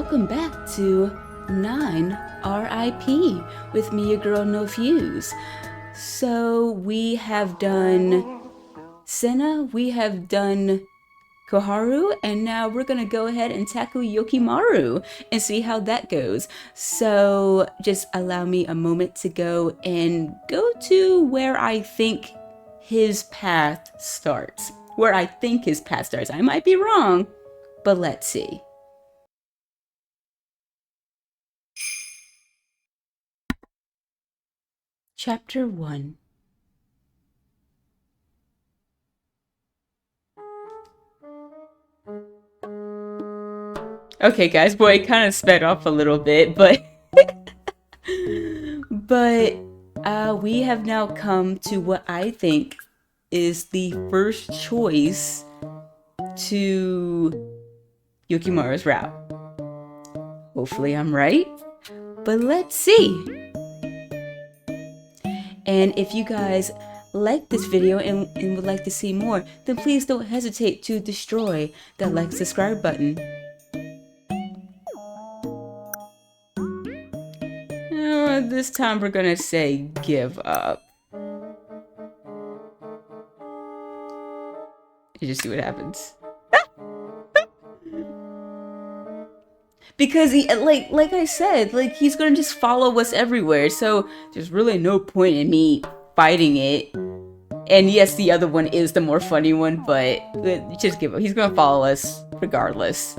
welcome back to 9 R.I.P. with me, your girl No Fuse. So we have done Senna, we have done Koharu, and now we're gonna go ahead and tackle Yukimaro and see how that goes. So just allow me a moment to go to where I think his path starts. I might be wrong, but let's see. Chapter 1. Okay guys, boy, it kind of sped off a little bit, but we have now come to what I think is the first choice to Yukimaro's route. Hopefully I'm right, but let's see. And if you guys like this video and would like to see more, then please don't hesitate to destroy that like subscribe button. This time we're gonna say give up. You just see what happens. Because he, like I said, he's gonna just follow us everywhere, so there's really no point in me fighting it. And yes, the other one is the more funny one, but just give up. He's gonna follow us regardless.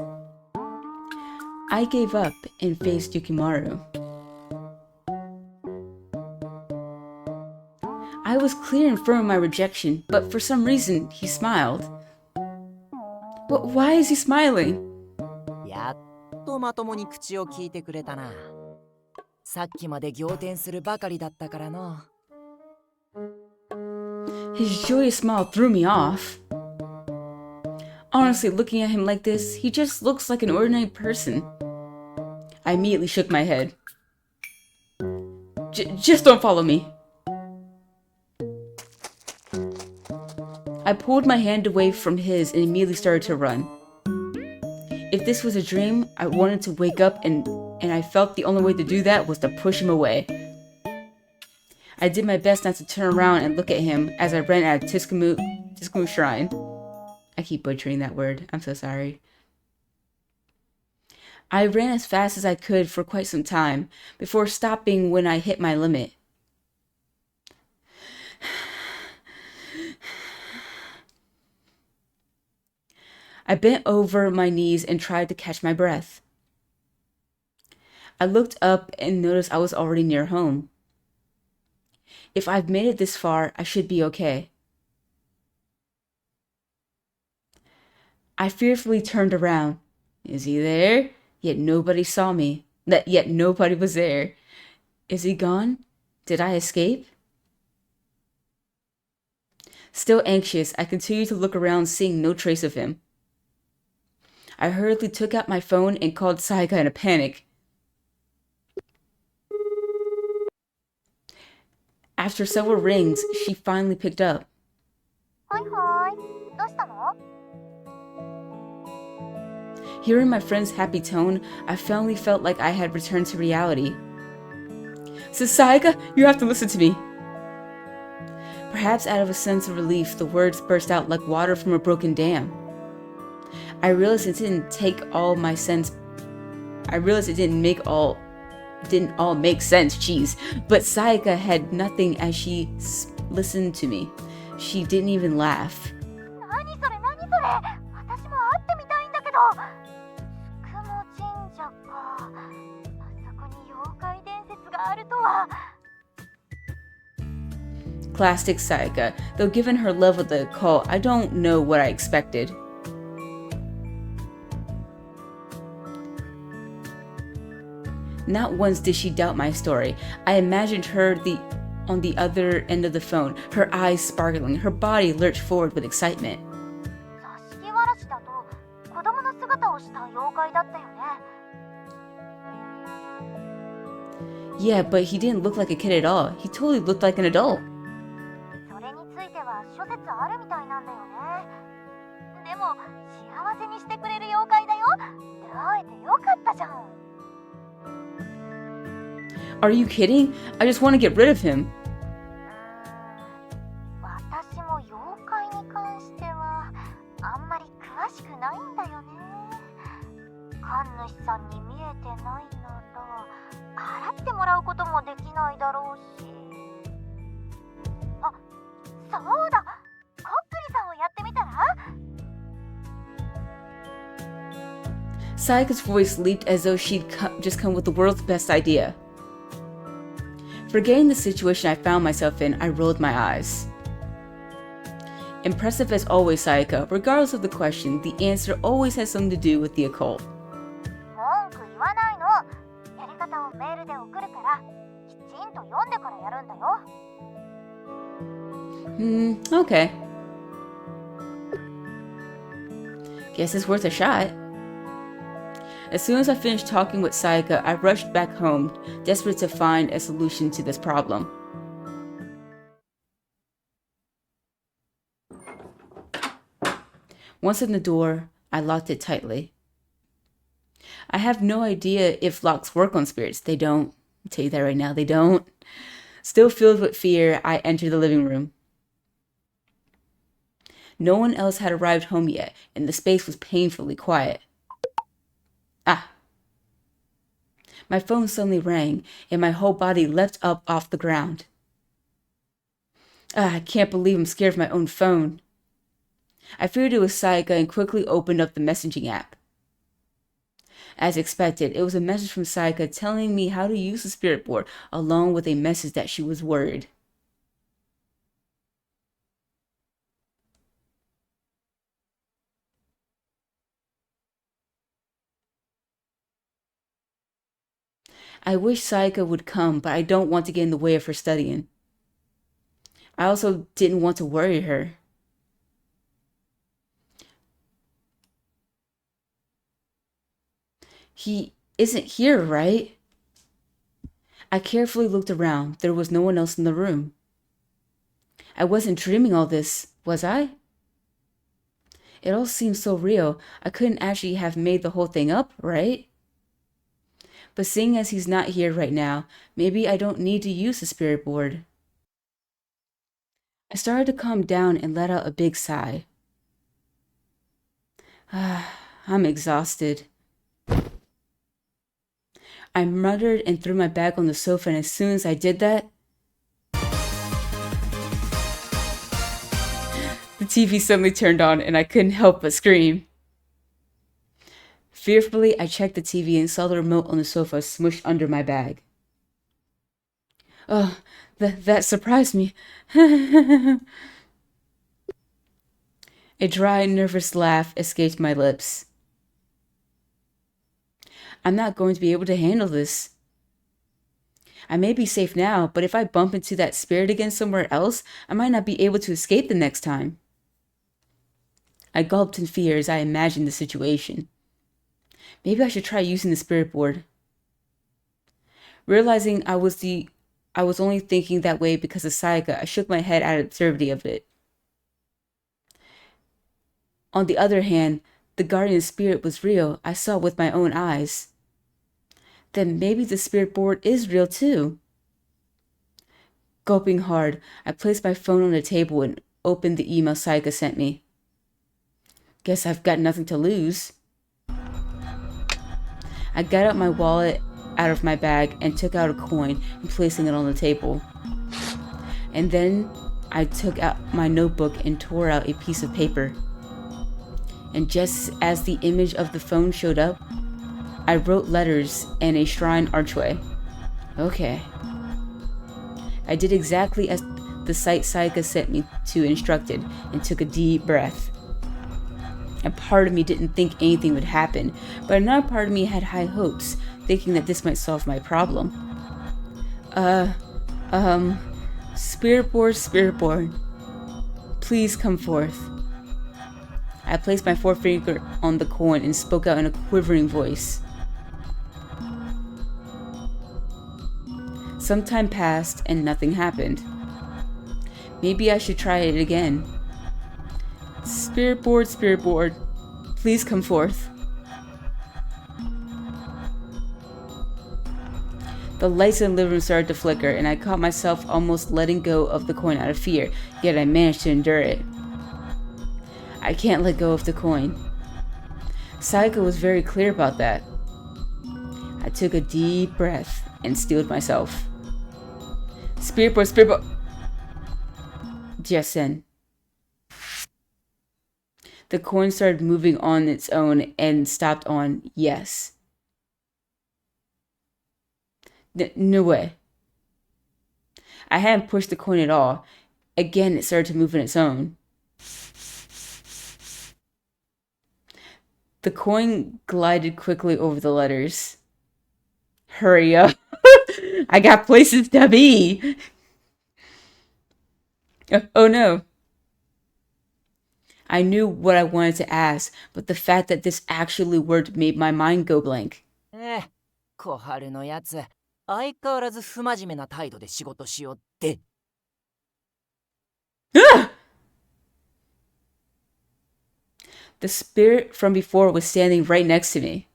I gave up and faced Yukimaro. I was clear and firm in my rejection, but for some reason, he smiled. But why is he smiling? His joyous smile threw me off. Honestly, looking at him like this, he just looks like an ordinary person. I immediately shook my head. Just don't follow me. I pulled my hand away from his and immediately started to run. If this was a dream, I wanted to wake up and I felt the only way to do that was to push him away. I did my best not to turn around and look at him as I ran out of Tsukumu Shrine. I keep butchering that word, I'm so sorry. I ran as fast as I could for quite some time, before stopping when I hit my limit. I bent over my knees and tried to catch my breath. I looked up and noticed I was already near home. If I've made it this far, I should be okay. I fearfully turned around. Is he there? Yet nobody saw me. Yet nobody was there. Is he gone? Did I escape? Still anxious, I continued to look around, seeing no trace of him. I hurriedly took out my phone and called Saika in a panic. After several rings, she finally picked up. Hearing my friend's happy tone, I finally felt like I had returned to reality. So Saika, you have to listen to me. Perhaps out of a sense of relief, the words burst out like water from a broken dam. I realized it didn't all make sense, jeez. But Saika had nothing as she listened to me. She didn't even laugh. Classic Saika, though given her love of the occult, I don't know what I expected. Not once did she doubt my story. I imagined her on the other end of the phone, her eyes sparkling, her body lurched forward with excitement. Yeah, but he didn't look like a kid at all. He totally looked like an adult. Are you kidding? I just want to get rid of him. 私も妖怪に関してはあんまり詳しくないんだよね。神主さんに見えてないのと、払ってもらうこともできないだろうし。あ、そうだ。こっくりさんをやってみたらSayaka's voice leaped as though she'd just come with the world's best idea. Forgetting the situation I found myself in, I rolled my eyes. Impressive as always, Sayaka, regardless of the question, the answer always has something to do with the occult. 文句言わないの。やり方をメールで送るから、きちんと読んでからやるんだよ。Okay. Guess it's worth a shot. As soon as I finished talking with Sayaka, I rushed back home, desperate to find a solution to this problem. Once in the door, I locked it tightly. I have no idea if locks work on spirits. They don't. I'll tell you that right now, they don't. Still filled with fear, I entered the living room. No one else had arrived home yet, and the space was painfully quiet. Ah. My phone suddenly rang, and my whole body leapt up off the ground. I can't believe I'm scared of my own phone. I figured it was Sayaka and quickly opened up the messaging app. As expected, it was a message from Sayaka telling me how to use the spirit board, along with a message that she was worried. I wish Sayaka would come, but I don't want to get in the way of her studying. I also didn't want to worry her. He isn't here, right? I carefully looked around. There was no one else in the room. I wasn't dreaming all this, was I? It all seemed so real. I couldn't actually have made the whole thing up, right? But seeing as he's not here right now, maybe I don't need to use the spirit board. I started to calm down and let out a big sigh. I'm exhausted. I muttered and threw my bag on the sofa, and as soon as I did that, the TV suddenly turned on and I couldn't help but scream. Fearfully, I checked the TV and saw the remote on the sofa smushed under my bag. Oh, that surprised me. A dry, nervous laugh escaped my lips. I'm not going to be able to handle this. I may be safe now, but if I bump into that spirit again somewhere else, I might not be able to escape the next time. I gulped in fear as I imagined the situation. Maybe I should try using the spirit board. Realizing I was only thinking that way because of Sayaka, I shook my head at the absurdity of it. On the other hand, the guardian spirit was real. I saw it with my own eyes. Then maybe the spirit board is real too. Gulping hard, I placed my phone on the table and opened the email Sayaka sent me. Guess I've got nothing to lose. I got out my wallet out of my bag and took out a coin and placing it on the table. And then I took out my notebook and tore out a piece of paper. And just as the image of the phone showed up, I wrote letters and a shrine archway. Okay. I did exactly as the site Sayaka sent me to instructed and took a deep breath. A part of me didn't think anything would happen, but another part of me had high hopes, thinking that this might solve my problem. Spirit board, please come forth. I placed my forefinger on the coin and spoke out in a quivering voice. Some time passed and nothing happened. Maybe I should try it again. Spirit board, please come forth. The The lights in the living room started to flicker, and I caught myself almost letting go of the coin out of fear, yet I managed to endure it. I can't let go of the coin. Sayaka was very clear about that. I took a deep breath and steeled myself. Spirit board. Just then, the coin started moving on its own and stopped on yes. No way. I hadn't pushed the coin at all. Again, it started to move on its own. The coin glided quickly over the letters. Hurry up. I got places to be. Oh no. I knew what I wanted to ask, but the fact that this actually worked made my mind go blank. 小春のやつ、相変わらず不真面目な態度で仕事しようって。The spirit from before was standing right next to me.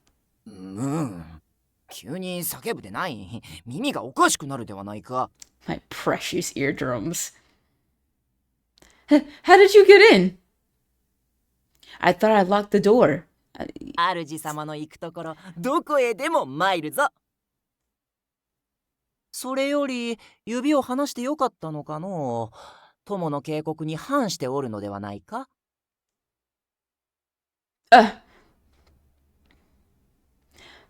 急に叫ぶでない。耳がおかしくなるではないか。My precious eardrums. How did you get in? I thought I locked the door. 主様の行くところ、どこへでも参るぞ。それより、指を離してよかったのかの。友の警告に反しておるのではないか。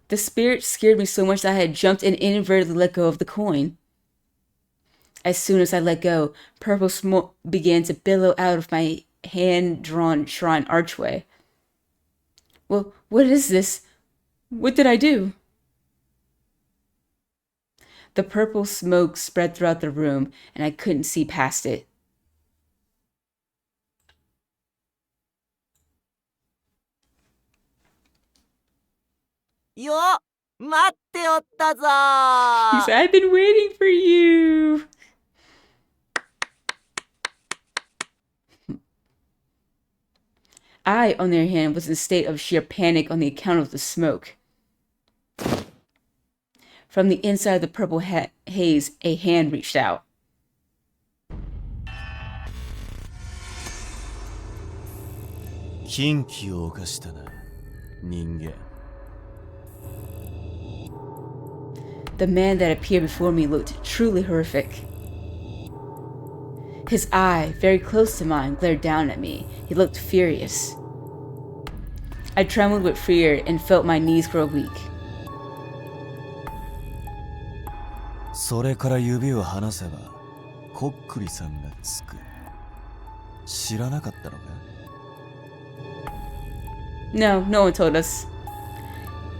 The spirit scared me so much that I had jumped and inadvertently let go of the coin. As soon as I let go, purple smoke began to billow out of my hand-drawn shrine archway. Well, what is this? What did I do? The purple smoke spread throughout the room, and I couldn't see past it. Yo, 待っておったぞ。 He said, I've been waiting for you. I, on the other hand, was in a state of sheer panic on the account of the smoke. From the inside of the purple haze, a hand reached out. The man that appeared before me looked truly horrific. His eye, very close to mine, glared down at me. He looked furious. I trembled with fear and felt my knees grow weak. それから指を離せばこっくりさんがつく。知らなかったのか？ No one told us.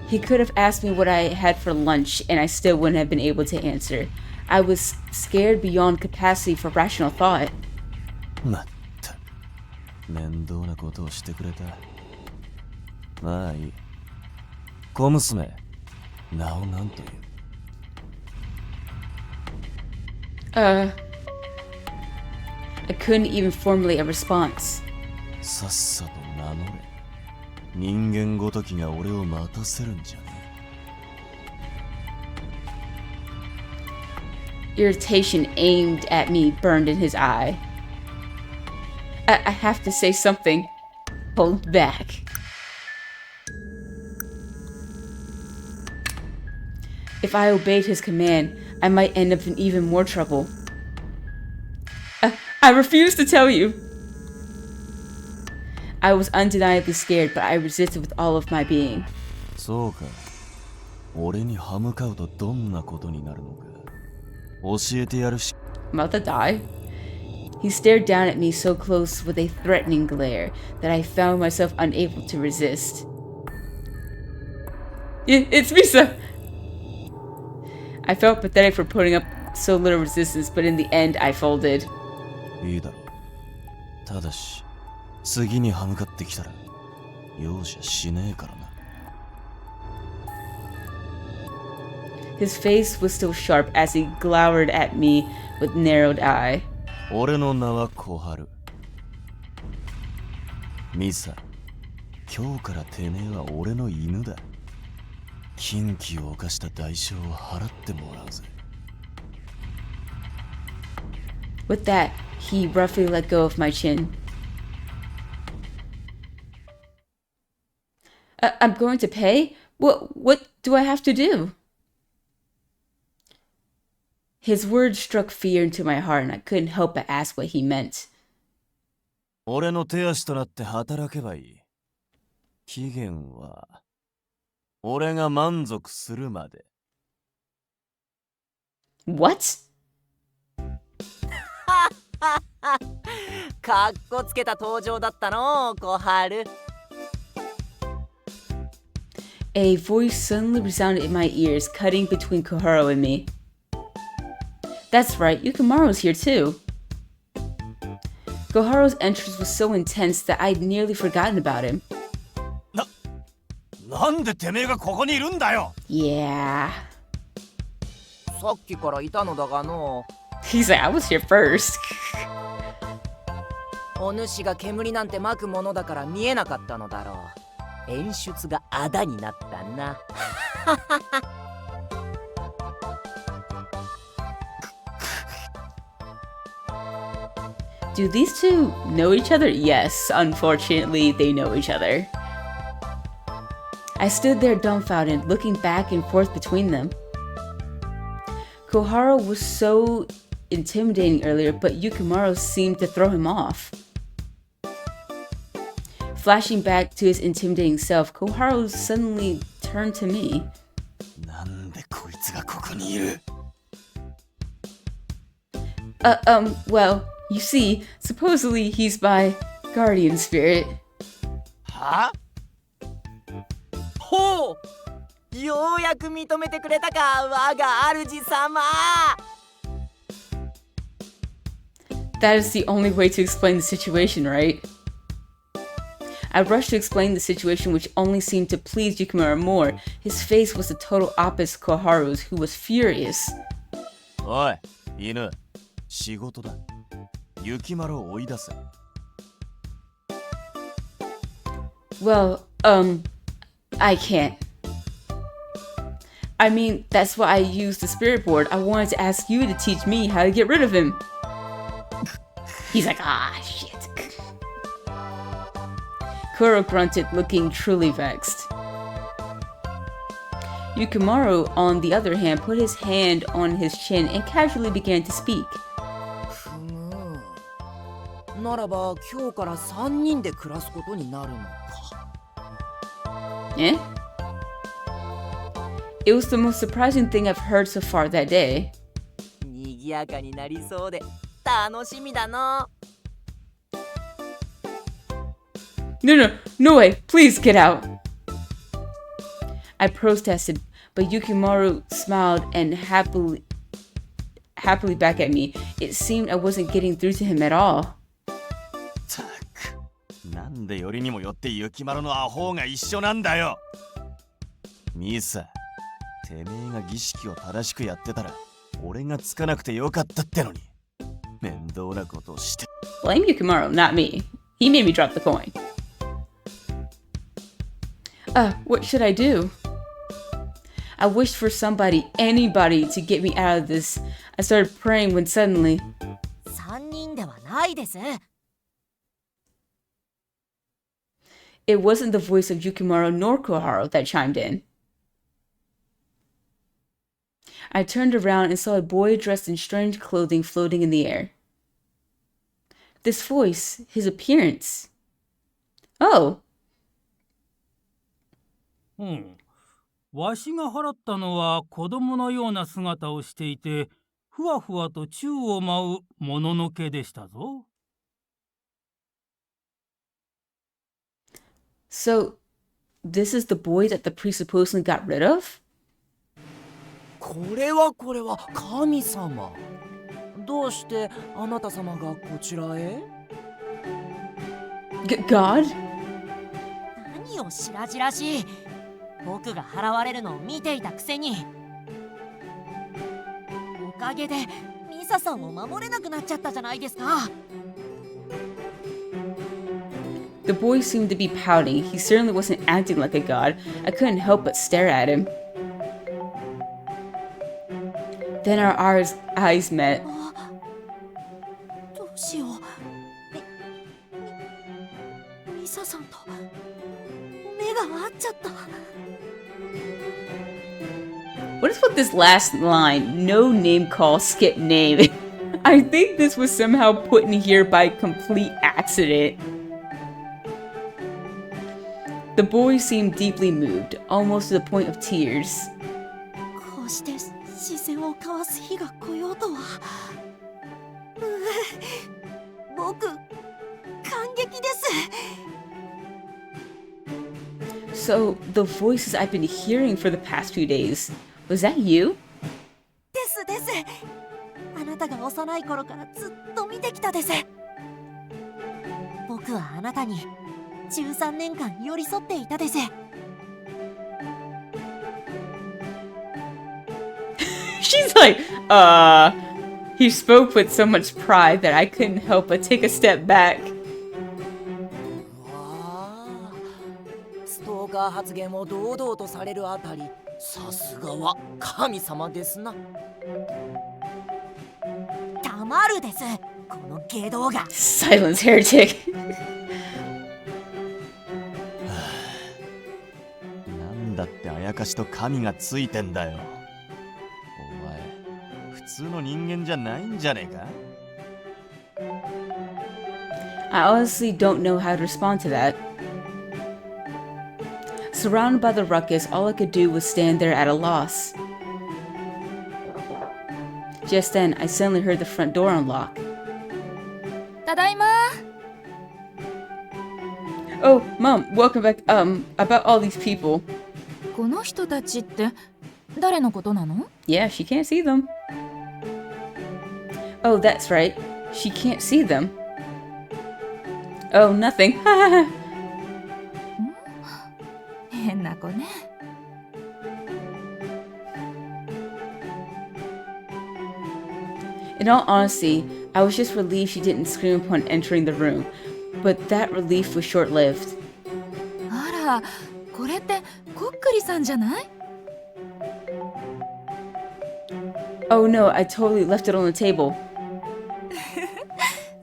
He could have asked me what I had for lunch and I still wouldn't have been able to answer. I was scared beyond capacity for rational thought. まった。面倒なことをしてくれた。まあいい。小娘、名を何という？ I couldn't even formulate a response. さっさと名乗れ。人間ごときが俺を待たせるんじゃねえ。 Irritation aimed at me burned in his eye. I have to say something. Hold back. If I obeyed his command, I might end up in even more trouble. I refuse to tell you. I was undeniably scared, but I resisted with all of my being. そうか。俺に歯向かうとどんなことになるのか。教えてやるし。 I'm about to die. He stared down at me so close with a threatening glare that I found myself unable to resist. It's Misa! I felt pathetic for putting up so little resistance, but in the end, I folded. いいだろう。ただし、次に歯向かってきたら、容赦しねえからな。 His face was still sharp as he glowered at me with narrowed eye. 俺の名は小春。ミサ、今日からてめえは俺の犬だ。禁忌を犯した代償を払ってもらうぜ。With that, he roughly let go of my chin. I'm going to pay? What do I have to do? His words struck fear into my heart, and I couldn't help but ask what he meant. 俺の手足となって働けばいい。期限は俺が満足するまで。What? かっこつけた登場だったの、小春。A voice suddenly resounded in my ears, cutting between Koharu and me. That's right, Yukimaro's here too. Koharu's entrance was so intense that I'd nearly forgotten about him. なんでてめえがここにいるんだよ。 Yeah. さっきからいたのだがの。He's like, I was here first. お主が煙なんて撒くものだから見えなかったのだろう。演出があだになったな。Do these two know each other? Yes, unfortunately, they know each other. I stood there dumbfounded, looking back and forth between them. Koharu was so intimidating earlier, but Yukimaro seemed to throw him off. Flashing back to his intimidating self, Koharu suddenly turned to me. なんでこいつがここにいる。Well, you see, supposedly he's my guardian spirit. は？ほう、ようやく認めてくれたか、我が主様。That is the only way to explain the situation, right? I rushed to explain the situation, which only seemed to please Yukimaro more. His face was the total opposite of Koharu's, who was furious. おい、犬、仕事だ。Yukimaroを追い出せ。Well, I can't. I mean, that's why I used the spirit board. I wanted to ask you to teach me how to get rid of him. He's like, ah, shit. Kuro grunted, looking truly vexed. Yukimaro, on the other hand, put his hand on his chin and casually began to speak. ふむ。ならば今日から3人で暮らすことになるのか。Eh? It was the most surprising thing I've heard so far that day. にぎやかになりそうで楽しみだな。No way, please get out. I protested, but Yukimaro smiled and happily back at me. It seemed I wasn't getting through to him at all. たく、なんでよりにもよってYukimaroのアホが一緒なんだよ。ミサ、てめえが儀式を正しくやってたら、俺がつかなくてよかったってのに。面倒なことをして。Blame Yukimaro, not me. He made me drop the coin. What should I do? I wished for anybody to get me out of this. I started praying when suddenly... 3人ではないです。It wasn't the voice of Yukimaro nor Koharu that chimed in. I turned around and saw a boy dressed in strange clothing floating in the air. This voice, his appearance. Oh. わしが払ったのは子供のような姿をしていて、ふわふわと宙を舞うもののけでしたぞ。So, this is the boy that the priest supposedly got rid of? これは神様。どうしてあなた様がこちらへ？ God? 何を白々しい。僕が払われるのを見ていたくせに。おかげでミサさんを守れなくなっちゃったじゃないですか。The boy seemed to be pouting. He certainly wasn't acting like a god. I couldn't help but stare at him. Then our eyes met. どうしよう。ミサさんと目が合っちゃった。What is with this last line? No name call, skip name. I think this was somehow put in here by complete accident. The boy seemed deeply moved, almost to the point of tears. こうして視線を交わす日が来ようとは。僕、感激です。 So, the voices I've been hearing for the past few days, was that you? ですです。あなたが幼い頃からずっと見てきたです。僕はあなたに13年間寄り添っていたです。She's like, he spoke with so much pride that I couldn't help but take a step back. ストーカー発言を堂々とされるあたり、さすがは神様ですな。たまるです、この下道が。 Silence, heretic. なんだってあやかしと神がついてんだよ。お前、普通の人間じゃないんじゃねえか？ I honestly don't know how to respond to that. Surrounded by the ruckus, all I could do was stand there at a loss. Just then, I suddenly heard the front door unlock. ただいま。 Oh, Mom, welcome back. About all these people. この人たちって誰のことなの？ Yeah, she can't see them. Oh, that's right. She can't see them. Oh, nothing. 変な子ね。 In all honesty, I was just relieved she didn't scream upon entering the room, but that relief was short-lived. あら、これってこっくりさんじゃない？ Oh no, I totally left it on the table.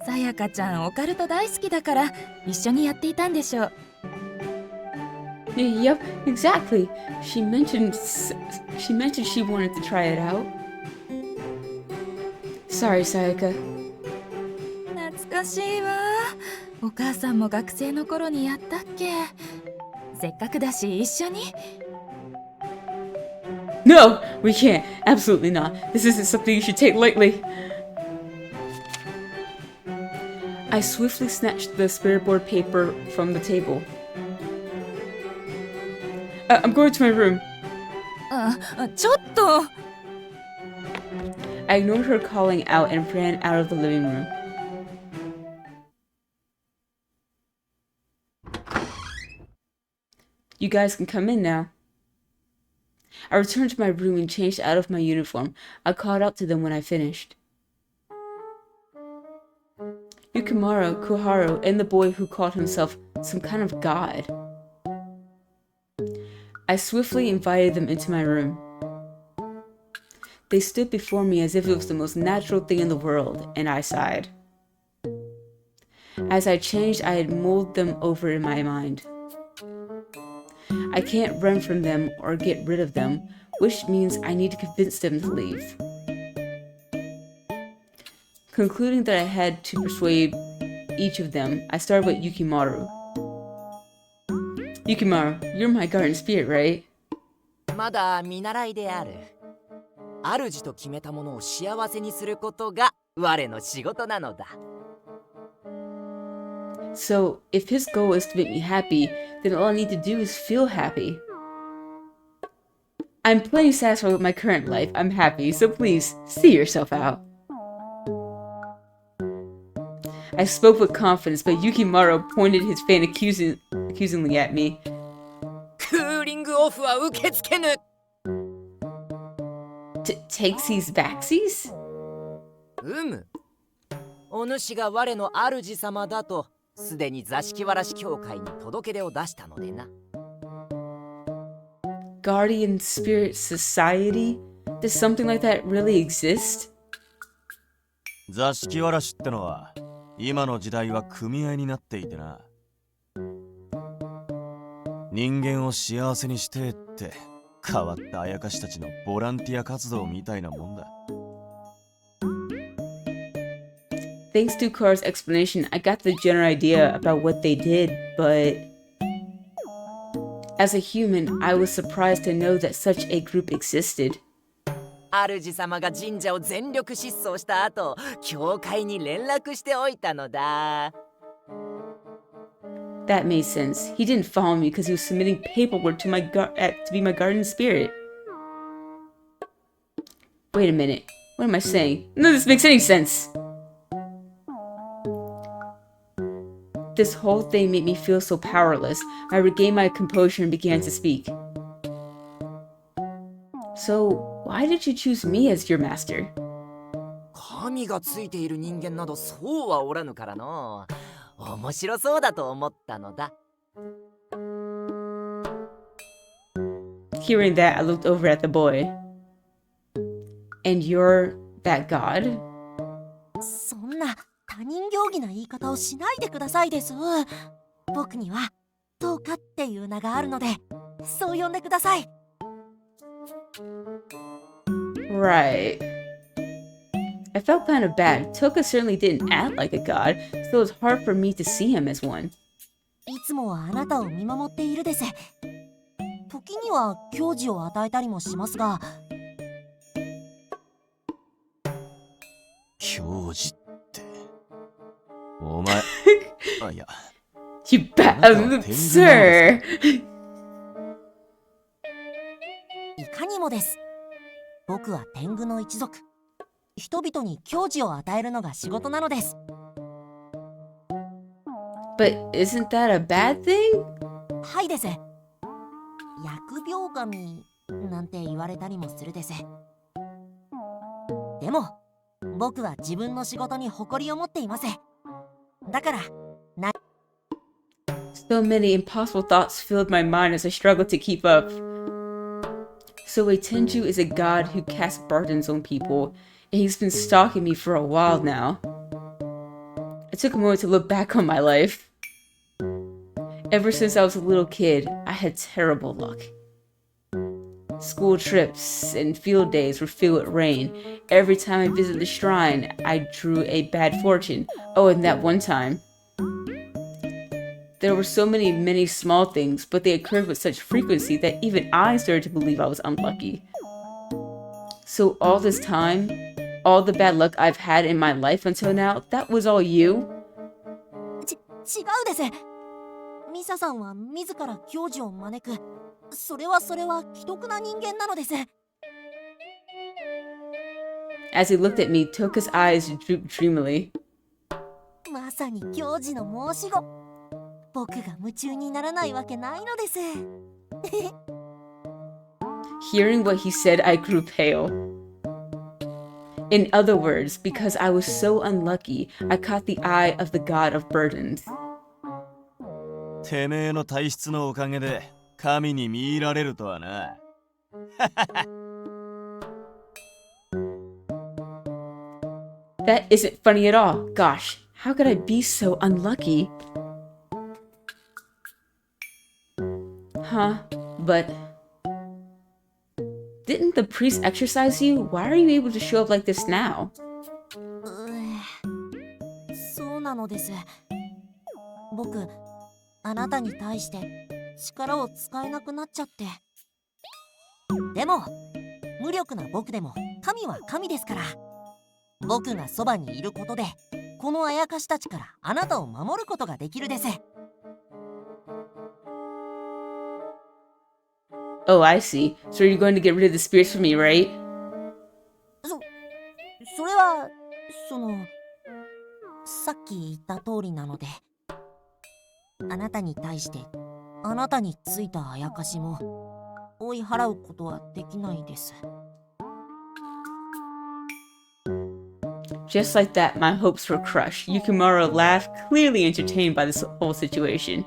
さやかちゃんオカルト大好きだから一緒にやっていたんでしょう。 Yep, exactly. She mentioned she wanted to try it out. Sorry, Sayaka. 懐かしいわ。お母さんも学生の頃にやったっけ？せっかくだし一緒に。 No, we can't. Absolutely not. This isn't something you should take lightly. I swiftly snatched the spirit-board paper from the table. I'm going to my room. ちょっと。 I ignored her calling out and ran out of the living room. You guys can come in now. I returned to my room and changed out of my uniform. I called out to them when I finished. Yukimaro, Kuharu, and the boy who called himself some kind of god. I swiftly invited them into my room. They stood before me as if it was the most natural thing in the world, and I sighed. As I changed, I had mulled them over in my mind. I can't run from them or get rid of them, which means I need to convince them to leave. Concluding that I had to persuade each of them, I started with Yukimaro. Yukimaro, you're my garden spirit, right? まだ見習いである。主と決めたものを幸せにすることが我の仕事なのだ。So, if his goal is to make me happy, then all I need to do is feel happy. I'm plenty satisfied with my current life. I'm happy, so please, see yourself out. I spoke with confidence, but Yukimaro pointed his fan accusingly at me. クーリングオフは受け付けぬ。Takes these backsies? お主が我の主様だとすでに座敷わらし協会に届け出を出したのでな。Guardian Spirit Society? Does something like that really exist? 座敷わらしってのは今の時代は組合になっていてな。人間を幸せにしてって変わったあやかしたちのボランティア活動みたいなもんだ。Thanks to Cora's explanation, I got the general idea about what they did, but as a human, I was surprised to know that such a group existed. 主様が神社を全力疾走した後、教会に連絡しておいたのだ。That made sense. He didn't follow me because he was submitting paperwork to to be my guardian spirit. Wait a minute. What am I saying? None of this makes any sense. This whole thing made me feel so powerless. I regained my composure and began to speak. So, why did you choose me as your master? 神がついている人間などそうはおらぬからの。面白そうだと思ったのだ。Hearing that, I looked over at the boy. And you're that god? そんな他人行儀な言い方をしないでくださいです。僕にはトウカっていう名があるので、そう呼んでください。Right. I felt kind of bad. Toka certainly didn't act like a god, so it was hard for me to see him as one. いつもはあなたを見守っているです。時には教示を与えたりもしますが。教授ってお前あ、いや You sir! いかにもです。僕は天狗の一族。人々に教示を与えるのが仕事なのです。But isn't that a bad thing? はいです。疫病神なんて言われたりもするです。でも僕は自分の仕事に誇りを持っています。だからSo many impossible thoughts filled my mind as I struggled to keep up. So a Tenju is a god who casts burdens on people, and he's been stalking me for a while now. I took a moment to look back on my life. Ever since I was a little kid, I had terrible luck. School trips and field days were filled with rain. Every time I visited the shrine, I drew a bad fortune. Oh, and that one time. There were so many small things, but they occurred with such frequency that even I started to believe I was unlucky. So all this time, all the bad luck I've had in my life until now, that was all you? 違うです。ミサさんは自ら教授を招く。それは既得な人間なのです。As he looked at me, Toka's eyes drooped dreamily. まさに教授の申し子。僕が夢中にならないわけないのです。Hearing what he said, I grew pale. In other words, because I was so unlucky, I caught the eye of the god of burdens. てめえの体質のおかげで神に見入られるとはな。That isn't funny at all. Gosh, how could I be so unlucky? Huh, but didn't the priest exorcise you? Why are you able to show up like this now? そうなのです。僕、あなたに対して力を使えなくなっちゃって。でも、無力な僕でも神は神ですから。僕がそばにいることで、このあやかしたちからあなたを守ることができるです。Oh, I see. So you're going to get rid of the spirits for me, right? それは、さっき言った通りなので、あなたに対して、あなたについたあやかしも、追い払うことはできないです。Just like that, my hopes were crushed. Yukimaro laughed, clearly entertained by this whole situation.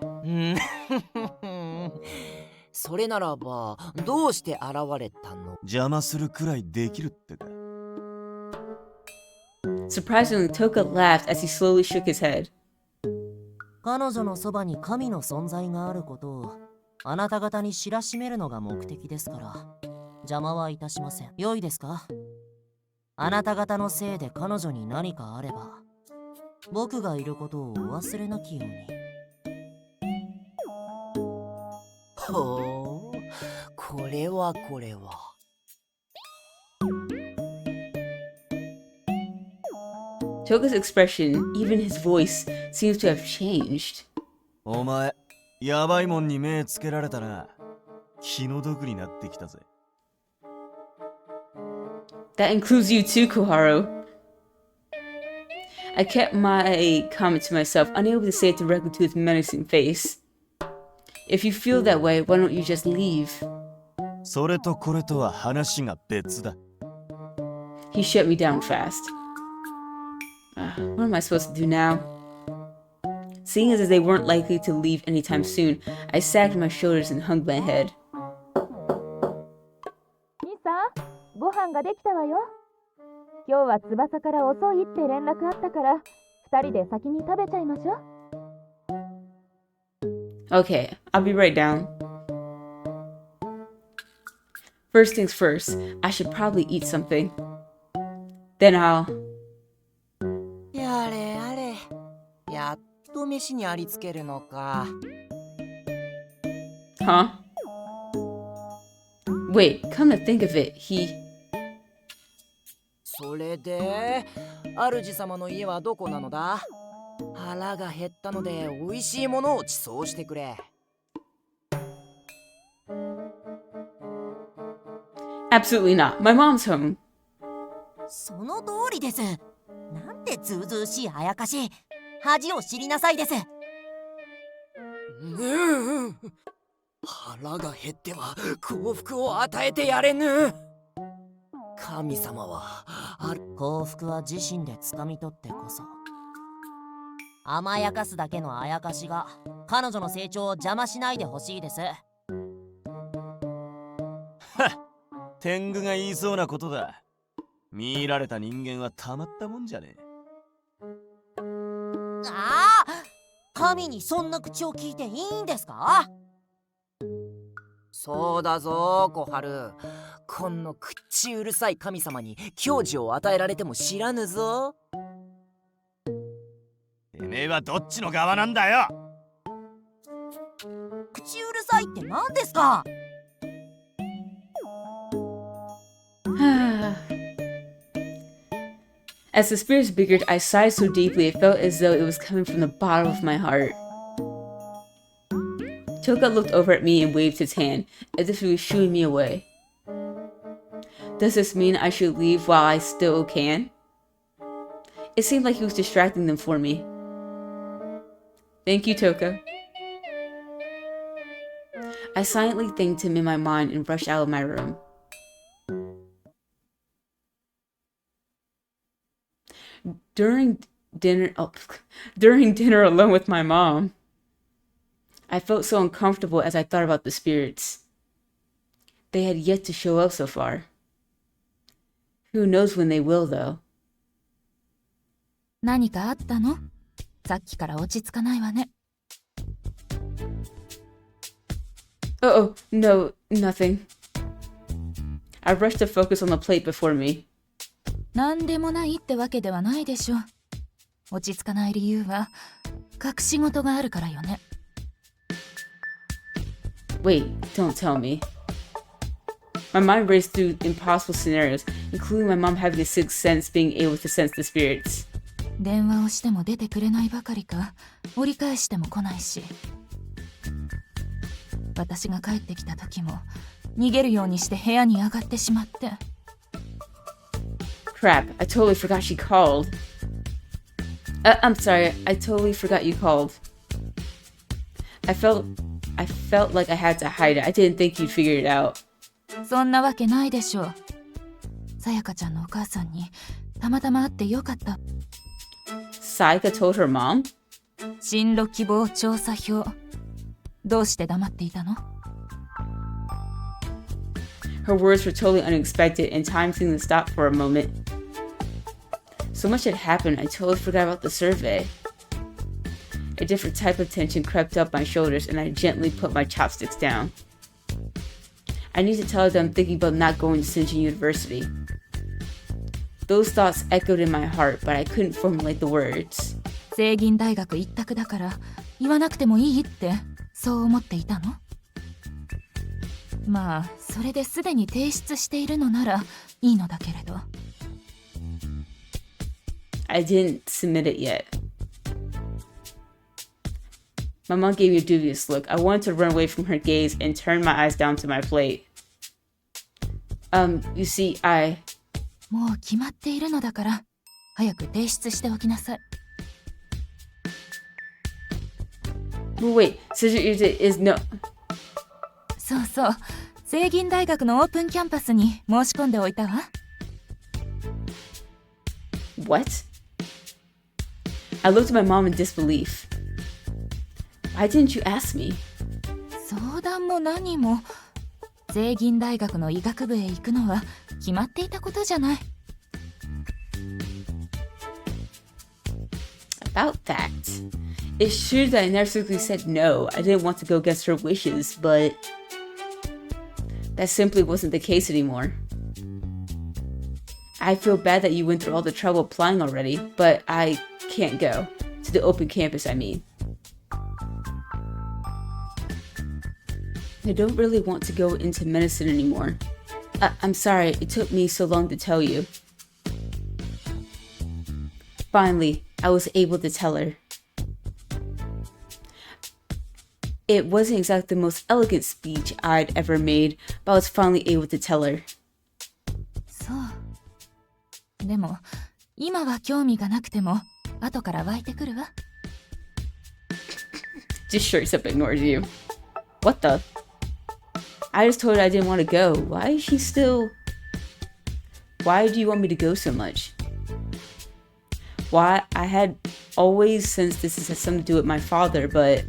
それならばどうして現れたの？邪魔するくらいできるってか。Surprisingly, Toka laughed as he slowly shook his head. 彼女のそばに神の存在があることをあなた方に知らしめるのが目的ですから、邪魔はいたしません。良いですか？あなた方のせいで彼女に何かあれば、僕がいることをお忘れなきように。ほう、これはこれは。Toka's expression, even his voice, seems to have changed. お前、やばいもんに目つけられたな。気の毒になってきたぜ。That includes you too, Koharu. I kept my comment to myself, unable to say it directly to his menacing face. If you feel that way, why don't you just leave? それとこれとは話が別だ。He shut me down fast. What am I supposed to do now? Seeing as they weren't likely to leave anytime soon, I sagged my shoulders and hung my head. ミサ、ご飯ができたわよ。今日は翼から遅いって連絡あったから、二人で先に食べちゃいましょう。Okay, I'll be right down. First things first, I should probably eat something. Then I'll... やれやれ、やっと飯にありつけるのか。Huh? Wait, come to think of it, それで、主様の家はどこなのだ？腹が減ったので美味しいものを馳走してくれ。Absolutely not. My mom's home. その通りです。なんてずうずうしいあやかし。恥を知りなさいです。腹が減っては幸福を与えてやれぬ。神様は幸福は自身で掴み取ってこそ。甘やかすだけのあやかしが彼女の成長を邪魔しないでほしいです。天狗が言いそうなことだ。見入られた人間はたまったもんじゃねえ。ああ、神にそんな口を聞いていいんですか？そうだぞ小春。この口うるさい神様に矜持を与えられても知らぬぞ。てめえはどっちの側なんだよ。口うるさいって何ですか？As the spirits bickered, I sighed so deeply it felt as though it was coming from the bottom of my heart. Toka looked over at me and waved his hand, as if he was shooing me away. Does this mean I should leave while I still can? It seemed like he was distracting them for me. Thank you, Toka. I silently thanked him in my mind and rushed out of my room. During dinner alone with my mom, I felt so uncomfortable as I thought about the spirits. They had yet to show up so far. Who knows when they will, though. 何かあったの？さっきから落ち着かないわね。Oh, no, nothing. I rushed to focus on the plate before me. なんでもないってわけではないでしょ。落ち着かない理由は隠し事があるからよね。Wait, don't tell me. My mind raced through impossible scenarios, including my mom having a sixth sense being able to sense the spirits. 電話をしても出てくれないばかりか、折り返しても来ないし。私が帰ってきた時も逃げるようにして部屋に上がってしまって。Crap, I totally forgot she called. I'm sorry, I totally forgot you called. I felt like I had to hide it. I didn't think you'd figure it out. そんなわけないでしょう。さやかちゃんのお母さんにたまたま会ってよかった。Sayaka told her mom? 進路希望調査票。どうして黙っていたの？ Her words were totally unexpected, and time seemed to stop for a moment. So much had happened, I totally forgot about the survey. A different type of tension crept up my shoulders, and I gently put my chopsticks down. I need to tell her that I'm thinking about not going to Sinjin University. Those thoughts echoed in my heart, but I couldn't formulate the words. 聖銀大学一択だから言わなくてもいいってそう思っていたの？まあそれですでに提出しているのならいいのだけれど。I didn't submit it yet. My mom gave me a dubious look. I wanted to run away from her gaze and turn my eyes down to my plate. You see, もう決まっているのだから早く提出しておきなさい。Wait, Sinjin is no... そうそう、聖銀大学のオープンキャンパスに申し込んでおいたわ。What? I looked at my mom in disbelief. Why didn't you ask me? 相談も何も聖銀大学の医学部へ行くのは決まっていたことじゃない。About that. It's true that I never strictly said no. I didn't want to go against her wishes, but that simply wasn't the case anymore. I feel bad that you went through all the trouble applying already, but I can't go. To the open campus, I mean. I don't really want to go into medicine anymore. I'm sorry, it took me so long to tell you. Finally, I was able to tell her. It wasn't exactly the most elegant speech I'd ever made, but I was finally able to tell her. そう。でも、今は興味がなくても、後から湧いてくるわ。Just straight up ignored you. What the? I just told her I didn't want to go. Why is she still... Why do you want me to go so much? Why? I had always sensed this has something to do with my father, but...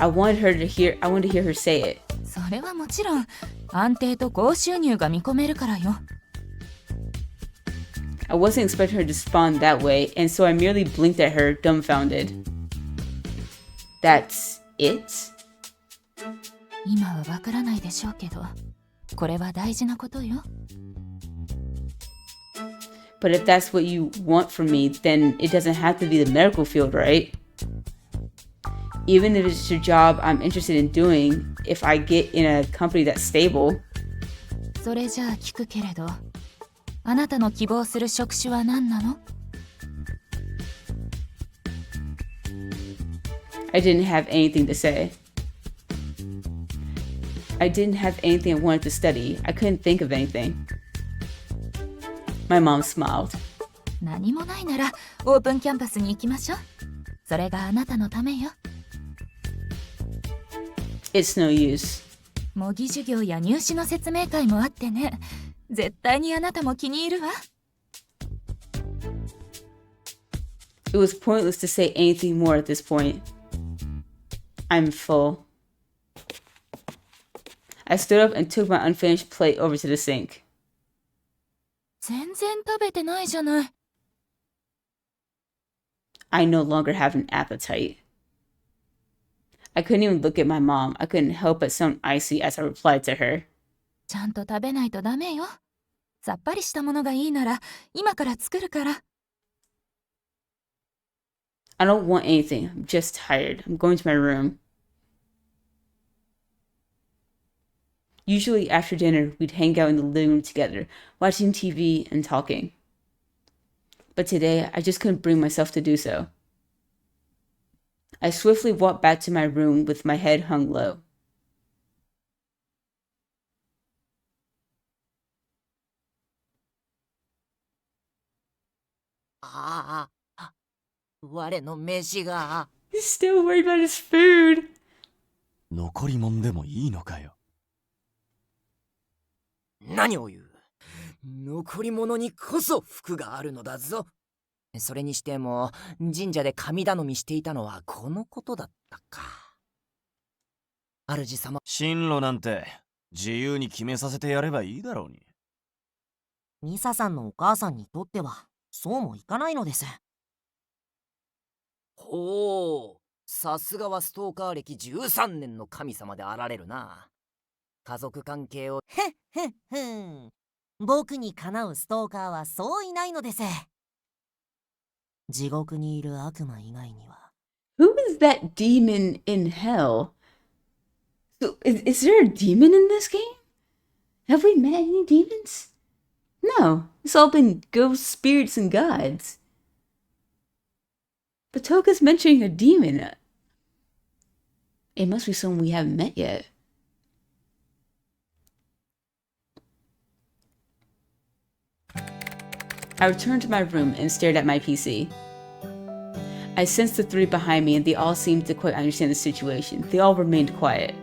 I wanted to hear her say it. それはもちろん、安定と高収入が見込めるからよ。I wasn't expecting her to respond that way, and so I merely blinked at her, dumbfounded. That's it? 今はわからないでしょうけど、これは大事なことよ。But if that's what you want from me, then it doesn't have to be the medical field, right? Even if it's your job I'm interested in doing, if I get in a company that's stable. それじゃあ聞くけれど、あなたの希望する職種は何なの？ I didn't have anything to say. I didn't have anything I wanted to study. I couldn't think of anything. My mom smiled. 何もないならオープンキャンパスに行きましょう。それがあなたのためよ。It's no use. 模擬授業や入試の説明会もあってね。絶対にあなたも気に入るわ。It was pointless to say anything more at this point. I'm full. I stood up and took my unfinished plate over to the sink. 全然食べてないじゃない。I no longer have an appetite. I couldn't even look at my mom. I couldn't help but sound icy as I replied to her. ちゃんと食べないとダメよ。さっぱりしたものがいいなら今から作るから。I don't want anything. I'm just tired. I'm going to my room. Usually after dinner, we'd hang out in the living room together, watching TV and talking. But today, I just couldn't bring myself to do so. I swiftly walked back to my room with my head hung low. ああ、我の飯が。He's still worried about his food. 残りもんでもいいのかよ。何を言う。残り物にこそ福があるのだぞ。それにしても神社で神頼みしていたのはこのことだったか。主様。進路なんて自由に決めさせてやればいいだろうに。ミサさんのお母さんにとってはそうもいかないのです。ほう、さすがはストーカー歴13年の神様であられるな。家族関係を僕にかなうストーカーはそういないのです。地獄にいる悪魔以外には。 Who is that demon in hell? So, is there a demon in this game? Have we met any demons? No, it's all been ghosts, spirits, and gods. But Toka's mentioning a demon. It must be someone we haven't met yet. I returned to my room and stared at my PC. I sensed the three behind me and they all seemed to quite understand the situation. They all remained quiet.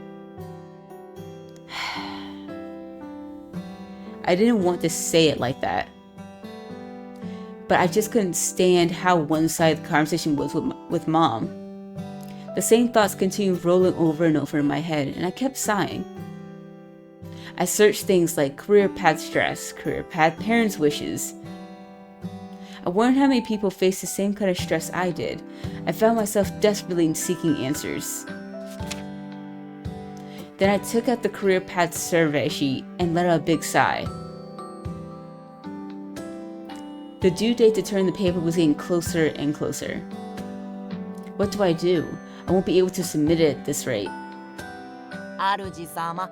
I didn't want to say it like that, but I just couldn't stand how one-sided the conversation was with Mom. The same thoughts continued rolling over and over in my head, and I kept sighing. I searched things like career path stress, career path parents' wishes. I wondered how many people face the same kind of stress I did. I found myself desperately seeking answers. Then I took out the career path survey sheet and let out a big sigh. The due date to turn the paper was getting closer and closer. What do? I won't be able to submit it at this rate. 主様、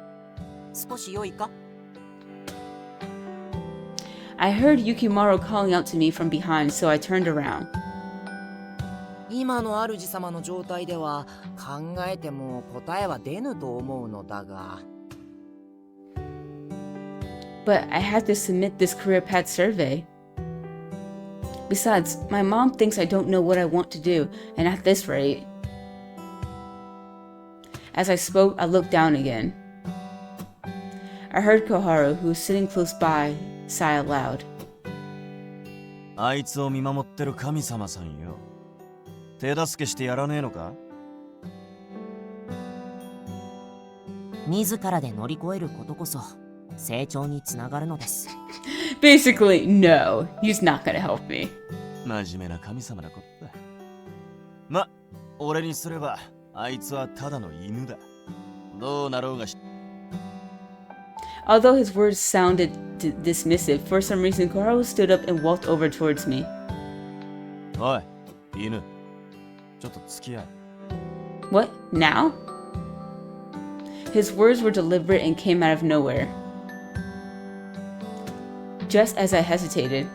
少し良いか？ I heard Yukimaro calling out to me from behind, so I turned around. 今の主様の状態では考えても答えは出ぬと思うのだが。But I had to submit this career path survey. Besides, my mom thinks I don't know what I want to do, and at this rate. As I spoke, I looked down again. I heard Koharu, who was sitting close by, sigh aloud. あいつを見守ってる神様さんよ。手助けしてやらねえのか？自らで乗り越えることこそ成長につながるのです。Basically, no, he's not gonna help me. 真面目な神様なことだ。ま、俺にすればあいつはただの犬だ。どうなろうがし。Although his words sounded dismissive, for some reason Koharu stood up and walked over towards me. おい、犬。ちょっと付き合い。What? Now? His words were deliberate and came out of nowhere. Just as I hesitated,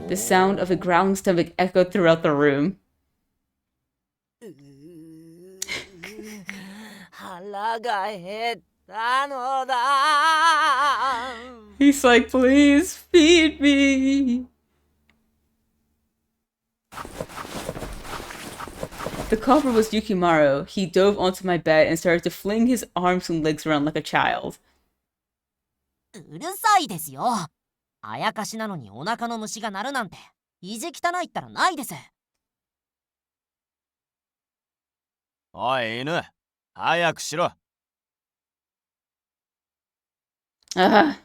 the sound of a growling stomach echoed throughout the room. 腹が減ったのだ。 He's like, please feed me. The culprit was Yukimaro. He dove onto my bed and started to fling his arms and legs around like a child. うるさいですよ。あやかしなのにお腹の虫が鳴るなんて意地汚いったらないです。おい、犬。早くしろ。The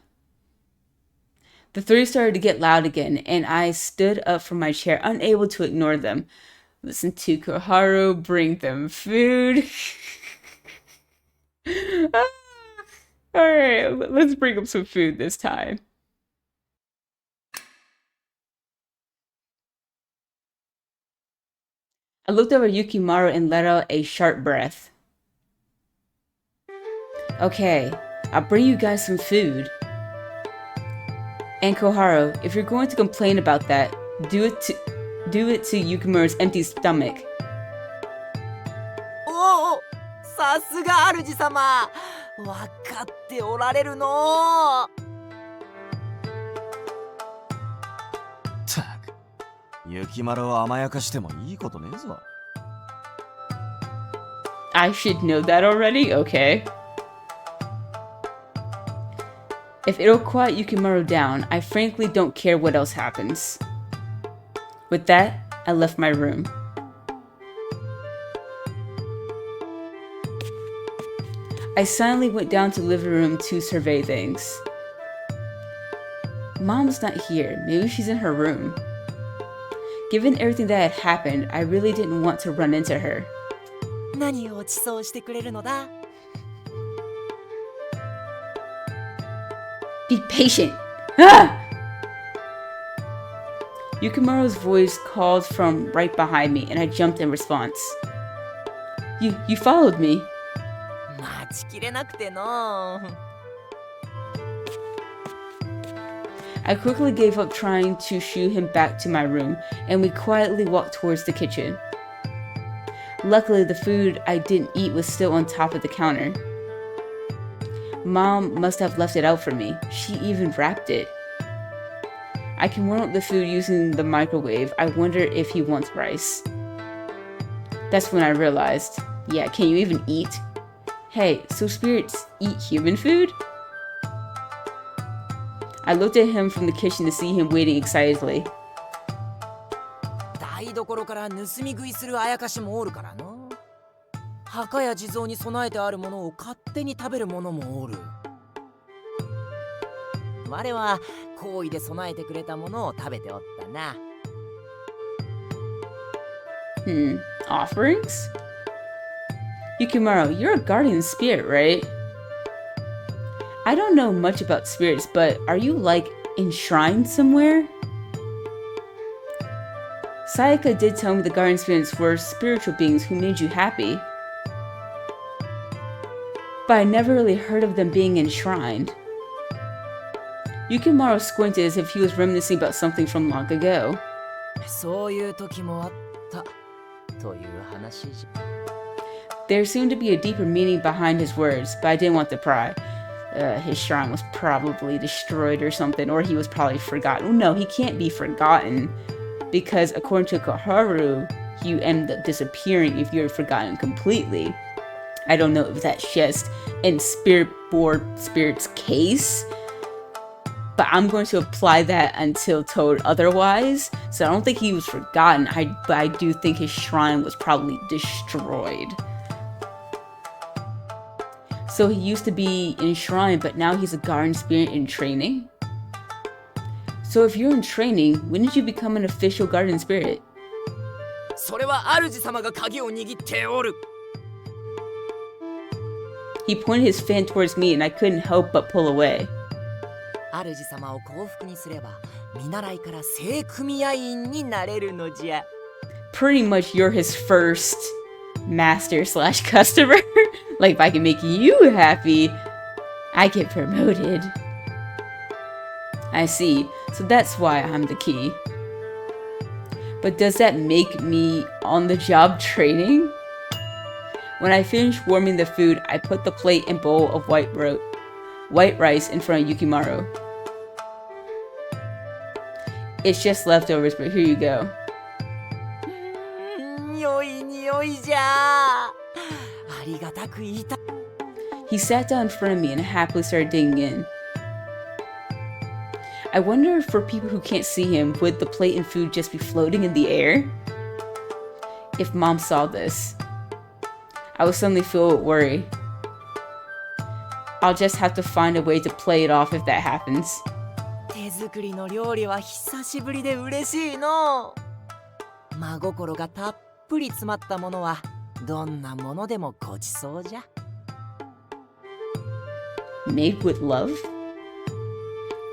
three started to get loud again, and I stood up from my chair, unable to ignore them. Listen to Koharu bring them food. Alright, let's bring up some food this time. I looked over at Yukimaro and let out a sharp breath. Okay, I'll bring you guys some food. And Koharu, if you're going to complain about that, do it to Yukimaro's empty stomach. おお、さすが主様。わかっておられるの。たく、雪丸を甘やかしてもいいことねえぞ。I should know that already? Okay. If it'll quiet Yukimaro down, I frankly don't care what else happens. With that, I left my room. I I silently went down to the living room to survey things. Mom's not here. Maybe she's in her room. Given everything that had happened, I really didn't want to run into her. 何をご馳走してくれるのだ？ Be patient! Ah! Yukimaro's voice called from right behind me, and I jumped in response. You followed me. 待ちきれなくての。 I quickly gave up trying to shoo him back to my room, and we quietly walked towards the kitchen. Luckily, the food I didn't eat was still on top of the counter. Mom must have left it out for me. She even wrapped it. I can warm up the food using the microwave. I wonder if he wants rice. That's when I realized, yeah, can you even eat? Hey, so spirits eat human food? I looked at him from the kitchen to see him waiting excitedly. 台所から盗み食いするあやかしもおるからの。墓や地蔵に備えてあるものを勝手に食べる者もおる。我は好意で備えてくれたものを食べておったな。Offerings? Yukimaro, you're a guardian spirit, right? I don't know much about spirits, but are you, like, enshrined somewhere? Sayaka did tell me the guardian spirits were spiritual beings who made you happy. But I never really heard of them being enshrined. Yukimaro squinted as if he was reminiscing about something from long ago. そういう時もあったという話じゃ。 There seemed to be a deeper meaning behind his words, but I didn't want to pry. His shrine was probably destroyed or something, or he was probably forgotten. No, he can't be forgotten, because according to Koharu, you end up disappearing if you're forgotten completely. I don't know if that's just in Spirit Board Spirit's case, but I'm going to apply that until told otherwise. So I don't think he was forgotten, but I do think his shrine was probably destroyed. So he used to be enshrined, but now he's a guardian spirit in training? So if you're in training, when did you become an official guardian spirit? それは主様が鍵を握っておる。 He pointed his fan towards me and I couldn't help but pull away. 主様を幸福にすれば、見習いから正組合員になれるのじゃ。 Pretty much you're his first master slash customer. Like if I can make you happy, I get promoted. I see. So that's why I'm the key. But does that make me on the job training? When I finished warming the food, I put the plate and bowl of white rice in front of Yukimaro. It's just leftovers, but here you go. 良い匂いじゃ。ありがたくいた。 He sat down in front of me and happily started digging in. I wonder for people who can't see him, would the plate and food just be floating in the air? If Mom saw this, I would suddenly feel worry. I'll just have to find a way to play it off if that happens. 手作りの料理は久しぶりで嬉しいの。真心がたっぷり詰まったものはどんなものでもごちそうじゃ。 Made with love?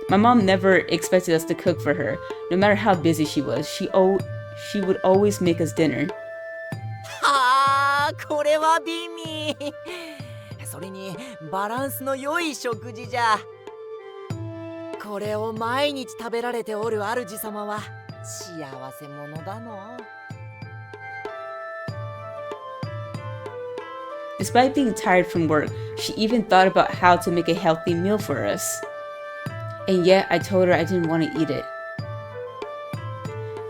My mom never expected us to cook for her. No matter how busy she was, she would always make us dinner. はあ、これは美味。それにバランスの良い食事じゃ。これを毎日食べられておる主様は幸せ者だの。 Despite being tired from work, she even thought about how to make a healthy meal for us. And yet, I told her I didn't want to eat it.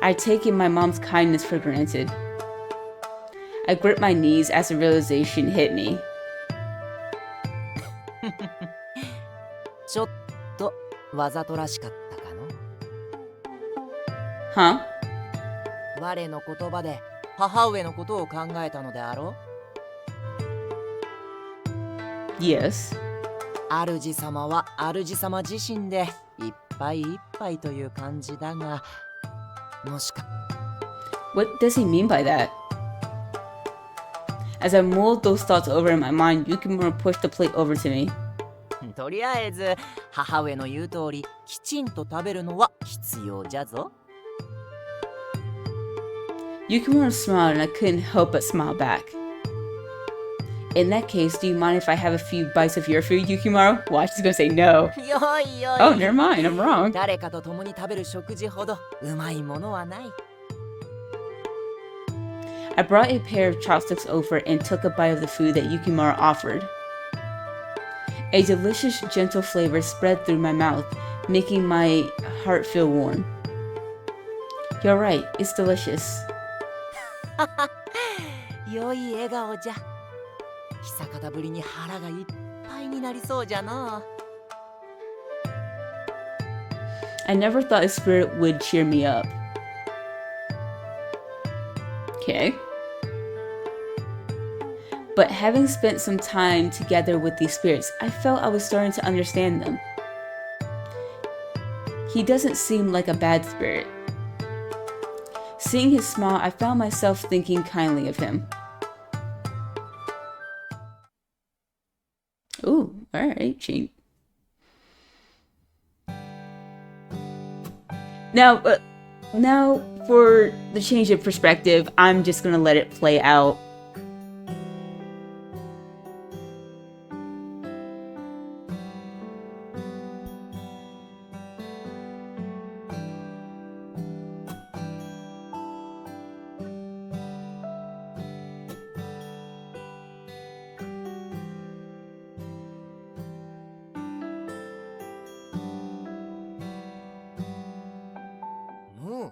I'd taken my mom's kindness for granted. I gripped my knees as the realization hit me. ちょっとわざとらしかったかの。 Huh? 我の言葉で母上のことを考えたのであろう。Yes. 主様は主様自身でいっぱいいっぱいという感じだが、もしか What does he mean by that? As I mulled those thoughts over in my mind, Yukimaro pushed the plate over to me. とりあえず母上の言う通りきちんと食べるのは必要じゃぞ。Yukimaro smiled and I couldn't help but smile back. In that case, do you mind if I have a few bites of your food, Yukimaro? Well, she's gonna say no. よいよい。 Oh, never mind, I'm wrong. 誰かと共に食べる食事ほどうまいものはない。I brought a pair of chopsticks over and took a bite of the food that Yukimaro offered. A delicious, gentle flavor spread through my mouth, making my heart feel warm. You're right, it's delicious. 良い笑顔じゃ。久方ぶりに腹がいっぱいになりそうじゃな。I never thought a spirit would cheer me up. Okay. But having spent some time together with these spirits, I felt I was starting to understand them. He doesn't seem like a bad spirit. Seeing his smile, I found myself thinking kindly of him. Ooh, alright, cheap. Now for the change of perspective, I'm just gonna let it play out. Hmm.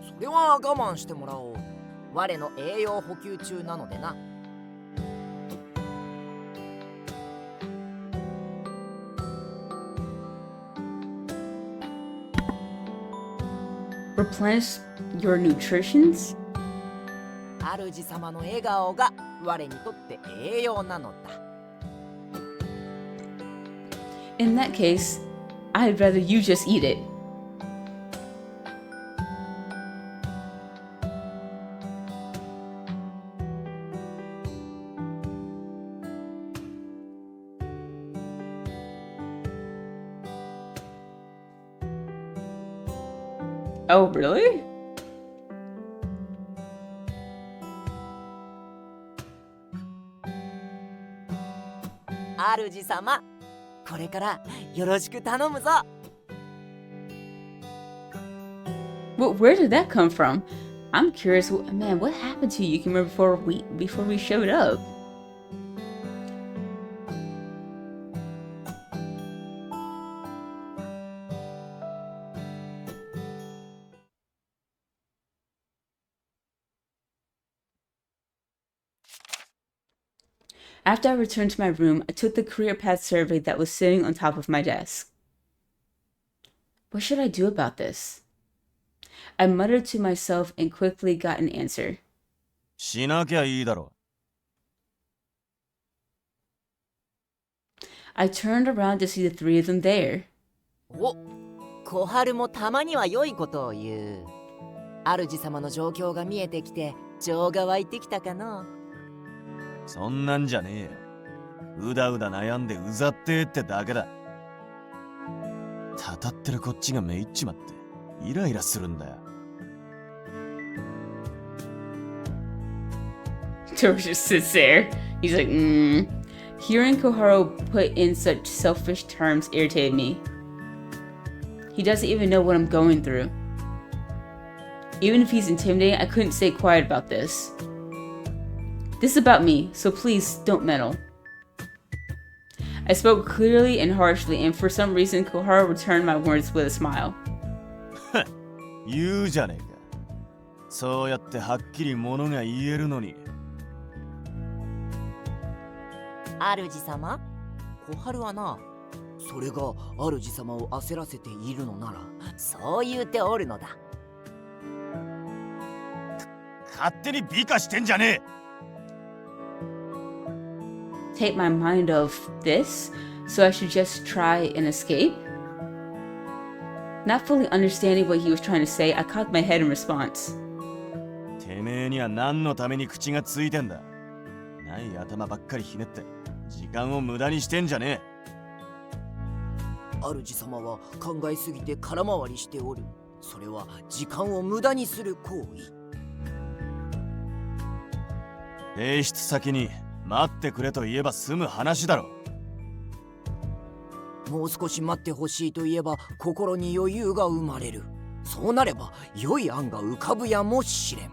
それは我慢してもらおう。我の栄養補給中なのでな。Replenish your nutritions? 主様の笑顔が我にとって栄養なのだ。In that case, I'd rather you just eat it. Oh, really? 主様、これからよろしく頼むぞ。Where did that come from? I'm curious. Man, what happened to Yukimaro before we showed up? After I returned to my room, I took the career path survey that was sitting on top of my desk. What should I do about this? I muttered to myself and quickly got an answer. しなきゃいいだろ。I turned around to see the three of them there. お、小春もたまには良いことを言う。主様の状況が見えてきて情が湧いてきたかの。そんなんじゃねえよ。うだうだ悩んでうざってってだけだ。たたってるこっちがめいっちまってイライラするんだよ。George just sits there. He's like, Hearing Koharu put in such selfish terms irritated me. He doesn't even know what I'm going through. Even if he's intimidating, I couldn't stay quiet about this. This is about me, so please don't meddle. I spoke clearly and harshly, and for some reason, Koharu returned my words with a smile. 言うじゃねえか。そうやってはっきりものが言えるのに。主様、小春はな、それが主様を焦らせているのなら、そう言うておるのだ。勝手に美化してんじゃねえ。take my mind off this, so I should just try and escape? Not fully understanding what he was trying to say, I cocked my head in response. てめえには何のために口がついてんだ。ない頭ばっかりひねって時間を無駄にしてんじゃねえ。主様は考えすぎて空回りしておる。それは時間を無駄にする行為。提出先に待ってくれと言えば済む話だろ。もう少し待ってほしいと言えば心に余裕が生まれる。そうなれば良い案が浮かぶやもしれん。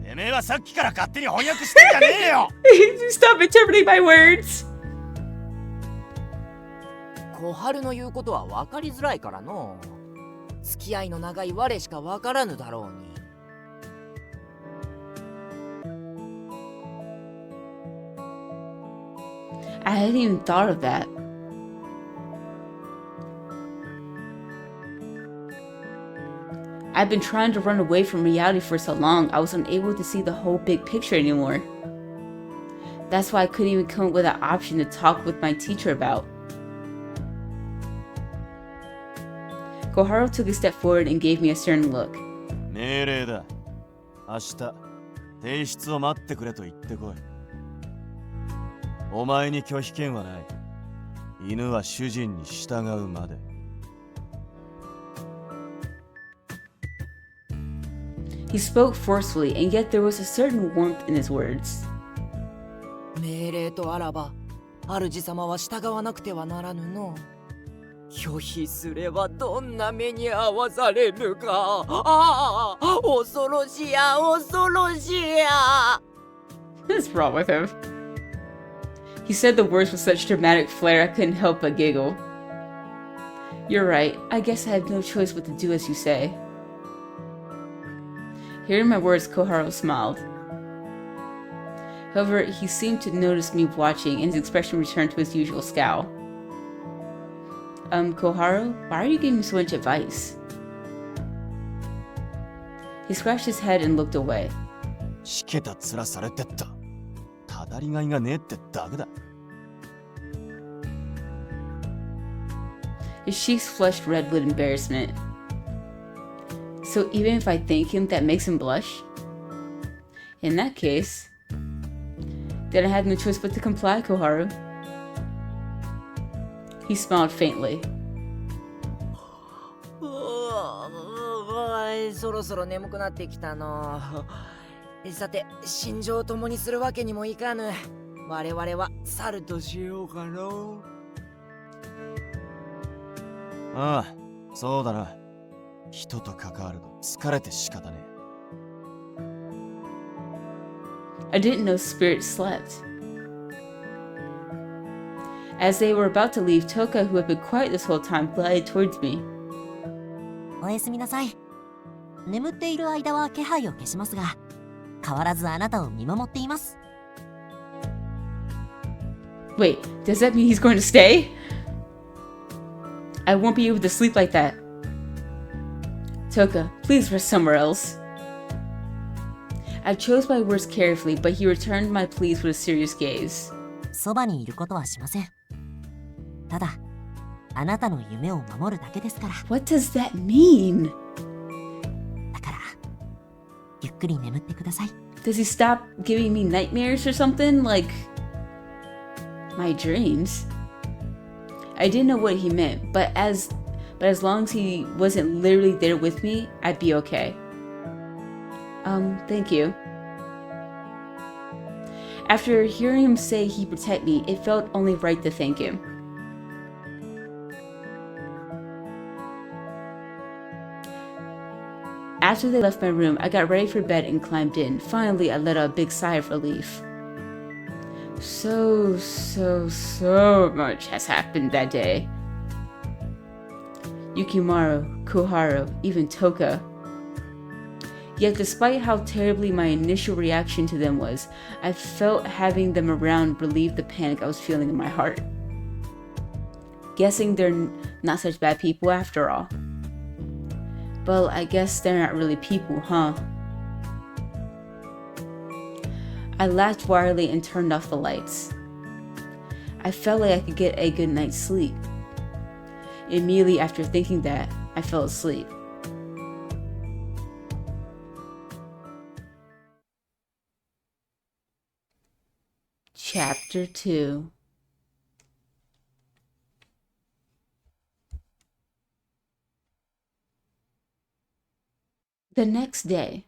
てめえはさっきから勝手に翻訳してんじゃねえよ。Stop interpreting my words! 小春の言うことは分かりづらいからの。付き合いの長い我しか分からぬだろうに。I hadn't even thought of that. I've been trying to run away from reality for so long, I was unable to see the whole big picture anymore. That's why I couldn't even come up with an option to talk with my teacher about. Koharu took a step forward and gave me a stern look. 命令だ。明日提出を待ってくれと言ってこい。お前に拒否権はない。犬は主人に従うまで。He spoke forcefully, and yet there was a certain warmth in his words. 命令とあらば、主様は従わなくてはならぬの。拒否すればどんな目に遭わされるか。ああ、恐ろしや、恐ろしや。What's wrong with him? He said the words with such dramatic flair I couldn't help but giggle. You're right, I guess I have no choice but to do as you say. Hearing my words, Koharu smiled. However, he seemed to notice me watching and his expression returned to his usual scowl. Koharu, why are you giving me so much advice? He scratched his head and looked away. しけた面されてった。ただりがいがねえってだけだ。His cheeks flushed red with embarrassment. So even if I thank him, that makes him blush? In that case, then I had no choice but to comply, Koharu. He smiled faintly. そろそろ眠くなってきたの。さて、心情を共にするわけにもいかぬ。我々は猿としようかの。ああ、そうだな。人と関わると疲れて仕方ねえ。I didn't know Spirit slept. As they were about to leave, Toka, who had been quiet this whole time, glided towards me. おやすみなさい。眠っている間は気配を消しますが、変わらずあなたを見守っています。Wait, does that mean he's going to stay? I won't be able to sleep like that. Toka, please rest somewhere else. I chose my words carefully, but he returned my pleas with a serious gaze. そばにいることはしません。ただ、あなたの夢を守るだけですから。What does that mean? だから、ゆっくり眠ってください。Does he stop giving me nightmares or something? Like my dreams? I didn't know what he meant, but as long as he wasn't literally there with me, I'd be okay. Thank you. After hearing him say he'd protect me, it felt only right to thank him. After they left my room, I got ready for bed and climbed in. Finally, I let out a big sigh of relief. So much has happened that day. Yukimaro, Koharu, even Toka. Yet despite how terribly my initial reaction to them was, I felt having them around relieved the panic I was feeling in my heart. Guessing they're not such bad people after all. Well, I guess they're not really people, huh? I laughed wildly and turned off the lights. I felt like I could get a good night's sleep. Immediately after thinking that, I fell asleep. Chapter 2. The next day,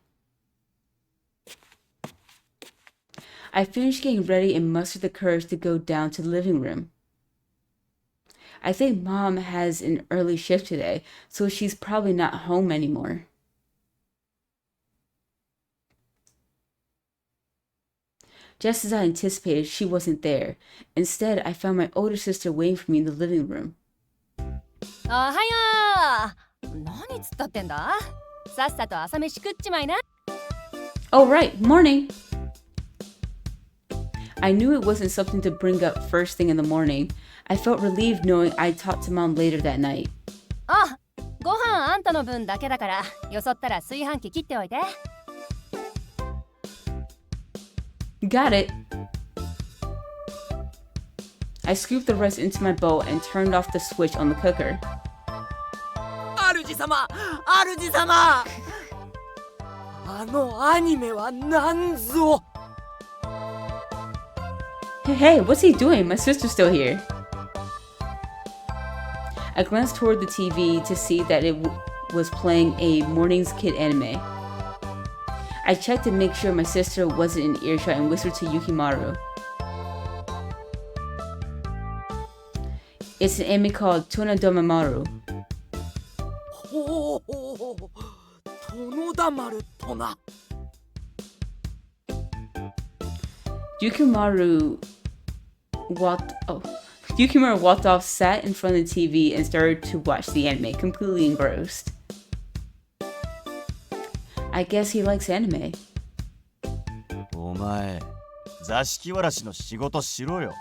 I finished getting ready and mustered the courage to go down to the living room. I think Mom has an early shift today, so she's probably not home anymore. Just as I anticipated, she wasn't there. Instead, I found my older sister waiting for me in the living room. おはよう。何つったってんだ？さっさと朝飯食っちまいな。 Oh, right, morning! I knew it wasn't something to bring up first thing in the morning. I felt relieved knowing I'd talk to Mom later that night. あ、ご飯あんたの分だけだから、よそったら炊飯器切っておいて。Got it. I scooped the rest into my bowl and turned off the switch on the cooker. 主様、主様。あのアニメは何ぞ。Hey, what's he doing? My sister's still here. I glanced toward the TV to see that it was playing a Morning's Kid anime. I checked to make sure my sister wasn't in earshot and whispered to Yukimaro. It's an anime called Tonodomamaru. ほうほう、殿だまるとな。Yukimaro walked off, sat in front of the TV, and started to watch the anime, completely engrossed. I guess he likes anime. お前、座敷わらしの仕事しろよ。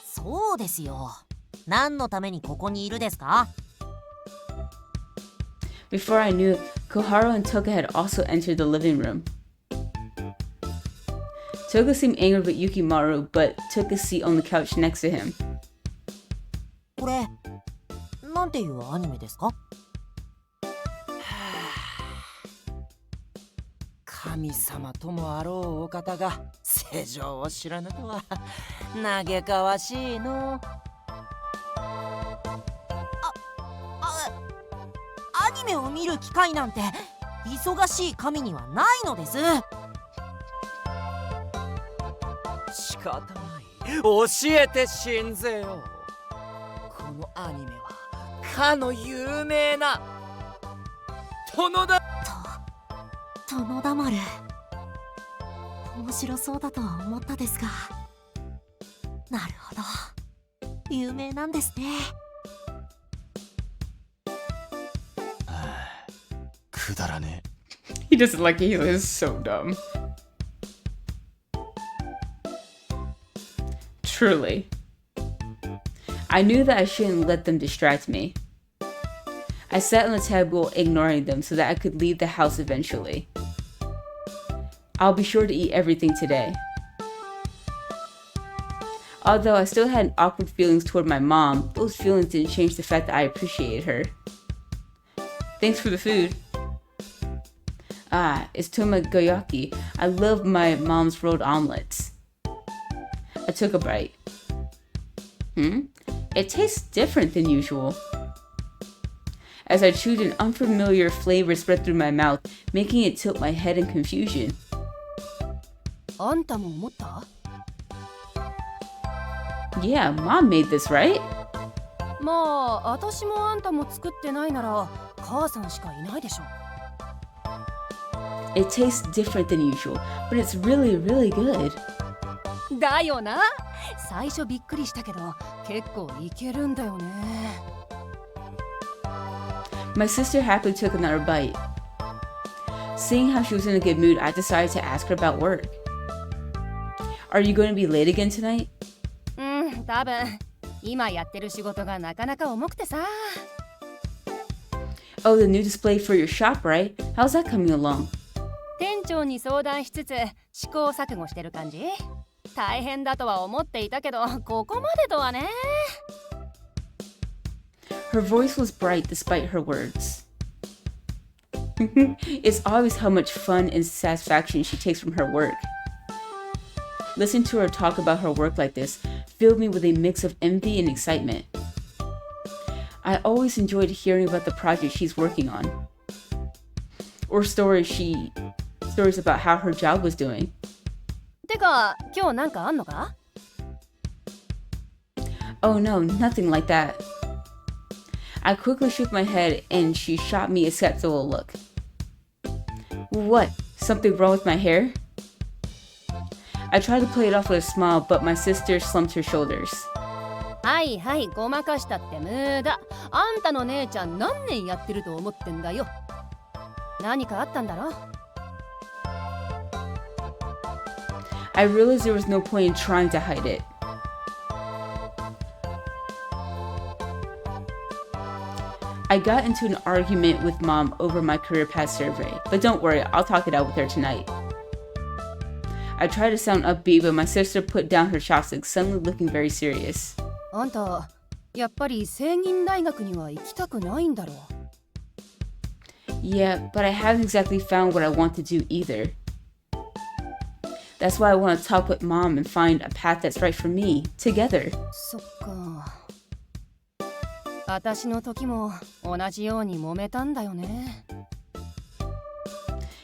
そうですよ。何のためにここにいるですか？ Before I knew it, Koharu and Toga had also entered the living room. Toga seemed angry with Yukimaro, but took a seat on the couch next to him. これ、なんていうアニメですか？神様ともあろうお方が世情を知らぬとは嘆かわしいの。アニメを見る機会なんて忙しい神にはないのです。仕方ない。教えてしんぜよ。このアニメはかの有名な殿だ。殿だまる。面白そうだとは思ったですが、なるほど、有名なんですね。くだらねえ。 He doesn't like it, he is so dumb. Truly. I knew that I shouldn't let them distract me. I sat on the table ignoring them so that I could leave the house eventually. I'll be sure to eat everything today. Although I still had awkward feelings toward my mom, those feelings didn't change the fact that I appreciated her. Thanks for the food. Ah, it's tomagoyaki. I love my mom's rolled omelets. I took a bite. It tastes different than usual. As I chewed, an unfamiliar flavor spread through my mouth, making it tilt my head in confusion. あんたも思った？ Yeah, Mom made this, right? まあ、私もあんたも作ってないなら母さんしかいないでしょ。 It tastes different than usual, but it's really, really good. だよな。最初びっくりしたけど結構いけるんだよね。 My sister happily took another bite. Seeing how she was in a good mood, I decided to ask her about work. Are you going to be late again tonight? 多分今やってる仕事がなかなか重くてさ。 Oh, the new display for your shop, right? How's that coming along? 店長に相談しつつ試行錯誤してる感じ？大変だとは思っていたけど、ここまでとはね。Her voice was bright despite her words. It's obvious how much fun and satisfaction she takes from her work. Listening to her talk about her work like this filled me with a mix of envy and excitement. I always enjoyed hearing about the project she's working on, or stories about how her job was doing. てか、今日なんかあんのか？ Oh no, nothing like that. I quickly shook my head and she shot me a skeptical look. What? Something wrong with my hair? I tried to play it off with a smile, but my sister slumped her shoulders. はいはい、ごまかしたって無駄。あんたの姉ちゃん何年やってると思ってんだよ。何かあったんだろ？ I realized there was no point in trying to hide it. I got into an argument with Mom over my career path survey, but don't worry, I'll talk it out with her tonight. I tried to sound upbeat, but my sister put down her chopsticks, suddenly looking very serious. あんた、やっぱり聖銀大学には行きたくないんだろ？ Yeah, but I haven't exactly found what I want to do either. That's why I want to talk with Mom and find a path that's right for me, together. そっか。私の時も同じように揉めたんだよね。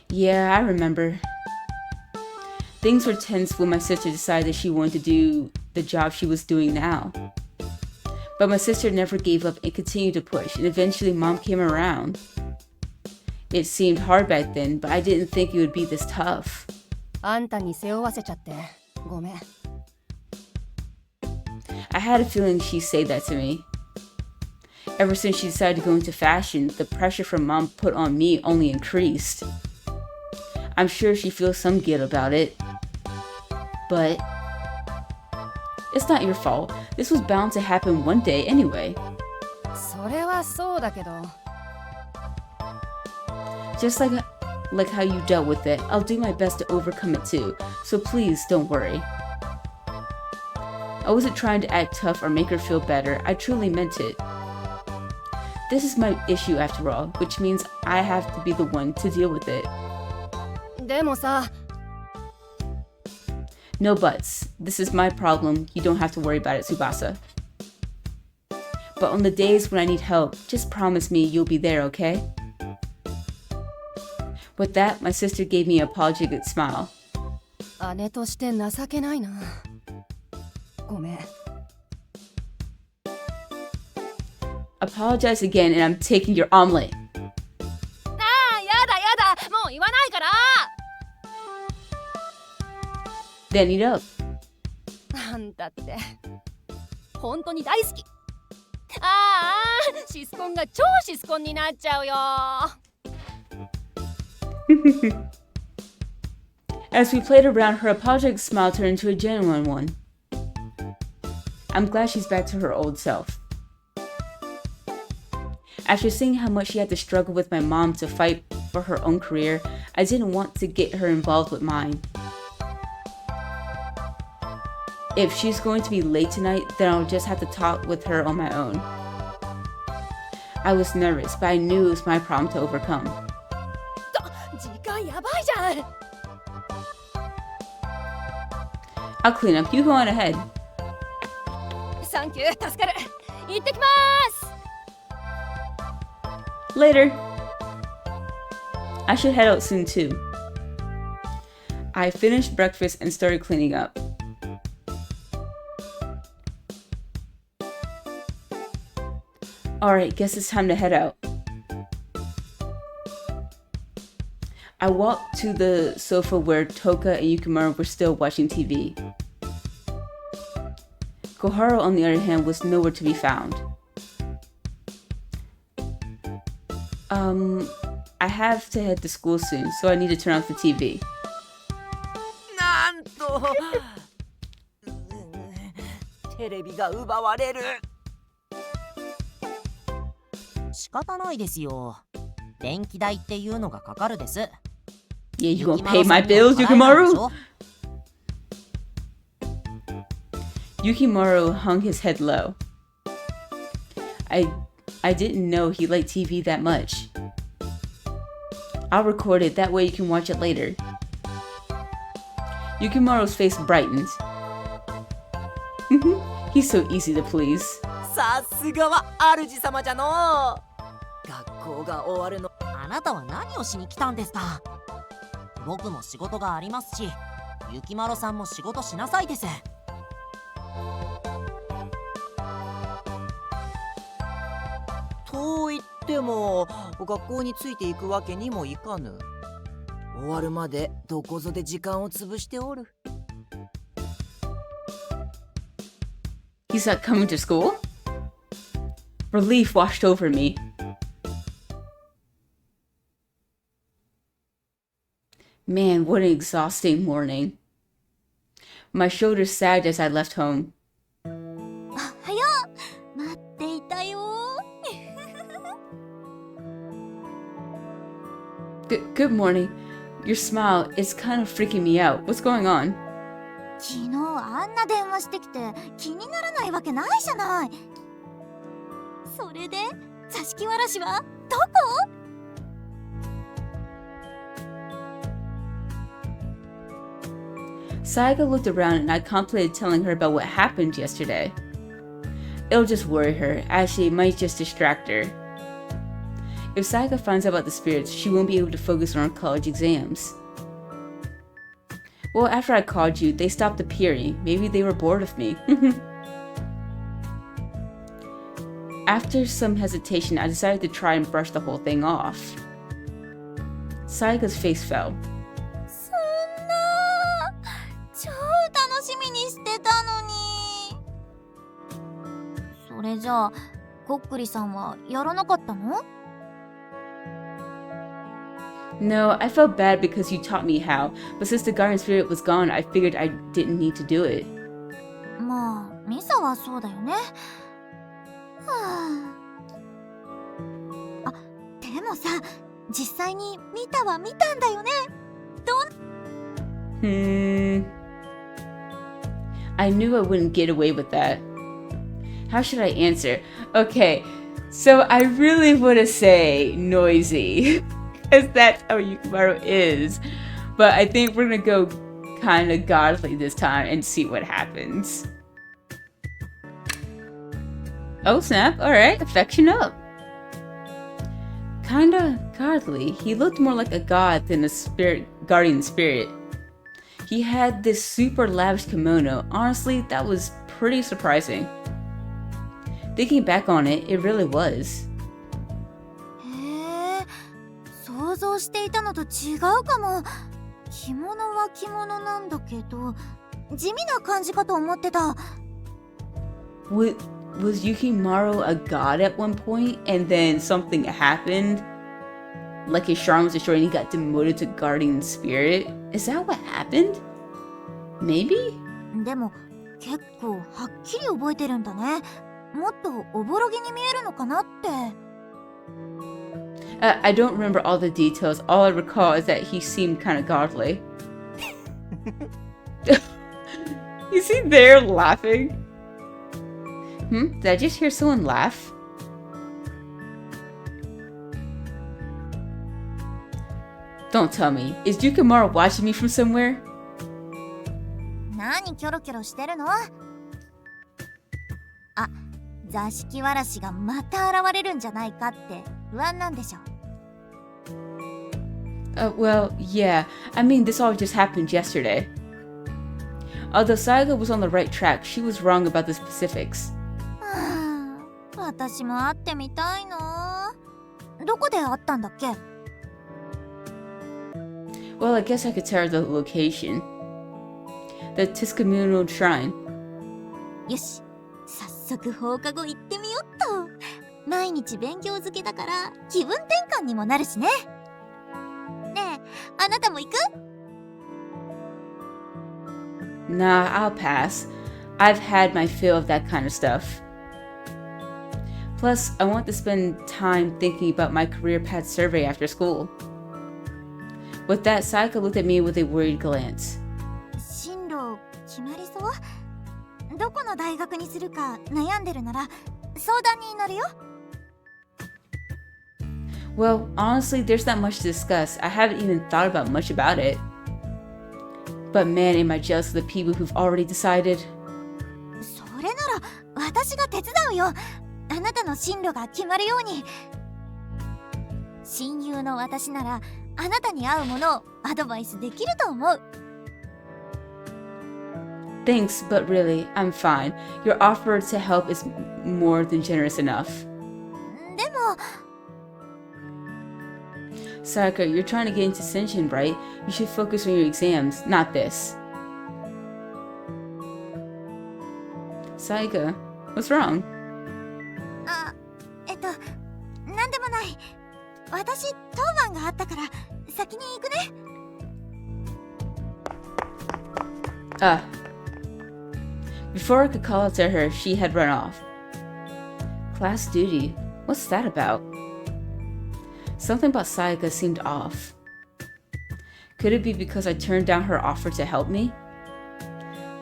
Yeah, I remember. Things were tense when my sister decided she wanted to do the job she was doing now. But my sister never gave up and continued to push, and eventually Mom came around. It seemed hard back then, but I didn't think it would be this tough. あんたに背負わせちゃってごめん。I had a feeling she'd say that to me. Ever since she decided to go into fashion, the pressure from Mom put on me only increased. I'm sure she feels some guilt about it. But it's not your fault. This was bound to happen one day anyway. それはそうだけど。Just like how you dealt with it, I'll do my best to overcome it too, so please don't worry. I wasn't trying to act tough or make her feel better, I truly meant it. This is my issue after all, which means I have to be the one to deal with it. でもさ。No buts. This is my problem. You don't have to worry about it, Tsubasa. But on the days when I need help, just promise me you'll be there, okay? With that, my sister gave me an apologetic smile. 姉として情けないな。ごめん。Apologize again and I'm taking your omelet. ああ、やだやだ。もう言わないから。Then eat up. あんたって本当に大好き。ああ、シスコンが超シスコンになっちゃうよ。As we played around, her apologetic smile turned into a genuine one. I'm glad she's back to her old self. After seeing how much she had to struggle with my mom to fight for her own career, I didn't want to get her involved with mine. If she's going to be late tonight, then I'll just have to talk with her on my own. I was nervous, but I knew it was my problem to overcome. 時間やばいじゃん。I'll clean up. You go on ahead. サンキュー、助かる。行ってきます。 Later. I should head out soon too. I finished breakfast and started cleaning up. Alright, guess it's time to head out. I walked to the sofa where Toka and Yukimaro were still watching TV. Koharu, on the other hand, was nowhere to be found. I have to head to school soon, so I need to turn off the TV. なんとテレビが奪われる。仕方ないですよ。電気代っていうのがかかるです。Yeah, you gonna pay my bills, Yukimaro? Yukimaro hung his head low. I didn't know he liked TV that much. I'll record it, that way you can watch it later. Yukimaro's face brightened. He's so easy to please. さすがは主様じゃの学校が終わるの。あなたは何をしに来たんですか？僕も仕事がありますし、ゆきまろさんも仕事しなさいです。と言っても学校についていくわけにもいかぬ。終わるまでどこぞで時間を潰しておる。He's not coming to school? Relief washed over me. Man, what an exhausting morning. My shoulders sagged as I left home. はよ待っていたよ。Good morning. Your smile is kind of freaking me out. What's going on? 昨日あんな電話してきて気にならないわけないじゃない。それで座敷わらしはどこSaiga looked around and I contemplated telling her about what happened yesterday. It'll just worry her, actually it might just distract her. If Saiga finds out about the spirits, she won't be able to focus on her college exams. Well, after I called you, they stopped appearing. Maybe they were bored of me. After some hesitation, I decided to try and brush the whole thing off. Saiga's face fell. そんな超楽しみにしてたのに。それじゃあこっくりさんはやらなかったの？ No, I felt bad because you taught me how, but since the guardian spirit was gone, I figured I didn't need to do it. まあミサはそうだよね。はあ。あ、でもさ、実際に見たは見たんだよね。I knew I wouldn't get away with that. How should I answer? Okay, so I really want to say noisy, because that's how Yukimaro is. But I think we're gonna go kind of godly this time and see what happens. Oh snap, alright, affection up. Kinda godly. He looked more like a god than a guardian spirit. He had this super lavish kimono. Honestly, that was pretty surprising. Thinking back on it, it really was. へえ、想像していたのと違うかも。着物は着物なんだけど、地味な感じかと思ってた。Was Yukimaro a god at one point, and then something happened? Like his charm was destroyed and he got demoted to guardian spirit? Is that what happened? Maybe? でも結構はっきり覚えてるんだね。もっとおぼろげに見えるのかなって。I don't remember all the details. All I recall is that he seemed kind of godly. Is he there laughing? Did I just hear someone laugh? Don't tell me. Is Yukimaro watching me from somewhere? 何キョロキョロしてるの？あ、座敷わらしがまた現れるんじゃないかって不安なんでしょ。Well, yeah. I mean, this all just happened yesterday. Although Saiga was on the right track, she was wrong about the specifics. 私も会ってみたいな。どこで会ったんだっけ？ Well, I guess I could tell her the location. The Tiscamuno Shrine. よし、早速放課後行ってみよっと。毎日勉強漬けだから気分転換にもなるしね。ねえ、あなたも行く？ Nah, I'll pass. I've had my fill of that kind of stuff. Plus, I want to spend time thinking about my career path survey after school. With that, Sayaka looked at me with a worried glance. 進路決まりそう？どこの大学にするか悩んでるなら相談に乗るよ。Well, honestly, there's not much to discuss. I haven't even thought about much about it. But man, am I jealous of the people who've already decided. それなら私が手伝うよ。あなたの進路が決まるように。親友の私ならあなたに合うものをアドバイスできると思う。Thanks, but really, I'm fine. Your offer to help is more than generous enough. でも Sayaka, you're trying to get into Senshin, right? You should focus on your exams, not this. Sayaka, what's wrong? あ、なんでもない。私当番があったから先に行くね。Before I could call out to her, she had run off. Class duty? What's that about? Something about Sayaka seemed off. Could it be because I turned down her offer to help me?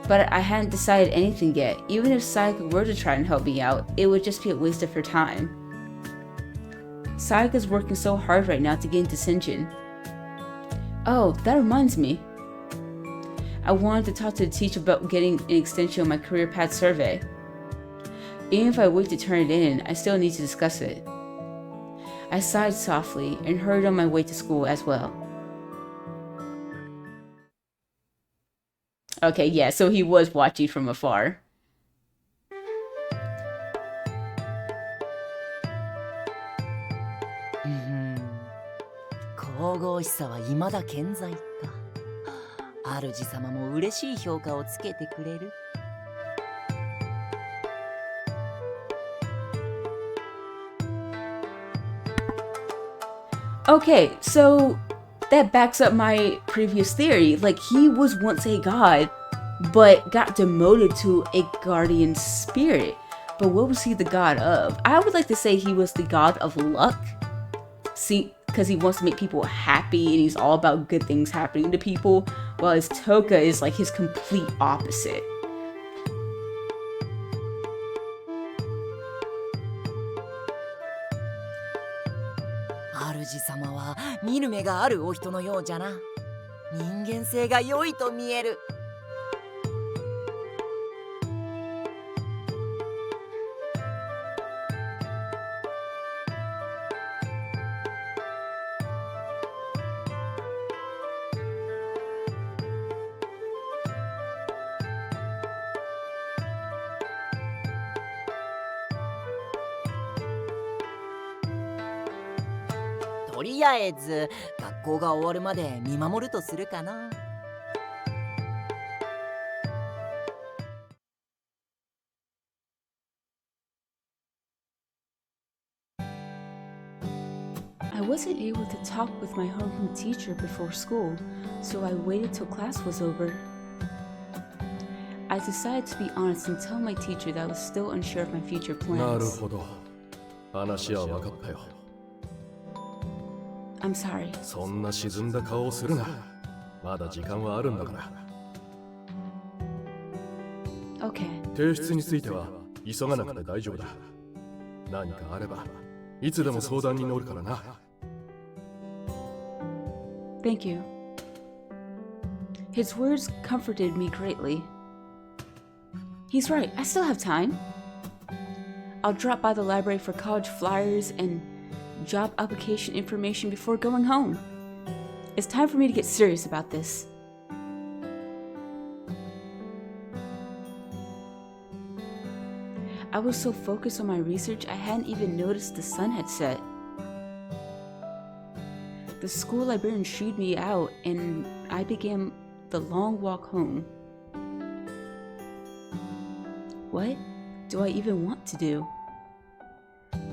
But I hadn't decided anything yet. Even if Sayaka were to try and help me out, it would just be a waste of her time. Sayaka's working so hard right now to get into Senshin. Oh, that reminds me. I wanted to talk to the teacher about getting an extension on my career path survey. Even if I wait to turn it in, I still need to discuss it. I sighed softly and hurried on my way to school as well. Okay, yeah, so he was watching from afar. 神々しさは未だ健在か。主様も嬉しい評価をつけてくれる。Okay, so that backs up my previous theory. Like, he was once a god, but got demoted to a guardian spirit. But what was he the god of? I would like to say he was the god of luck. See, because he wants to make people happy and he's all about good things happening to people, while his Toka is like his complete opposite. 主様は見る目があるお人のようじゃな。人間性が良いと見える。とりあえず学校が終わるまで見守るとするかな。I wasn't able to talk with my homeroom teacher before school, so I waited till class was over. I decided to be honest and tell my teacher that I was still unsure of my future なる plans. ほど。話は分かったよ。 I'm sorry. そんな沈んだ顔をするな。まだ時間はあるんだから。 Okay. 提出については急がなくて大丈夫だ。何かあればいつでも相談に乗るからな。 Thank you. His words comforted me greatly. He's right, I still have time. I'll drop by the library for college flyers and job application information before going home. It's time for me to get serious about this. I was so focused on my research I hadn't even noticed the sun had set. The school librarian shooed me out and I began the long walk home. What do I even want to do?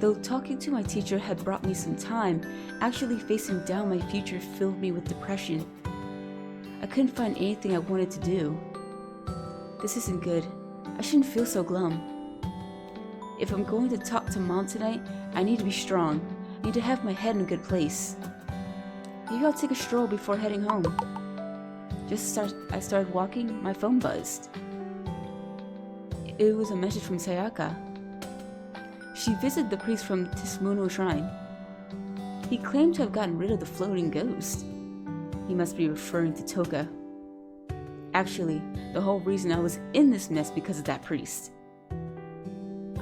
Though talking to my teacher had brought me some time, actually facing down my future filled me with depression. I couldn't find anything I wanted to do. This isn't good. I shouldn't feel so glum. If I'm going to talk to Mom tonight, I need to be strong. I need to have my head in a good place. Maybe I'll take a stroll before heading home. I started walking, my phone buzzed. It was a message from Sayaka. She visited the priest from Tismuno Shrine. He claimed to have gotten rid of the floating ghost. He must be referring to Toka. Actually, the whole reason I was in this mess because of that priest.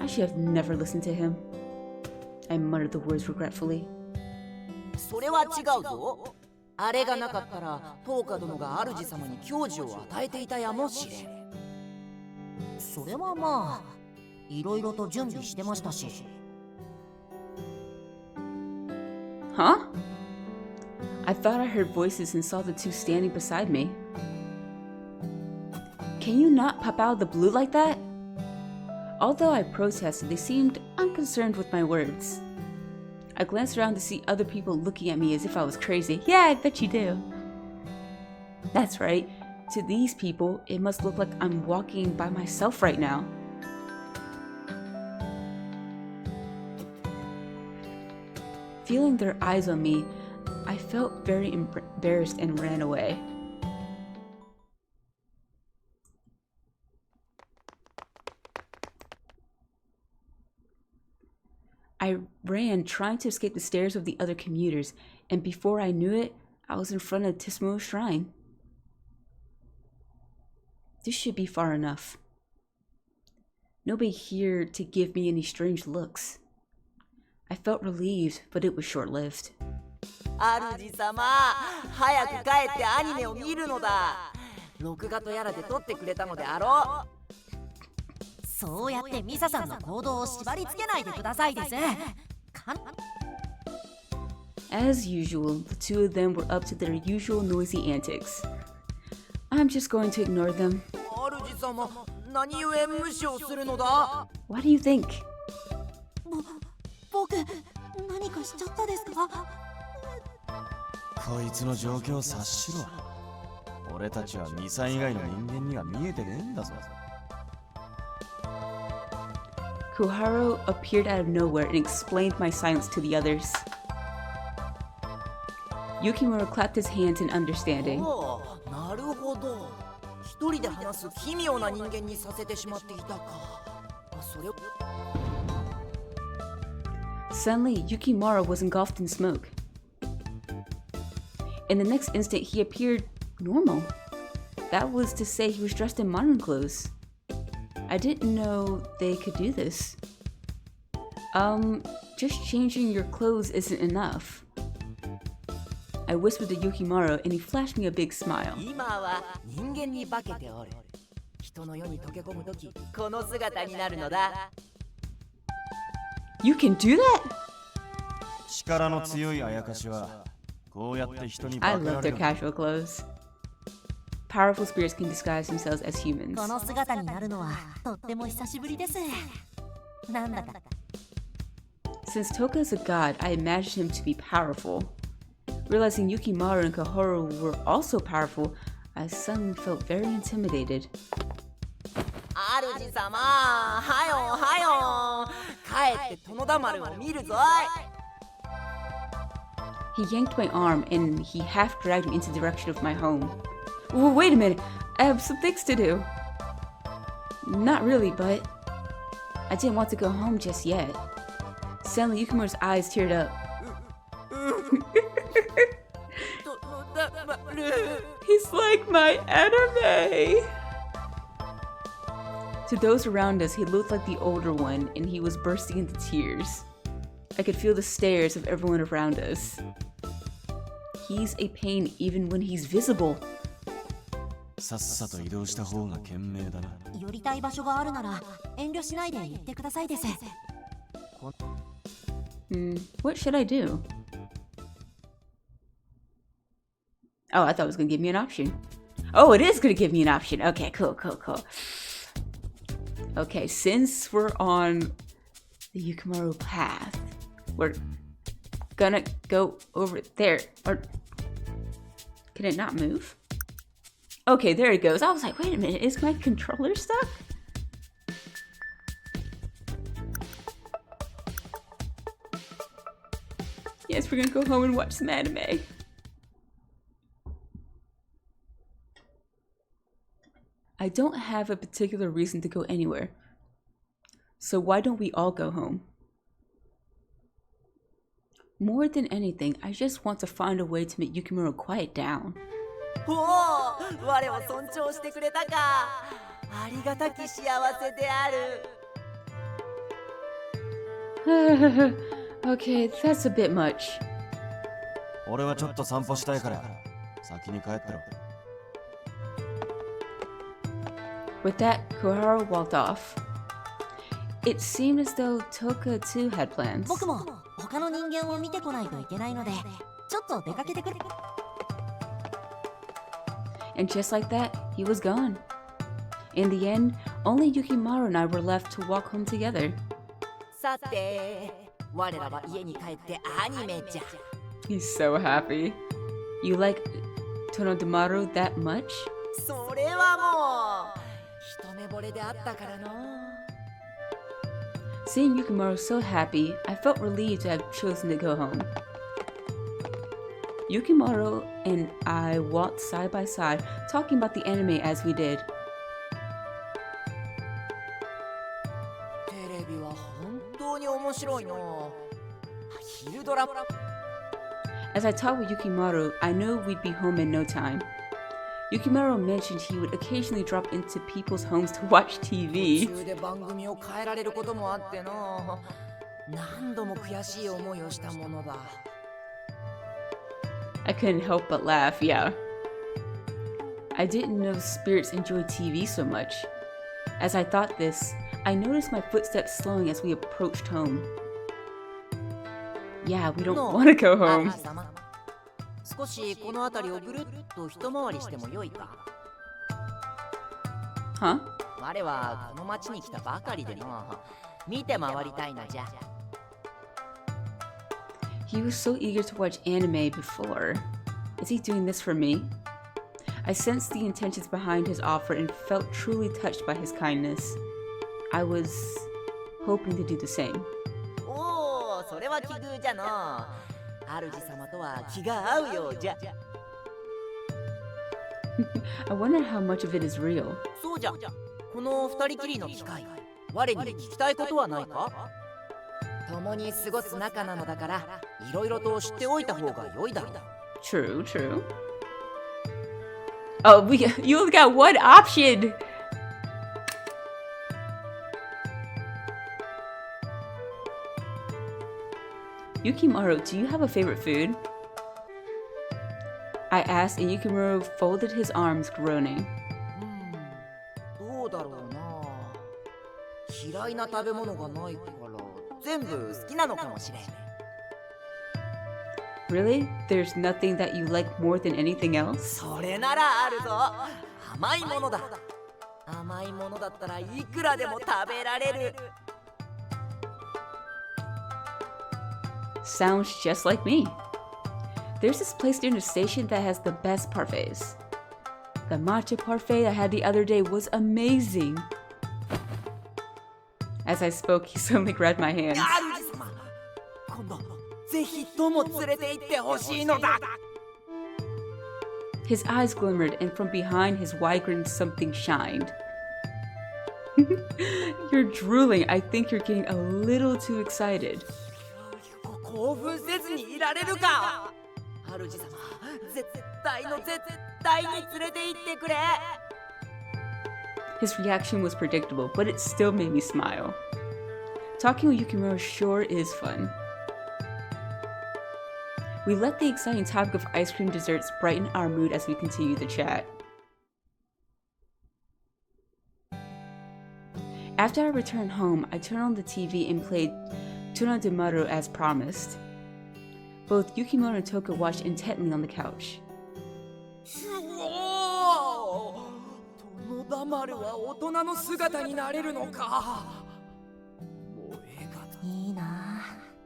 I should have never listened to him. I muttered the words regretfully. それは違うぞ。あれがなかったら、トーカ殿が主様に教授を与えていたやもしれん。それはまあ、いろいろと準備してましたし。Huh? I thought I heard voices and saw the two standing beside me. Can you not pop out of the blue like that? Although I protested, they seemed unconcerned with my words. I glanced around to see other people looking at me as if I was crazy. Yeah, I bet you do. That's right. To these people, it must look like I'm walking by myself right now. Feeling their eyes on me, I felt very embarrassed and ran away. I ran, trying to escape the stares of the other commuters, and before I knew it, I was in front of Tismuo Shrine. This should be far enough. Nobody here to give me any strange looks. I felt relieved, but it was short-lived. 主様、早く帰ってアニメを見るのだ。録画とやらで撮ってくれたのであろう。そうやってミサさんの行動を縛り付けないでくださいです。As usual, the two of them were up to their usual noisy antics. I'm just going to ignore them. 主様、何故無視をするのだ？ What do you think? 僕、何かしちゃったですか？こいつの状況を察しろ。俺たちはミサ以外の人間には見えてねえんだぞ。Kuharo appeared out of nowhere and explained my silence to the others. Yukimaro clapped his hands in understanding. なるほど。一人で話す奇妙な人間にさせてしまっていたか。それ。Suddenly, Yukimaro was engulfed in smoke. In the next instant, he appeared normal. That was to say, he was dressed in modern clothes. I didn't know they could do this. Just changing your clothes isn't enough. I whispered to Yukimaro and he flashed me a big smile. 今は人間に化けておる。人の世に溶け込むとき、この姿になるのだ。You can do that? 力の強いあやかしはこうやって人に化 I けら love れ their る。 casual clothes. Powerful spirits can disguise themselves as humans. この姿になるのはとっても久しぶりです。なんだか。Since Toka is a god, I imagined him to be powerful. Realizing Yukimaro and Kahoru were also powerful, I suddenly felt very intimidated. 主様、はよはよ。帰って殿田丸を見るぞい。 He yanked my arm and he half dragged me into the direction of my home. Wait a minute, I have some things to do. Not really, but I didn't want to go home just yet. Suddenly, Yukimaro's eyes teared up. He's like my anime. To those around us, he looked like the older one, and he was bursting into tears. I could feel the stares of everyone around us. He's a pain even when he's visible. さっさと移動した方が賢明だな。寄りたい場所があるなら遠慮しないで言ってくださいです。What should I do? Oh, I thought it was going to give me an option. Oh, it is going to give me an option. Okay, cool. Okay, since we're on the Yukimaro path, we're gonna go over there. Or can it not move? Okay, there it goes. I was like, wait a minute, is my controller stuck? Yes, we're gonna go home and watch some anime. I don't have a particular reason to go anywhere. So why don't we all go home? More than anything, I just want to find a way to make Yukimaro quiet down. おお、我を尊重してくれたか。ありがたき幸せである。Okay, that's a bit much. 俺はちょっと散歩したいから先に帰ってろ。With that, Kuhara walked off. It seemed as though Toka too had plans. 僕も他の人間を見てこないといけないので、ちょっと出かけてくる。And just like that, he was gone. In the end, only Yukimaro and I were left to walk home together. さて、我らは家に帰ってアニメじゃ。He's so happy. You like Tonodomaru that much? それはもう一目惚れであったからの。Seeing Yukimaro so happy, I felt relieved to have chosen to go home. Yukimaro and I walked side by side, talking about the anime as we did. テレビは本当に面白いの。昼ドラ。As I talked with Yukimaro, I knew we'd be home in no time. Yukimaro mentioned he would occasionally drop into people's homes to watch 途 TV. 中で番組を変えられることもあっての。何度も悔しい思いをしたものだ。I couldn't help but laugh, yeah. I didn't know spirits enjoyed TV so much. As I thought this, I noticed my footsteps slowing as we approached home. Yeah, we don't want to go home. 少しこの辺りをぐるっと一回りしてもよいか。 Huh? 我はこの町に来たばかりでの。見て回りたいなじゃ。He was so eager to watch anime before. Is he doing this for me? I sensed the intentions behind his offer and felt truly touched by his kindness. I was hoping to do the same. おお、それは奇遇じゃの。主様とは気が合うようじゃ。I wonder how much of it is real. そうじゃ。この二人きりの機会、我に聞きたいことはないか？共に過ごす仲なのだから、いろいろと知っておいた方が良いだろう。True, true. Oh, you only got one option! Yukimaro, do you have a favorite food? I asked, and Yukimaro folded his arms, groaning. どうだろうな。嫌いな食べ物がないから、全部好きなのかもしれん。Really? There's nothing that you like more than anything else? それならあるぞ。甘いものだ。甘いものだったらいくらでも食べられる。Sounds just like me. There's this place near the station that has the best parfaits. The matcha parfait I had the other day was amazing. As I spoke, he suddenly grabbed my hands. 主様、今度ぜひとも連れて行ってほしいのだ。His eyes glimmered, and from behind his wide grin something shined. You're drooling. I think you're getting a little too excited. 興奮せずにいられるか。主様、絶対に連れて行ってくれ。His reaction was predictable, but it still made me smile. Talking with Yukimaro sure is fun. We let the exciting topic of ice cream desserts brighten our mood as we continued the chat. After I returned home, I turned on the TV and played Tonodomaru as promised. Both Yukimaro and Toka watched intently on the couch. トノダマルは大人の姿になれるのか。もう映画だ。いいなあ、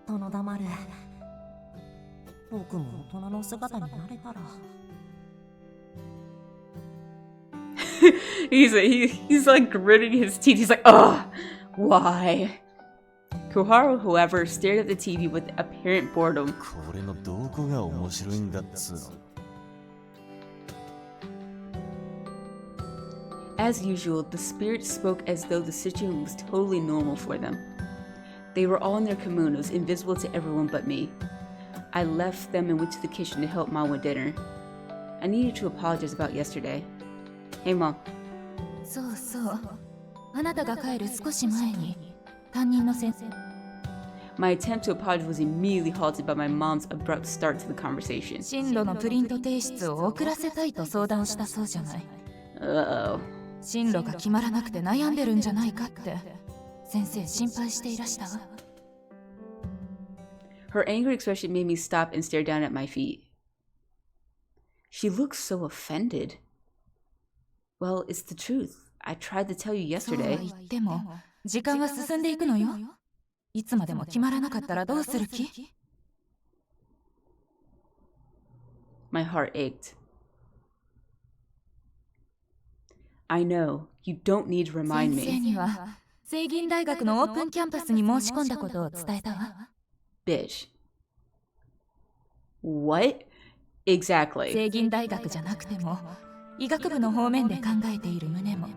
殿だまる。僕も大人の姿になれたら。he's like gritting his teeth. He's like, ugh, why? Kuhara, however, stared at the TV with apparent boredom. これのどこが面白いんだっつうの。As usual, the spirits spoke as though the situation was totally normal for them. They were all in their kimonos, invisible to everyone but me. I left them and went to the kitchen to help Mom with dinner. I needed to apologize about yesterday. Hey, Mom. そうそう。あなたが帰る少し前に担任の先生。My attempt to apologize was immediately halted by my mom's abrupt start to the conversation. 進路のプリント提出を遅らせたいと相談したそうじゃない。Uh-oh. 進路が決まらなくて悩んでるんじゃないかって先生心配していらしたわ。Her angry expression made me stop and stare down at my feet. She looks so offended. Well, it's the truth. I tried to tell you そうは yesterday. 言っても時間は進んでいくのよ。いつまでも決まらなかったらどうする気？ My heart ached. I know. You don't need to remind 先生 me. には聖銀大学のオープンキャンパスに申し込んだことを伝えたわ。Bitch. What? Exactly. 聖銀大学じゃなくても医学部の方面で考えている旨も。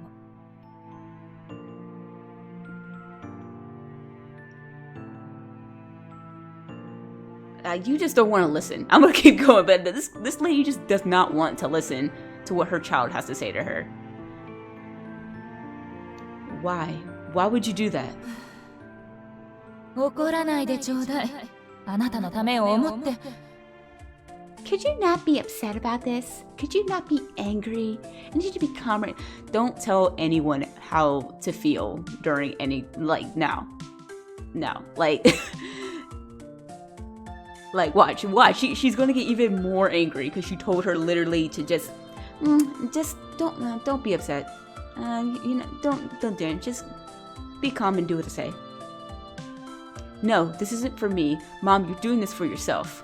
You just don't want to listen. I'm gonna keep going, but this lady just does not want to listen to what her child has to say to her. Why? Why would you do that? 怒らないでちょうだい。あなたのためを思って。Could you not be upset about this? Could you not be angry? I need you to be calmer. Don't tell anyone how to feel during any, like, now. No, like, like, watch. She's gonna get even more angry because she told her literally to just don't be upset. You know, don't do it. Just be calm and do what I say. No, this isn't for me. Mom, you're doing this for yourself.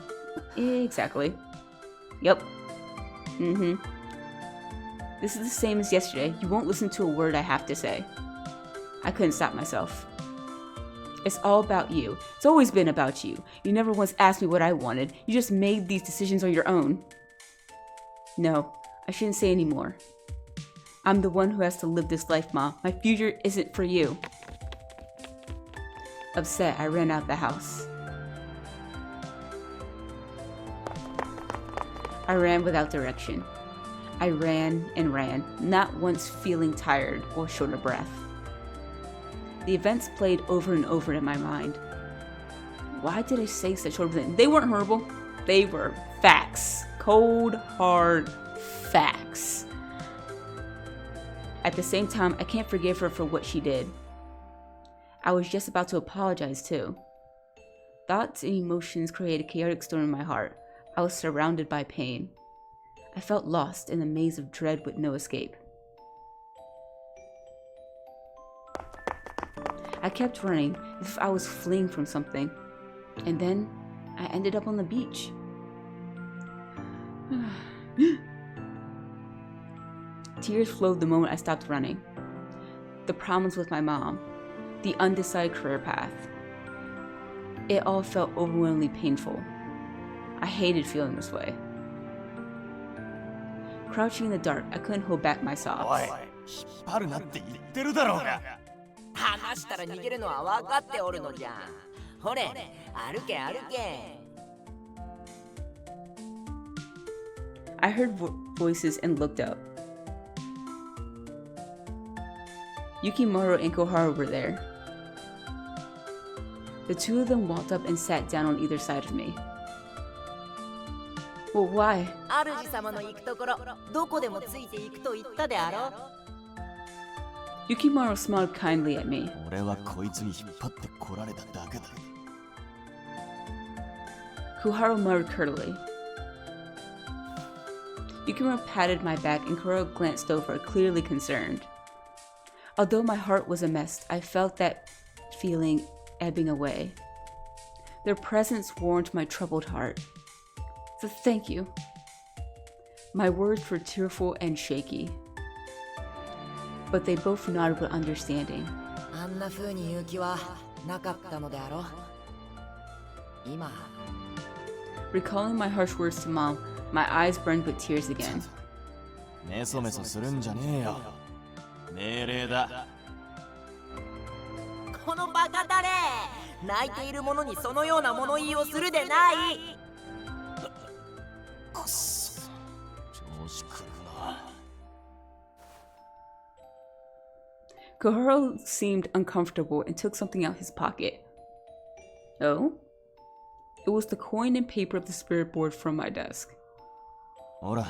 Exactly. Yep. This is the same as yesterday. You won't listen to a word I have to say. I couldn't stop myself. It's all about you. It's always been about you. You never once asked me what I wanted. You just made these decisions on your own. No, I shouldn't say any more. I'm the one who has to live this life, Ma. My future isn't for you. Upset, I ran out the house. I ran without direction. I ran and ran, not once feeling tired or short of breath. The events played over and over in my mind. Why did I say such horrible things? They weren't horrible. They were facts. Cold, hard facts. At the same time, I can't forgive her for what she did. I was just about to apologize too. Thoughts and emotions created a chaotic storm in my heart. I was surrounded by pain. I felt lost in a maze of dread with no escape. I kept running as if I was fleeing from something. And then I ended up on the beach. Tears flowed the moment I stopped running. The problems with my mom, the undecided career path. It all felt overwhelmingly painful. I hated feeling this way. Crouching in the dark, I couldn't hold back my sobs. 引っ張るなって言ってるだろうが。話したら逃げるのは分かっておるのじゃ。ほれ、歩け歩け。I heard voices and looked up. Yukimaro and Koharu were there. The two of them walked up and sat down on either side of me. Well, why? 主様の行くところ、どこでもついていくと言ったであろ。Yukimaro smiled kindly at me. 俺はこいつに引っ張ってこられただけだ。Koharu muttered curdily. Yukimaro patted my back and Koharu glanced over, clearly concerned. Although my heart was a mess, I felt that feeling ebbing away. Their presence warmed my troubled heart. So thank you. My words were tearful and shaky. But they both nodded with understanding. あんな風に言う気はなかったのであろ。今。Recalling my harsh words to Mom, my eyes burned with tears again. メソメソするんじゃねえよ。命令だ。このバカタレ、泣いている者にそのような物言いをするでない。くっそ、調子くるな。Kohoro seemed uncomfortable and took something out his pocket. Oh? It was the coin and paper of the spirit board from my desk. ほら、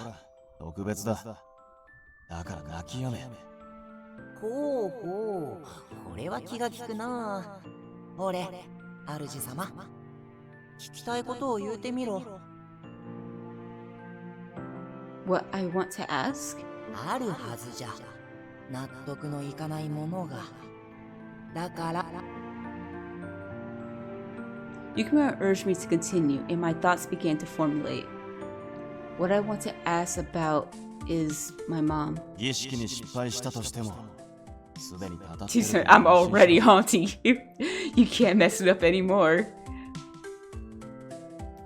特別だ。だから泣きやめ。ほうほう、これは気が利くな。俺、主様、聞きたいことを言うてみろ。What I want to ask? あるはずじゃ。納得のいかないものが。だから。Yukimaro urged me to continue, and my thoughts began to formulate. What I want to ask about is my mom. 儀式に失敗したとしても、すでにたたって She said, I'm already haunting you. You can't mess it up anymore.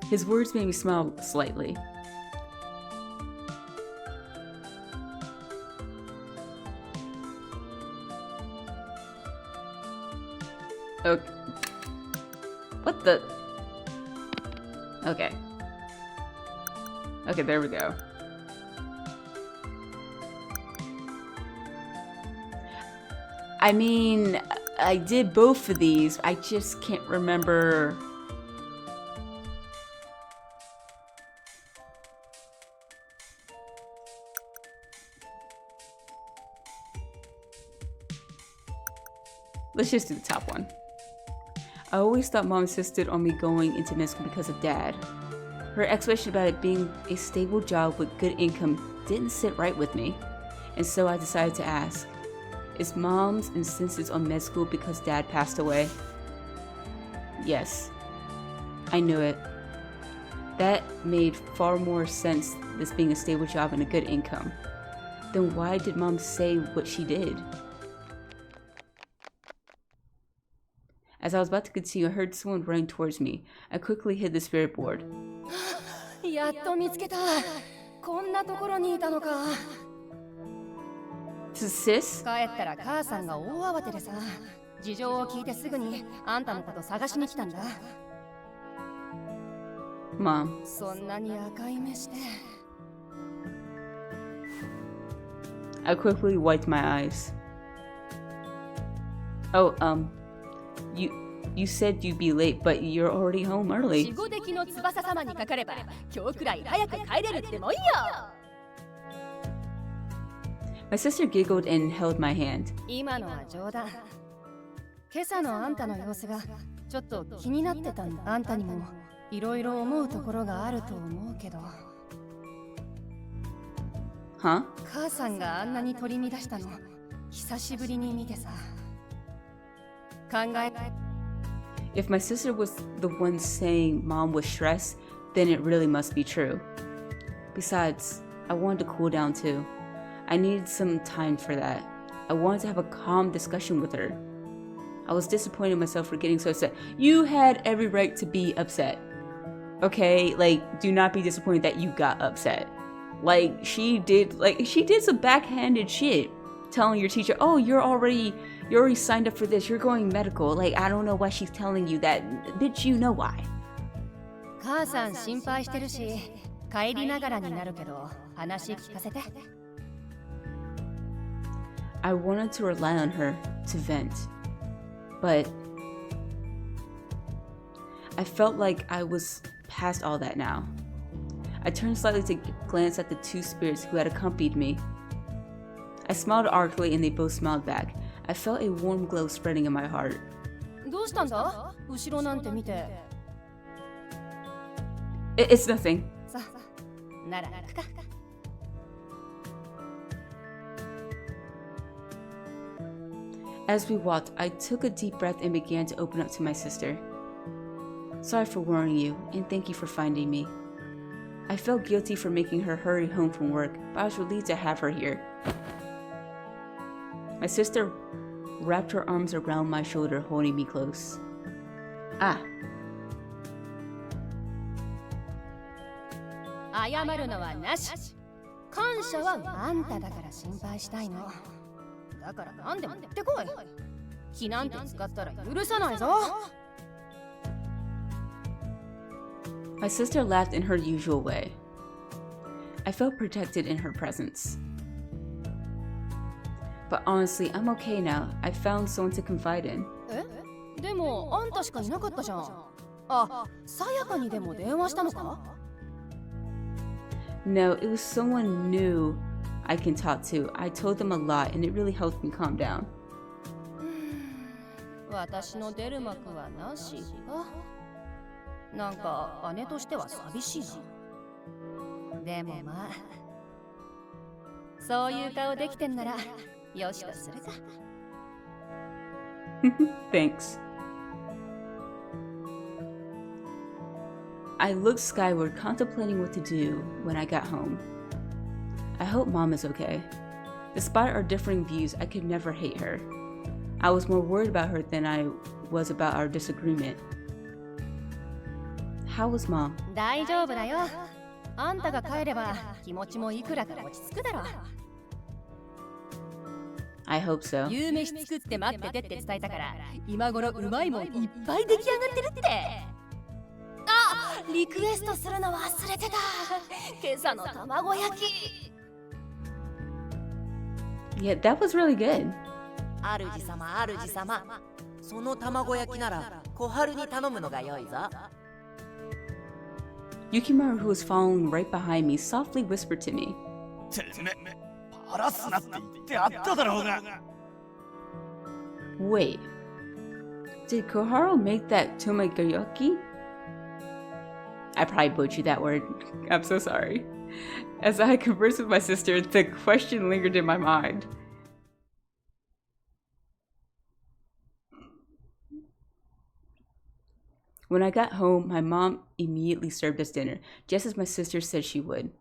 His words made me smile slightly. Okay. What the? Okay. Okay, there we go. I mean, I did both of these. I just can't remember. Let's just do the top one. I always thought Mom insisted on me going into med school because of Dad. Her explanation about it being a stable job with good income didn't sit right with me, and so I decided to ask, is Mom's insistence on med school because Dad passed away? Yes, I knew it. That made far more sense, this being a stable job and a good income. Then why did Mom say what she did? As I was about to continue, I heard someone running towards me. I quickly hid the spirit board. やっと見つけた。こんなところにいたのか。Sis? 帰ったら母さんが大慌てでさ、事情を聞いてすぐにあんたのこと探しに来たんだ。Mom. そんなに赤い目して。I quickly wiped my eyes. Oh, you said you'd be late, but you're already home early. 守護的の翼様にかかれば、今日くらい早く帰れるってもんよ。My sister giggled and held my hand. 今のは冗談。今朝のあんたの様子がちょっと気になってたんだ。あんたにもいろいろ思うところがあると思うけど。Huh? 母さんがあんなに取り乱したの久しぶりに見てさ。考え。If my sister was the one saying Mom was stressed, then it really must be true. Besides, I wanted to cool down too. I needed some time for that. I wanted to have a calm discussion with her. I was disappointed in myself for getting so upset. You had every right to be upset. Okay? Like, do not be disappointed that you got upset. Like, she did some backhanded shit. Telling your teacher, oh, you're already signed up for this. You're going medical. Like, I don't know why she's telling you that. Bitch, you know why. 母さん心配してるし、帰りながらになるけど、話聞かせて。I wanted to rely on her to vent, but I felt like I was past all that now. I turned slightly to glance at the two spirits who had accompanied me. I smiled awkwardly and they both smiled back. I felt a warm glow spreading in my heart. どうしたんだ？後ろなんて見て。It's nothing. さ、なら行くか。As we walked, I took a deep breath and began to open up to my sister. Sorry for worrying you, and thank you for finding me. I felt guilty for making her hurry home from work, but I was relieved to have her here. My sister wrapped her arms around my shoulder, holding me close. Ah. 謝るのはなし。感謝はあんただから心配したいの。だから何でも言ってこい。気なんて使ったら許さないぞ。My sister laughed in her usual way. I felt protected in her presence. But honestly, I'm okay now. I found someone to confide in. え？でもあんたしかいなかったじゃん。あ、さやかにでも電話したのか？ No, it was someone new I can talk to. I told them a lot and it really helped me calm down. 私の出る幕はなしか。なんか姉としては寂しいな。でもまあ、そういう顔できてんならよしとするか。Thanks. I looked skyward, contemplating what to do when I got home. I hope Mom is okay. Despite our differing views, I could never hate her. I was more worried about her than I was about our disagreement. How was Mom? 大丈夫だよ。あんたが帰れば気持ちもいくらか落ち着くだろ。I hope so. 夕飯作って待っててって伝えたから、今頃うまいもんいっぱい出来上がってるって。あ、リクエストするの忘れてた。今朝の卵焼き。Yeah, that was really good. 主様、主様。その卵焼きなら小春に頼むのが良いぞ。Yukimaro, who was following right behind me, softly whispered to me. てめえ、バラすなって言ってあっただろうが。Wait, did Koharu make that tomogoyaki? I probably butchered that word. I'm so sorry. As I conversed with my sister, the question lingered in my mind. When I got home, my mom immediately served us dinner, just as my sister said she would.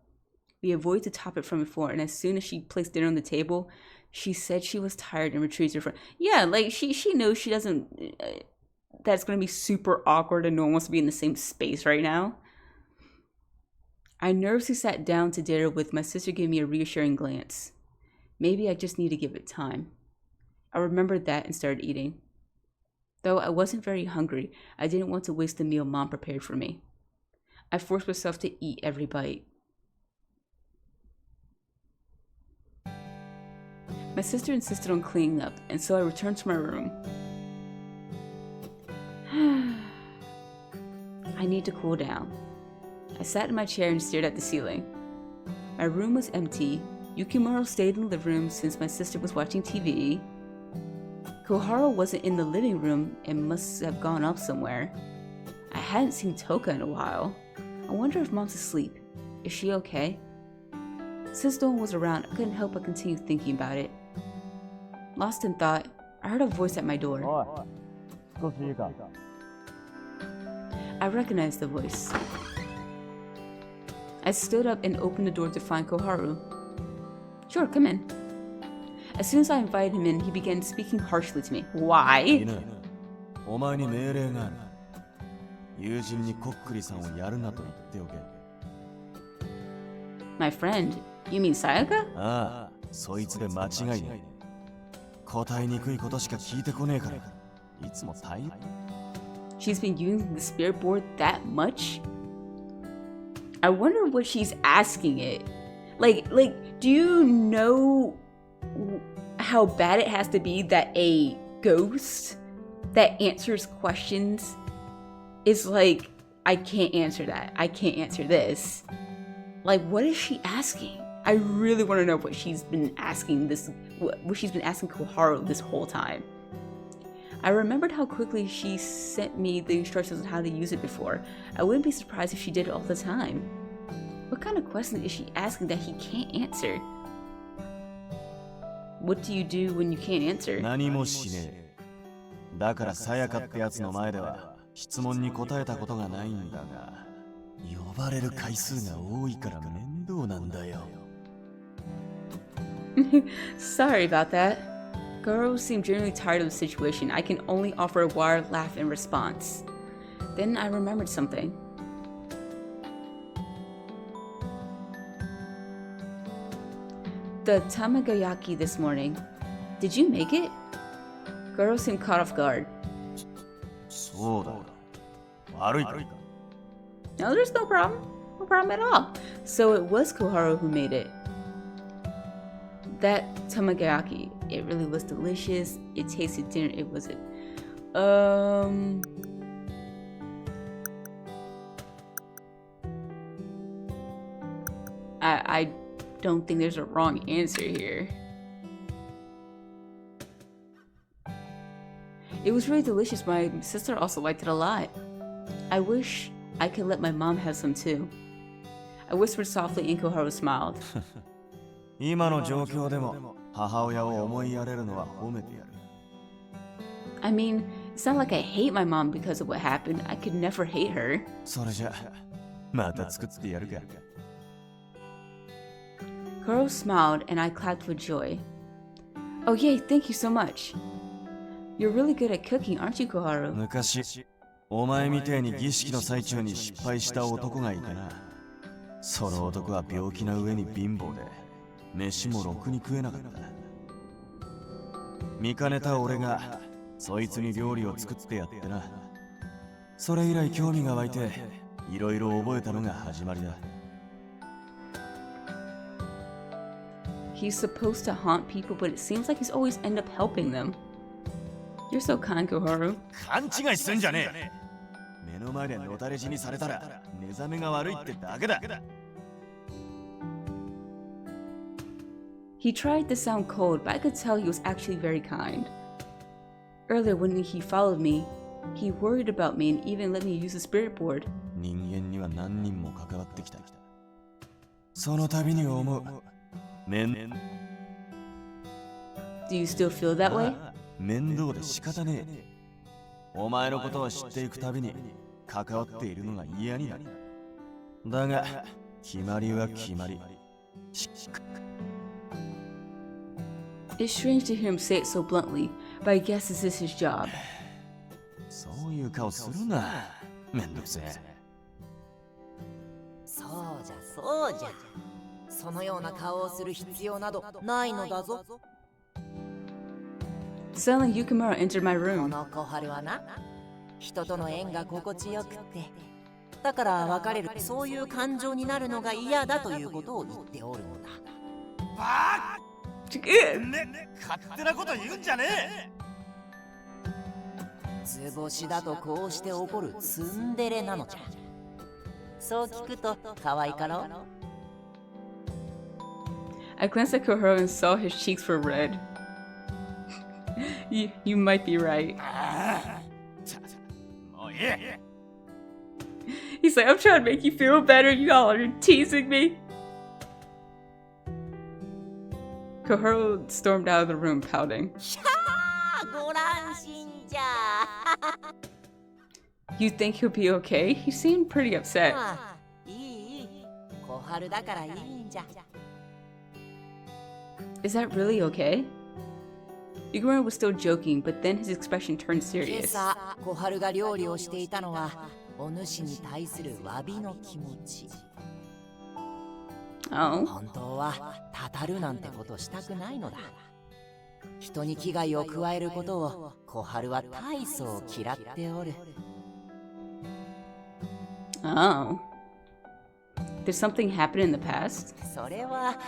We avoided the topic from before, and as soon as she placed dinner on the table, she said she was tired and retreated to her friend. Yeah, like she knows she doesn't. That's gonna be super awkward, and no one wants to be in the same space right now. I nervously sat down to dinner with my sister giving me a reassuring glance. Maybe I just need to give it time. I remembered that and started eating. Though I wasn't very hungry, I didn't want to waste the meal Mom prepared for me. I forced myself to eat every bite. My sister insisted on cleaning up, and so I returned to my room. I need to cool down. I sat in my chair and stared at the ceiling. My room was empty. Yukimaro stayed in the living room since my sister was watching TV. Koharu wasn't in the living room and must have gone up somewhere. I hadn't seen Toka in a while. I wonder if Mom's asleep. Is she okay? Since no one was around, I couldn't help but continue thinking about it. Lost in thought, I heard a voice at my door. I recognized the voice. I stood up and opened the door to find Koharu. Sure, come in. As soon as I invited him in, he began speaking harshly to me. Why? お前に命令がある。友人にこっくりさんをやるなと言っておけ。My friend, you mean Sayaka? ああ、そいつで間違いない。答えにくいことしか聞いてこねえから。いつも大変。She's been using the spirit board that much? I wonder what she's asking it. Like, do you know how bad it has to be that a ghost that answers questions is like, I can't answer that. I can't answer this. Like, what is she asking? I really want to know what she's been asking what she's been asking Koharu this whole time. I remembered how quickly she sent me the instructions on how to use it before. I wouldn't be surprised if she did it all the time. What kind of question is she asking that he can't answer? What do you do when you can't answer? 何もしねえ。だからさやかってやつの前では質問に答えたことがないんだが、呼ばれる回数が多いから面倒なんだよ。Sorry about that. Goro seemed genuinely tired of the situation. I can only offer a wild laugh in response. Then I remembered something. The tamagoyaki this morning. Did you make it? Goro seemed caught off guard. そうだ。悪いか。 No, there's no problem. No problem at all. So it was Koharu who made it. That tamagayaki, it really was delicious. It tasted dinner. It was it. I don't think there's a wrong answer here. It was really delicious. My sister also liked it a lot. I wish I could let my mom have some too. I whispered softly and Koharu smiled. 今の状況でも母親を思いやれるのは褒めてやる。 I mean, it's not like I hate my mom because of what happened. I could never hate her. それじゃまた作ってやるか。 Koharu smiled and I clapped with joy. Oh yay, thank you so much. You're really good at cooking, aren't you, Koharu? 昔お前みてえに儀式の最中に失敗した男がいてな。その男は病気な上に貧乏で飯もろくに食えなかった。見かねた俺がそいつに料理を作ってやってな。それ以来興味が湧いていろいろ覚えたのが始まりだ。 He's supposed to haunt people, but it seems like he's always end up helping them. You're so kind, Koharu. 勘違いすんじゃねえ。目の前でのたれ死にされたら目覚めが悪いってだけだ。 He tried to sound cold, but I could tell he was actually very kind. Earlier, when he followed me, he worried about me and even let me use the spirit board. 人間には何人も関わってきた。その度に思う。Do you still feel that way? 面倒で仕方ねえ。お前のことを知っていくたびに関わっているのが嫌になる。だが決まりは決まり。 It's strange to hear him say it so bluntly, but I guess this is his job. そういう顔するな。めんどくせえ。そうじゃそうじゃ。そのような顔をする必要などないのだぞ。 Suddenly, Yukimaro entered my こ room. の小春はな、人との縁が心地よくって、だから別れるそういう感情になるのが嫌だということを言っておるのだ。バー勝手なこと言うんじゃねえ。図星だとこうして怒るツンデレなのじゃ。そう聞くと可愛いかろう。 I glanced at Koharu and saw his cheeks were red. You might be right. もういい。 He's like, I'm trying to make you feel better. You all are teasing me. Koharu stormed out of the room, pouting. ご乱心じゃ。 You think he'll be okay? He seemed pretty upset. いい。小春だからいいんじゃ。 Is that really okay? Yukimaro was still joking, but then his expression turned 今 serious. 朝小春が料理をしていたのはお主に対する詫びの気持ち。 Oh? 本当はたたるなんてことしたくないのだ。人に危害を加えることを小春は大層嫌っておる。 Oh. Did something happen in the past? それは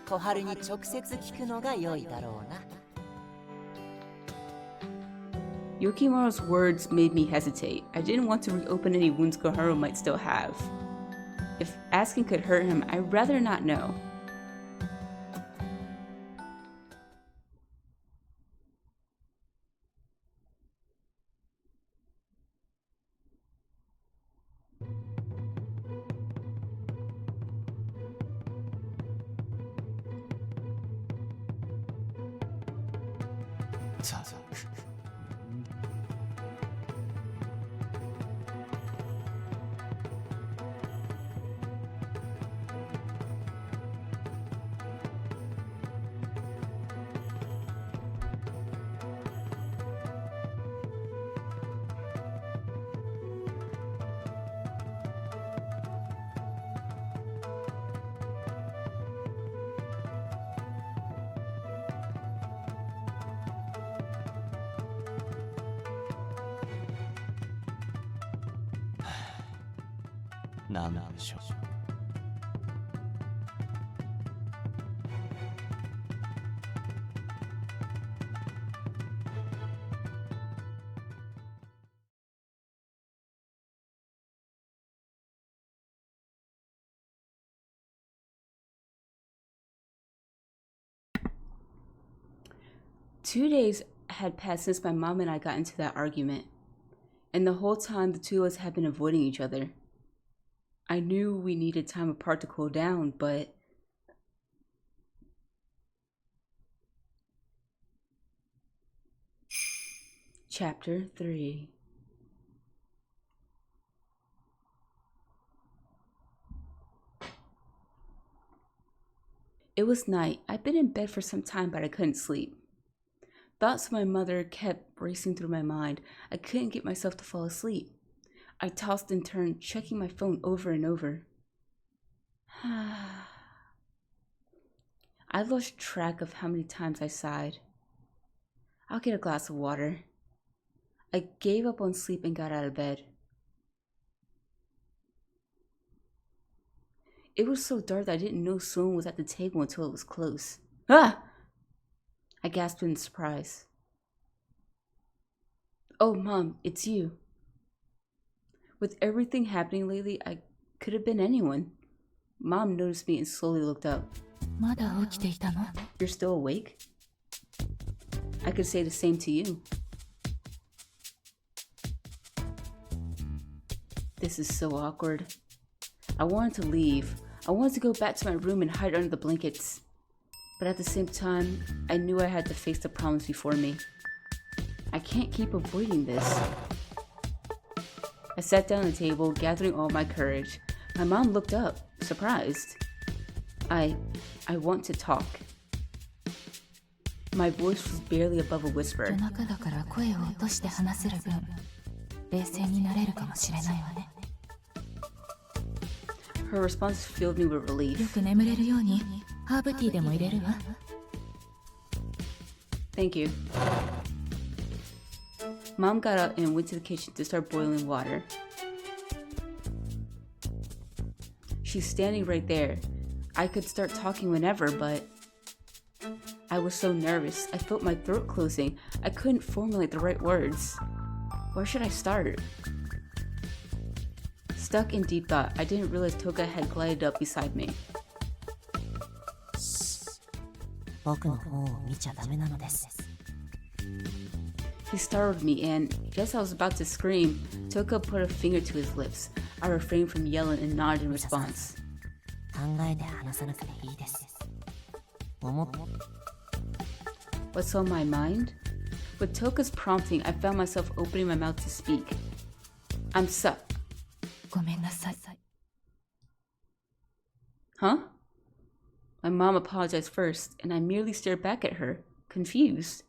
小春に直接聞くのが良いだろうな。 Yukimaro's words made me hesitate. I didn't want to reopen any wounds Koharu might still have. If asking could hurt him, I'd rather not know. なんでしょう。2 days had passed since my mom and I got into that argument, and the whole time the two of us had been avoiding each other. I knew we needed time apart to cool down, but Chapter 3. It was night. I'd been in bed for some time, but I couldn't sleep. Thoughts of my mother kept racing through my mind. I couldn't get myself to fall asleep. I tossed and turned, checking my phone over and over. I lost track of how many times I sighed. I'll get a glass of water. I gave up on sleep and got out of bed. It was so dark that I didn't know someone was at the table until it was close. Ah! I gasped in surprise. Oh, Mom, it's you. With everything happening lately, I could have been anyone. Mom noticed me and slowly looked up. You're still awake? I could say the same to you. This is so awkward. I wanted to leave. I wanted to go back to my room and hide under the blankets. But at the same time, I knew I had to face the problems before me. I can't keep avoiding this. I sat down at the table, gathering all my courage. My mom looked up, surprised. I want to talk. My voice was barely above a whisper. Her response filled me with relief. Thank you. Mom got up and went to the kitchen to start boiling water. She's standing right there. I could start talking whenever, but I was so nervous. I felt my throat closing. I couldn't formulate the right words. Where should I start? Stuck in deep thought, I didn't realize Toka had glided up beside me. He startled me, and just as I was about to scream, Toka put a finger to his lips. I refrained from yelling and nodded in response. What's on my mind? With Toka's prompting, I found myself opening my mouth to speak. I'm stuck. Huh? My mom apologized first, and I merely stared back at her, confused.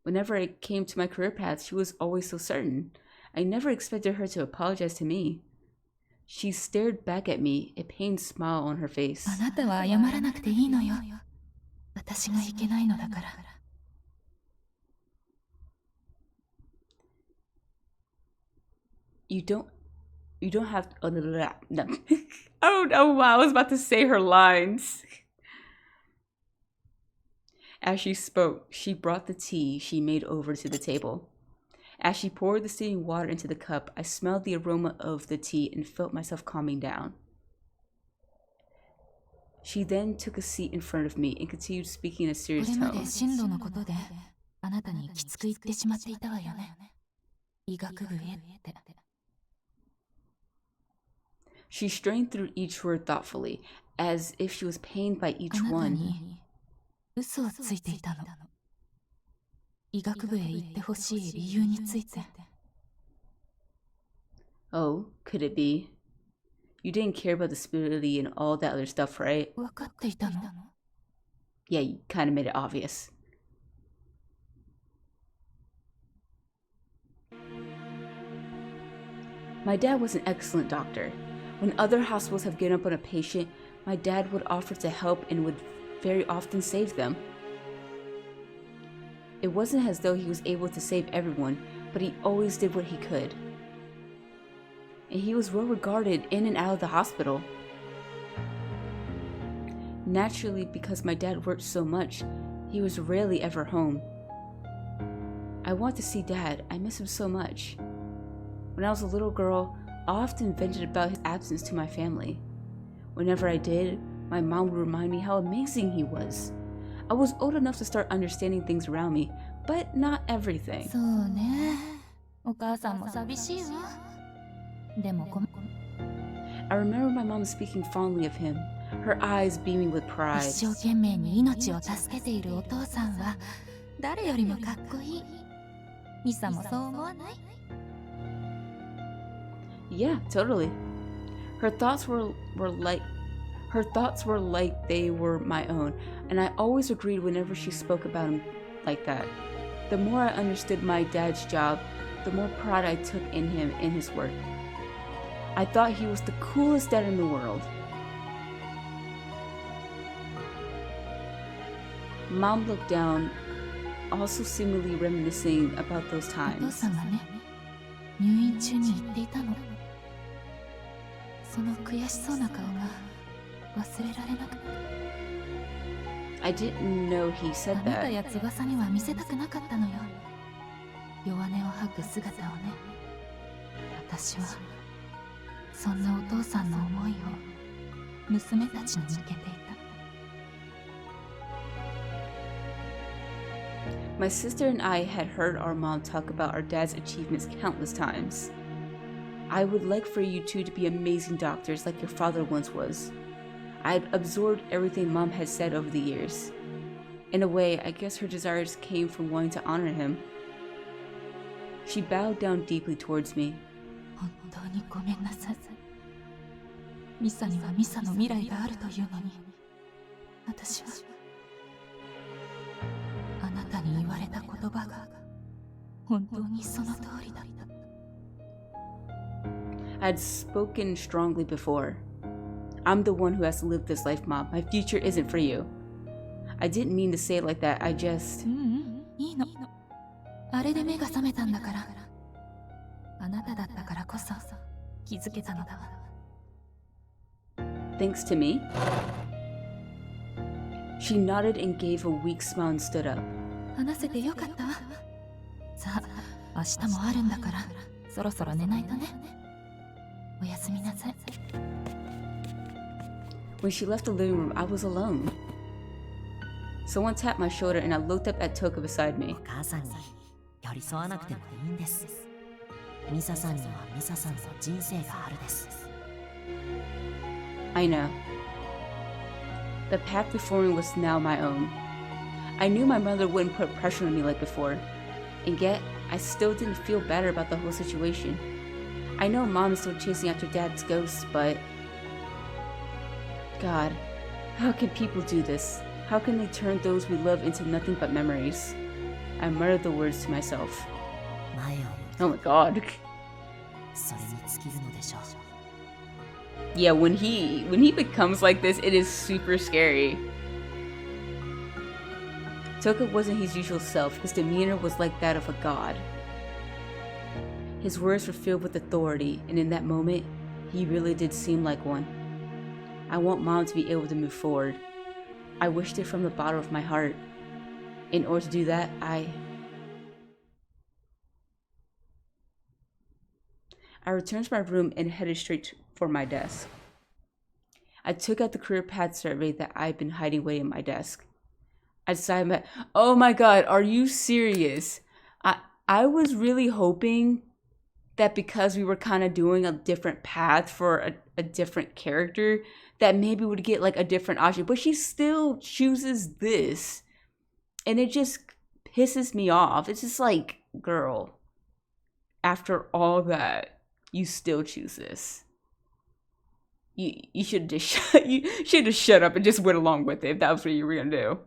Whenever I came to my career path, she was always so certain. I never expected her to apologize to me. She stared back at me, a pained smile on her face. You don't have to... No. I don't know why I was about to say her lines. As she spoke, she brought the tea she made over to the table. As she poured the steaming water into the cup, I smelled the aroma of the tea and felt myself calming down. She then took a seat in front of me and continued speaking in a serious tone. She strained through each word thoughtfully, as if she was pained by each one. Oh, could it be? You didn't care about disability and all that other stuff, right? Yeah, you kind of made it obvious. My dad was an excellent doctor. When other hospitals have given up on a patient, my dad would offer to help and would very often save them. It wasn't as though he was able to save everyone, but he always did what he could. and he was well regarded in and out of the hospital. Naturally, because my dad worked so much, he was rarely ever home. I want to see Dad. I miss him so much. When I was a little girl, I often vented about his absence to my family. Whenever I did, my mom would remind me how amazing he was. I was old enough to start understanding things around me, but not everything. そうね。お母さんも寂しいわ。でもI remember my mom speaking fondly of him, her eyes beaming with pride. 一生懸命に命を助けているお父さんは誰よりもかっこいい。ミサもそう思わない？ Yeah, totally. Her thoughts were like they were my own, and I always agreed whenever she spoke about him like that. The more I understood my dad's job, the more pride I took in him and his work. I thought he was the coolest dad in the world. Mom looked down, also seemingly reminiscing about those お父 times. さんがね、入院中に言っていたの。その悔しそうな顔が忘れられなくて。I didn't know he あ said なた that. や翼には見せたくなかったのよ。弱音を吐く姿をね。私はそんなお父さんの思いを娘たちに向けていた。My sister and I had heard our mom talk about our dad's achievements countless times. I would like for you two to be amazing doctors like your father once was. I had absorbed everything mom had said over the years. In a way, I guess her desires came from wanting to honor him. She bowed down deeply towards me. 本当にごめんなさい。ミサにはミサの未来があるというのに、私はあなたに言われた言葉が本当にその通りだった。I had spoken strongly before. I'm the one who has to live this life, Mom. My future isn't for you. I didn't mean to say it like that. I just... いいの。あれで目が覚めたんだから。あなただったからこそ気づけたのだわ。Thanks to me? She nodded and gave a weak smile and stood up. 話せてよかったわ。さあ、明日もあるんだから、そろそろ寝ないとね。おやすみなさい。When she left the living room, I was alone. Someone tapped my shoulder and I looked up at Toka beside me. お母さんに寄り添わなくてもいいんです。ミサさんにはミサさんの人生があるです。I know. The path before me was now my own. I knew my mother wouldn't put pressure on me like before, and yet I still didn't feel better about the whole situation. I know Mom is still chasing after Dad's ghosts, but... God, how can people do this? How can they turn those we love into nothing but memories? I muttered the words to myself. 前を見 Oh my god. それに尽きるのでしょう。 Yeah, when he becomes like this, it is super scary. Toka wasn't his usual self. His demeanor was like that of a god. His words were filled with authority, and in that moment, he really did seem like one. I want Mom to be able to move forward. I wished it from the bottom of my heart. In order to do that, I returned to my room and headed straight for my desk. I took out the career path survey that I'd been hiding away in my desk. I decided, oh my god, are you serious? I was really hoping that because we were kind of doing a different path for a different character, that maybe we'd get like a different option. But she still chooses this. And it just pisses me off. It's just like, girl, after all that, you still choose this. You should just shut up and just went along with it if that was what you were gonna do.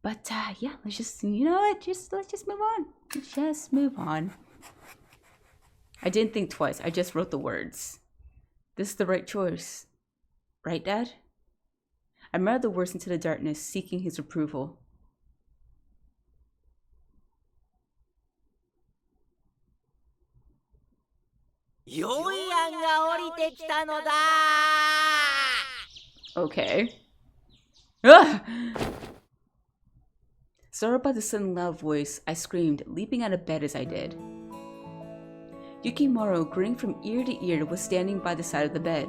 But yeah, let's just, you know what? Let's just move on. Just move on. I didn't think twice. I just wrote the words. This is the right choice. Right, Dad? I muttered the words into the darkness, seeking his approval. 良い案が降りてきたのだ。 Okay. Ugh! Startled by the sudden loud voice, I screamed, leaping out of bed as I did. Yukimaro, grinning from ear to ear, was standing by the side of the bed.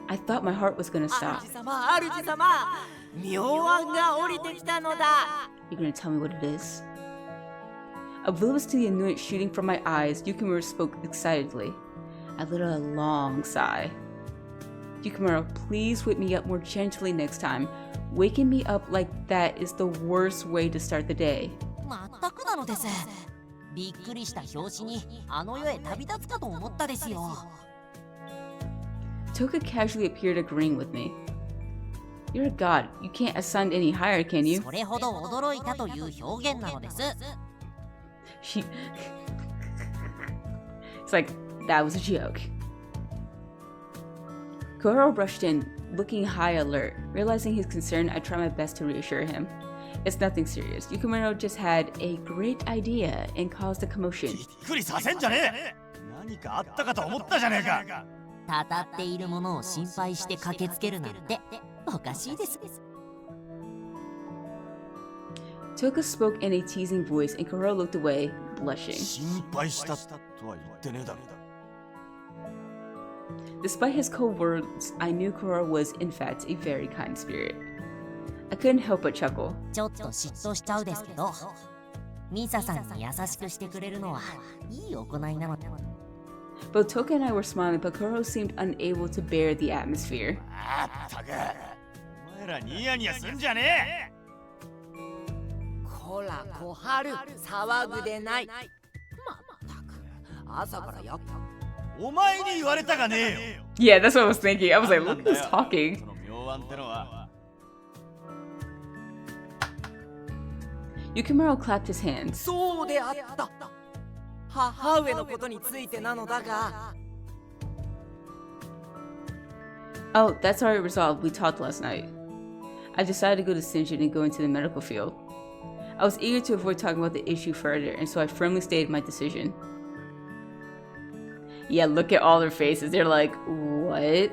I thought my heart was gonna stop. 主様、妙案が降りてきたのだ。 You're gonna tell me what it is? Oblivious to the annoyance shooting from my eyes, Yukimaro spoke excitedly. I let out a long sigh. Yukimaro, please wake me up more gently next time. Waking me up like that is the worst way to start the day. まったくなのです。びっくりした拍子にあの世へ旅立つかと思ったですよ。Toka casually appeared agreeing with me. You're a god. You can't ascend any higher, can you? それほど驚いたという表現なのです。She... It's like, that was a joke. Koharo rushed in, looking high alert. Realizing his concern, I tried my best to reassure him. It's nothing serious. Yukimaro just had a great idea and caused a commotion. びっくりさせんじゃねえ。何かあったかと思ったじゃねえか。たたっているものを心配して駆けつけるなんておかしいです。 Toka spoke in a teasing voice and Koharo looked away, blushing. 心配したとは言ってねえだろ。 Despite his cold words, I knew Koharo was, in fact, a very kind spirit. I couldn't help but chuckle. ちょっと嫉妬しちゃうですけど、ミサさんに優しくしてくれるのはいい行いなので。 Both Toka and I were smiling, but Koharo seemed unable to bear the atmosphere. あったく。お前らニヤニヤすんじゃねえ。こら小春、騒ぐでない。まったく朝からやっ。お前に言われたがねえよ。 Yeah, that's what I was thinking. I was like, look who's talking. その妙案ってのは。 Yukimaro clapped his hands. そうであった。母上のことについてなのだが。 Oh, that's already resolved. We talked last night. I decided to go to Sinjin and go into the medical field. I was eager to avoid talking about the issue further, and so I firmly stated my decision. Yeah, look at all their faces. They're like, what?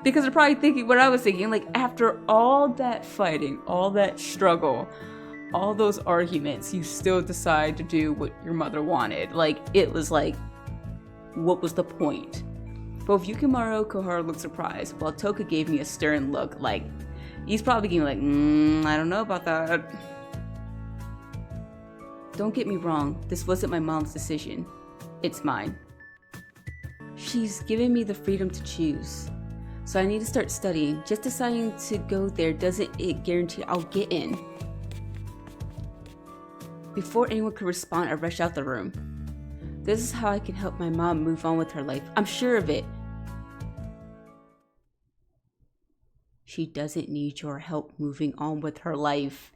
Because they're probably thinking what I was thinking. Like, after all that fighting, all that struggle, all those arguments, you still decide to do what your mother wanted. Like, it was like, what was the point? Both Yukimaro and Koharo looked surprised, while Toka gave me a stern look, like, he's probably giving me like, I don't know about that. Don't get me wrong, this wasn't my mom's decision. It's mine. She's given me the freedom to choose. So I need to start studying. Just deciding to go there doesn't guarantee I'll get in. Before anyone could respond, I rushed out the room. This is how I can help my mom move on with her life. I'm sure of it. She doesn't need your help moving on with her life.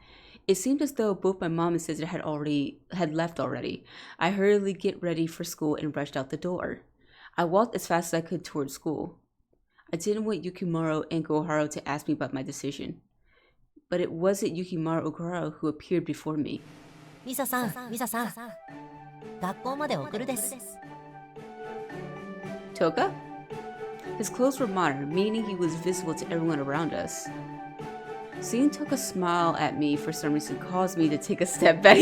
It seemed as though both my mom and sister had left already. I hurriedly get ready for school and rushed out the door. I walked as fast as I could towards school. I didn't want Yukimaro and Koharo to ask me about my decision. But it wasn't Yukimaro or Koharo who appeared before me. ミサさん、学校まで送るです。 Toka? His clothes were modern, meaning he was visible to everyone around us. Seeing Toka smile at me for some reason caused me to take a step back.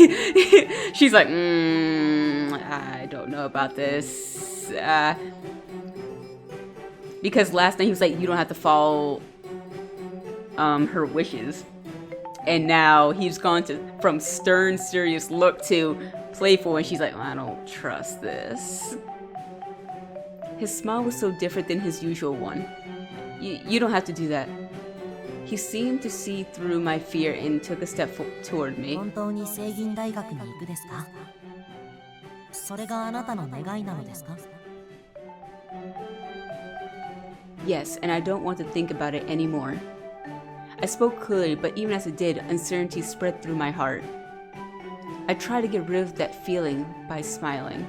She's like, I don't know about this. Because last night he was like, you don't have to follow her wishes. And now he's gone from stern, serious look to playful, and she's like, I don't trust this. His smile was so different than his usual one. You don't have to do that. He seemed to see through my fear and took a step toward me. 本当に聖銀大学に行くですか？それがあなたの願いなのですか？ Yes, and I don't want to think about it anymore. I spoke clearly, but even as I did, uncertainty spread through my heart. I tried to get rid of that feeling by smiling.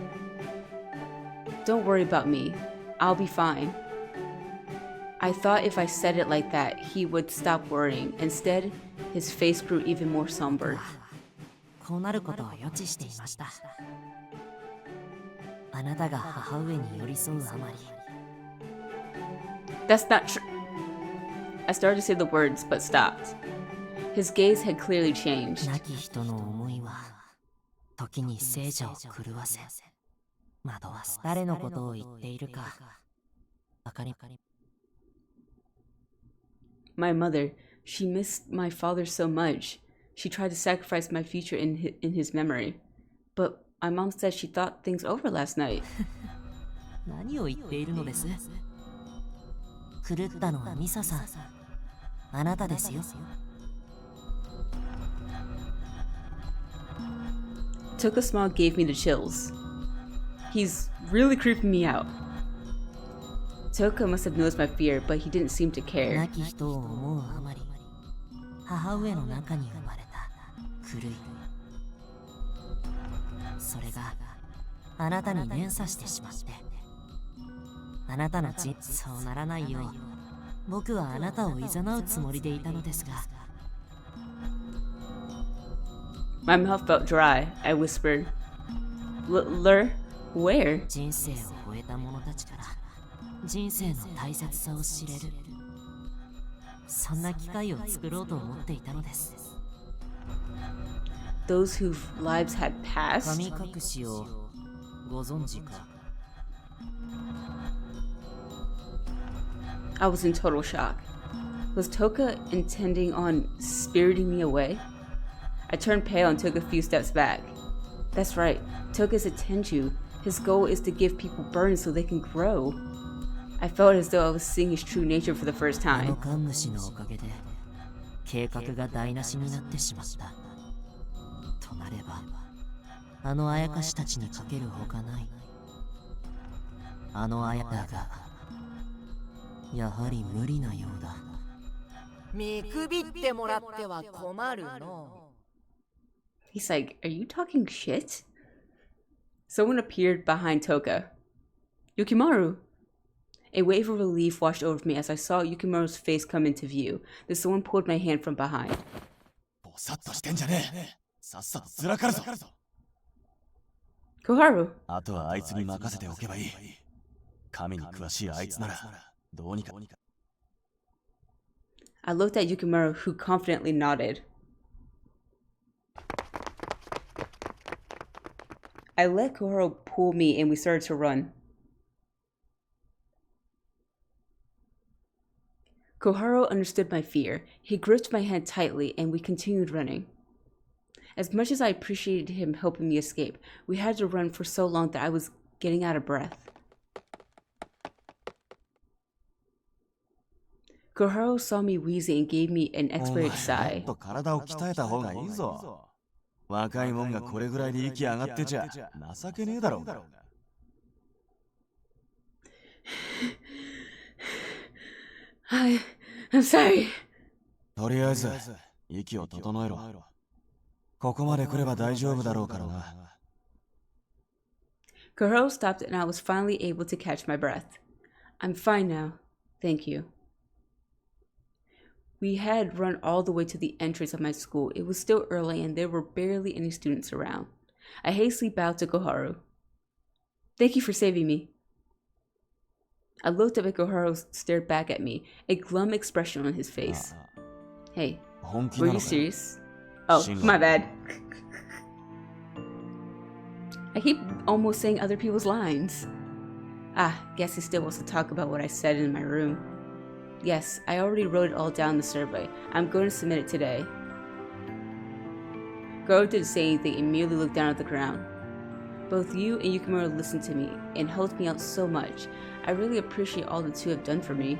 Don't worry about me. I'll be fine. I thought if I said it like that, he would stop worrying. Instead, his face grew even more somber. こうなることを予知していました。あなたが母上に寄り添うあまり That's not true. I started to say the words, but stopped. His gaze had clearly changed. 亡き人の思いは時に聖者を狂わせ惑わす。誰のことを言っているかわかり My mother, she missed my father so much. She tried to sacrifice my future in his memory. But my mom said she thought things over last night. 何を言っているのです？狂ったのはミサさん。あなたですよ。Toka smile gave me the chills. He's really creeping me out. Toka must have noticed my fear, but he didn't seem to care. 亡き人を思うあまり母上の中に生まれた狂い。それがあなたに連鎖してしまって、あなたのそうならないよう僕はあなたを誘うつもりでいたのですが。 My mouth felt dry. I whispered, Lur, where? 人生を終えた者たちから人生の大切さを知れる、そんな機会を作ろうと思っていたのです。 Those whose lives had passed? 神隠しをご存知か？ I was in total shock. Was Toka intending on spiriting me away? I turned pale and took a few steps back. That's right, Toka's a tenju. His goal is to give people burns so they can grow. I felt as though I was seeing his true nature for the first あの time. 神主のおかげで計画が台無しになってしまった。となればあのあやかしたちにかけるほかない。あのあやだがやはり無理なようだ。見くびってもらっては困るの。 He's like, are you talking shit? Someone appeared behind Toka. Yukimaro! A wave of relief washed over me as I saw Yukimaro's face come into view. Then someone pulled my hand from behind. ぼさっとしてんじゃねえ。さっさとずらかるぞ。 Koharu! あとはあいつに任せておけばいい。神に詳しいあいつならどうにか。 I looked at Yukimaro, who confidently nodded. I let Koharu pull me and we started to run. Koharu understood my fear. He gripped my hand tightly and we continued running. As much as I appreciated him helping me escape, we had to run for so long that I was getting out of breath. Koharu saw me wheezing and gave me an expired sigh. もっと体を鍛えた方がいいぞ。若いもんがこれぐらいで息上がってちゃ情けねえだろうが。I'm sorry. とりあえず息を整えろ。ここまで来れば大丈夫だろうからな。Koharu stopped and I was finally able to catch my breath. I'm fine now. Thank you. We had run all the way to the entrance of my school. It was still early and there were barely any students around. I hastily bowed to Koharu. Thank you for saving me. I looked up and Koharu stared back at me, a glum expression on his face. Hey, were you serious? Oh, my bad. I keep almost saying other people's lines. Guess he still wants to talk about what I said in my room. Yes, I already wrote it all down in the survey. I'm going to submit it today. Goro didn't say anything and merely looked down at the ground. Both you and Yukimaro listened to me and helped me out so much. I really appreciate all the two have done for me.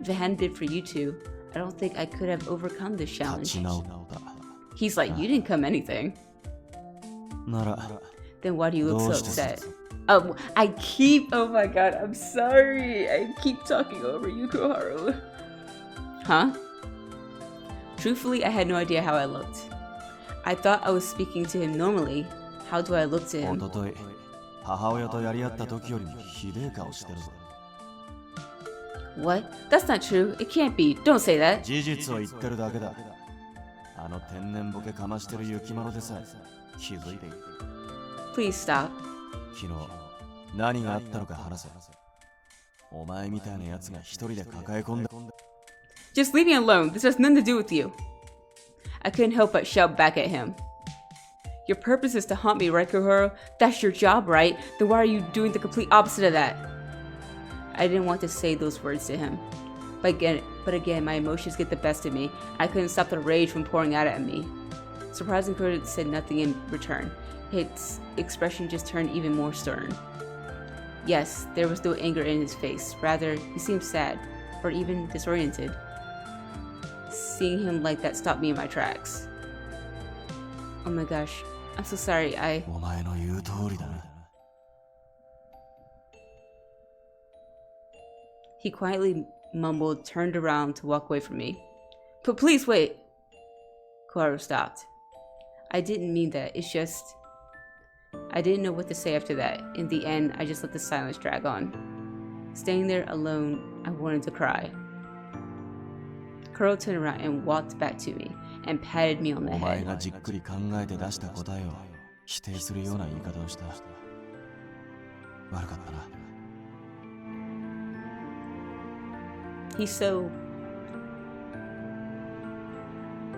If it hadn't been for you two, I don't think I could have overcome this challenge. He's like, you didn't come anything. Then why do you look so upset? Oh my god, I'm sorry. I keep talking over you, Koharu. Huh? Truthfully, I had no idea how I looked. I thought I was speaking to him normally. How do I look to him? 母親とやり合った時よりもひでえ顔してるぞ。 What? That's not true. It can't be. Don't say that. 事実を言ってるだけだ。あの天然ボケかましてる雪丸でさえ気づいている。 Please stop. 昨日何があったのか話せ。お前みたいなやつが一人で抱え込んだ。 Just leave me alone. This has nothing to do with you. I couldn't help but shout back at him. Your purpose is to haunt me, right, Kohoro? That's your job, right? Then why are you doing the complete opposite of that? I didn't want to say those words to him. But again, my emotions get the best of me. I couldn't stop the rage from pouring out at me. Surprising Kohoro said nothing in return. His expression just turned even more stern. Yes, there was no anger in his face. Rather, he seemed sad, or even disoriented. Seeing him like that stopped me in my tracks. Oh my gosh, I'm so sorry, お前の言う通りだな。 He quietly mumbled, turned around to walk away from me. But please wait! Kohoro stopped. I didn't mean that, it's just... I didn't know what to say after that. In the end, I just let the silence drag on. Staying there alone, I wanted to cry. Kohoro turned around and walked back to me and patted me on the お前 head. がじっくり考えて出した答えを否定するような言い方をした。悪かったな。 He's so...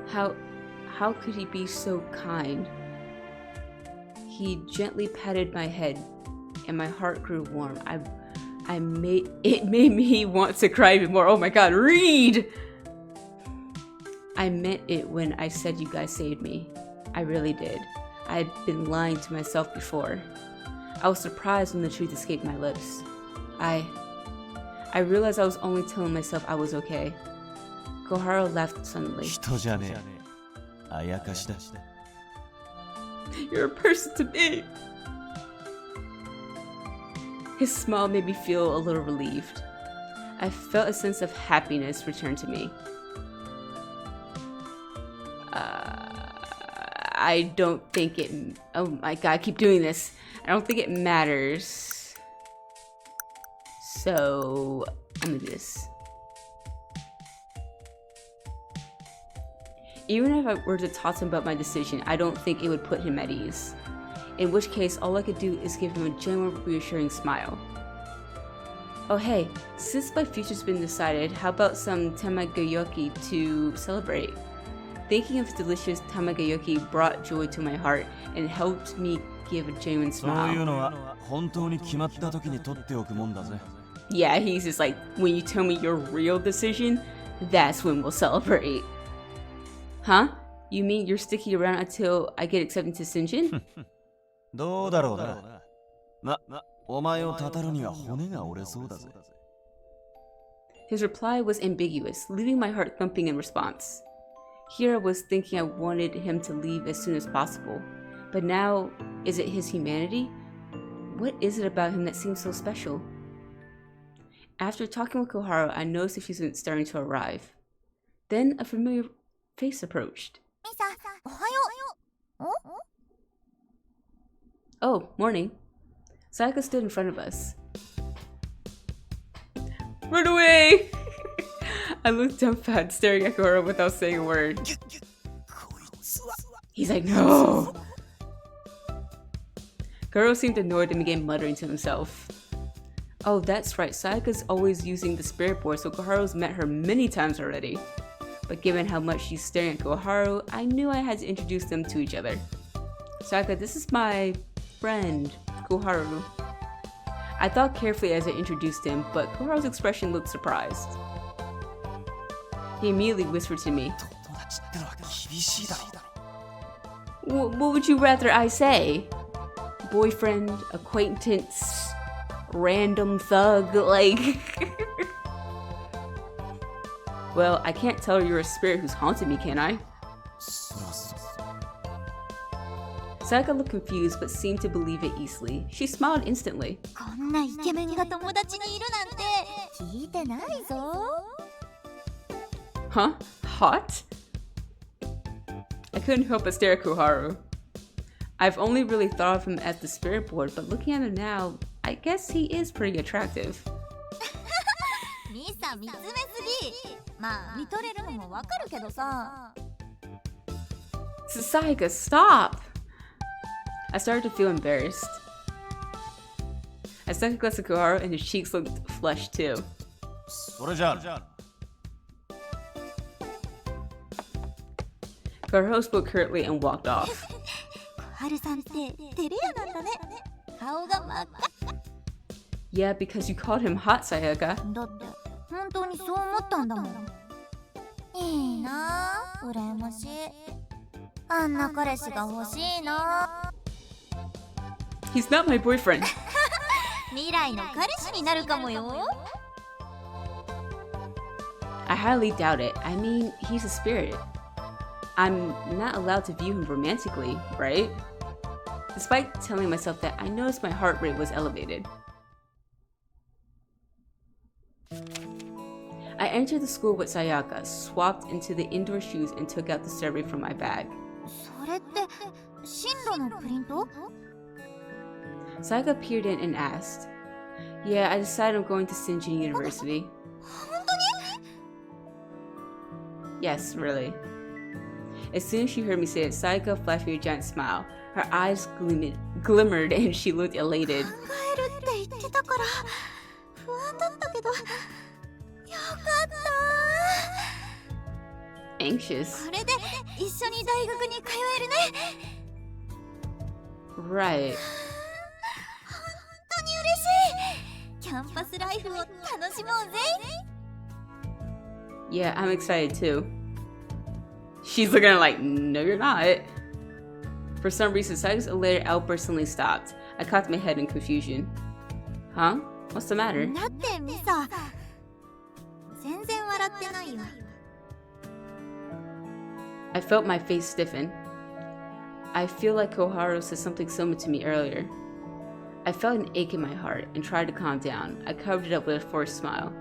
How could he be so kind? He gently patted my head, and my heart grew warm. It made me want to cry even more. Oh my god, read! I meant it when I said you guys saved me. I really did. I had been lying to myself before. I was surprised when the truth escaped my lips. I realized I was only telling myself I was okay. Kohoro laughed suddenly. 人じゃねえ。あやかしだ。 You're a person to me. His smile made me feel a little relieved. I felt a sense of happiness return to me. I don't think it... Oh my god, I keep doing this. I don't think it matters. So, I'm gonna do this. Even if I were to talk to him about my decision, I don't think it would put him at ease. In which case, all I could do is give him a genuine, reassuring smile. Oh hey, since my future's been decided, how about some tamagoyaki to celebrate? Thinking of delicious tamagoyaki brought joy to my heart and helped me give a genuine そういう smile. のは本当に決まった時に取っておくもんだぜ。 Yeah, he's just like, when you tell me your real decision, that's when we'll celebrate. Huh? You mean you're sticking around until I get accepted to Sinjin? どうだろうな。お前をたたるには骨が折れそうだぜ。 His reply was ambiguous, leaving my heart thumping in response. Here I was thinking I wanted him to leave as soon as possible. But now, is it his humanity? What is it about him that seems so special? After talking with Kohoro, I noticed that she's starting to arrive. Then a familiar face approached. Misa, ohayo. Oh, morning. Sayaka stood in front of us. Run away! I looked dumbfounded, staring at Kohoro without saying a word. He's like, no! Kohoro seemed annoyed and began muttering to himself. Oh, that's right, Sayaka's always using the spirit board, so Kohoro's met her many times already. But given how much she's staring at Kohoro, I knew I had to introduce them to each other. Sayaka, this is my friend, Kohoro. I thought carefully as I introduced him, but Kohoro's expression looked surprised. He immediately whispered to me, 友達ってのは厳しいだろ。 What would you rather I say? Boyfriend, acquaintance, random thug, like... Well, I can't tell her you're a spirit who's haunted me, can I? そらそう。 Sayaka looked confused but seemed to believe it easily. She smiled instantly. こんなイケメンが友達にいるなんて聞いてないぞ。 Huh? Hot? I couldn't help but stare at Kohoro. I've only really thought of him as the spirit board, but looking at him now, I guess he is pretty attractive. ミサ見つめすぎ。まあ見とれるのもわかるけどさ。 Sayaka, stop! I started to feel embarrassed. I stuck a glass of Koharu and his cheeks looked flushed too. それじゃあ Koharu spoke curtly and walked off. 小春さんって照れ屋なんだね。顔が真っ赤。 Yeah, because you called him hot, Sayaka. だって本当にそう思ったんだもん。いいなあ、羨ましい。あんな彼氏が欲しいな。 He's not my boyfriend. 未来の彼氏になるかもよ。 I highly doubt it. I mean, he's a spirit. I'm not allowed to view him romantically, right? Despite telling myself that, I noticed my heart rate was elevated. I entered the school with Sayaka, swapped into the indoor shoes, and took out the survey from my bag. それって進路のプリント？ Sayaka peered in and asked, Yeah, I decided I'm going to Sinjin University. 本当に？ Yes, really. As soon as she heard me say it, Sayaka flashed me a giant smile. Her eyes glimmered and she looked elated. 考えるって言ってたから不安だったけどよかった。 Anxious. これで一緒に大学に通えるね。 Right. 本当に嬉しい。キャンパスライフを楽しもうぜ。 Yeah, I'm excited too. She's looking at her like, no, you're not. For some reason, Sayaka's elated outburst suddenly stopped. I cocked my head in confusion. Huh? What's the matter? だってミサ、全然笑ってないよ。 I felt my face stiffen. I feel like Koharu said something similar to me earlier. I felt an ache in my heart and tried to calm down. I covered it up with a forced smile.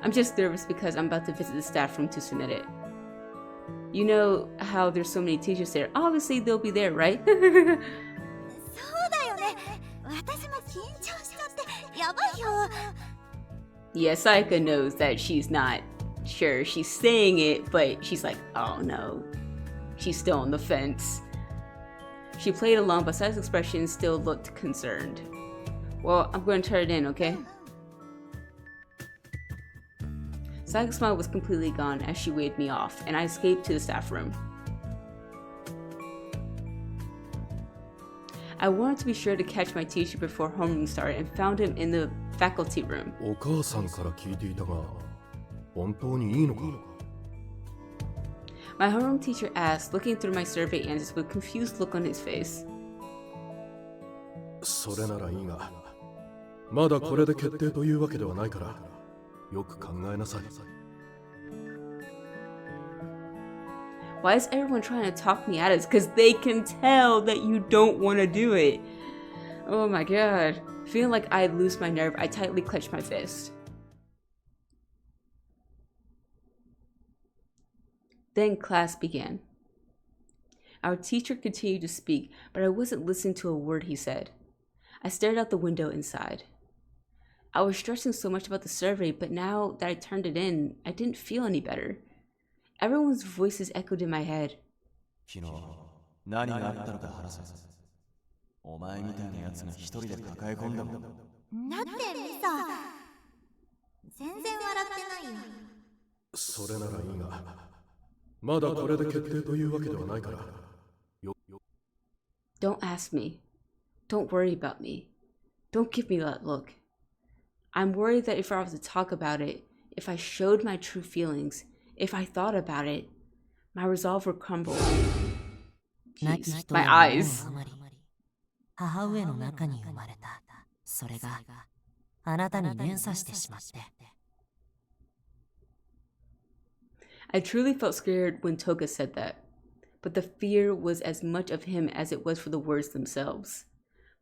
I'm just nervous because I'm about to visit the staff room to submit it. You know how there's so many teachers there. Obviously, they'll be there, right? そうだよね。私も緊張しちゃってやばいよ。 Yeah, Sayaka knows that she's not sure. She's saying it, but she's like, oh no. She's still on the fence. She played along, but Sayaka's expression still looked concerned. Well, I'm going to turn it in, okay? Sayaka's smile was completely gone as she waved me off, and I escaped to the staff room. I wanted to be sure to catch my teacher before homeroom started and found him in the faculty room. お母さんから聞いていたが、本当にいいのか？ My homeroom teacher asked, looking through my survey answers with a confused look on his face. それならいいが、まだこれで決定というわけではないから、よく考えなさい。 Why is everyone trying to talk me out of this? Because they can tell that you don't want to do it. Oh my god. Feeling like I'd lose my nerve, I tightly clenched my fist. Then class began. Our teacher continued to speak, but I wasn't listening to a word he said. I stared out the window inside. I was stressing so much about the survey, but now that I turned it in, I didn't feel any better. Everyone's voices echoed in my head. 昨日何があったのか話せ。お前みたいなやつが一人で抱え込んだもん。だってミサ、全然笑ってないよ。それならいいが、まだこれで決定というわけではないから。Don't ask me. Don't worry about me. Don't give me that look. I'm worried that if I was to talk about it, if I showed my true feelings, if I thought about it, my resolve would crumble. Jeez, my eyes. 母上の中に生まれた。それがあなたに連鎖してしまって。I truly felt scared when Toga said that, but the fear was as much of him as it was for the words themselves.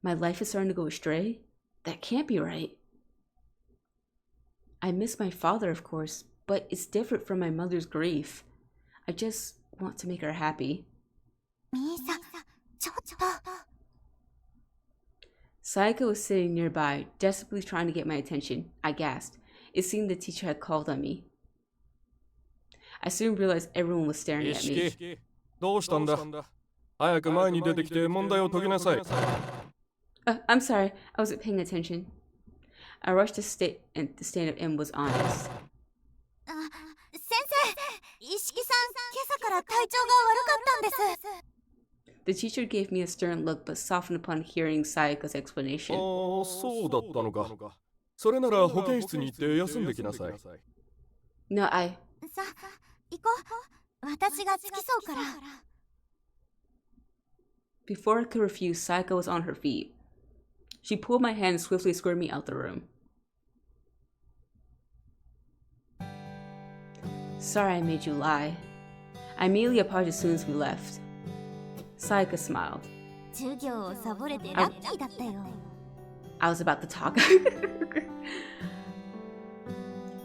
My life is starting to go astray? That can't be right. I miss my father, of course, but it's different from my mother's grief. I just want to make her happy. ミサ、ちょっと。 Sayaka was sitting nearby, desperately trying to get my attention. I gasped. It seemed the teacher had called on me. I soon realized everyone was staring at me. どうしたんだ？早く前に出てきて問題を解きなさい。I'm sorry, I wasn't paying attention. I rushed to stand up and was honest. 先生、一色さん、今朝から体調が悪かったんです。The teacher gave me a stern look but softened upon hearing Sayaka's explanation. ああ、そうだったのか。それなら保健室に行って休んできなさい。No, さ、行こう。私が付き添うから。Before I could refuse, Sayaka was on her feet. She pulled my hand and swiftly escorted me out the room. Sorry I made you lie. I immediately apologized as soon as we left. Sayaka smiled. 授業をサボれてラッキーだったよ。I was about to talk.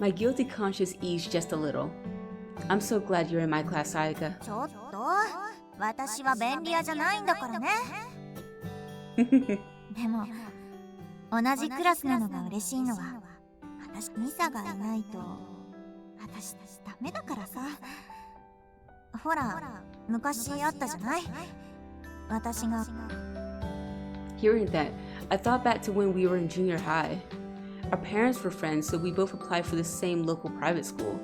My guilty conscience eased just a little. I'm so glad you're in my class, Sayaka. ちょっと、私は便利屋じゃないんだからね。でも、同じクラスなのが嬉しいのは、私、ミサがいないと、私、ダメだからさ。ほら、昔あったじゃない？私が。Hearing that, I thought back to when we were in junior high. Our parents were friends, so we both applied for the same local private school.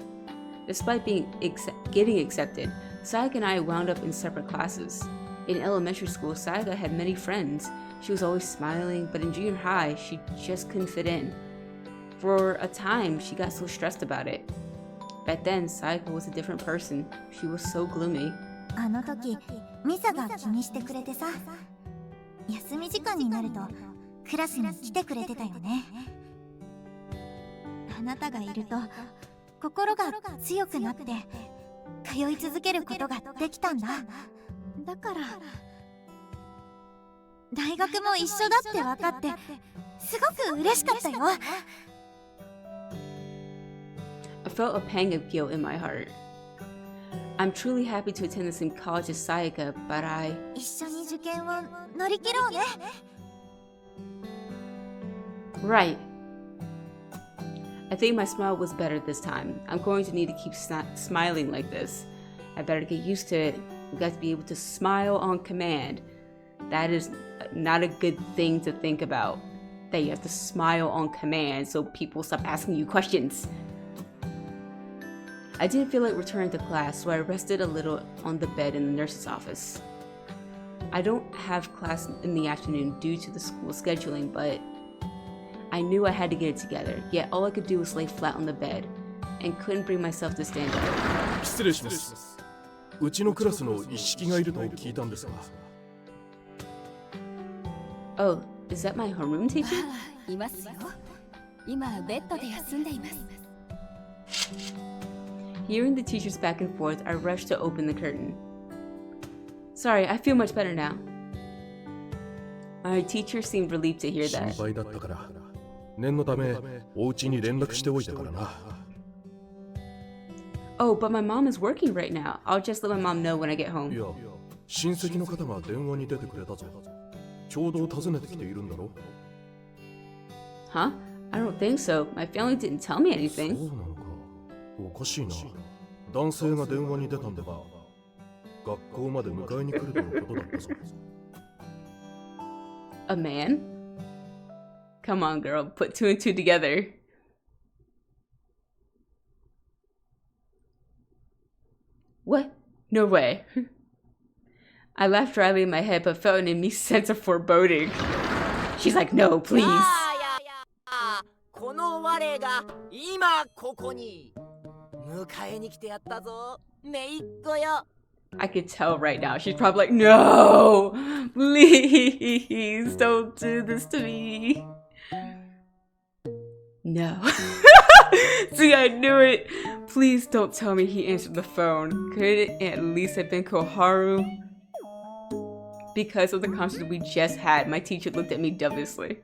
Despite getting accepted, Sayaka and I wound up in separate classes. In elementary school, Sayaka had many friends. She was always smiling, but in junior high, she just couldn't fit in. For a time, she got so stressed about it. Back then, Sayaka was a different person. She was so gloomy. あの時、ミサが気にしてくれてさ、休み時間になるとクラスに来てくれてたよね。あなたがいると心が強くなって通い続けることができたんだ。だから大学も一緒だって分かってすごく嬉しかったよ。I felt a pang of guilt in my heart. I'm truly happy to attend the same college as Sayaka, but 一緒に受験を乗り切ろうね。Right. I think my smile was better this time. I'm going to need to keep smiling like this. I better get used to it. We got to be able to smile on command. That is not a good thing to think about. That you have to smile on command so people stop asking you questions. I didn't feel like returning to class, so I rested a little on the bed in the nurse's office. I don't have class in the afternoon due to the school scheduling, but I knew I had to get it together, yet all I could do was lay flat on the bed, and couldn't bring myself to stand up. 失礼します。うちのクラスの一式がいると聞いたんですが。Oh, is that my homeroom teacher? いますよ。今ベッドで休んでいます。Hearing the teachers back and forth, I rushed to open the curtain. Sorry, I feel much better now. My teacher seemed relieved to hear 心 that. 配だったから、念のためお家に連絡しておいたからな。Oh, but my mom is working right now. I'll just let my mom know when I get い home. や、親戚の方が電話に出てくれたぞ。ちょうど訪ねてきているんだろ。Huh? I don't think so. My family didn't tell me そう anything. なのか。おかしいな。男性が電話に出たんだが、学校まで迎えに来るとのことだったぞ。A man? Come on, girl. Put two and two together. What? No way. I laughed dryly in my head, but felt an immediate sense of foreboding. She's like, no, please. この我が今ここに迎えに来てやったぞ、めいっ子よ。I could tell right now. She's probably like, no, please don't do this to me. No. See, I knew it. Please don't tell me he answered the phone. Could it at least have been Koharu? Because of the conversation we just had, my teacher looked at me dubiously.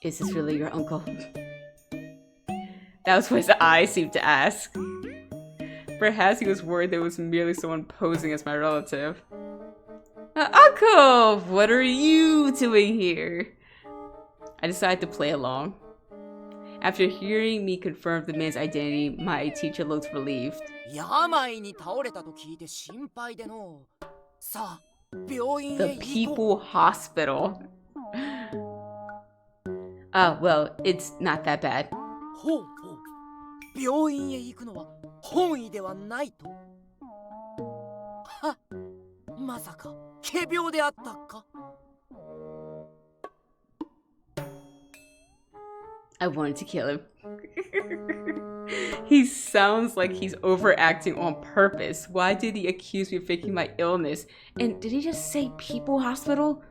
Is this really your uncle? That was what his eyes seemed to ask. Perhaps he was worried that it was merely someone posing as my relative. Uncle, what are you doing here? I decided to play along. After hearing me confirm the man's identity, my teacher looked relieved. 病に倒れたと聞いて心配での。さあ、病院へ The 行こう。 People Hospital. Oh, well, it's not that bad. ほうほう。病院へ行くのは本意ではないと。は、まさか仮病であったか。I wanted to kill him. He sounds like he's overacting on purpose. Why did he accuse me of faking my illness? And did he just say people hospital?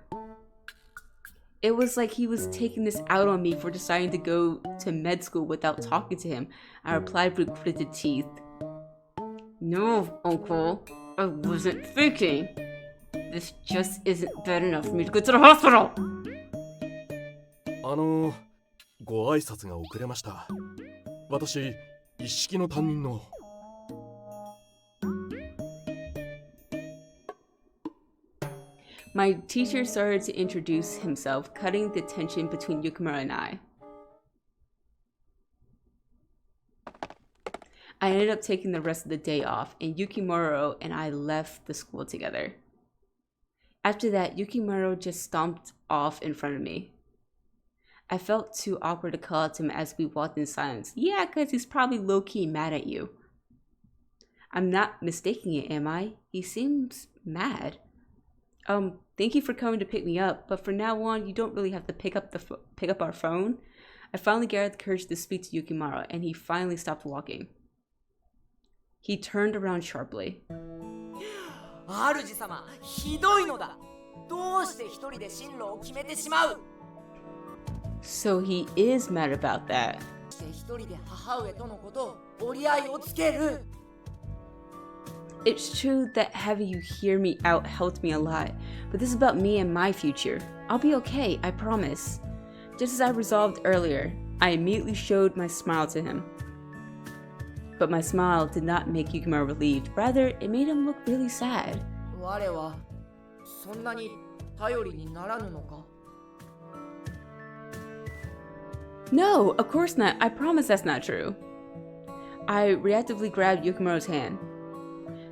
It was like he was taking this out on me for deciding to go to med school without talking to him. I replied with gritted teeth. No, Uncle. I wasn't faking. This just isn't bad enough for me to go to the hospital. ご挨拶が遅れました。私、一式の担任の。My teacher started to introduce himself, cutting the tension between Yukimaro and I. I ended up taking the rest of the day off, and Yukimaro and I left the school together. After that, Yukimaro just stomped off in front of me. I felt too awkward to call out to him as we walked in silence. Yeah, because he's probably low-key mad at you. I'm not mistaking it, am I? He seems mad. Thank you for coming to pick me up, but from now on, you don't really have to pick up our phone. I finally gathered the courage to speak to Yukimaro, and he finally stopped walking. He turned around sharply. 主様、ひどいのだ。どうして一人で進路を決めてしまう？ So he is mad about that. 一人で母上とのことを折り合いをつける。 It's true that having you hear me out helped me a lot, but this is about me and my future. I'll be okay, I promise. Just as I resolved earlier, I immediately showed my smile to him. But my smile did not make Yukimaro relieved. Rather, it made him look really sad. 我はそんなに頼りにならぬのか？ No, of course not. I promise that's not true. I reactively grabbed Yukimaro's hand.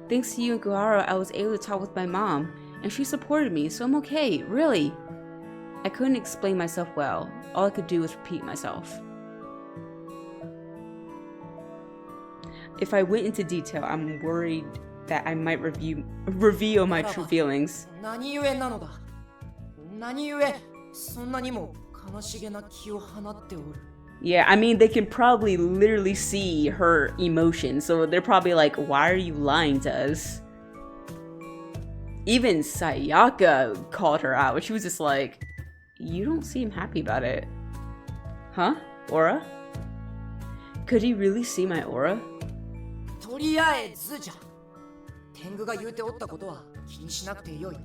Thanks to you and Guhara, I was able to talk with my mom, and she supported me, so I'm okay, really. I couldn't explain myself well. All I could do was repeat myself. If I went into detail, I'm worried that I might reveal my true feelings. 何故なのだ？何故そんなにも悲しげな気を放っておる？ Yeah, I mean, they can probably literally see her emotions, so they're probably like, why are you lying to us? Even Sayaka called her out. She was just like, you don't seem happy about it. Huh? Aura? Could he really see my aura? とりあえずじゃ。天狗が言うておったことは気にしなくてよい。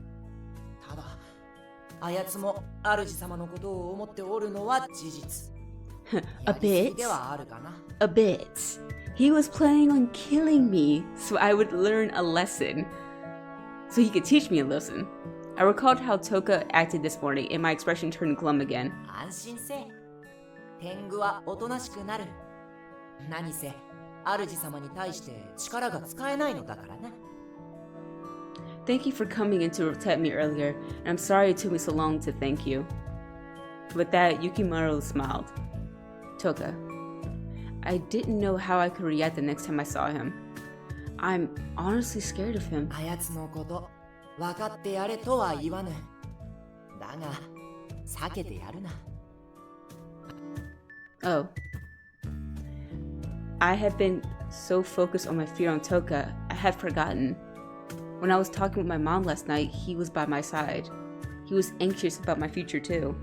ただ、あやつも主様のことを思っておるのは事実。 A bit. A bit. He was planning on killing me so I would learn a lesson. So he could teach me a lesson. I recalled how Toka acted this morning and my expression turned glum again. 安心せ。天狗はおとなしくなる。何せ、主様に対して力が使えないのだからな。 Thank you for coming in to protect me earlier, and I'm sorry it took me so long to thank you. With that, Yukimaro smiled. Toka, I didn't know how I could react the next time I saw him. I'm honestly scared of him. あやつのこと、分かってやれとは言わぬ。だが、避けてやるな。 Oh. I had been so focused on my fear on Toka, I had forgotten. When I was talking with my mom last night, he was by my side. He was anxious about my future too.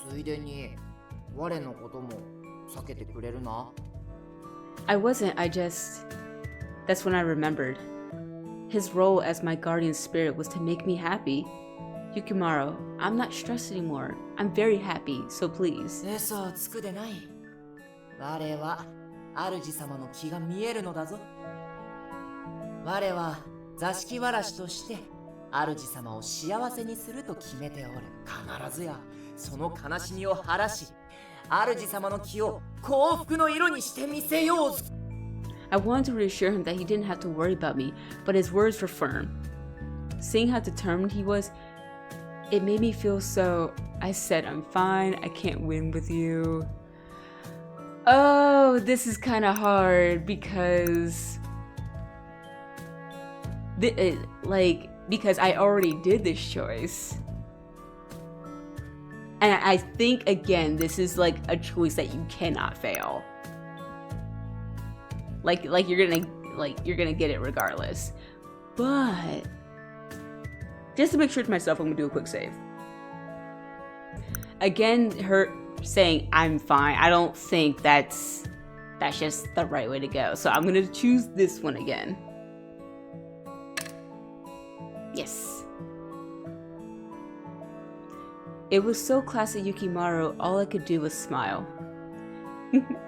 ついでに、我のことも避けてくれるな。 I wasn't, that's when I remembered. His role as my guardian spirit was to make me happy. Yukimaro, I'm not stressed anymore. I'm very happy, so please. 嘘をつくでない。我は主様の気が見えるのだぞ。我は座敷わらしとして主様を幸せにすると決めておる。必ずやその悲しみを晴らし、主様の気を幸福の色にしてみせよう。 I wanted to reassure him that he didn't have to worry about me, but his words were firm. Seeing how determined he was, It made me feel so... I said, I'm fine, I can't win with you. Oh, this is kind of hard because... because I already did this choice. And I think, again, this is like a choice that you cannot fail. Like you're gonna get it regardless. But just to make sure to myself, I'm gonna do a quick save. Again, her saying I'm fine, I don't think that's just the right way to go. So I'm gonna choose this one again. Yes. It was so classic Yukimaro, all I could do was smile.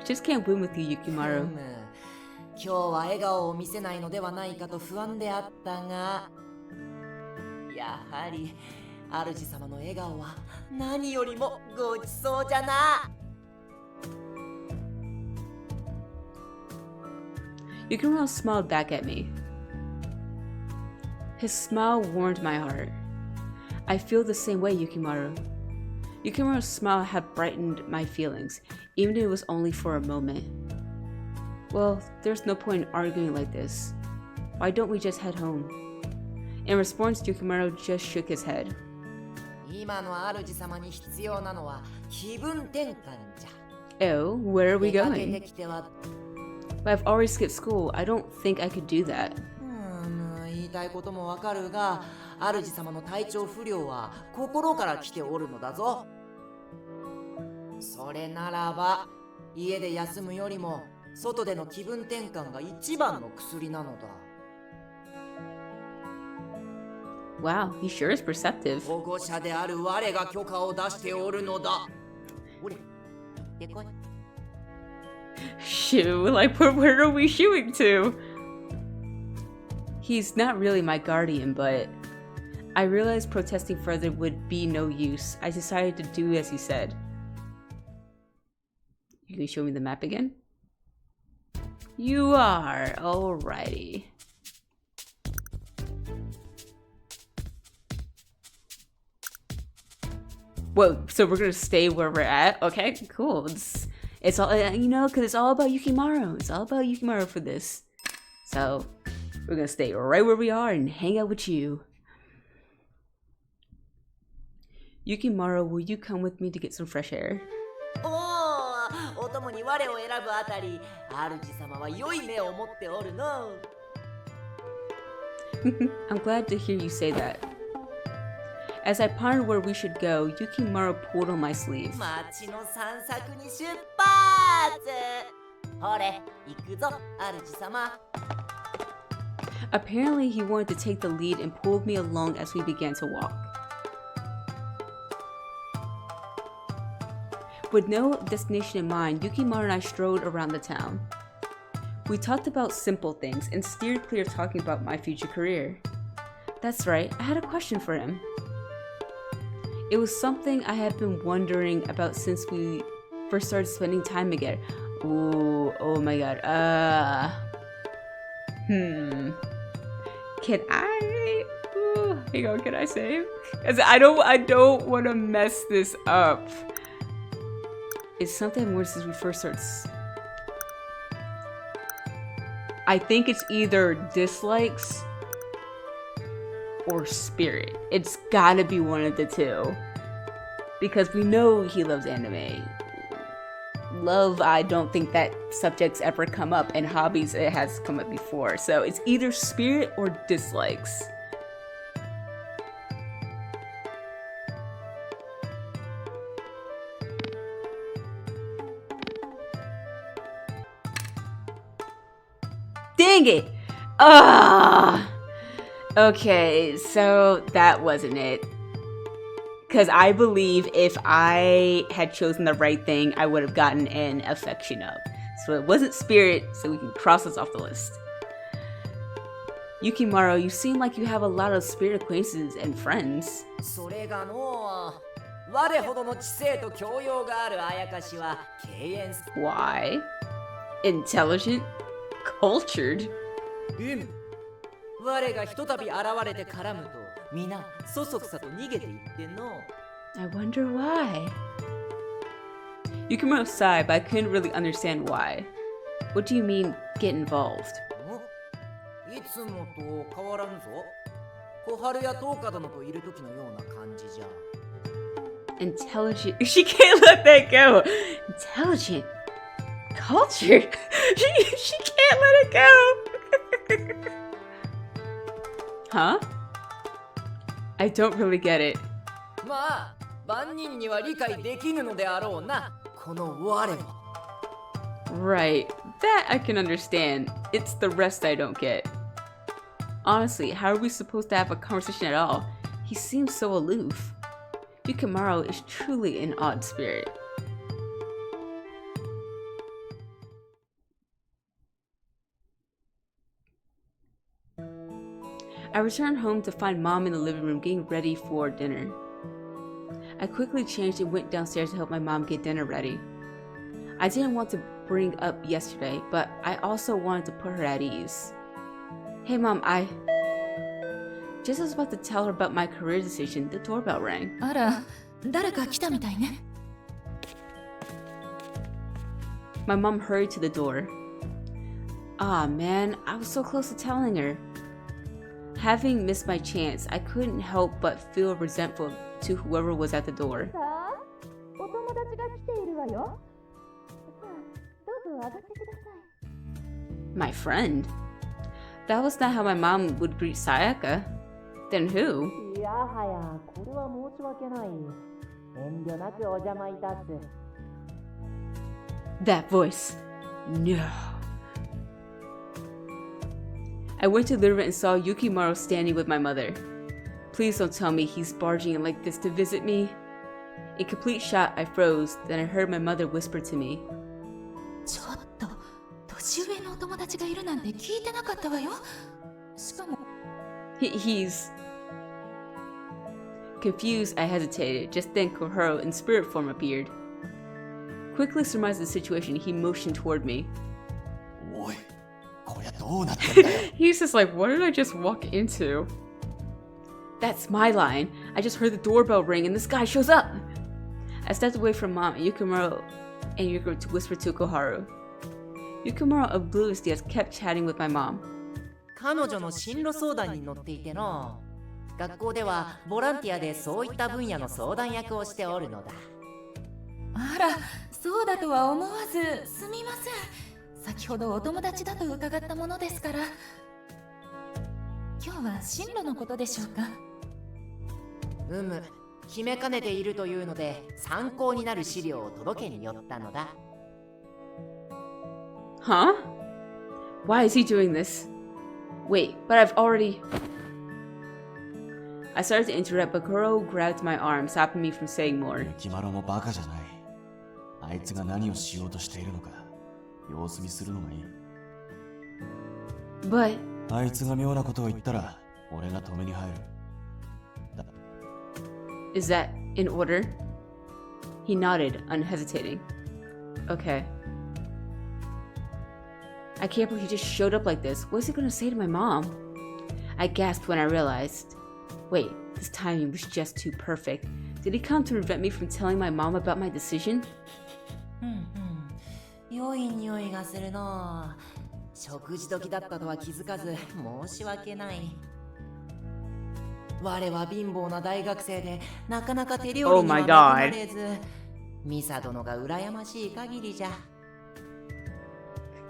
Just can't win with you, Yukimaro. 今日は笑顔を見せないのではないかと不安であったが、やはり主様の笑顔は何よりもごちそうじゃな。Yukimaro smiled back at me. His smile warmed my heart. I feel the same way, Yukimaro. Yukimaro's smile had brightened my feelings, even if it was only for a moment. Well, there's no point in arguing like this. Why don't we just head home? In response, Yukimaro just shook his head. 今の主様に必要なのは気分転換じゃ。 Oh, where are we 出かけ going? てきては But I've already skipped school. I don't think I could do that. 言いたいこともわかるが、主様の体調不良は心から来ておるのだぞ。それならば、家で休むよりも外での気分転換が一番の薬なのだ。Wow, he sure is perceptive. 保護者である我が許可を出しておるのだ。おれ、でこい。 Shoo, like where are we shooing to? He's not really my guardian, but I realized protesting further would be no use. I decided to do as he said. You can show me the map again? You are, alrighty. Whoa, so we're gonna stay where we're at? Okay, cool. It's all, you know, because it's all about Yukimaro. It's all about Yukimaro for this. So, we're gonna stay right where we are and hang out with you. Yukimaro, will you come with me to get some fresh air? お供に我を選ぶあたり、主様は良い目を持っておるの。I'm glad to hear you say that. As I pondered where we should go, Yukimaro pulled on my sleeve. 街の散策に出発。ほれ、行くぞ、主様。 Apparently, he wanted to take the lead and pulled me along as we began to walk. With no destination in mind, Yukimaro and I strode around the town. We talked about simple things and steered clear of talking about my future career. That's right, I had a question for him. It was something I had been wondering about since we first started spending time together. Ooh, oh my god. Can I? Ooh, hang on, can I save? 'Cause I don't want to mess this up. It's something more since we first started. I think it's either dislikes or spirit. It's gotta be one of the two. Because we know he loves anime. Love, I don't think that subject's ever come up, and hobbies, it has come up before. So it's either spirit or dislikes. Dang it! Ah! Okay, so that wasn't it. Because I believe if I had chosen the right thing, I would have gotten an affection up. So it wasn't spirit, so we can cross this off the list. Yukimaro, you seem like you have a lot of spirit acquaintances and friends. それがのう、我ほどの知性と教養があるあやかしは敬遠す。Why? Intelligent? Cultured? 我がひとたび現れて絡むとみんなそそくさと逃げていってんの。 I wonder why. Yukimaro sighed, but I couldn't really understand why. What do you mean, get involved? いつもと変わらぬぞ。小春や東花殿といる時のような感じじゃ。 Intelligent. She can't let that go. Intelligent. Cultured. She can't let it go. Huh? I don't really get it. まあ、万人には理解できぬのであろうな。この我は。 Right. That I can understand. It's the rest I don't get. Honestly, how are we supposed to have a conversation at all? He seems so aloof. Yukimaro is truly an odd spirit. I returned home to find Mom in the living room getting ready for dinner. I quickly changed and went downstairs to help my mom get dinner ready. I didn't want to bring up yesterday, but I also wanted to put her at ease. Hey Mom, Just as I was about to tell her about my career decision, the doorbell rang. あら、誰か来たみたいね。 My mom hurried to the door. Ah man, I was so close to telling her. Having missed my chance, I couldn't help but feel resentful to whoever was at the door. さあ、お友達が来ているわよ。さあ、どうぞ上がってください。 My friend? That was not how my mom would greet Sayaka. Then who? いやはや、これは申し訳ない。遠慮なくお邪魔いたす。 That voice. No. I went to the river and saw Yukimaro standing with my mother. Please don't tell me he's barging in like this to visit me. In complete shock, I froze. Then I heard my mother whisper to me. ちょっと、年上のお友達がいるなんて聞いてなかったわよ。しかも、He's... Confused, I hesitated. Just then Kohoro in spirit form appeared. Quickly surmising the situation, he motioned toward me. おい、こりゃどうなってんだよ。 He's just like, what did I just walk into? That's my line. I just heard the doorbell ring and this guy shows up. I stepped away from Mom and Yukimaro to whisper to Koharu. Yukimaro obliviously has kept chatting with my mom. 彼女の進路相談に乗っていての。学校ではボランティアでそういった分野の相談役をしておるのだ。あら、そうだとは思わず、すみません。先ほどお友達だと伺ったものですから。今日は進路のことでしょうか。決めかねているというので参考になる資料を届けに寄ったのだ。Huh? Why is he doing this? Wait, but I've already... I started to interrupt, but Kuro grabbed my arm, stopping me from saying more. ユキマロもバカじゃない。あいつが何をしようとしているのか、様子見するのがいい。But... あいつが妙なことを言ったら、俺が止めに入る。Is that in order? He nodded, unhesitating. Okay. I can't believe he just showed up like this. What is he gonna say to my mom? I gasped when I realized. Wait, this timing was just too perfect. Did he come to prevent me from telling my mom about my decision? 良い匂いがするの。食事時だったとは気づかず申し訳ない。我は貧乏な大学生でなかなか手料理には恵まれず、ミサ殿が羨ましい限りじゃ。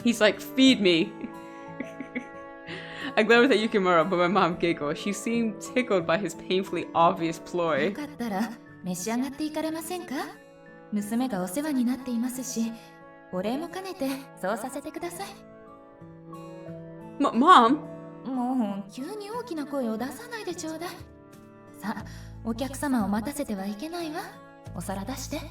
He's like, feed me. I glared at Yukimaro, but my mom giggled. She seemed tickled by his painfully obvious よ ploy. かったら召し上がっていかれませんか。娘がお世話になっていますし、お礼も兼ねてそうさせてください。Mom? もう急に大きな声を出さないでちょうだい。さあ、お客様を待たせてはいけないわ。お皿出して。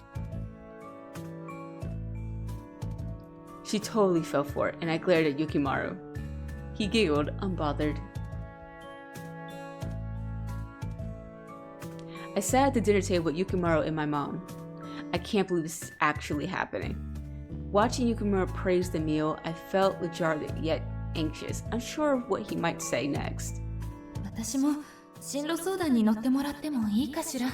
She totally fell for it, and I glared at Yukimaro. He giggled, unbothered. I sat at the dinner table with Yukimaro and my mom. I can't believe this is actually happening. Watching Yukimaro praise the meal, I felt lethargic yet anxious, unsure of what he might say next. 私も進路相談に乗ってもらってもいいかしら。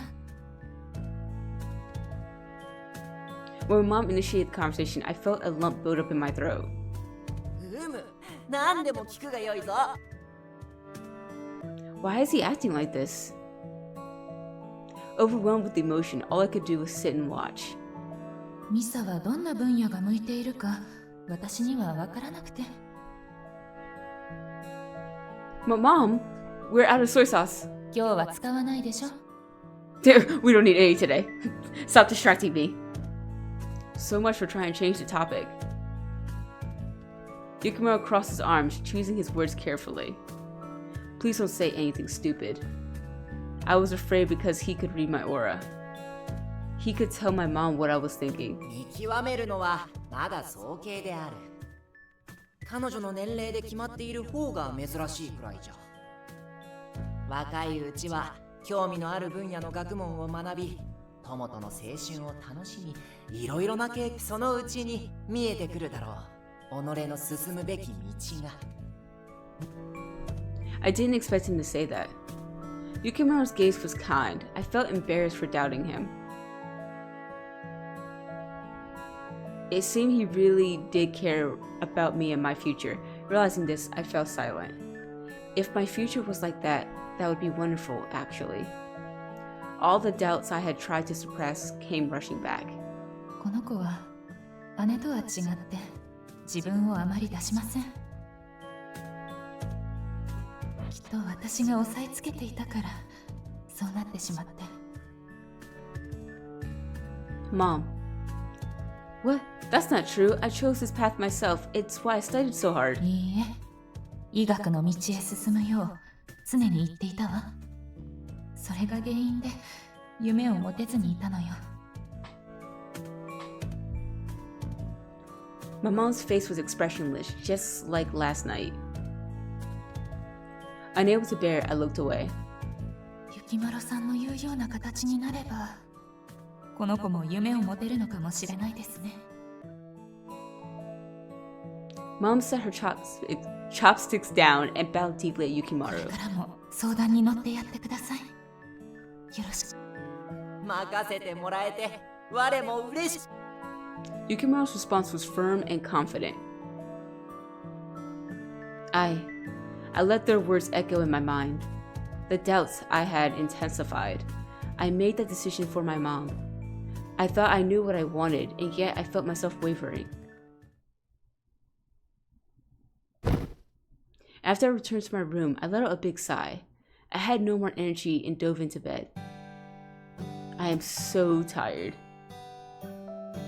When my mom initiated the conversation, I felt a lump build up in my throat. 何でも聞くがよいぞ。 Why is he acting like this? Overwhelmed with emotion, all I could do was sit and watch. ミサはどんな分野が向いているか私には分からなくて。 Mom, we're out of soy sauce. 今日は使わないでしょ。 Dude, we don't need any today. Stop distracting me. So much for trying to change the topic. Yukimaro crossed his arms, choosing his words carefully. Please don't say anything stupid. I was afraid because he could read my aura. He could tell my mom what I was thinking. 見極めるのはまだ早計である。彼女の年齢で決まっている方が珍しいくらいじゃ。若いうちは興味のある分野の学問を学び、友との青春を楽しみ、いろいろな経験、そのうちに見えてくるだろう。己の進むべき道が。I didn't expect him to say that. Yukimaro's gaze was kind. I felt embarrassed for doubting him. It seemed he really did care about me and my future. Realizing this, I fell silent. If my future was like that, that would be wonderful, actually. All the doubts I had tried to suppress came rushing back. この子は姉とは違って自分をあまり出しません。きっと私が押さえつけていたからそうなってしまって。 Mom. What? That's not true. I chose this path myself. It's why I studied so hard. いいえ、医学の道へ進むよう常に言っていたわ。それが原因で夢を持てずにいたのよ。 My mom's face was expressionless, just like last night. Unable to bear it, I looked away. 雪丸さんの言うような形になればこの子も夢を持てるのかもしれないですね。 Mom set her chopsticks down and bowed deeply at これ Yukimaro. からも相談に乗ってやってください。よろしく。任せてもらえて我も嬉しい。 Yukimaro's response was firm and confident. I let their words echo in my mind. The doubts I had intensified. I made that decision for my mom. I thought I knew what I wanted, and yet I felt myself wavering. After I returned to my room, I let out a big sigh. I had no more energy and dove into bed. I am so tired.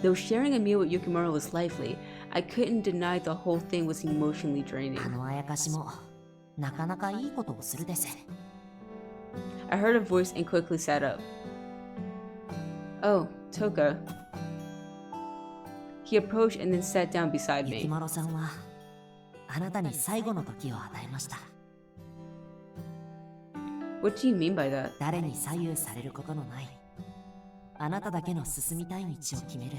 Though sharing a meal with Yukimaro was lively, I couldn't deny the whole thing was emotionally draining. あのあやかしもなかなかいいことをするです。 I heard a voice and quickly sat up. Oh, Toka. He approached and then sat down beside ゆき me. まろさんはあなたに最後の時を与えました。 What do you mean by that? 誰に左右されることのないあなただけの進みたい道を決める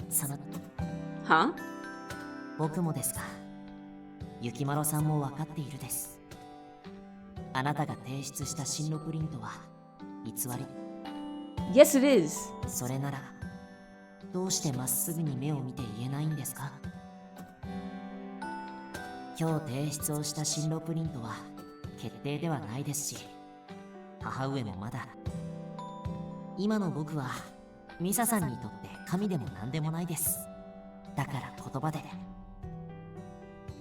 その Huh? 僕もですがゆきまろさんも分かっているです。あなたが提出した進路プリントは偽り。 Yes, it is. それならどうしてまっすぐに目を見て言えないんですか？今日提出をした進路プリントは決定ではないですし、母上もまだ。今の僕はミサさんにとって神でも何でもないです。だから言葉で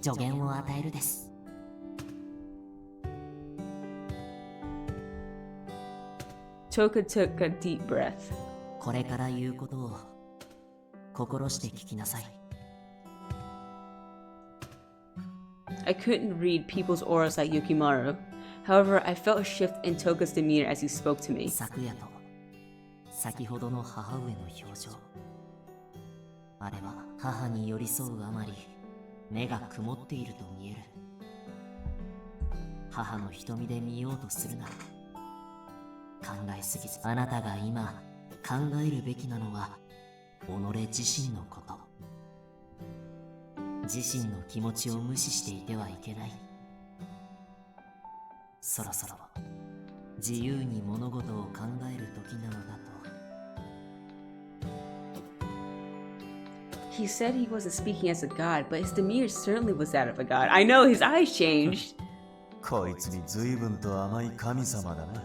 助言を与えるです。 Toka took a deep breath. これから言うことを心して聞きなさい。 I couldn't read people's auras like Yukimaro. However, I felt a shift in Toka's demeanor as he spoke to me. 昨夜と先ほどの母上の表情、あれは母に寄り添うあまり目が曇っていると見える。母の瞳で見ようとするな。考えすぎず、あなたが今考えるべきなのは己自身のこと。自身の気持ちを無視していてはいけない。そろそろ自由に物事を考える時なのだと。He said he wasn't speaking as a god, but his demeanor certainly was that of a god. I know, his eyes changed. こいつに随分と甘い神様だな。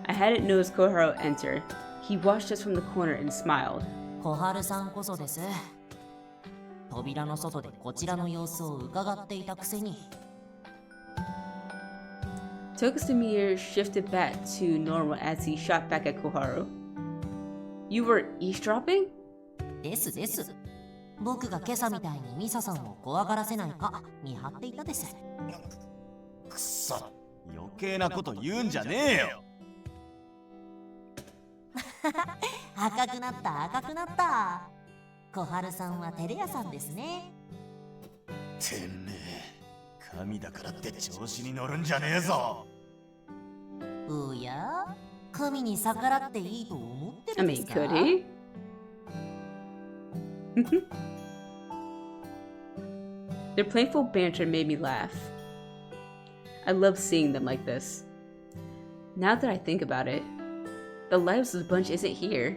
I hadn't noticed Koharu enter. He watched us from the corner and smiled. 小春さんこそです。扉の外でこちらの様子を伺っていたくせに。Toku's demeanor shifted back to normal as he shot back at Koharu. You were eavesdropping? ですです。僕が今朝みたいにミサさんを怖がらせないか見張っていたです。くそ、余計なこと言うんじゃねえよ。赤くなった赤くなった。小春さんは照れ屋さんですね。てめえ、神だからって調子に乗るんじゃねえぞ。おや、神に逆らっていいと思ってるんですか？ I mean, could he? Their playful banter made me laugh. I love seeing them like this. Now that I think about it, the lives of the bunch isn't here.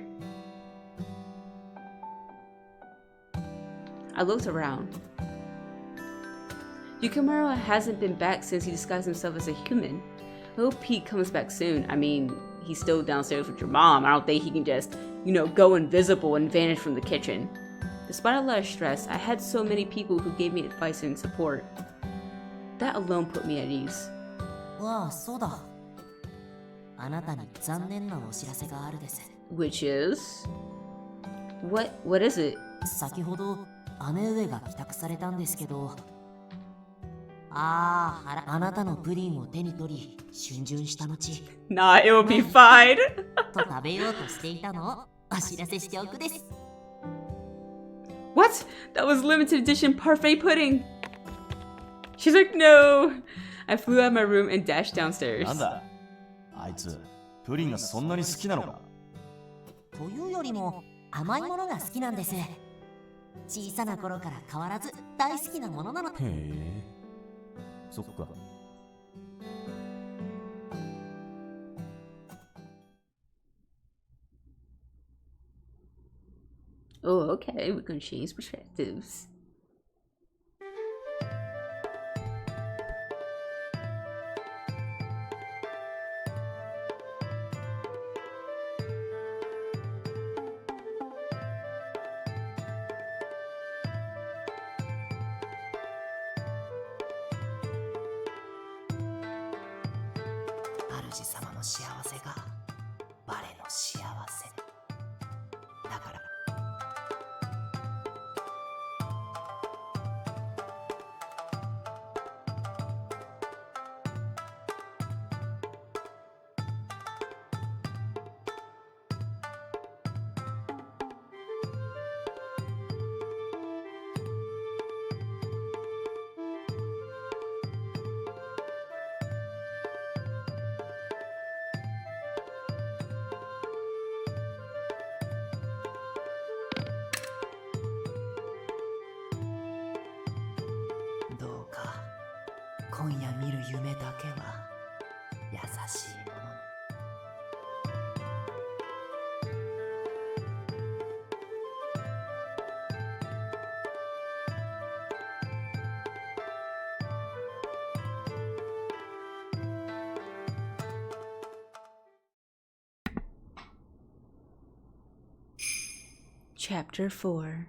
I looked around. Yukimaro hasn't been back since he disguised himself as a human. I hope he comes back soon. I mean, he's still downstairs with your mom. I don't think he can just, go invisible and vanish from the kitchen. Despite a lot of stress, I had so many people who gave me advice and support. That alone put me at ease. わあ、そうだ。あなたに残念なお知らせがあるです。Which is? What is it? 先ほど姉上が帰宅されたんですけど、あなたのプリンを手に取り逡巡した後、Nah, it will be fine. と食べようとしていたのをお知らせしておくです。What? That was limited edition parfait pudding. She's like, no. I flew out of my room and dashed downstairs. なんだあいつ、プリンがそんなに好きなのか？というよりも甘いものが好きなんです。小さな頃から変わらず大好きなものなの。へえ、そっか。Oh, okay. We're gonna change perspectives. Aruji様の幸せが我の幸せだから。どうか今夜見る夢だけは優しいものに。Chapter 4.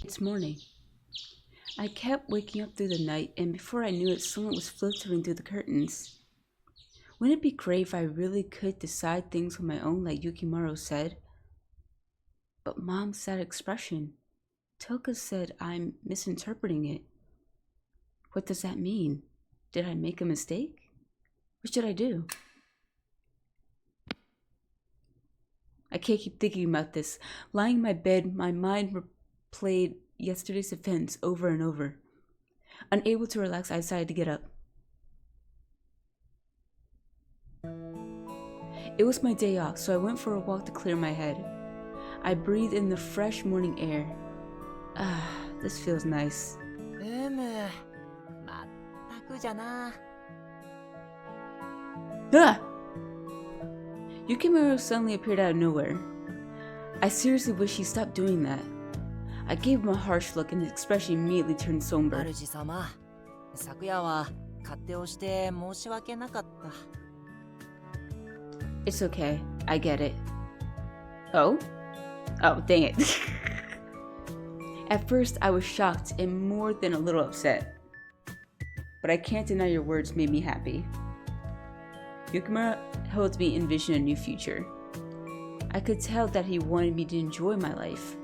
It's morning. I kept waking up through the night, and before I knew it, someone was filtering through the curtains. Wouldn't it be great if I really could decide things on my own like Yukimaro said? But Mom's sad expression. Toka said I'm misinterpreting it. What does that mean? Did I make a mistake? What should I do? I can't keep thinking about this. Lying in my bed, my mind replayed yesterday's events over and over. Unable to relax, I decided to get up. It was my day off, so I went for a walk to clear my head. I breathed in the fresh morning air. Ah, this feels nice. まったくじゃな。 Ah! Yukimaro suddenly appeared out of nowhere. I seriously wish he stopped doing that. I gave him a harsh look and his expression immediately turned somber. 主様、昨夜は勝手をして申し訳なかった。 It's okay. I get it. Oh? Oh, dang it. At first, I was shocked and more than a little upset. But I can't deny your words made me happy. Yukimaro helped me envision a new future. I could tell that he wanted me to enjoy my life.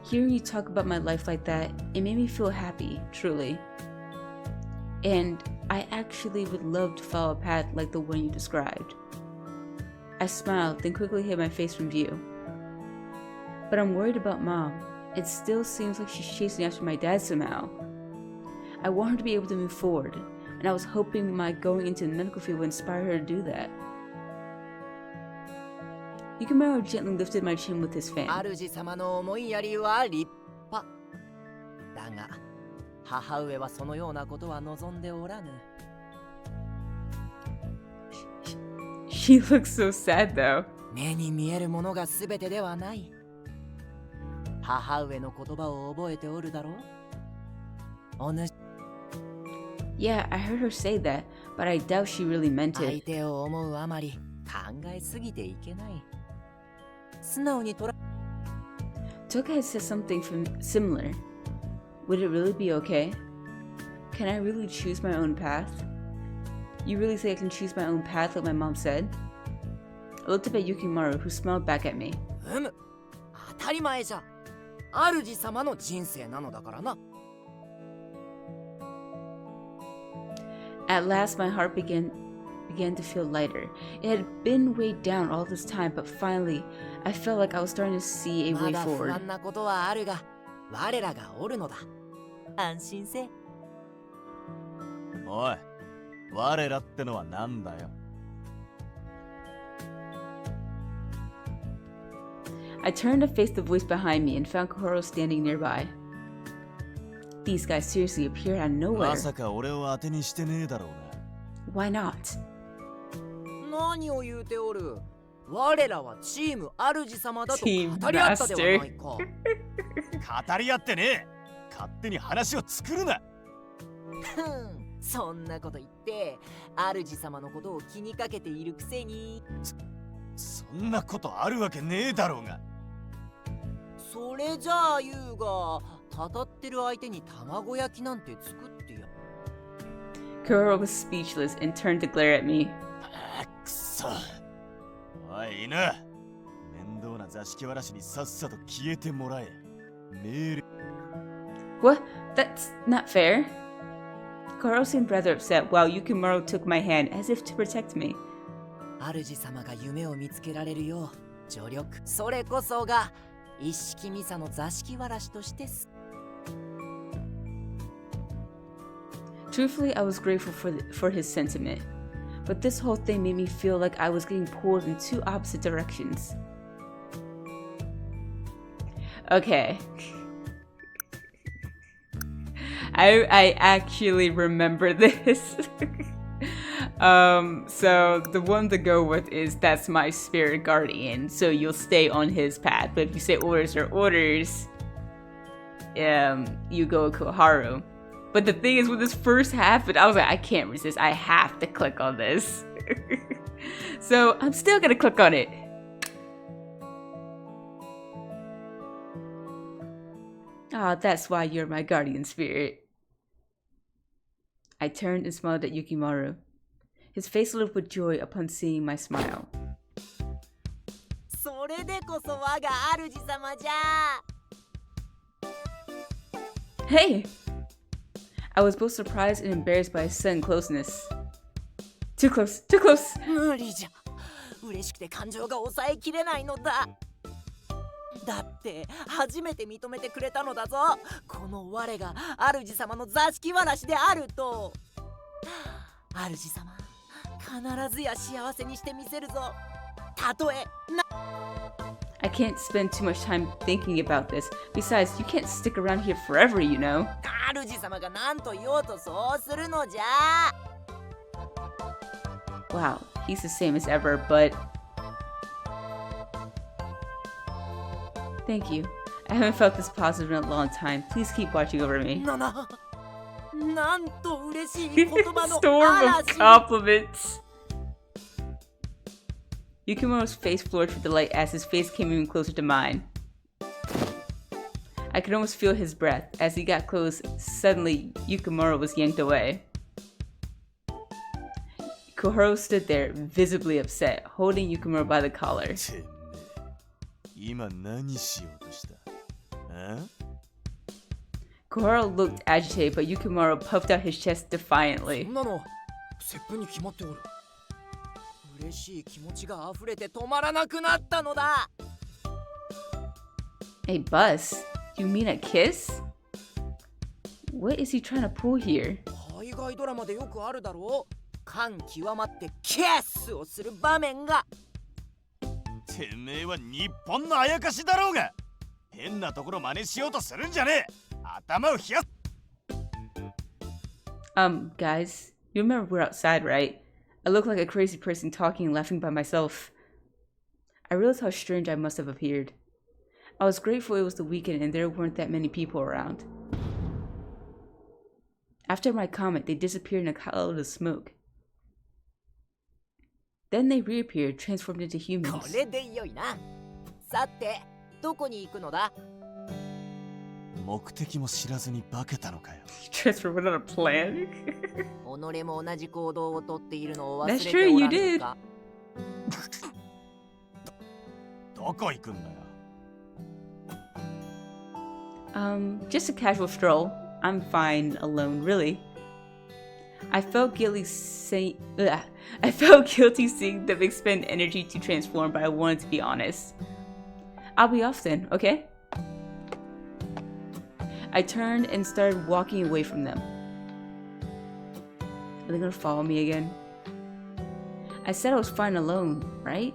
Hearing you talk about my life like that, it made me feel happy, truly. And I actually would love to follow a path like the one you described. I smiled, then quickly hid my face from view. But I'm worried about Mom. It still seems like she's chasing after my dad somehow. I want her to be able to move forward, and I was hoping my going into the medical field would inspire her to do that. Yukimaro gently lifted my chin with his fan. 主様の思いやりは立派。だが、母上はそのようなことは望んでおらぬ。 She looks so sad though. 目に見えるものが全てではない。母上の言葉を覚えておるだろう。お主 Yeah, I heard her say that, but I doubt she really meant 相 it. 手を思うあまり考えすぎていけない。素直に捉 Toka had said something similar. Would it really be okay? Can I really choose my own path? You really say I can choose my own path like my mom said? I looked up at Yukimaro, who smiled back at me. 当たり前じゃ。主様の人生なのだからな。 At last, my heart began to feel lighter. It had been weighed down all this time, but finally, I felt like I was starting to see a ま way だ不 forward. 安なことはあるが、我らがおるのだ。安心せ。おい、我らってのはなんだよ。I turned to face the voice behind me and found Kokoro standing nearby. These guys seriously appeared out of ま nowhere. さか俺を当てにしてねえだろうが。 Why not? 何を言うておる。我らはチーム主様だと Team 語り合ったではないか。語り合ってねえ。勝手に話を作るな。そんなこと言って主様のことを気にかけているくせに。そんなことあるわけねえだろうが。それじゃあ言うが、たたってる相手に卵焼きなんて作ってや。 Kokoro was speechless and turned to glare at me. くそ。おい犬。面倒な座敷わらしにさっさと消えてもらえ。命令。 What? That's not fair. Kokoro seemed rather upset while Yukimaro took my hand as if to protect me. 主様が夢を見つけられるよう助力。それこそが一式ミサの座敷わらしとしてす。 Truthfully, I was grateful for his sentiment, but this whole thing made me feel like I was getting pulled in two opposite directions. Okay. I actually remember this. So the one to go with is that's my spirit guardian, so you'll stay on his path. But if you say orders are orders, you go with Koharu. But the thing is, when this first happened, I was like, I can't resist. I have to click on this. So I'm still gonna click on it. Ah, that's why you're my guardian spirit. I turned and smiled at Yukimaro. His face lit up with joy upon seeing my smile. それでこそ我が主様じゃ。 Hey! I was both surprised and embarrassed by his sudden closeness. Too close, too close! 無理じゃ。嬉しくて感情が抑えきれないのだ。だって初めて認めてくれたのだぞ。この我が主様の座敷わらしであると。主様、必ずや幸せにしてみせるぞ。たとえな。I can't spend too much time thinking about this. Besides, you can't stick around here forever, you know. 主様が何と言おうとそうするのじゃ。 Wow, he's the same as ever, but... Thank you. I haven't felt this positive in a long time. Please keep watching over me. なんと嬉しい言葉の Storm of 嵐。 compliments. Yukimaro's face flourished with delight as his face came even closer to mine. I could almost feel his breath. As he got close, suddenly Yukimaro was yanked away. Koharu stood there, visibly upset, holding Yukimaro by the collar. 今何しようとした？ Koharu looked agitated, but Yukimaro puffed out his chest defiantly. そんなの接吻に決まっておる。嬉しい気持ちが溢れて止まらなくなったのだ。 A bus? You mean a kiss? What is he trying to pull here? 海外ドラマでよくあるだろう。感極まってキスをする場面が。てめえは日本のあやかしだろうが。変なところ真似しようとするんじゃねえ。頭を冷やす。Guys, you remember we're outside, right? I look like a crazy person talking and laughing by myself. I realized how strange I must have appeared. I was grateful it was the weekend and there weren't that many people around. After my comment, they disappeared in a cloud of smoke. Then they reappeared, transformed into こ humans. れでよいな。さて、どこに行くのだ？目的も知らずに化けたのかよ。Transformed without a plan? 己も同じ行動をとっているのを忘 That's れて true, お you らぬ did. か。どこ行くんだよ。Just a casual stroll. I'm fine alone, really. I felt guilty seeing them expend energy to transform, but I wanted to be honest. I'll be off then, okay? I turned and started walking away from them. Are they gonna follow me again? I said I was fine alone, right?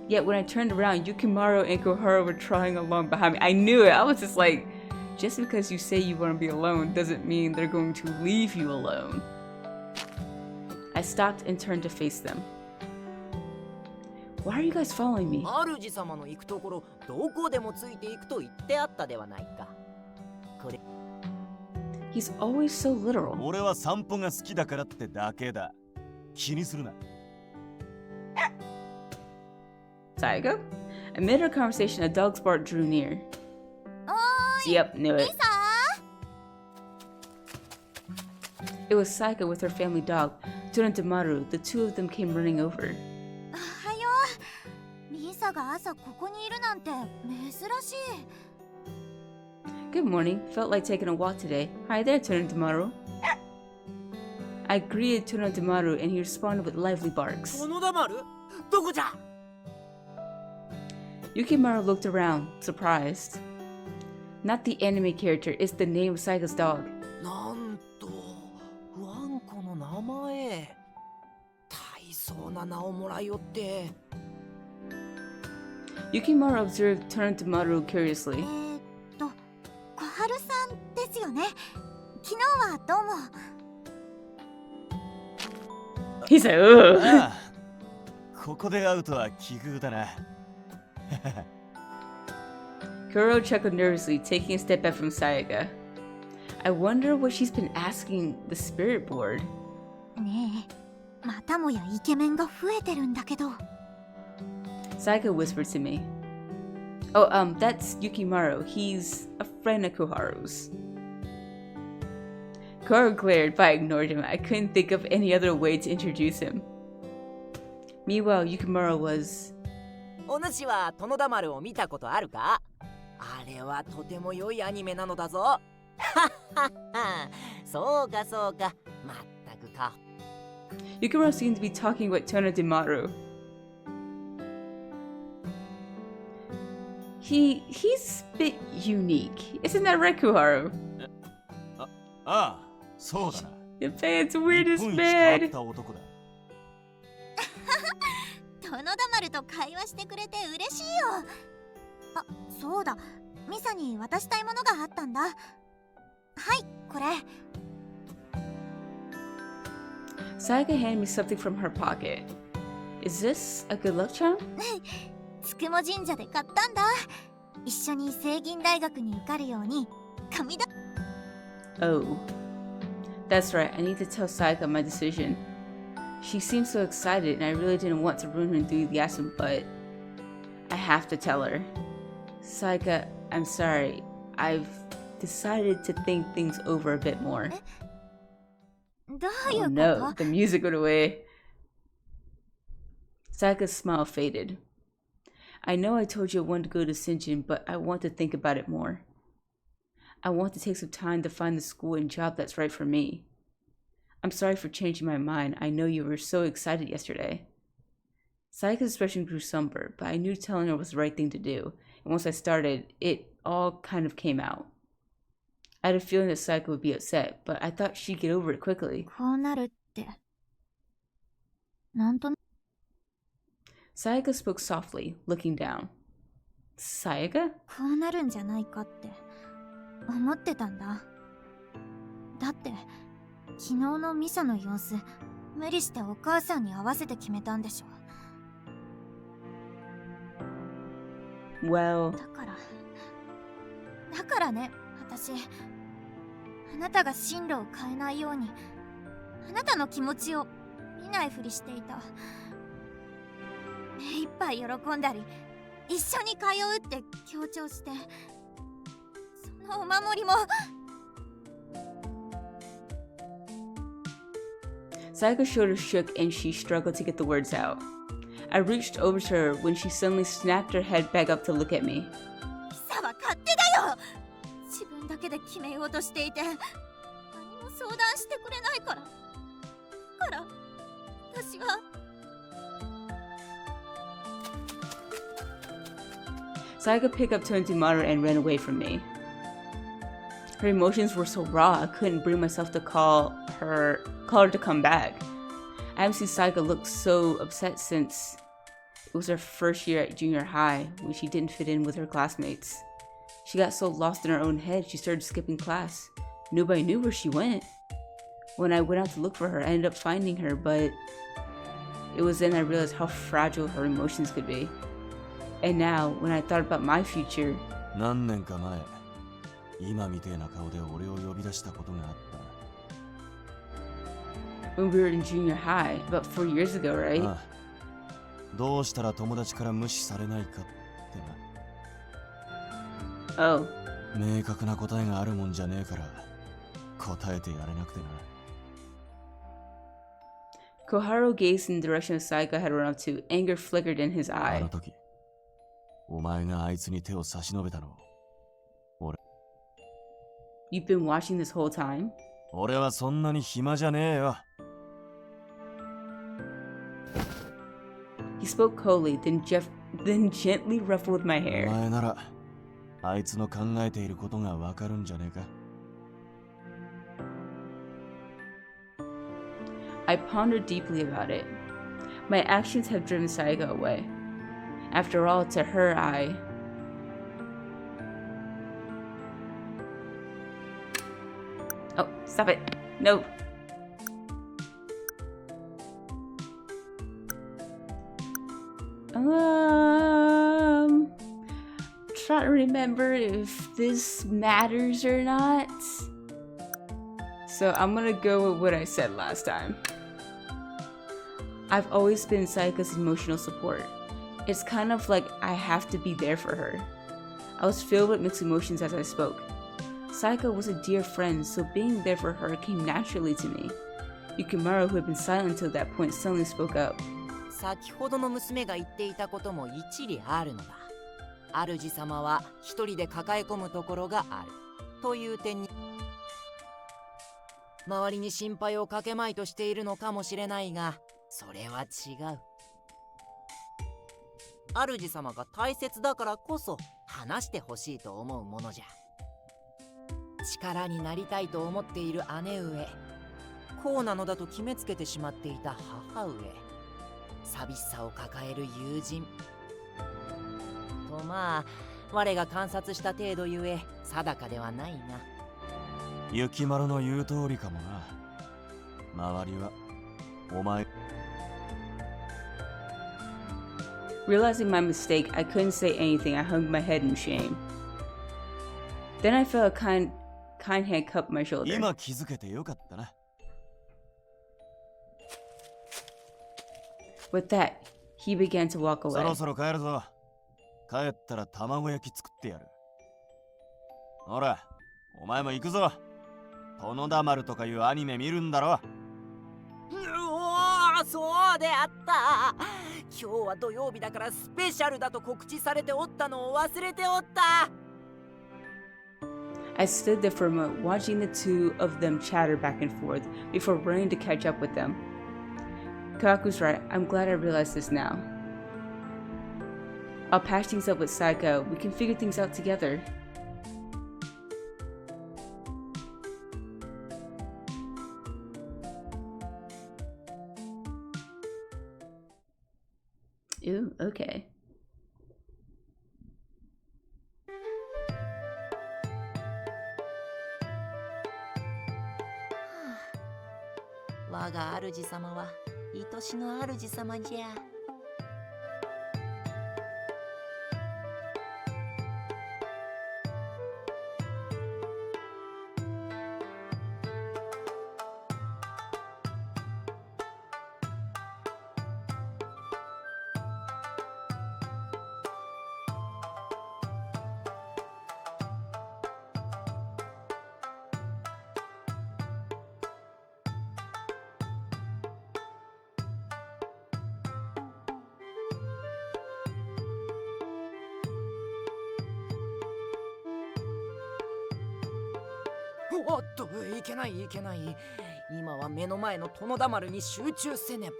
Yet when I turned around, Yukimaro and Koharu were trotting along behind me. I knew it. I was just like, just because you say you want to be alone doesn't mean they're going to leave you alone. I stopped and turned to face them. Why are you guys following me? 主様の行くところ、どこでもついていくと言ってあったではないか。これ。He's always so literal. 俺は散歩が好きだからってだけだ。気にするな。Saigo? Amid our conversation, a dog's bark drew near. Yep, knew it. It was Saigo with her family dog, Tuna and Damaru. The two of them came running over. おはよう。ミサが朝ここにいるなんて珍しい。 Good morning. Felt like taking a walk today. Hi there, Tuna and Damaru. I greeted Tuna and Damaru and he responded with lively barks. このだまる？どこじゃ？ Yukimaro looked around, surprised. Not the anime character, it's the name of Saigo's dog. なんと、ワンコの名前。大層な名をもらいよって。 Yukimaro observed Tuna and Damaru curiously. 小春さんですよね。昨日はどうも。 He's like, ugh. ああ、ここで会うとは奇遇だな。Kuro chuckled nervously, taking a step back from Sayaka. I wonder what she's been asking the spirit board. ねえ、またもやイケメンが増えてるんだけど。 Sayaka whispered to me. Oh, that's Yukimaro. He's a friend of Koharu's. Koharu glared, but I ignored him. I couldn't think of any other way to introduce him. Meanwhile, Yukimaro was... お主はトノダマルを見たことあるか？あれはとても良いアニメなのだぞ。はっはっは。そうかそうか。まったくか。 Yukimaro seemed to be talking with Tona Demaru. He's a bit unique. Isn't that right, Koharu? ああ、そうだな。 Japan's weirdest 日本一変わっ man. た男だ。とのだまると会話してくれて嬉しいよ。あ、そうだ、ミサに渡したいものがあったんだ。はい、これ。Sayaka handed me something from her pocket. Is this a good luck charm? つくも神社で買ったんだ。一緒に聖銀大学に受かるように紙だ。Oh. That's right, I need to tell Sayaka my decision. She seemed so excited and I really didn't want to ruin her enthusiasm, but I have to tell her. Sayaka, I'm sorry. I've decided to think things over a bit more. どういう Oh こと？ no, the music went away. Sayaka's smile faded. I know I told you I wanted to go to Sinjin, but I want to think about it more. I want to take some time to find the school and job that's right for me. I'm sorry for changing my mind. I know you were so excited yesterday. Sayaka's expression grew somber, but I knew telling her was the right thing to do. And once I started, it all kind of came out. I had a feeling that Sayaka would be upset, but I thought she'd get over it quickly. こうなるって。なんとな。Sayaka spoke softly, looking down. Sayaka? こうなるんじゃないかって思ってたんだ。だって昨日のミサの様子、無理してお母さんに合わせて決めたんでしょ。Well... だからね、私、あなたが進路を変えないように、あなたの気持ちを見ないふりしていた。目いっぱい喜んだり、一緒に通うって強調して、そのお守りも。Sayaka's shoulders shook and she struggled to get the words out. I reached over to her when she suddenly snapped her head back up to look at me. ミサは勝手だよ。自分だけで決めようとしていて、何も相談してくれないから。だから私は。Sayaka picked up Yukimaro and ran away from me. Her emotions were so raw, I couldn't bring myself to call her to come back. I haven't seen Sayaka look so upset since it was her first year at junior high when she didn't fit in with her classmates. She got so lost in her own head she started skipping class. Nobody knew where she went. When I went out to look for her, I ended up finding her, but it was then I realized how fragile her emotions could be. And now, when I thought about my future... 何年か前、今みてえな顔で俺を呼び出したことがあった。When we were in junior high, about 4 years ago, right? ああ、どうしたら友達から無視されないかってな。Oh. 明確な答えがあるもんじゃねえから、答えてやれなくてな。Koharu gazed in the direction of Sayaka had run up to. Anger flickered in his あ eye. の時、お前があいつに手を差し伸べたの。You've been watching this whole time? 俺はそんなに暇じゃねえよ。He spoke coldly, then gently ruffled my お hair. 前なら、あいつの考えていることがわかるんじゃねえか。I pondered deeply about it. My actions have driven Sayaka away. After all, to her, Oh, stop it. No. Trying to remember if this matters or not. So I'm gonna go with what I said last time. I've always been Sayaka's emotional support. It's kind of like I have to be there for her. I was filled with mixed emotions as I spoke. Sayaka was a dear friend, so being there for her came naturally to me. Yukimaro, who had been silent until that point, suddenly spoke up. 先ほどの娘が言っていたことも一理あるのだ。主様は一人で抱え込むところがあるという点に、周りに心配をかけまいとしているのかもしれないが、それは違う。主様が大切だからこそ話してほしいと思うものじゃ。力になりたいと思っている姉上、こうなのだと決めつけてしまっていた母上、寂しさを抱える友人と、まあ我が観察した程度ゆえ定かではないが。雪丸の言う通りかもな。周りはお前。 Realizing my mistake, I couldn't say anything. I hung my head in shame. Then I felt a kind hand cup my shoulder. 今気づけてよかったな。 With that, he began to walk そ away. ろそろ帰るぞ。帰ったら卵焼き作ってやる。ほら、お前も行くぞ。殿田丸とかいうアニメ見るんだろ。おお、そうであった。今日は土曜日だからスペシャルだと告知されておったのを忘れておった。 I stood there for a moment, watching the two of them chatter back and forth before running to catch up with them. Kaku's right. I'm glad I realized this now. I'll patch things up with Saiko. We can figure things out together. Ooh, okay. 我が主様は愛しの主様じゃ。おっと、いけないいけない。今は目の前の殿田丸に集中せねば。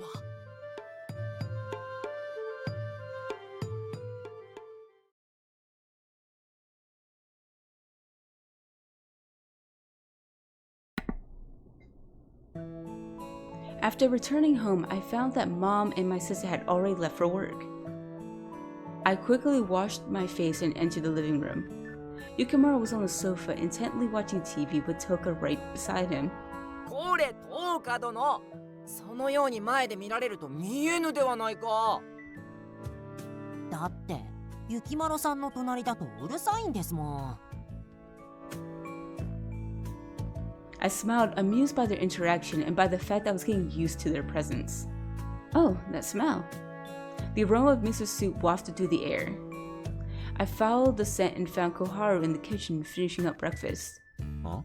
After returning home, I found that Mom and my sister had already left for work. I quickly washed my face and entered the living room. Yukimaro was on the sofa, intently watching TV with Toka right beside him. これ、トーカ殿。そのように前で見られると見えぬではないか。だって雪丸さんの隣だとうるさいんですもん。I smiled, amused by their interaction and by the fact that I was getting used to their presence. Oh, that smell. The aroma of miso soup wafted through the air. I followed the scent and found Koharu in the kitchen finishing up breakfast. あ？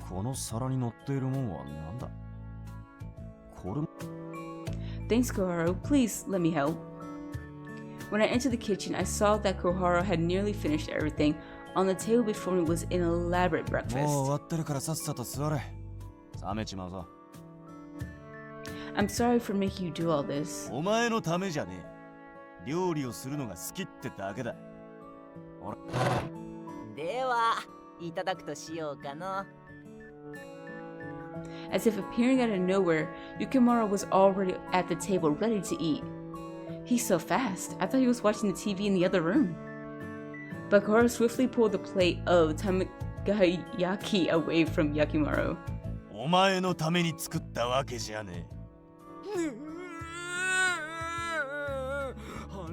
この皿に乗っているもんはなんだ？これ。 Thanks, Koharu. Please let me help. When I entered the kitchen, I saw that Koharu had nearly finished everything. On the table before me was an elaborate もう breakfast. 終わってるからさっさと座れ。冷めちまうぞ。 I'm sorry for making you do all this. お前のためじゃねえ。料理をするのが好きってだけだ。ほら。では、いただくとしようかな。As if appearing out of nowhere, Yukimaro was already at the table ready to eat. He's so fast. I thought he was watching the TV in the other room. But Koharu swiftly pulled the plate of tamagayaki away from Yukimaro. お前のために作ったわけじゃねえ。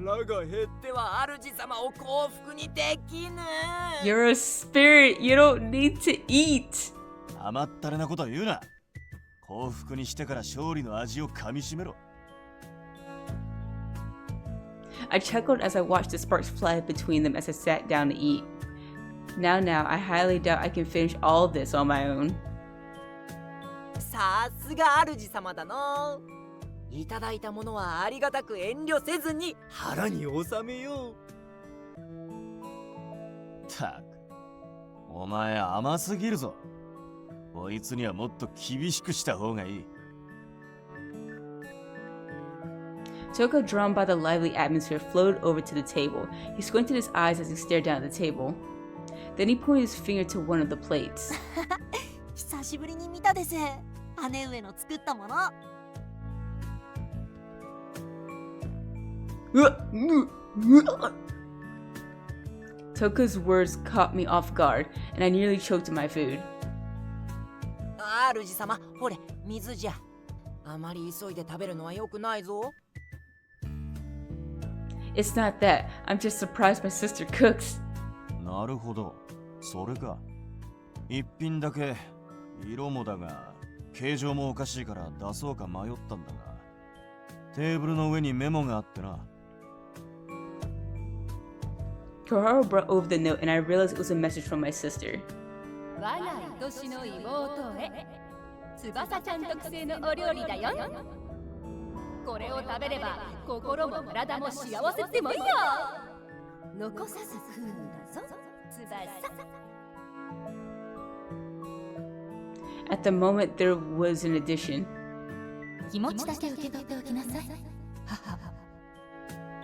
腹が減っては主様を幸福にできぬ。 You're a spirit. You don't need to eat. 甘ったれなこと言うな。幸福にしてから勝利の味を噛みしめろ。 I chuckled as I watched the sparks fly between them as I sat down to eat. Now, I highly doubt I can finish all this on my own. さすが主様だの。いただいたものはありがたく遠慮せずに腹に収めよう。たく、お前甘すぎるぞ。こいつにはもっと厳しくした方がいい。 Toka, drawn by the lively atmosphere, floated over to the table. He squinted his eyes as he stared down at the table. Then he pointed his finger to one of the plates. 久しぶりに見たです。姉上の作ったもの。Toka's words caught me off guard, and I nearly choked on my food. 主様、ほれ、水じゃ。あまり急いで食べるのは良くないぞ。It's not that. I'm just surprised my sister cooks. なるほど、それか。一品だけ色もだが形状もおかしいから出そうか迷ったんだが、テーブルの上にメモがあってな。Koharu brought over the note and I realized it was a message from my sister. 我が愛しの妹へ、翼ちゃん特製のお料理だよ。これを食べれば心も体も幸せってもいいよ。残さず食うんだぞ、翼。At the moment, there was an addition. 気持ちだけ受け取っておきなさい。母は。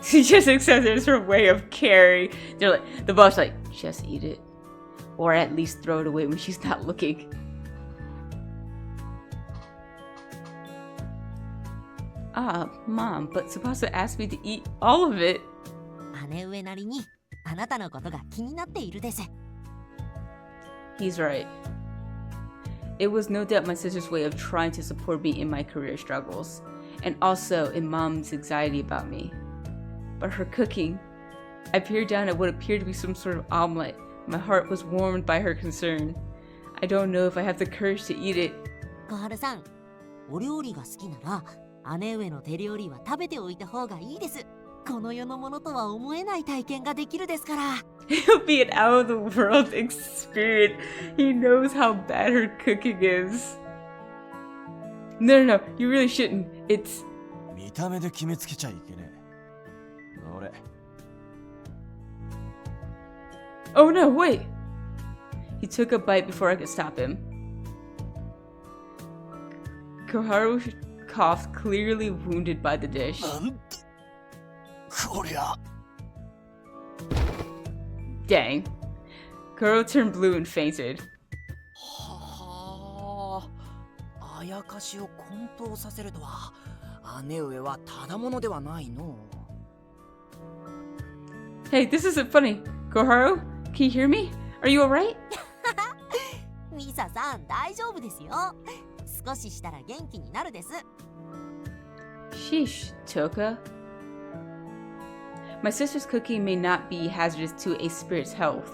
She just accepts it as her way of caring. They're like, the boss like, just eat it. Or at least throw it away when she's not looking. Mom, but Tsubasa asked me to eat all of it. 姉上なりにあなたのことが気になっているです。 He's right. It was no doubt my sister's way of trying to support me in my career struggles, and also in Mom's anxiety about me. But her cooking, I peered down at what appeared to be some sort of omelet. My heart was warmed by her concern. I don't know if I have the courage to eat it. 小春さん、お料理が好きなら姉上の手料理は食べておいた方がいいです。この世のものとは思えない体験ができるですから。 It'll be an out of the world experience. He knows how bad her cooking is. No, you really shouldn't. It's... 見た目で決めつけちゃいけねえ。俺。Oh no, wait! He took a bite before I could stop him. Koharu coughed, clearly wounded by the dish. こりゃ。 Dang. Koharu turned blue and fainted. はあ、あやかしを混沌させるとは、姉上はただものではないの。Hey, this isn't funny. Koharu, can you hear me? Are you alright? ミサさん、大丈夫ですよ。少ししたら元気になるです。 Sheesh, Toka. My sister's cooking may not be hazardous to a spirit's health,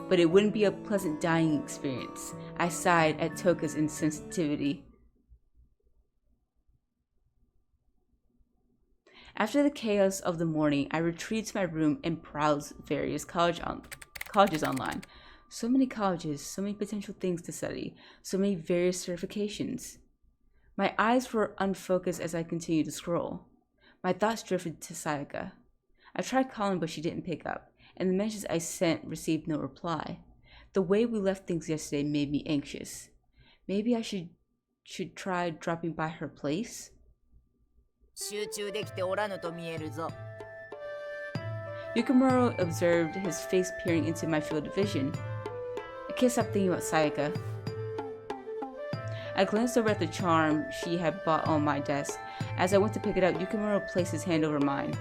but it wouldn't be a pleasant dying experience. I sighed at Toka's insensitivity. After the chaos of the morning, I retreated to my room and browsed various colleges online. So many colleges, so many potential things to study, so many various certifications. My eyes were unfocused as I continued to scroll. My thoughts drifted to Sayaka. I tried calling, but she didn't pick up, and the messages I sent received no reply. The way we left things yesterday made me anxious. Maybe I should try dropping by her place? 集中できておらぬと見えるぞ。 Yukimaro observed, his face peering into my field of vision. I can't stop thinking about Sayaka. I glanced over at the charm she had bought on my desk. As I went to pick it up, Yukimaro placed his hand over mine.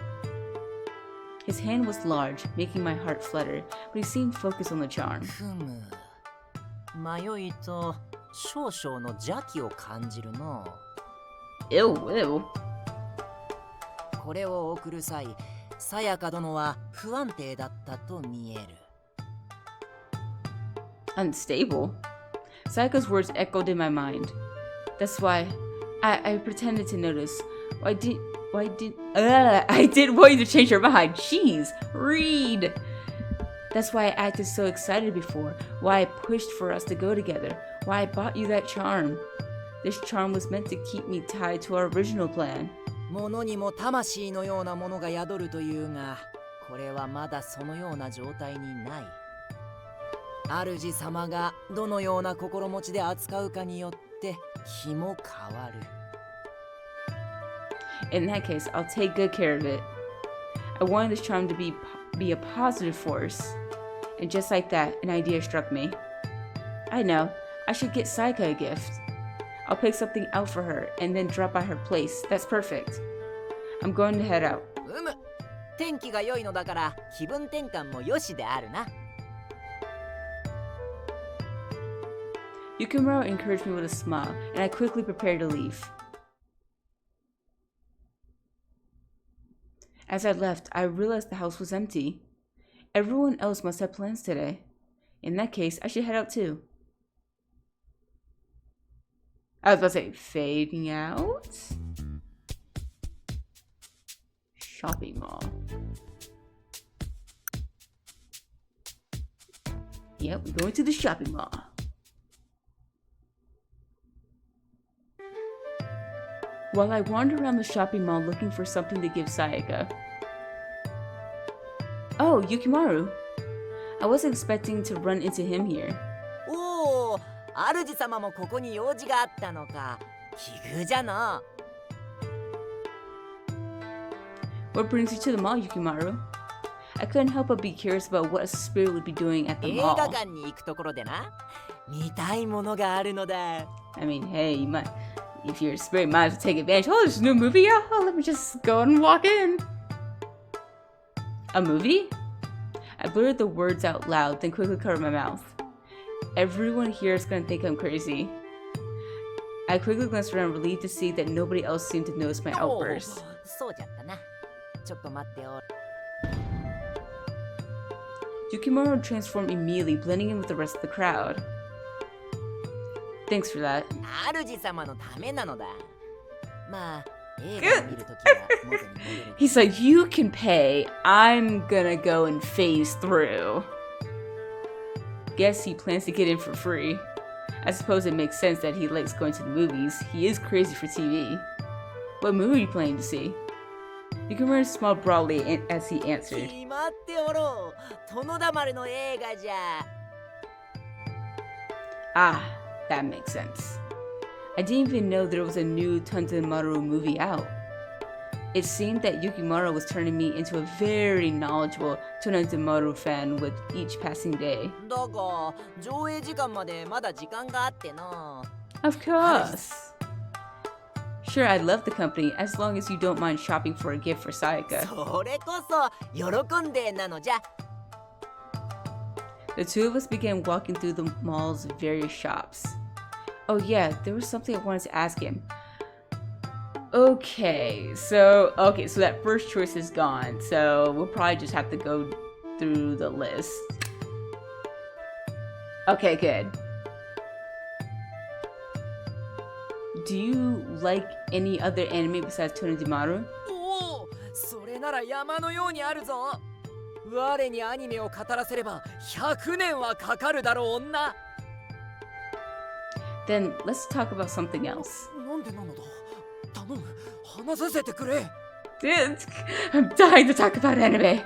His hand was large, making my heart flutter, but he seemed focused on the charm. ふむ。迷いと少々の邪気を感じるの。 Ew. これを送る際、さやか殿は不安定だったと見える。 Unstable? Sayaka's words echoed in my mind. That's why I pretended to notice. I didn't want you to change your mind. Jeez, read. That's why I acted so excited before. Why I pushed for us to go together. Why I bought you that charm. This charm was meant to keep me tied to our original plan. 物にも魂のようなものが宿るというが、これはまだそのような状態にない。主様がどのような心持ちで扱うかによって気も変わる。 In that case, I'll take good care of it. I wanted this charm to be a positive force. And just like that, an idea struck me. I know, I should get Sayaka a gift. I'll pick something out for her and then drop by her place. That's perfect. I'm going to head out. 天気が良いのだから気分転換もよしであるな。Yukimaro encouraged me with a smile, and I quickly prepared to leave. As I left, I realized the house was empty. Everyone else must have plans today. In that case, I should head out too. I was about to say, fading out? Shopping mall. Yep, we're going to the shopping mall. While I wander around the shopping mall looking for something to give Sayaka. Oh, Yukimaro. I wasn't expecting to run into him here. おお、主様もここに用事があったのか。奇遇じゃな。What brings you to the mall, Yukimaro? I couldn't help but be curious about what a spirit would be doing at the 映画 mall. 館に行くところでな、見たいものがあるのだ。I mean, hey, you might, if you're a spirit, you might as well take advantage. Oh, there's a new movie out. Oh, let me just go and walk in. A movie? I blurted the words out loud, then quickly covered my mouth. Everyone here is gonna think I'm crazy. I quickly glanced around, relieved to see that nobody else seemed to notice my おお、 outburst. そうじゃったな。ちょっと待ってお。 Yukimaro transformed immediately, blending in with the rest of the crowd. Thanks for that. 主様のためなのだ。まあ、映画を見るときは元に戻る。 He's like, you can pay. I'm gonna go and phase through. Guess he plans to get in for free. I suppose it makes sense that he likes going to the movies. He is crazy for TV. What movie are you planning to see? Yukimaro smiled broadly as he answered. 決まっておろう。殿だ丸の映画じゃ。 Ah, that makes sense. I didn't even know there was a new Tundamaru movie out. It seemed that Yukimaro was turning me into a very knowledgeable Tundamaru fan with each passing day. だが、上映時間までまだ時間があってな。 Of course. Sure, I'd love the company as long as you don't mind shopping for a gift for Sayaka. それこそ喜んでなのじゃ。 The two of us began walking through the mall's various shops. Oh yeah, there was something I wanted to ask him. Okay, so that first choice is gone. So we'll probably just have to go through the list. Okay, good. Do you like any other anime besides Tundamaru? おお、それなら山のようにあるぞ。我にアニメを語らせれば100年はかかるだろう女。 Then let's talk about something else. なんでなのだ。頼む、話させてくれ。 Dude, I'm dying to talk about anime.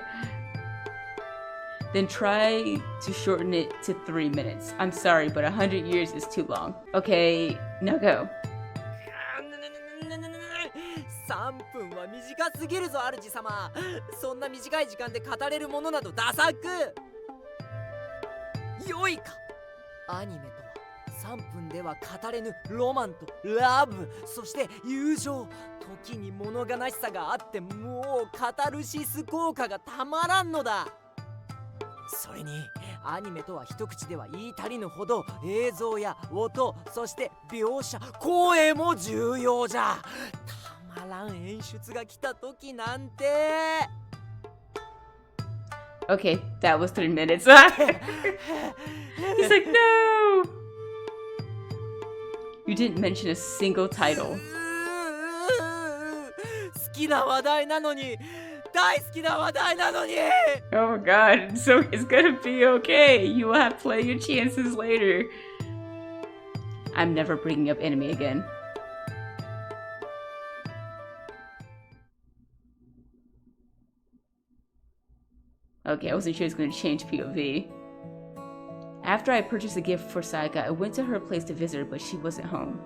Then try to shorten it to 3 minutes. I'm sorry, but 100 years is too long. Okay, now go. 3分は短すぎるぞ主様。そんな短い時間で語れるものなどダサく。良いか。アニメとは3分では語れぬロマンとラブ、そして友情、時に物悲しさがあってもうカタルシス効果がたまらんのだ。それにアニメとは一口では言い足りぬほど映像や音、そして描写、声も重要じゃ。たまらん演出が来た時なんて。 Okay, that was 3 minutes. He's like, no! You didn't mention a single title. 好きな話題なのに、大好きな話題なのに。 Oh my god, so it's gonna be okay. You will have plenty of chances later. I'm never bringing up anime again. Okay, I wasn't sure it was going to change POV. After I purchased a gift for Sayaka, I went to her place to visit her, but she wasn't home.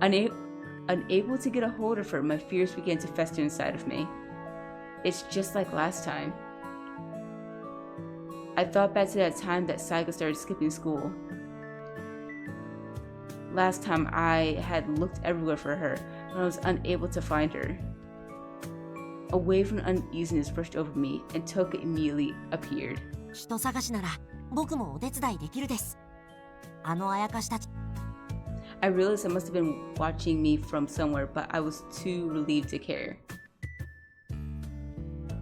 Unable to get a hold of her, my fears began to fester inside of me. It's just like last time. I thought back to that time that Sayaka started skipping school. Last time I had looked everywhere for her, but I was unable to find her. A wave of uneasiness rushed over me, and Toka immediately appeared. 人探しなら僕もお手伝いできるです。あのあやかしたち。I realized I must have been watching me from somewhere, but I was too relieved to care.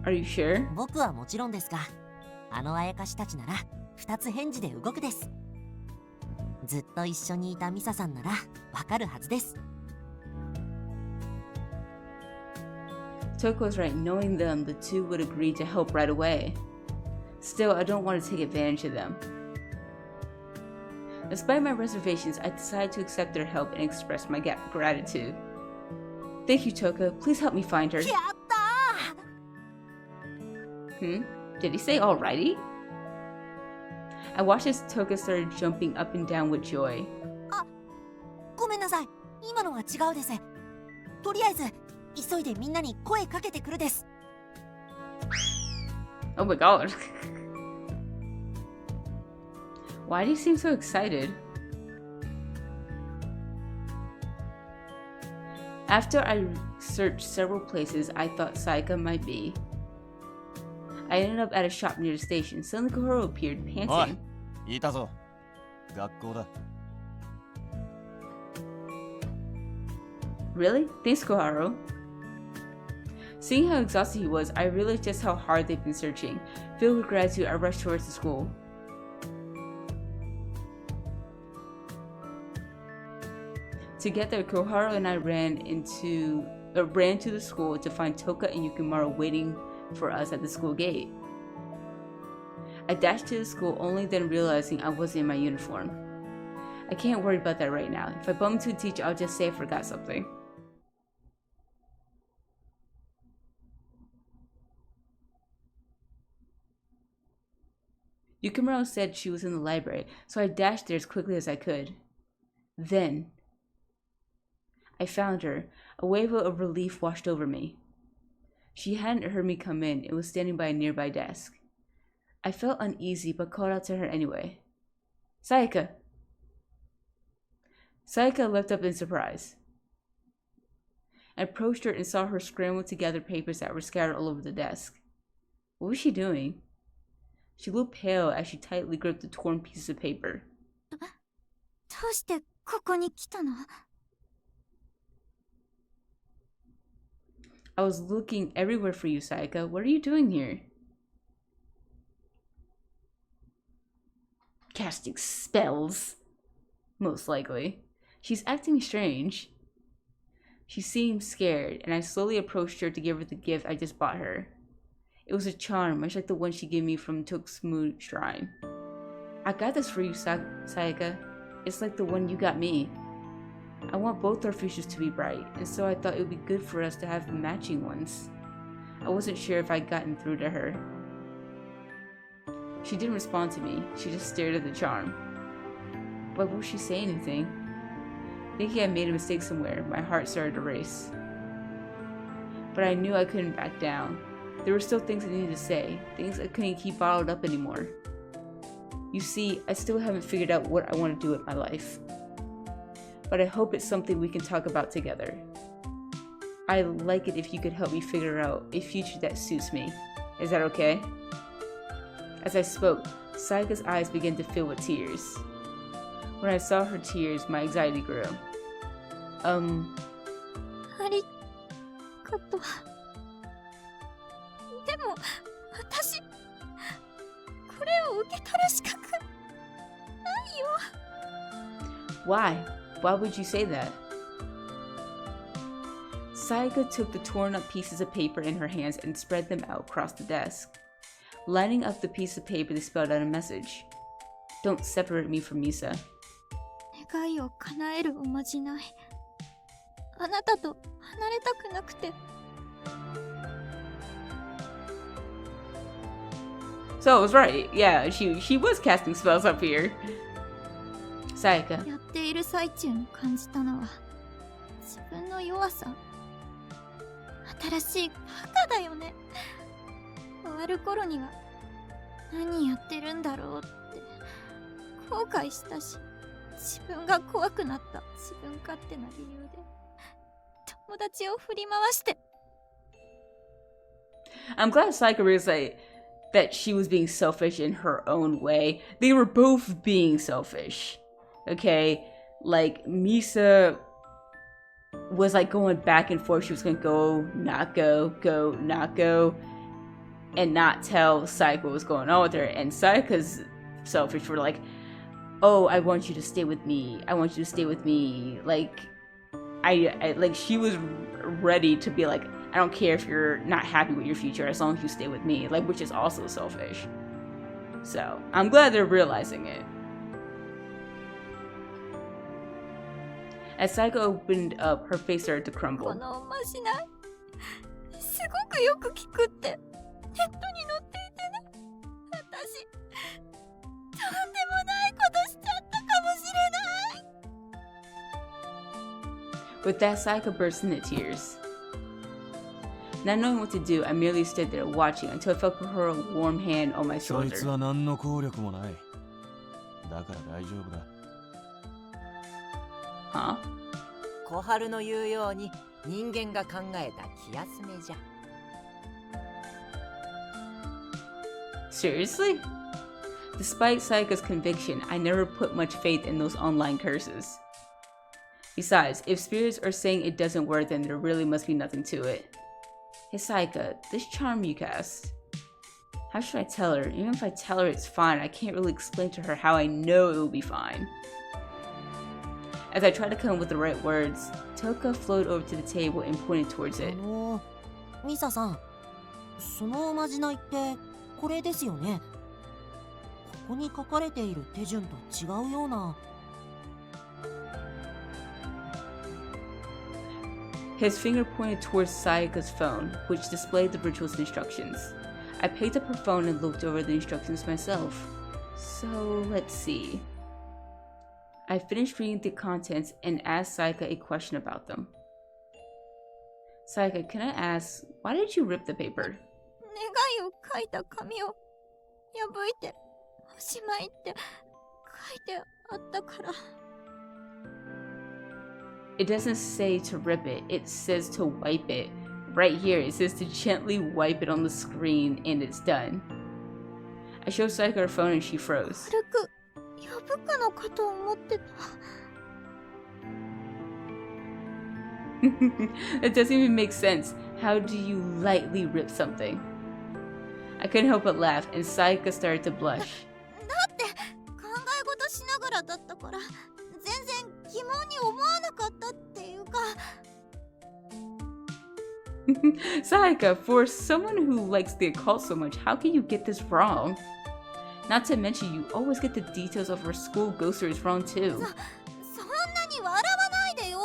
Are you sure? 僕はもちろんですが、あのあやかしたちなら2つ返事で動くです。ずっと一緒にいたミサさんならわかるはずです。Toka was right. Knowing them, the two would agree to help right away. Still, I don't want to take advantage of them. Despite my reservations, I decided to accept their help and express my gratitude. Thank you, Toka. Please help me find her. やったー! Did he say alrighty? I watched as Toka started jumping up and down with joy. あ、ごめんなさい。今のは違うです。とりあえず、急いでみんなに声かけてくるです。Oh my god. Why do you seem so excited? After I searched several places I thought Saika might be, I ended up at a shop near the station. Suddenly Kohoro appeared, panting. いたぞ。学校だ。Really? Thanks, Koharo. Seeing how exhausted he was, I realized just how hard they've been searching. Filled with gratitude, I rushed towards the school. Together, Koharo and I ran to the school to find Toka and Yukimaro waiting for us at the school gate. I dashed to the school, only then realizing I wasn't in my uniform. I can't worry about that right now. If I bump into a teacher, I'll just say I forgot something. Yukimaro said she was in the library, so I dashed there as quickly as I could. Then, I found her. A wave of relief washed over me. She hadn't heard me come in and was standing by a nearby desk. I felt uneasy but called out to her anyway. Saika! Saika leapt up in surprise. I approached her and saw her scramble together papers that were scattered all over the desk. What was she doing? She looked pale as she tightly gripped the torn pieces of paper. どうしてここに来たの? I was looking everywhere for you, Saika. What are you doing here? Casting spells. Most likely. She's acting strange. She seemed scared, and I slowly approached her to give her the gift I just bought her. It was a charm, much like the one she gave me from Tuxmu Shrine. I got this for you, Saika. It's like the one you got me. I want both our futures to be bright, and so I thought it would be good for us to have matching ones. I wasn't sure if I'd gotten through to her. She didn't respond to me. She just stared at the charm. Why won't she say anything? Thinking I made a mistake somewhere, my heart started to race. But I knew I couldn't back down. There were still things I needed to say, things I couldn't keep bottled up anymore. You see, I still haven't figured out what I want to do with my life. But I hope it's something we can talk about together. I'd like it if you could help me figure out a future that suits me. Is that okay? As I spoke, Saika's eyes began to fill with tears. When I saw her tears, my anxiety grew. ありがとう。でも、私、これを受け取る資格ないよ。Why? Why would you say that? Saika took the torn up pieces of paper in her hands and spread them out across the desk. Lining up the piece of paper, they spelled out a message. Don't separate me from Misa. 願いを叶えるおまじない。あなたと離れたくなくて。So I was right. Yeah, she was casting spells up here. Saika. やっている最中に感じたのは自分の弱さ。新しいバカだよね。終わる頃には何やってるんだろうって後悔したし、自分が怖くなった自分勝手な理由で友達を振り回して。I'm glad Sayaka realized that she was being selfish in her own way. They were both being selfish. Okay? Like, Misa was like going back and forth. She was gonna go, not go, go, not go, and not tell Sayaka what was going on with her. And Sayaka's selfish for like, oh, I want you to stay with me. I want you to stay with me. Like, I like, she was ready to be like, I don't care if you're not happy with your future as long as you stay with me. Like, which is also selfish. So, I'm glad they're realizing it. As Sayaka opened up, her face started to こ crumble. のおまじないすごくよく聞くってネットに載っていてね、私とんでもないことしちゃったかもしれない。 With that, Sayaka burst into tears. Not knowing what to do, I merely stood there watching until I felt her warm hand on my そい shoulder. つは何の効力もない。だから大丈夫だ。Huh? 小春の言うように人間が考えた気休めじゃ。 Seriously? Despite Sayaka's conviction, I never put much faith in those online curses. Besides, if spirits are saying it doesn't work, then there really must be nothing to it. Hey Sayaka, this charm you cast. How should I tell her? Even if I tell her it's fine, I can't really explain to her how I know it will be fine. As I tried to come up with the right words, Toka floated over to the table and pointed towards it. ミサさん、そのおまじないってこれですよね。ここに書かれている手順と違うような。His finger pointed towards Sayaka's phone, which displayed the ritual's instructions. I picked up her phone and looked over the instructions myself. So, let's see. I finished reading the contents and asked Sayaka a question about them. Sayaka, can I ask, why did you rip the paper? 願いを書いた紙を破いておしまいって書いてあったから。 It doesn't say to rip it, it says to wipe it. Right here, it says to gently wipe it on the screen and it's done. I showed Sayaka her phone and she froze. 軽く破くのかと思ってた。 That doesn't even make sense. How do you lightly rip something? I couldn't help but laugh and Sayaka started to blush. だって考え事しながらだったから全然疑問に思わなかったっていうか。 Sayaka, for someone who likes the occult so much, how can you get this wrong? Not to mention, you always get the details of her school ghost stories wrong too. そんなに笑わないでよ。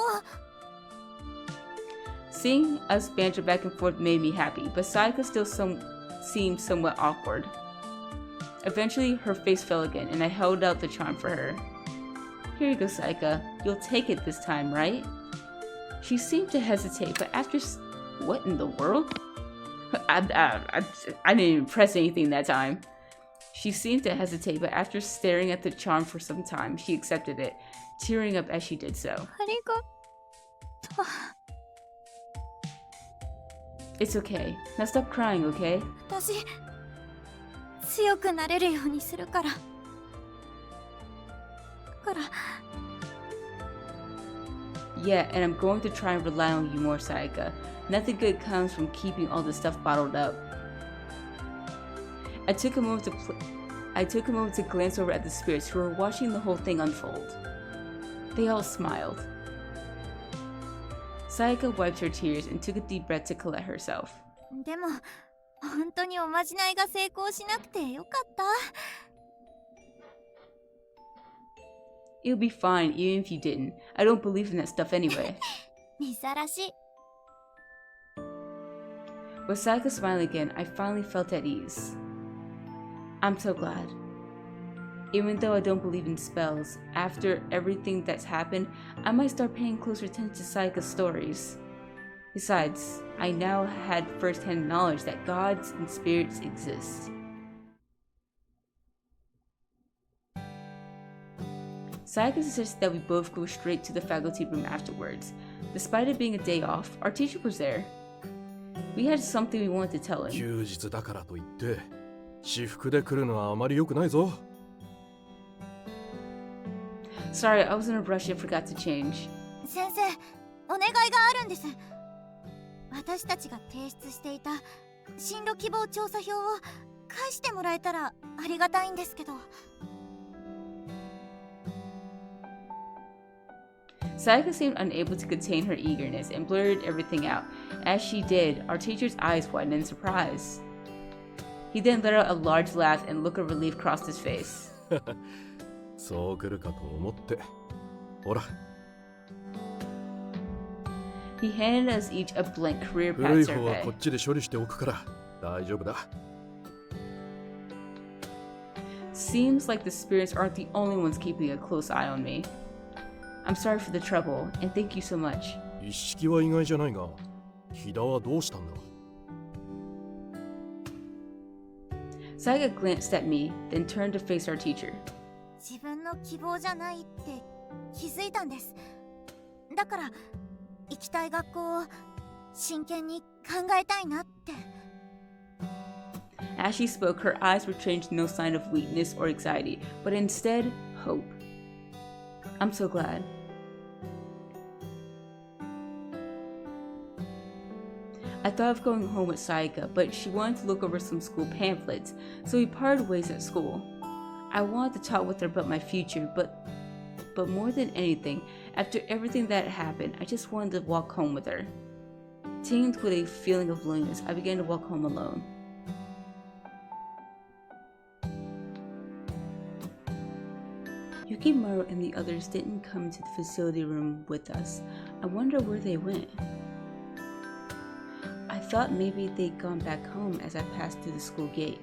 Seeing us banter back and forth made me happy, but Sayaka still seemed somewhat awkward. Eventually, her face fell again, and I held out the charm for her. Here you go, Sayaka. You'll take it this time, right? She seemed to hesitate, but after... What in the world? I didn't even press anything that time. She seemed to hesitate, but after staring at the charm for some time, she accepted it, tearing up as she did so. ありがとう。 It's okay. Now stop crying, okay? 私強くなれるようにするから。だから。 Yeah, and I'm going to try and rely on you more, Sayaka. Nothing good comes from keeping all this stuff bottled up. I took a moment to glance over at the spirits who were watching the whole thing unfold. They all smiled. Sayaka wiped her tears and took a deep breath to collect herself. でも本当におまじないが成功しなくてよかった。 It'll be fine even if you didn't. I don't believe in that stuff anyway. ミサらしい。 With Sayaka smiling again, I finally felt at ease. I'm so glad. Even though I don't believe in spells, after everything that's happened, I might start paying closer attention to Sayaka's stories. Besides, I now had first-hand knowledge that gods and spirits exist. Sayaka suggested that we both go straight to the faculty room afterwards. Despite it being a day off, our teacher was there. We had something we wanted to tell him. 休日だからといって私服で来るのはあまり良くないぞ。 Sorry, I was in a rush and forgot to change. 先生、お願いがあるんです。私たちが提出していた進路希望調査票を返してもらえたらありがたいんですけど。Sayaka seemed unable to contain her eagerness and blurted everything out. As she did, our teacher's eyes widened in surprise. He then let out a large laugh and a look of relief crossed his face. そう来るかと思って。ほら。 He handed us each a blank career 古い path 方はこ survey. っちで処理しておくから大丈夫だ。 Seems like the spirits aren't the only ones keeping a close eye on me. I'm sorry for the trouble, and thank you so much. 一式は意外じゃないが、飛田はどうしたんだ？ Sayaka glanced at me, then turned to face our teacher. 自分の希望じゃないって気づいたんです。だから行きたい学校を真剣に考えたいなって。 As she spoke, her eyes were changed no sign of weakness or anxiety, but instead, hope. I'm so glad. I thought of going home with Sayaka, but she wanted to look over some school pamphlets, so we parted ways at school. I wanted to talk with her about my future, but more than anything, after everything that had happened, I just wanted to walk home with her. Tinged with a feeling of loneliness, I began to walk home alone. Yukimaro and the others didn't come to the facility room with us. I wonder where they went. I thought maybe they'd gone back home as I passed through the school gate.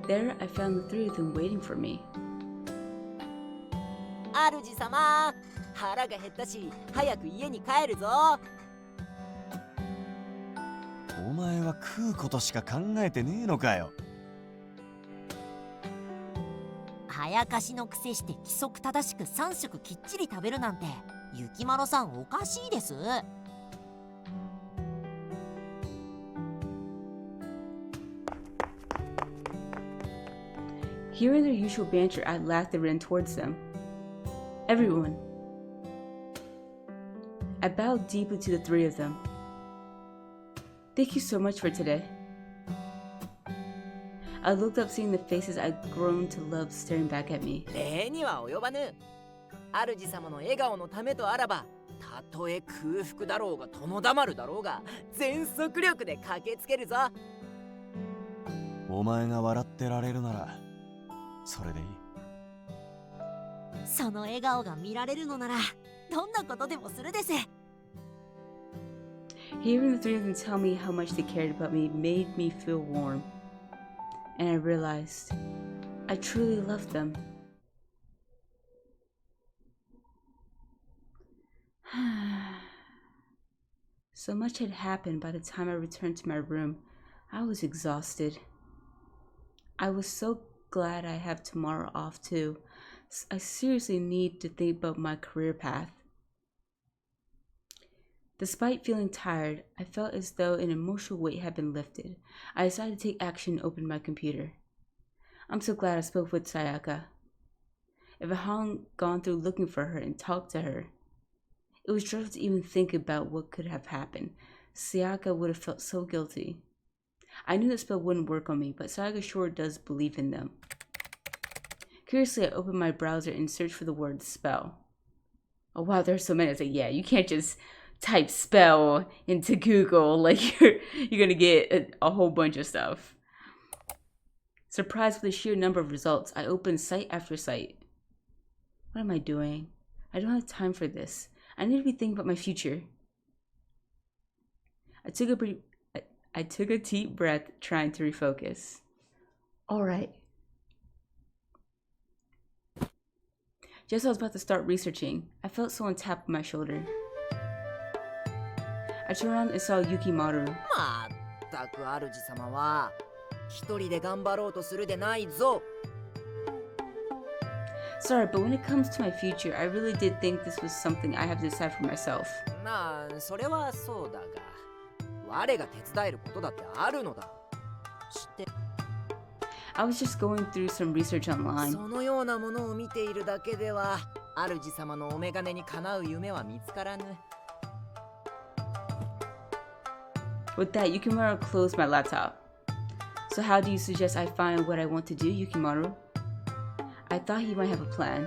There, I found the three of them waiting for me. 主様、腹が減ったし早く家に帰るぞ。お前は食うことしか考えてねえのかよ。早かしのくせして規則正しく3食きっちり食べるなんてゆきまろさんおかしいです。 Hearing their usual banter, I laughed and ran towards them. Everyone. I bowed deeply to the three of them. Thank you so much for today. I looked up, seeing the faces I'd grown to love staring back at me. 礼には及ばぬ。主様の笑顔のためとあらば、たとえ空腹だろうが殿だまるだろうが、全速力で駆けつけるぞ。お前が笑ってられるならそれでいい。その笑顔が見られるのならどんなことでもするです。 Hearing the three of them tell me how much they cared about me made me feel warm. And I realized I truly loved them. So much had happened by the time I returned to my room. I was exhausted. I was so glad I have tomorrow off too. I seriously need to think about my career path. Despite feeling tired, I felt as though an emotional weight had been lifted. I decided to take action and open my computer. I'm so glad I spoke with Sayaka. If I hadn't gone through looking for her and talked to her, it was dreadful to even think about what could have happened. Sayaka would have felt so guilty. I knew the spell wouldn't work on me, but Sayaka sure does believe in them. Curiously, I opened my browser and searched for the word spell. Oh wow, there's so many. I was like, yeah, you can't just type spell into Google, like you're gonna get a whole bunch of stuff. Surprised with the sheer number of results, I opened site after site. What am I doing? I don't have time for this. I need to be thinking about my future. I took a deep breath, trying to refocus. All right. Just as I was about to start researching, I felt someone tap on my shoulder. I turned around and saw Yukimaro. まったく主様は一人で頑張ろうとするでないぞ。 Sorry, but when it comes to my future, I really did think this was something I have to decide for myself. まあそれはそうだが、我が手伝えることだってあるのだ。知って。 I was just going through some research online. そのようなものを見ているだけでは、主様のお眼鏡にかなう夢は見つからぬ。 With that, Yukimaro closed my laptop. So how do you suggest I find what I want to do, Yukimaro? I thought he might have a plan.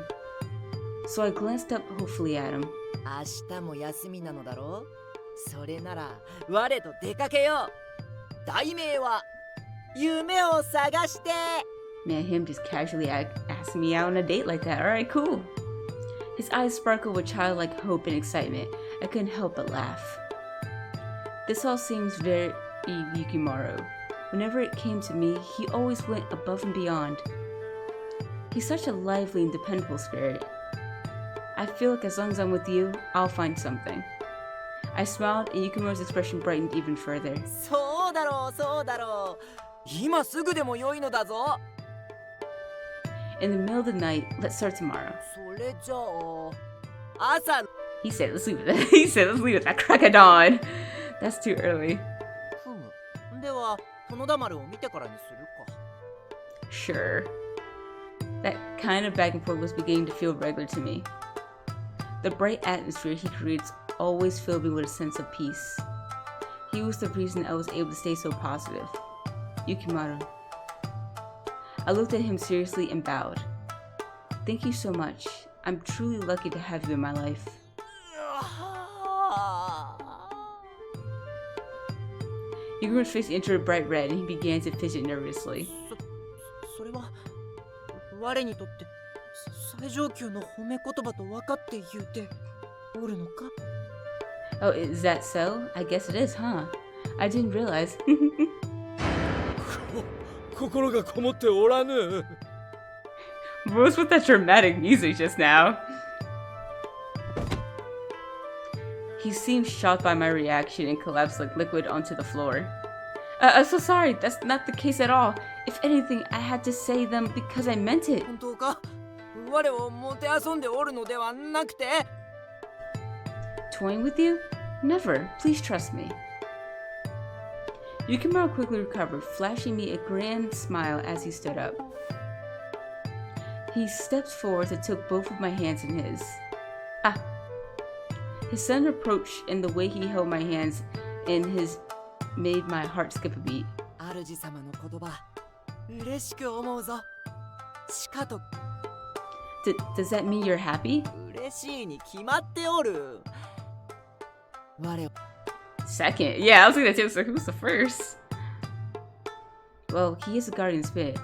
So I glanced up hopefully at him. 明日も休みなのだろう。それなら我と出かけよう。題名は夢を探して。 Man, him just casually asking me out on a date like that. Alright, cool. His eyes sparkled with childlike hope and excitement. I couldn't help but laugh. This all seems very Yukimaro. Whenever it came to me, he always went above and beyond. He's such a lively and dependable spirit. I feel like as long as I'm with you, I'll find something. I smiled and Yukimaro's expression brightened even further. そうだろう、そうだろう。今すぐでも良いのだぞ。 In the middle of the night, let's start tomorrow. それじゃあ朝。 He said, let's leave it. He said, let's leave it at crack of dawn. That's too early. ふむ。では、園田丸を見てからにするか。 Sure. That kind of back and forth was beginning to feel regular to me. The bright atmosphere he creates always filled me with a sense of peace. He was the reason I was able to stay so positive. Yukimaro. I looked at him seriously and bowed. Thank you so much. I'm truly lucky to have you in my life. Yukimaro's face entered bright red and he began to fidget nervously. それは我にとって最上級の褒め言葉と分かって言うておるのか。 Oh, is that so? I guess it is, huh? I didn't realize. 心がこもっておらぬ。 What was with that dramatic music just now? He seemed shocked by my reaction and collapsed like liquid onto the floor. I'm so sorry, that's not the case at all. If anything, I had to say them because I meant it. 本当か。我をもてあそんでおるのではなくて。 Toying with you? Never. Please trust me. Yukimaro quickly recovered, flashing me a grand smile as he stood up. He stepped forward and took both of my hands in his. Ah! His sudden approach and the way he held my hands in his made my heart skip a beat. 主様の言葉、嬉しく思うぞ。しかと。 Does that mean you're happy? 嬉しいに決まっておる。我を。 Second. Yeah, I was gonna say, so who's the first? Well, he is a guardian spirit.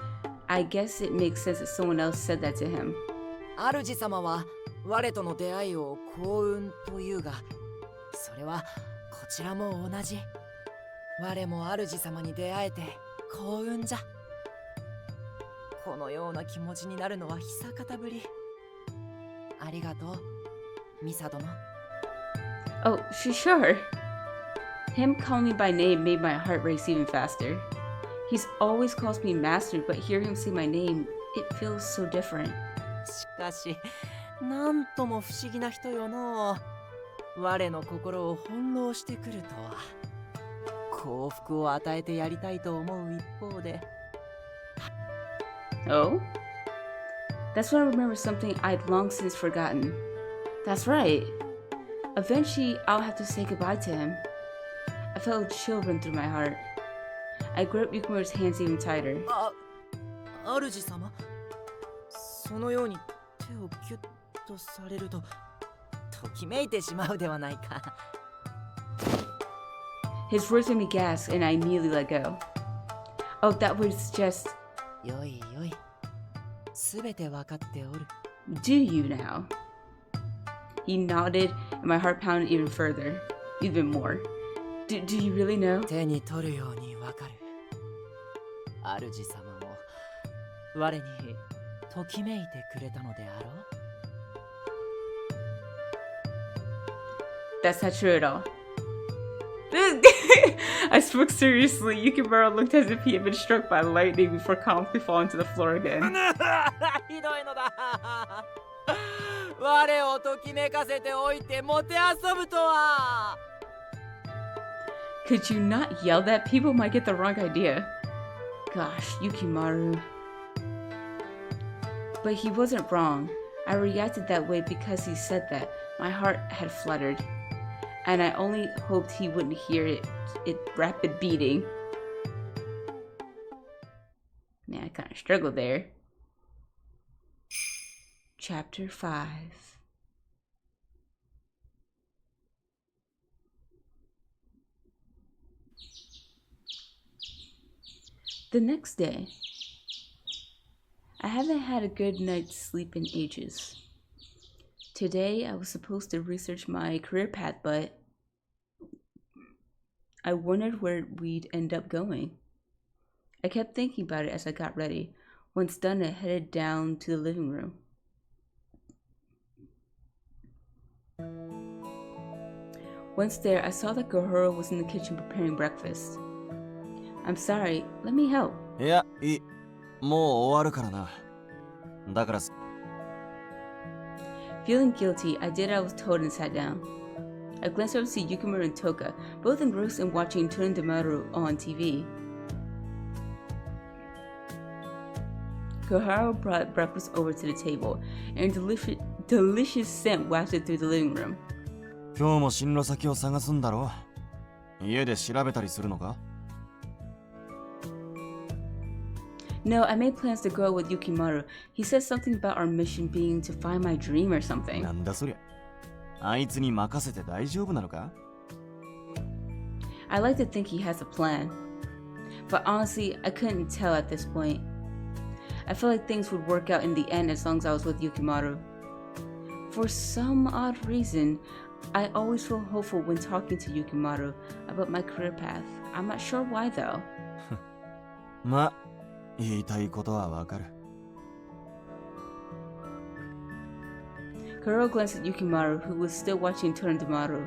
I guess it makes sense that someone else said that to him. 主様は我との出会いを幸運というが、それはこちらも同じ。我も主様に出会えて幸運じゃ。このような気持ちになるのは久方ぶり。ありがとう、ミサ殿。 Oh, sure. Him calling me by name made my heart race even faster. He's always calls me master, but hearing him say my name, it feels so different. しかし、なんとも不思議な人よのう。我の心を翻弄してくるとは。幸福を与えてやりたいと思う一方で。 Oh? That's when I remember something I'd long since forgotten. That's right. Eventually, I'll have to say goodbye to him. I felt a chill run through my heart. I gripped Yukimaro's hands even tighter. 主様、そのように手をキュッとされると、ときめいてしまうではないか。 His words made me gasp, and I immediately let go. Oh, that was just... よいよい。すべてわかっておる。 Do you now? He nodded, and my heart pounded even further. Even more. Do you really know? 手に取るようにわかる。主様も我にときめいてくれたのであろう。 That's not true at all. I spoke seriously. Yukimaro looked as if he had been struck by lightning before calmly falling to the floor again. ひどいのだ。我をときめかせておいてもてあそぶとは。Could you not yell that? People might get the wrong idea. Gosh, Yukimaro. But he wasn't wrong. I reacted that way because he said that. My heart had fluttered. And I only hoped he wouldn't hear it rapid beating. Man, I kind of struggled there. Chapter 5. The next day, I haven't had a good night's sleep in ages. Today, I was supposed to research my career path, but I wondered where we'd end up going. I kept thinking about it as I got ready. Once done, I headed down to the living room. Once there, I saw that Gohoro was in the kitchen preparing breakfast. I'm sorry, let me help. いや、いい。もう終わるからな。だから。 Feeling guilty, I did as I was told and sat down. I glanced over to see Yukimaro and Toka, both engrossed in watching Tundamaru on TV. Goharo brought breakfast over to the table, and a delicious scent wafted through the living room. 今日も進路先を探すんだろ。家で調べたりするのか？ No, I made plans to go out with Yukimaro. He said something about our mission being to find my dream or something. なんだそりゃ。あいつに任せて大丈夫なのか？ I like to think he has a plan. But honestly, I couldn't tell at this point. I felt like things would work out in the end as long as I was with Yukimaro. For some odd reason, I always feel hopeful when talking to Yukimaro about my career path. I'm not sure why though. まあ、言いたいことはわかる。 Kuro glanced at Yukimaro, who was still watching Tundamaru.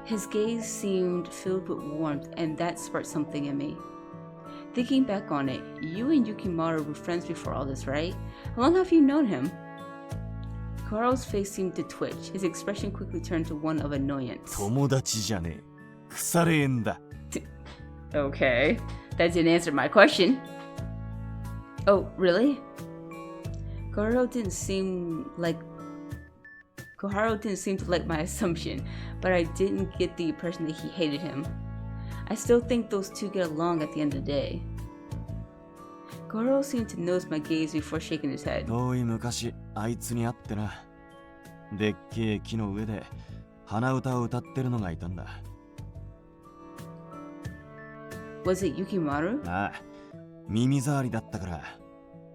His gaze seemed filled with warmth, and that sparked something in me. Thinking back on it, you and Yukimaro were friends before all this, right? How long have you known him? Kuro's face seemed to twitch. His expression quickly turned to one of annoyance. 友達じゃねえ。腐れ縁だ。 Okay, that didn't answer my question. Oh, really? Koharu didn't seem to like my assumption, but I didn't get the impression that he hated him. I still think those two get along at the end of the day. Koharu seemed to notice my gaze before shaking his head. 遠い昔、あいつに会ってな。でっけえ木の上で鼻歌を歌ってるのがいたんだ。 Was it Yukimaro? ああ、耳障りだったから。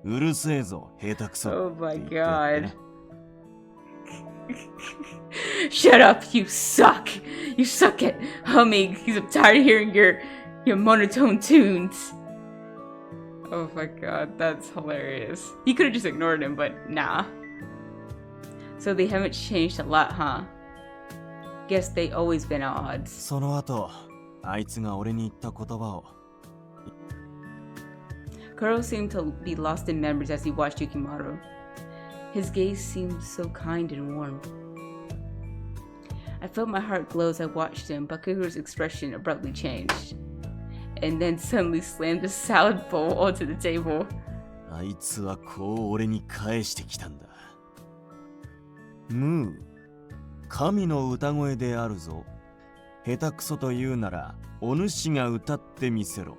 うるせえぞ、下手くそ。 Oh my god. Shut up, you suck! You suck at humming because I'm tired of hearing your monotone tunes. Oh my god, that's hilarious. He could have just ignored him, but nah. So they haven't changed a lot, huh? Guess they always been at odds. その後、あいつが俺に言った言葉を。 Kuro seemed to be lost in memories as he watched Yukimaro. His gaze seemed so kind and warm. I felt my heart glow as I watched him, but Kuro's expression abruptly changed. And then suddenly slammed the salad bowl onto the table. あいつはこう俺に返してきたんだ。ムー、神の歌声であるぞ。下手くそと言うなら、お主が歌ってみせろ。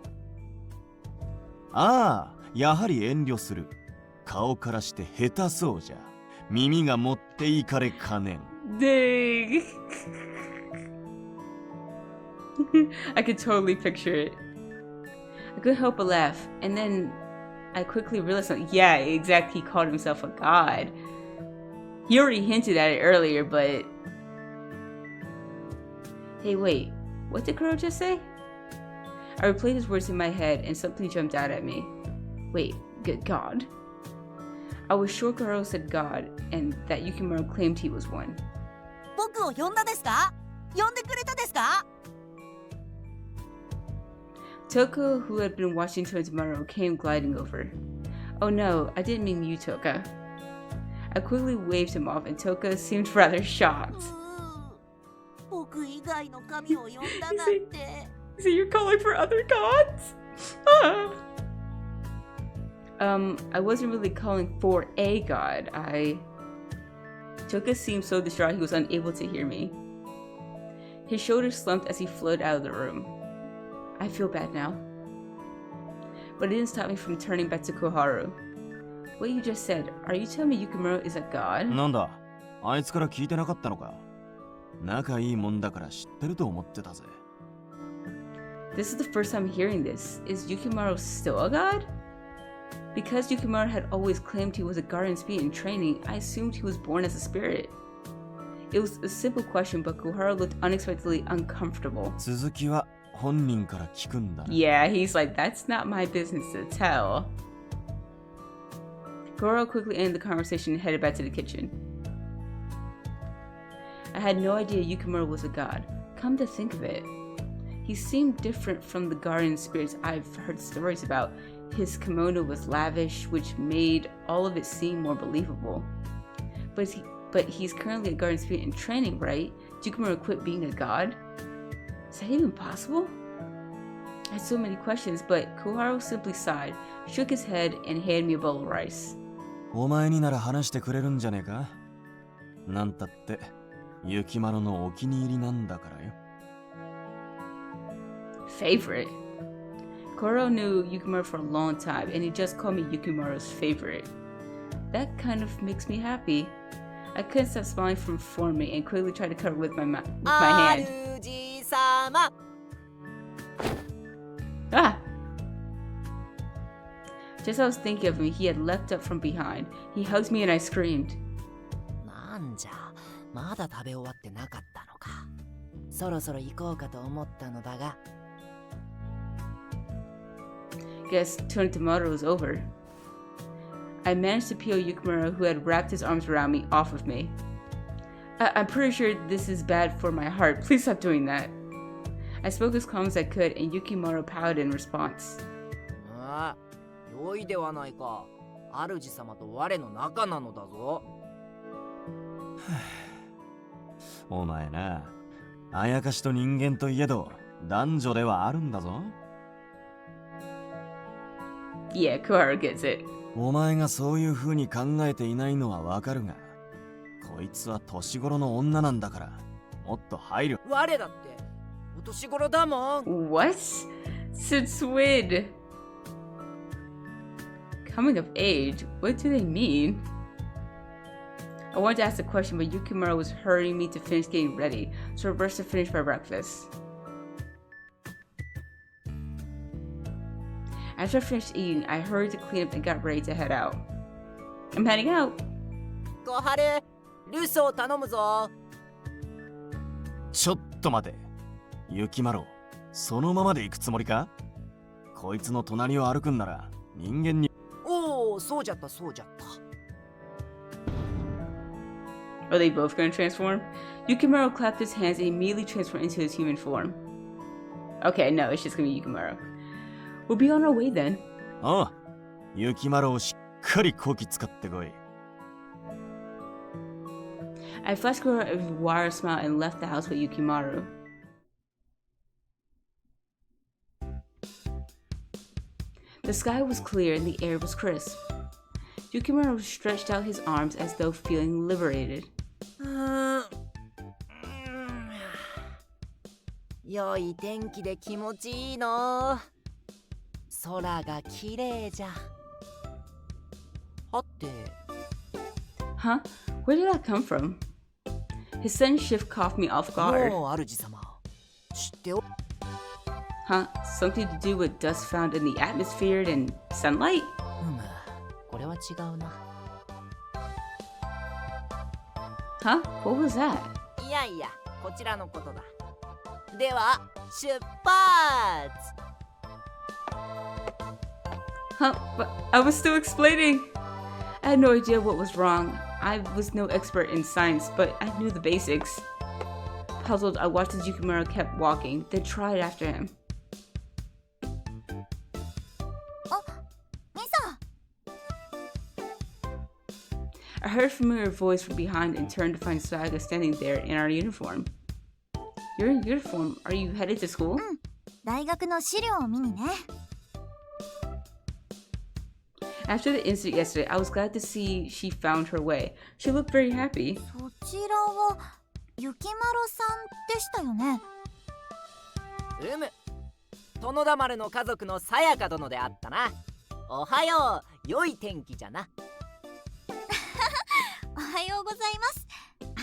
ああ、やはり遠慮する。顔からして下手そうじゃ。耳が持っていかれかねん。Dang! I could totally picture it. I couldn't help but laugh, and then I quickly realized something. Yeah, exactly. He called himself a god. He already hinted at it earlier, but... Hey, wait. What did Kuro just say? I replayed his words in my head, and something jumped out at me. Wait, good god? I was sure Kuro said god, and that Yukimaro claimed he was one. 僕を呼んだですか？呼んでくれたですか？ Toka, who had been watching Tundamaru, came gliding over. Oh no, I didn't mean you, Toka. I quickly waved him off, and Toka seemed rather shocked. 僕以外の神を呼んだなんて。So you're calling for other gods? I wasn't really calling for a god. Toka seemed so distraught he was unable to hear me. His shoulders slumped as he flowed out of the room. I feel bad now. But it didn't stop me from turning back to Koharu. What you just said, are you telling me Yukimaro is a god? なんだ、あいつから聞いてなかったのか。仲いいもんだから知ってると思ってたぜ。This is the first time hearing this. Is Yukimaro still a god? Because Yukimaro had always claimed he was a guardian spirit in training, I assumed he was born as a spirit. It was a simple question, but Koharu looked unexpectedly uncomfortable. 続きは本人から聞くんだ。Yeah, he's like, that's not my business to tell. Koharu quickly ended the conversation and headed back to the kitchen. I had no idea Yukimaro was a god. Come to think of it, he seemed different from the guardian spirits I've heard stories about. His kimono was lavish, which made all of it seem more believable. But he's currently a guardian spirit in training, right? Did Yukimaro quit being a god? Is that even possible? I had so many questions, but Koharu simply sighed, shook his head, and handed me a bowl of rice. お前になら話してくれるんじゃねえか。なんたって雪丸のお気に入りなんだからよ。Favorite? Koharu knew Yukimaro for a long time, and he just called me Yukimaro's favorite. That kind of makes me happy. I couldn't stop smiling from forming and quickly tried to cover with my hand. Ah! Just as I was thinking of him, he had leapt up from behind. He hugged me and I screamed. なんじゃ、まだ食べ終わってなかったのか。そろそろ行こうかと思ったのだが。Guess turning to Maru was over. I managed to peel Yukimaro, who had wrapped his arms around me, off of me. I'm pretty sure this is bad for my heart. Please stop doing that. I spoke as calm as I could, and Yukimaro pouted in response. ああ、良いではないか。主様と我の仲なのだぞ。お前な、あやかしと人間といえど男女ではあるんだぞ。Yeah, Koharu gets it. お前がそういう風に考えていないのはわかるが、こいつは年頃の女なんだから、もっと配慮。我だってお年頃だもん。What? Since when? Coming of age? What do they mean? I wanted to ask a question, but Yukimaro was hurrying me to finish getting ready, so I rushed to finish my breakfast. After I finished eating, I hurried to clean up and got ready to head out. I'm heading out. 小春、留守を頼むぞ。ちょっと待て。雪丸、そのままで行くつもりか？こいつの隣を歩くんなら人間に。おお、そうじゃったそうじゃった。Are they both going to transform? Yukimaro clapped his hands and immediately transformed into his human form. Okay, no, it's just going to be Yukimaro. We'll be on our way then. ああ、雪丸をしっかりこき使ってこい。I flashed her a wire smile and left the house with Yukimaro. The sky was clear and the air was crisp. Yukimaro stretched out his arms as though feeling liberated. 良い天気で気持ちいいの。空が綺麗じゃ。はて。Huh? Where did that come from? His sudden shift caught me off guard. もう主様、知ってお。Huh? Something to do with dust found in the atmosphere and sunlight? これは違うな。Huh? What was that? いやいや、こちらのことだ。では、出発! Huh? But I was still explaining. I had no idea what was wrong. I was no expert in science, but I knew the basics. Puzzled, I watched as Yukimaro kept walking, then tried after him. I heard a familiar voice from behind and turned to find Saga standing there in our uniform. You're in uniform. Are you headed to school? 大学の資料を見にね。 After the incident yesterday, I was glad to see she found her way. She looked very happy. そちらはゆきまろさんでしたよね。殿田丸の家族のさやか殿であったな。おはよう、良い天気じゃな。おはようございます。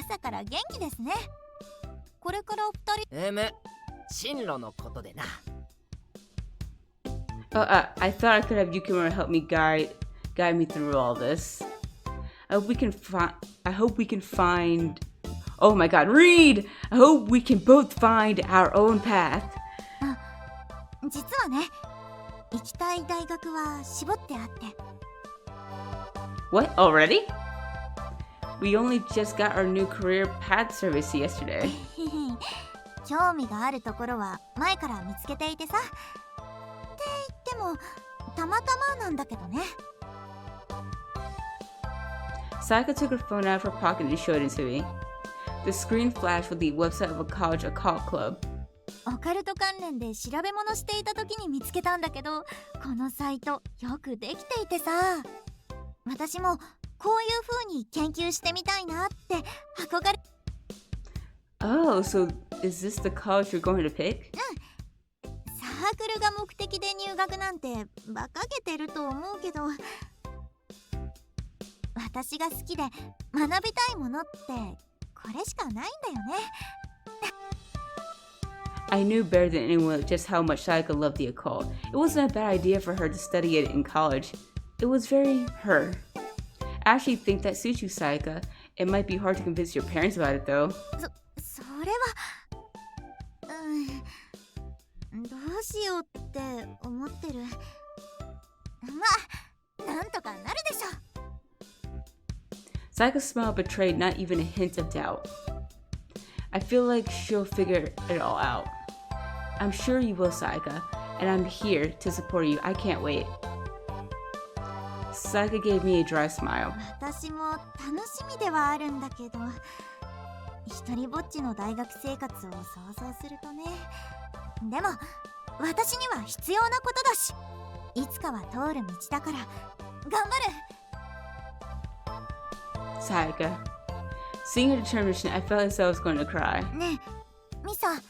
朝から元気ですね。これからお二人。進路のことでな。I thought I could have Yukimaro help me guide me through all this. I hope we can find. Oh my God, read! I hope we can both find our own path. 実はね、行きたい大学は絞ってあって。What? Already? We only just got our new career path service yesterday. 興味があるところは前から見つけていてさ。って言ってもたまたまなんだけどね。Sayaka took her phone out of her pocket and showed it to me. The screen flashed with the website of a college occult club. オカルト関連で調べ物していた時に見つけたんだけど、このサイトよくできていてさ、私もこういう風に研究してみたいなって憧れ。Oh, so is this the college you're going to pick? サークルが目的で入学なんて馬鹿げてると思うけど、私が好きで学びたいものってこれしかないんだよね。I knew better than anyone just how much Sayaka loved the occult. It wasn't a bad idea for her to study it in college. It was very her. I actually think that suits you, Sayaka. It might be hard to convince your parents about it, though. それは、どうしようって思ってる。まあ、なんとかなるでしょ。Sayaka's smile betrayed not even a hint of doubt. I feel like she'll figure it all out. I'm sure you will, Sayaka, and I'm here to support you. I can't wait. Sayaka gave me a dry smile. 私も楽しみではあるんだけど、一人ぼっちの大学生活を想像するとね。でも、私には必要なことだし、いつかは通る道だから、頑張る。Sayaka. Seeing her determination, I felt as though I was going to cry. ねえ、ミサ。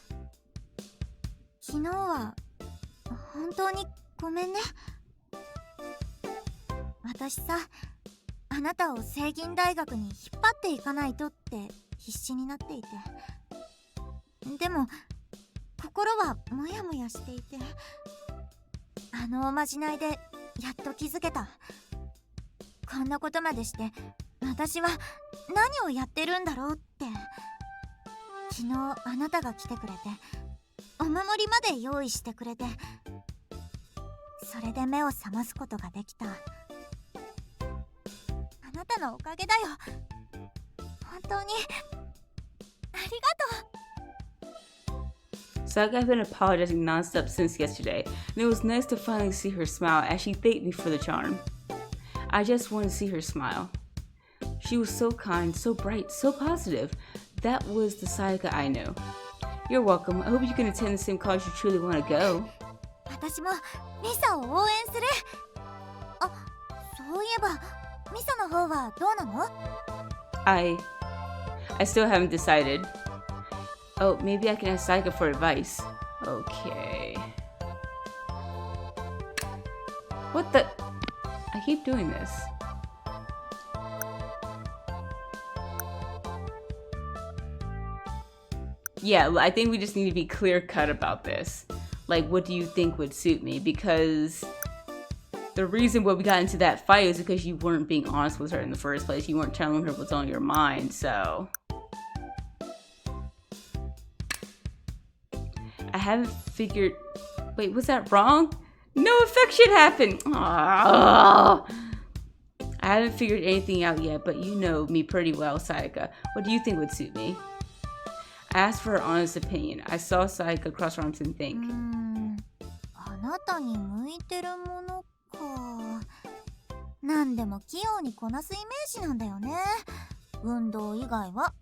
昨日は本当にごめんね。私さ、あなたを聖銀大学に引っ張っていかないとって必死になっていて。でも、心はモヤモヤしていて、あのおまじないでやっと気づけた。こんなことまでして私は何をやってるんだろうって。昨日あなたが来てくれて、お守りまで用意してくれて、それで目を覚ますことができた。あなたのおかげだよ。本当にありがとう。Sayaka had been apologizing nonstop since yesterday, and it was nice to finally see her smile as she thanked me for the charm. I just wanted to see her smile. She was so kind, so bright, so positive. That was the Sayaka I knew. You're welcome. I hope you can attend the same college you truly want to go. 私もミサを応援する。あ、そういえばミサの方はどうなの？ I still haven't decided. Oh, maybe I can ask Sayaka for advice. Okay. What the? I keep doing this. Yeah, I think we just need to be clear cut about this. Like, what do you think would suit me? Because the reason why we got into that fight is because you weren't being honest with her in the first place. You weren't telling her what's on your mind, so. I haven't figured. Wait, was that wrong? No affection happened! Aww. I haven't figured anything out yet, but you know me pretty well, Sayaka. What do you think would suit me? I asked for her honest opinion. I saw Sayaka cross her arms and think. あなたに向いてるものか。何でも器用にこなすイメージなんだよね。運動以外は。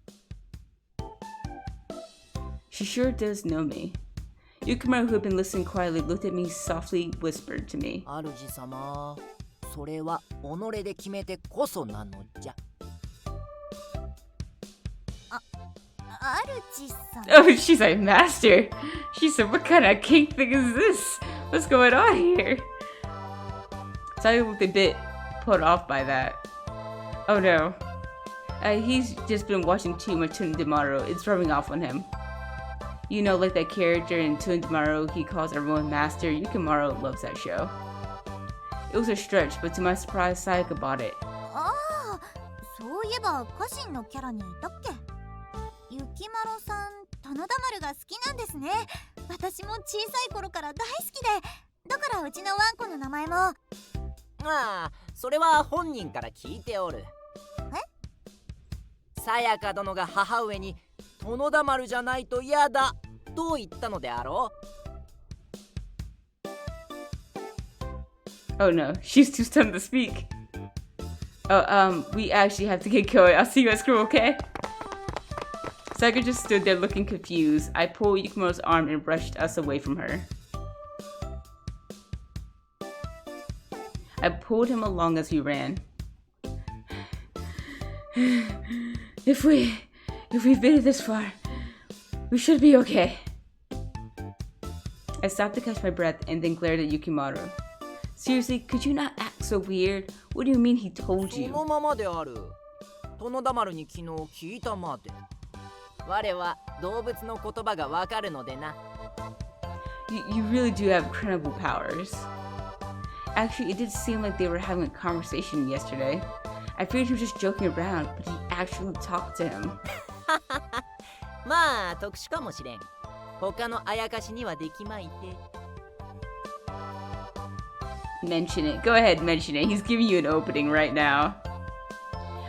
She sure does know me. Yukimaro, who had been listening quietly, looked at me, softly whispered to me. 主様、それは己で決めてこそなのじゃ。主さん。 Oh, she's like, Master. She said, what kind of kink thing is this? What's going on here? So I looked a bit put off by that. Oh no. He's just been watching too much Yukimaro. It's rubbing off on him. You know, like that character in Yukimaro, he calls everyone Master. Yukimaro loves that show. It was a stretch, but to my surprise, Sayaka bought it. ああ、そういえば家臣のキャラにいたっけ。ゆきまろさん、棚田丸が好きなんですね。私も小さい頃から大好きで、だからうちのワンコの名前も。ああ、それは本人から聞いておる。さやか殿が母上に殿田丸じゃないと嫌だと言ったのであろう。 Oh no, she's too stunned to speak. Oh, we actually have to get going. I'll see you at school, okay? Sayaka just stood there looking confused. I pulled Yukimaro's arm and brushed us away from her. I pulled him along as we ran. If we've made it this far, we should be okay. I stopped to catch my breath and then glared at Yukimaro. Seriously, could you not act so weird? What do you mean he told そ you? のままである。殿田丸に昨日聞いたまで。我は動物の言葉がわかるのでな。You really do have incredible powers. Actually, it did seem like they were having a conversation yesterday. I figured he was just joking around, but he actually talked to him. まあ特殊かもしれん。他のあやかしにはできまいて。Mention it. Go ahead, mention it. He's giving you an opening right now.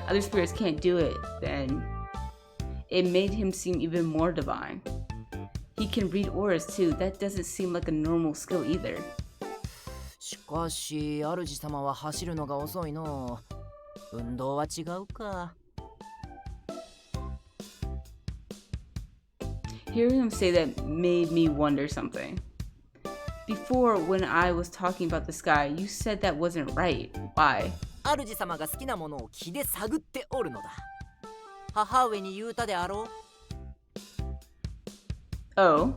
Other spirits can't do it, then. It made him seem even more divine. He can read auras too. That doesn't seem like a normal skill either. しかし主様は走るのが遅いの。運動は違うか。Hearing him say that made me wonder something. Before, when I was talking about the sky, you said that wasn't right. Why? 主様が好きなものを気で探っておるのだ。母上に言うたであろう。Oh?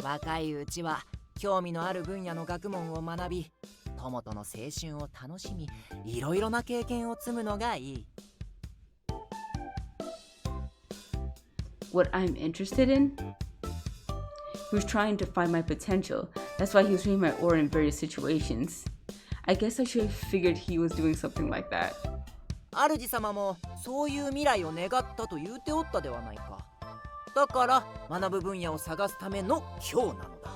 若いうちは興味のある分野の学問を学び、友との青春を楽しみ、いろいろな経験を積むのがいい。What I'm interested in? He was trying to find my potential. That's why he was reading my aura in various situations. I guess I should have figured he was doing something like that. 主様もそういう未来を願ったと言うておったではないか。だから学ぶ分野を探すための今日なのだ。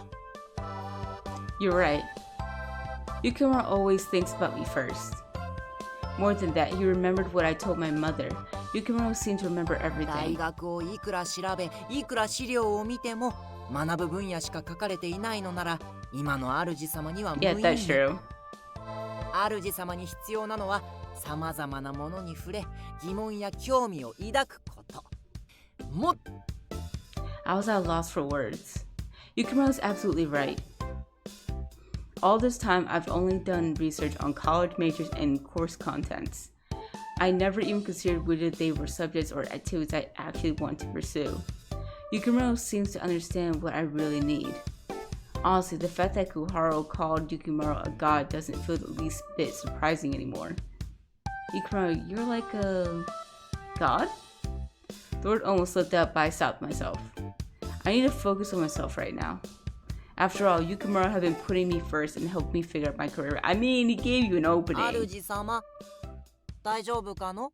You're right. Yukimaro always thinks about me first. More than that, he remembered what I told my mother. Yukimaro seemed to remember 大 everything. 学をいくら調べ、いくら資料を見ても学ぶ分野しか書かれていないのなら、今の主様には無意 Yeah, 味。 that's true. 主様に必要なのはさまざまなものに触れ、疑問や興味を抱くこと。もっ I was at a loss for words. Yukimaro's absolutely right. All this time, I've only done research on college majors and course contents. I never even considered whether they were subjects or activities I actually want to pursue. Yukimaro seems to understand what I really need. Honestly, the fact that Kuharo called Yukimaro a god doesn't feel the least bit surprising anymore. Yukimaro, you're like a god? The word almost slipped out, but I stopped myself. I need to focus on myself right now. After all, Yukimaro had been putting me first and helped me figure out my career. I mean, he gave you an opening. 主様、大丈夫かの？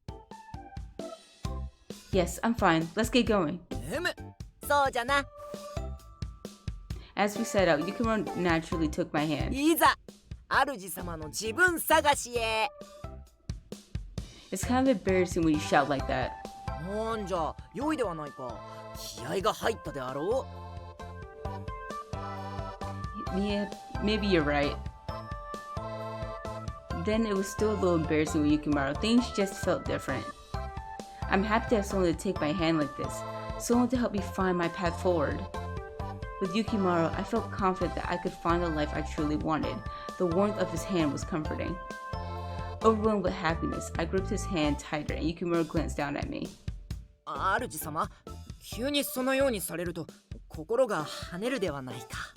Yes, I'm fine. Let's get going. そうじゃな。 As we set out, Yukimaro naturally took my hand. いざ、主様の自分探しへ。 It's kind of embarrassing when you shout like that. なんじゃ、良いではないか。気合が入ったであろう。 Yeah, maybe you're right. Then it was still a little embarrassing with Yukimaro. Things just felt different. I'm happy to have someone to take my hand like this, someone to help me find my path forward. With Yukimaro, I felt confident that I could find the life I truly wanted. The warmth of his hand was comforting. Overwhelmed with happiness, I gripped his hand tighter and Yukimaro glanced down at me. 主様、急にそのようにされると心が跳ねるではないか。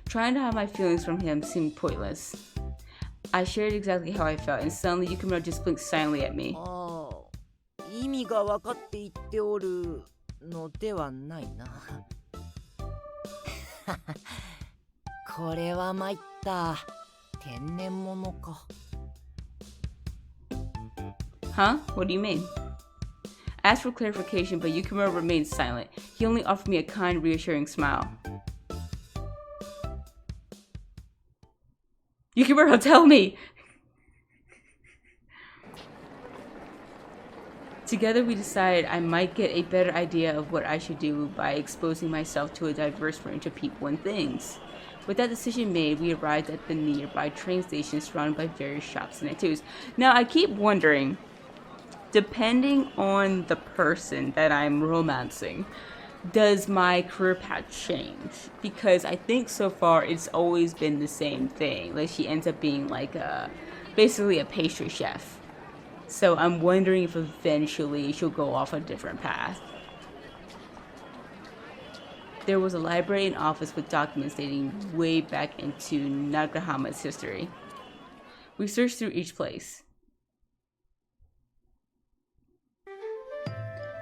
Trying to hide my feelings from him seemed pointless. I shared exactly how I felt, and suddenly Yukimaro just blinked silently at me. 意味が分かって言っておるのではないな。これは参った。天然物か。Huh? What do you mean? I asked for clarification, but Yukimaro remained silent. He only offered me a kind, reassuring smile. Yukimaro, tell me! Together we decided I might get a better idea of what I should do by exposing myself to a diverse range of people and things. With that decision made, we arrived at the nearby train station surrounded by various shops and activities. Now I keep wondering, depending on the person that I'm romancing, does my career path change? Because I think so far it's always been the same thing. Like she ends up being like basically a pastry chef. So I'm wondering if eventually she'll go off a different path. There was a library and office with documents dating way back into Nagahama's history. We searched through each place.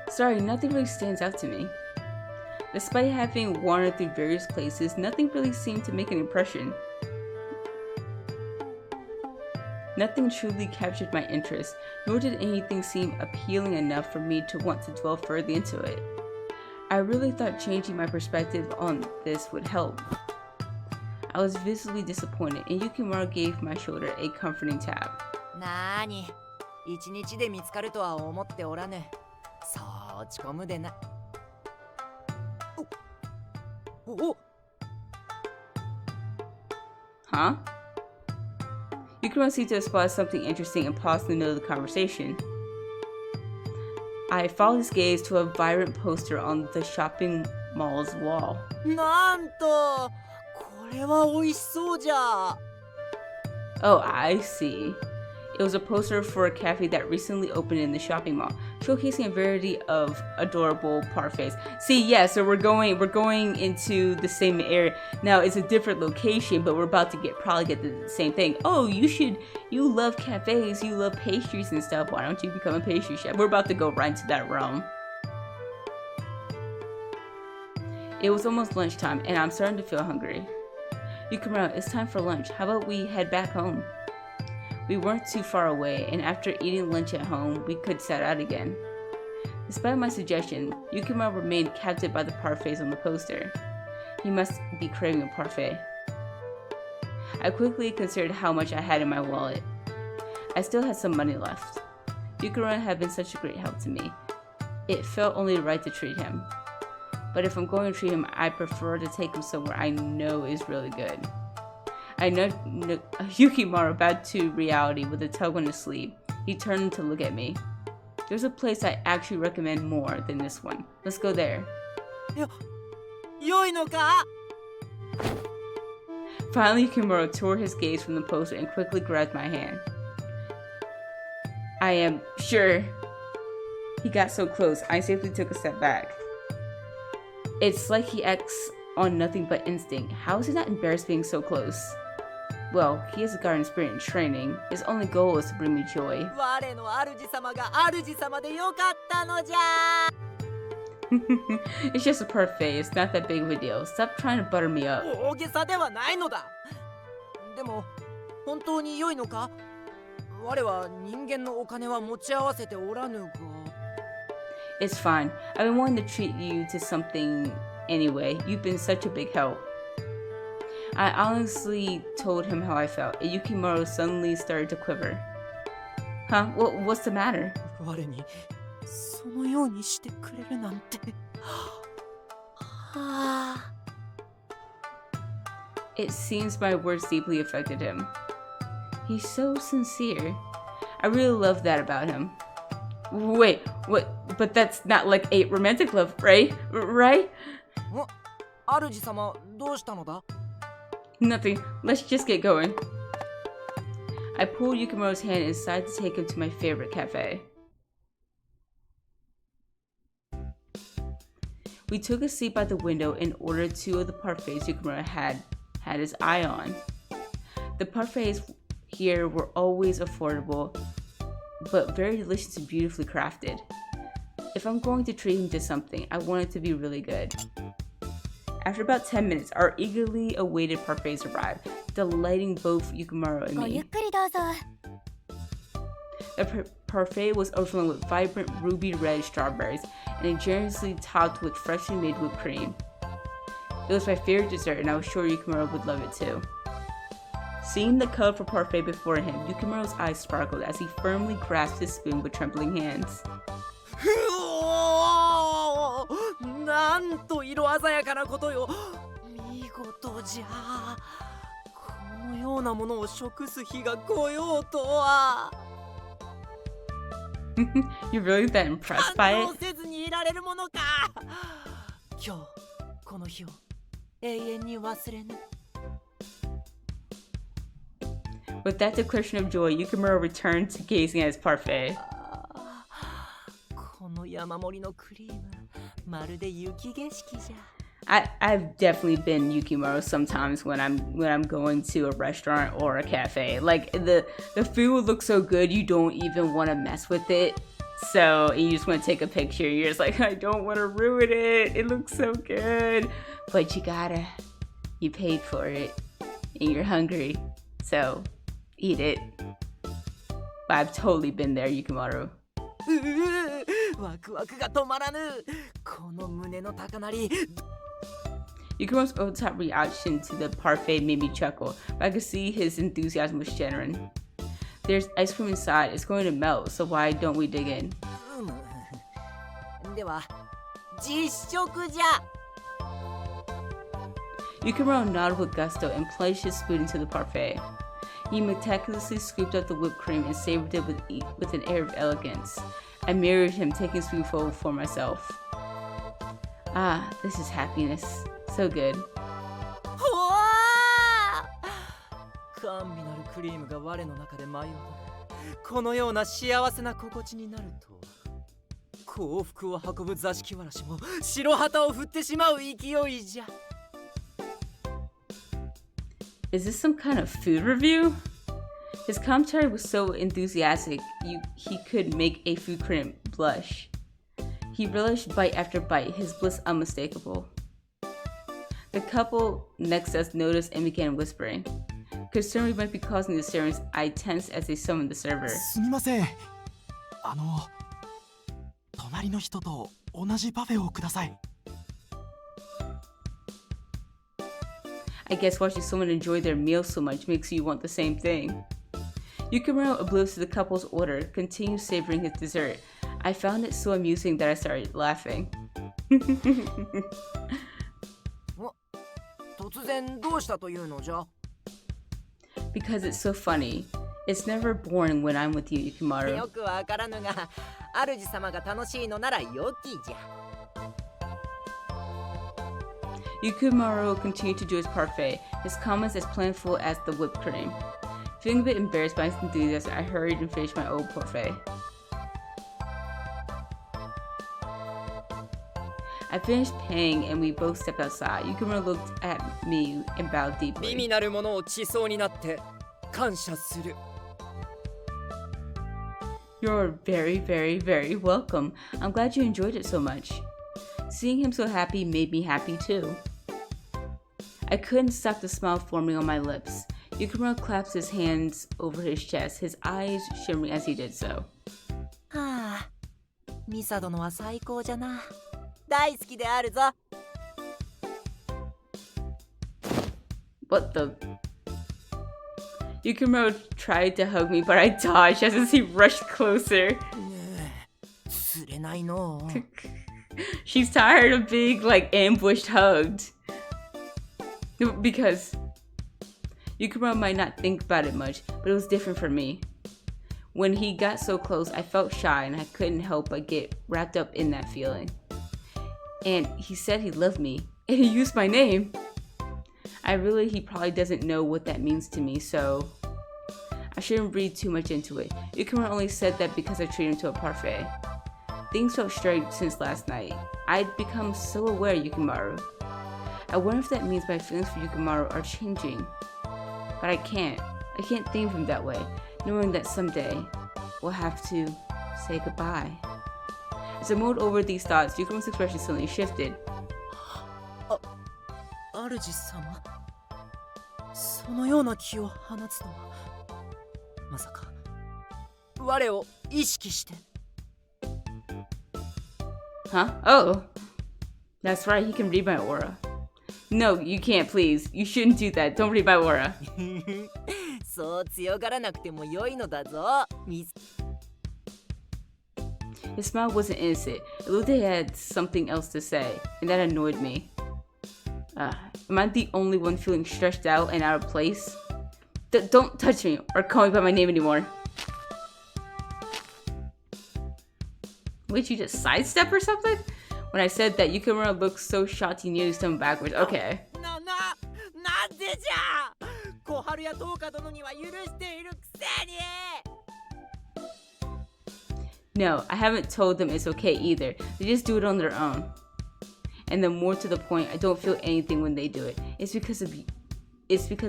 Sorry, nothing really stands out to me. Despite having wandered through various places, nothing really seemed to make an impression. Nothing truly captured my interest, nor did anything seem appealing enough for me to want to dwell further into it. I really thought changing my perspective on this would help. I was visibly disappointed, and Yukimaro gave my shoulder a comforting tap. なーに、一日で見つかるとは思っておらぬ。そう落ち込むでな。お。 Huh? Yukimaro seemed to have spotted something interesting and paused in the middle of the conversation. I followed his gaze to a vibrant poster on the shopping mall's wall. なんと、これは美味しそうじゃ。 Oh, I see. It was a poster for a cafe that recently opened in the shopping mall, showcasing a variety of adorable parfaits. See, yeah, so we're going into the same area. Now it's a different location, but we're about to probably get the same thing. Oh, you love cafes, you love pastries and stuff. Why don't you become a pastry chef? We're about to go right into that realm. It was almost lunchtime, and I'm starting to feel hungry. Yukimaro, it's time for lunch. How about we head back home? We weren't too far away, and after eating lunch at home, we could set out again. Despite my suggestion, Yukimaro remained captivated by the parfaits on the poster. He must be craving a parfait. I quickly considered how much I had in my wallet. I still had some money left. Yukimaro had been such a great help to me. It felt only right to treat him. But if I'm going to treat him, I prefer to take him somewhere I know is really good. I nudged Yukimaro back to reality with a tug on his sleeve. He turned to look at me. There's a place I actually recommend more than this one. Let's go there. 良いのか? Finally, Yukimaro tore his gaze from the poster and quickly grabbed my hand. I am sure. He got so close, I safely took a step back. It's like he acts on nothing but instinct. How is he not embarrassed being so close? Well, he has a garden spirit in training. His only goal is to bring me joy. 我の主様が主様でよかったのじゃ。 It's just a parfait. It's not that big of a deal. Stop trying to butter me up. 大げさではないのだ。でも、本当に良いのか? 我は人間のお金は持ち合わせておらぬが。 It's fine. I've been wanting to treat you to something anyway. You've been such a big help. I honestly told him how I felt, and Yukimaro suddenly started to quiver. Huh? What's the matter? 我にそのようにしてくれるなんて。It seems my words deeply affected him. He's so sincere. I really love that about him. Wait, what? But that's not like a romantic love, right? Right? 主様どうしたのだ？ Nothing. Let's just get going. I pulled Yukimaro's hand inside to take him to my favorite cafe. We took a seat by the window and ordered 2 of the parfaits Yukimaro had his eye on. The parfaits here were always affordable, but very delicious and beautifully crafted. If I'm going to treat him to something, I want it to be really good. After about 10 minutes, our eagerly awaited parfaits arrived, delighting both Yukimaro and ごゆ me. っくりどうぞ。 The parfait was overflowing with vibrant ruby red strawberries and generously topped with freshly made whipped cream. It was my favorite dessert, and I was sure Yukimaro would love it too. Seeing the colorful parfait before him, Yukimaro's eyes sparkled as he firmly grasped his spoon with trembling hands. なんと色鮮やかなことよ。見事じゃ。このようなものを食す日が来ようとは。You're really that impressed by 反 it? 応せずにいられるものか。今日この日を永遠に忘れぬ。 With that declaration of joy, Yukimaro returned to gazing at his parfait. この山盛りのクリーム、まるで雪景色じゃ。I've definitely been Yukimaro sometimes when I'm going to a restaurant or a cafe. Like the food looks so good you don't even want to mess with it. So you just want to take a picture. You're just like, I don't want to ruin it. It looks so good. But you gotta. You paid for it. And you're hungry. So eat it. But I've totally been there, Yukimaro. ワクワクが止まらぬ。この胸の高鳴り。 Yukimaro's over-the-top reaction to the parfait made me chuckle, but I could see his enthusiasm was genuine. There's ice cream inside. It's going to melt, so why don't we dig in? では、実食じゃ。 Yukimaro nodded with gusto and plunged his spoon into the parfait. He meticulously scooped up the whipped cream and savored it with an air of elegance. I mirrored him, taking a spoonful for myself. Ah, this is happiness. So good. ほわー！甘美なるクリームが我の中で舞い踊る。このような幸せな心地になるとは。幸福を運ぶ座敷わらしも白旗を振ってしまう勢いじゃ。 Is this some kind of food review? His commentary was so enthusiastic, he could make a food critic blush. He relished bite after bite, his bliss unmistakable. The couple next to us noticed and began whispering. Concerned we might be causing disturbance, I tensed as they summoned the server. すみません。隣の人と同じパフェをください。 I guess watching someone enjoy their meal so much makes you want the same thing. Yukimaro, oblivious to the couple's order, continued savoring his dessert. I found it so amusing that I started laughing. 突然どうしたというのじゃ？ Because it's so funny. It's never boring when I'm with you, よ Yukimaro. くわからぬが、主様が楽しいのなら良きじゃ。 Yukimaro continued to do his parfait, his comments as planful as the whipped cream. Feeling a bit embarrassed by his enthusiasm, I hurried and finished my old parfait. I finished paying and we both stepped outside. Yukimaro looked at me and bowed 美 deeply. 味なるものを地層になって感謝する。 You're very, very, very welcome. I'm glad you enjoyed it so much. Seeing him so happy made me happy too. I couldn't stop the smile forming on my lips. Yukimaro claps his hands over his chest, his eyes shimmering as he did so. はあ、ミサ殿は最高じゃな。大好きであるぞ。 What the? Yukimaro tried to hug me, but I dodged as he rushed closer. 釣れないの。 She's tired of being like ambushed hugged. Because Yukimaro might not think about it much, but it was different for me. When he got so close, I felt shy and I couldn't help but get wrapped up in that feeling. And he said he loved me, and he used my name. He probably doesn't know what that means to me, so I shouldn't read too much into it. Yukimaro only said that because I treated him to a parfait. Things felt strange since last night. I'd become so aware of Yukimaro. I wonder if that means my feelings for Yukimaro are changing. But I can't think of him that way, knowing that someday we'll have to say goodbye. As I mulled over these thoughts, Yukimaro's expression suddenly shifted. 主様、そのような気を放つとは、まさか我を意識して。 Huh? Oh. That's right, he can read my aura. No, you can't, please. You shouldn't do that. Don't read my aura. そう強がらなくても良いのだぞ。His smile wasn't innocent. It looked like he had something else to say, and that annoyed me. Am I the only one feeling stressed out and out of place? Don't touch me or call me by my name anymore. Wait, you just sidestep or something? When I said that Yukimaro looked so shocked he nearly stumbled backwards. Okay. なんでじゃ。小春や東花殿には許しているくせに。 No, I haven't told them it's okay either. They just do it on their own. And then more to the point, I don't feel anything when they do it. It's because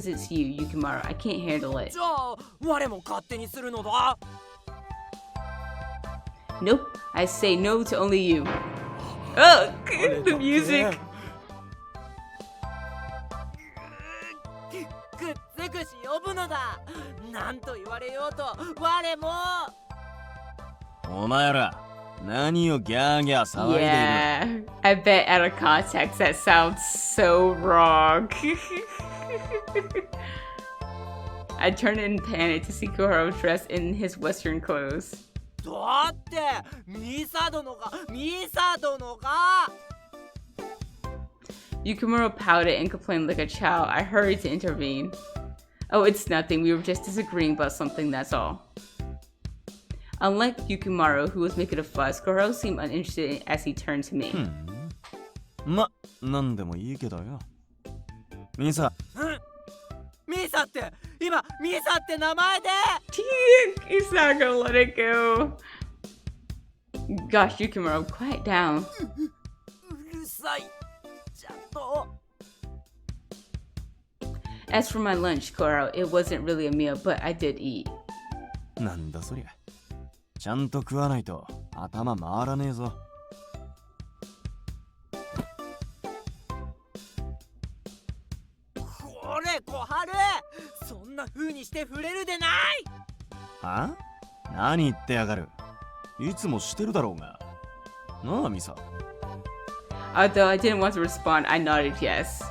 it's you, Yukimaro. I can't handle it. じゃあ、我も勝手にするのだ。 Nope, I say no to only you. Oh, the music. くっつくし呼ぶのだ。なんと言われようと、我も。お前ら、何をギャーギャー騒いでいる。 Yeah, I bet out of context that sounds so wrong. I turned in panic to see Koharo dressed in his Western clothes. だってミサ殿が Yukimaro pouted and complained like a child. I hurried to intervene. Oh, it's nothing. We were just disagreeing about something, that's all. Unlike Yukimaro, who was making a fuss, Koharo seemed uninterested as he turned to me. ま、なんでもいいけどよ。ミサ。ミサって今ミサって名前で。 He's not gonna let it go. Gosh, Yukimaro, quiet down. うるさい。ちゃんと。 As for my lunch, Koharo, it wasn't really a meal, but I did eat. なんだそりゃ。ちゃんと食わないと頭回らねえぞ。これ小春、そんな風にして触れるでない。は？何言ってやがる。いつもしてるだろうが。なあミサ。Although I didn't want to respond, I nodded yes.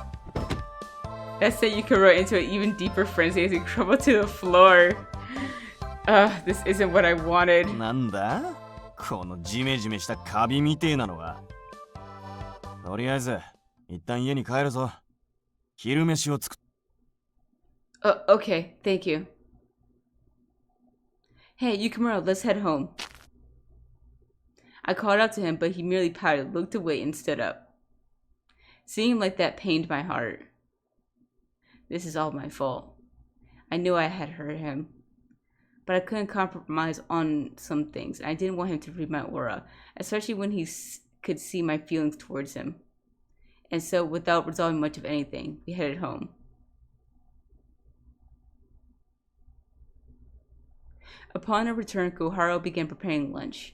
That sent Yukimaro into an even deeper frenzy as he crumbled to the floor. This isn't what I wanted. なんだ？このジメジメしたカビみてえなのは。とりあえず一旦家に帰るぞ。昼飯を作っ。Okay, thank you. Hey, Yukimaro, let's head home. I called out to him, but he merely pouted, looked away, and stood up. Seeing him like that pained my heart. This is all my fault. I knew I had hurt him. But I couldn't compromise on some things. I didn't want him to read my aura, especially when he could see my feelings towards him. And so, without resolving much of anything, we headed home. Upon our return, Koharo began preparing lunch.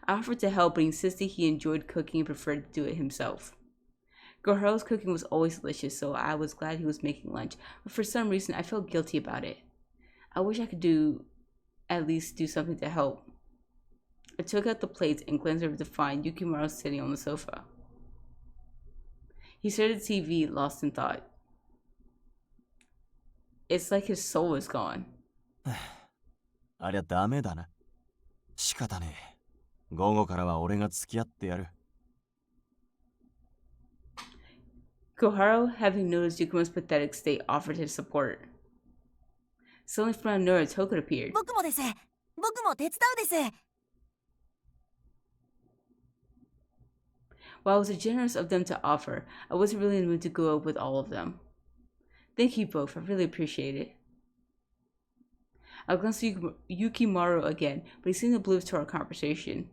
I offered to help, but he insisted he enjoyed cooking and preferred to do it himself. Koharo's cooking was always delicious, so I was glad he was making lunch, but for some reason I felt guilty about it. I wish I could at least do something to help. I took out the plates and glanced over to find Yukimaro sitting on the sofa. He stared at the TV, lost in thought. It's like his soul is gone. ありゃダメだな。仕方ねえ。午後からは俺が付き合ってやる。Koharo, having noticed Yukimaro's pathetic state, offered his support. Suddenly from out of nowhere, Toku appeared. 僕もです。僕も手伝うです。 While it was generous of them to offer, I wasn't really in the mood to go with all of them. Thank you both, I really appreciate it. I glanced at Yukimaro again, but he seemed oblivious to our conversation.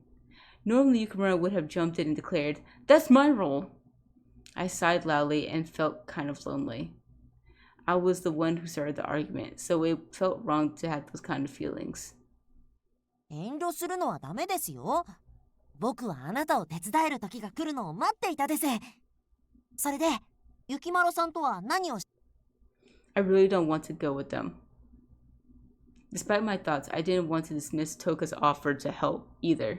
Normally, Yukimaro would have jumped in and declared, "That's my role!" I sighed loudly and felt kind of lonely. I was the one who started the argument, so it felt wrong to have those kind of feelings. 遠慮するのはダメですよ。僕はあなたを手伝える時が来るのを待っていたです。それで、ゆきまろさんとは何をし I really don't want to go with them. Despite my thoughts, I didn't want to dismiss Toka's offer to help either.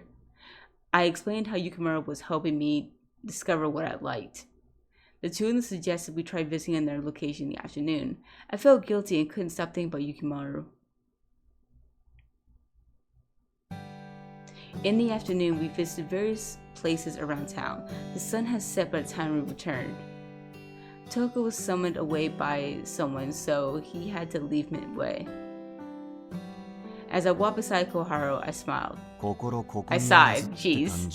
I explained how Yukimaro was helping me discover what I liked. The two of them suggested we try visiting their location in the afternoon. I felt guilty and couldn't stop thinking about Yukimaro. In the afternoon, we visited various places around town. The sun had set by the time we returned. Toka was summoned away by someone, so he had to leave midway. As I walked beside Koharu, I smiled. I sighed. Jeez.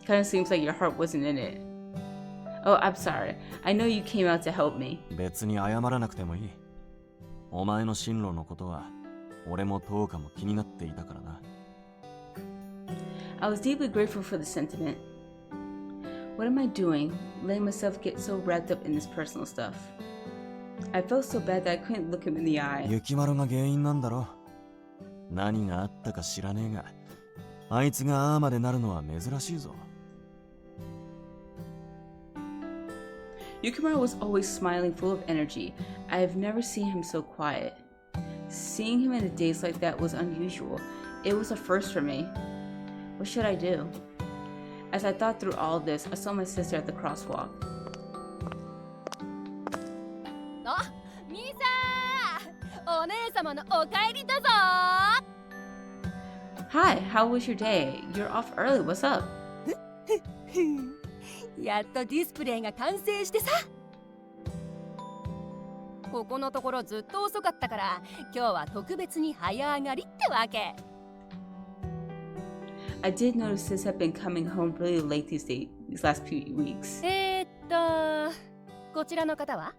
Kinda seems like your heart wasn't in it. Oh, I'm sorry. I know you came out to help me. 別に謝らなくてもいい。お前の進路のことは俺もトーカも気になっていたからな。I was deeply grateful for the sentiment. What am I doing? Letting myself get so wrapped up in this personal stuff. I felt so bad that I couldn't look him in the eye. 雪丸が原因なんだろ。何があったか知らねえが、あいつがああまでなるのは珍しいぞ。Yukimaro was always smiling, full of energy. I have never seen him so quiet. Seeing him in a daze like that was unusual. It was a first for me. What should I do? As I thought through all this, I saw my sister at the crosswalk. Oh, Misa! お姉様のお帰りだぞ! Hi, how was your day? You're off early. What's up? やっとディスプレイが完成してさ。ここのところずっと遅かったから、今日は特別に早上がりってわけ。I did notice sis had been coming home really late these last few weeks. こちらの方は？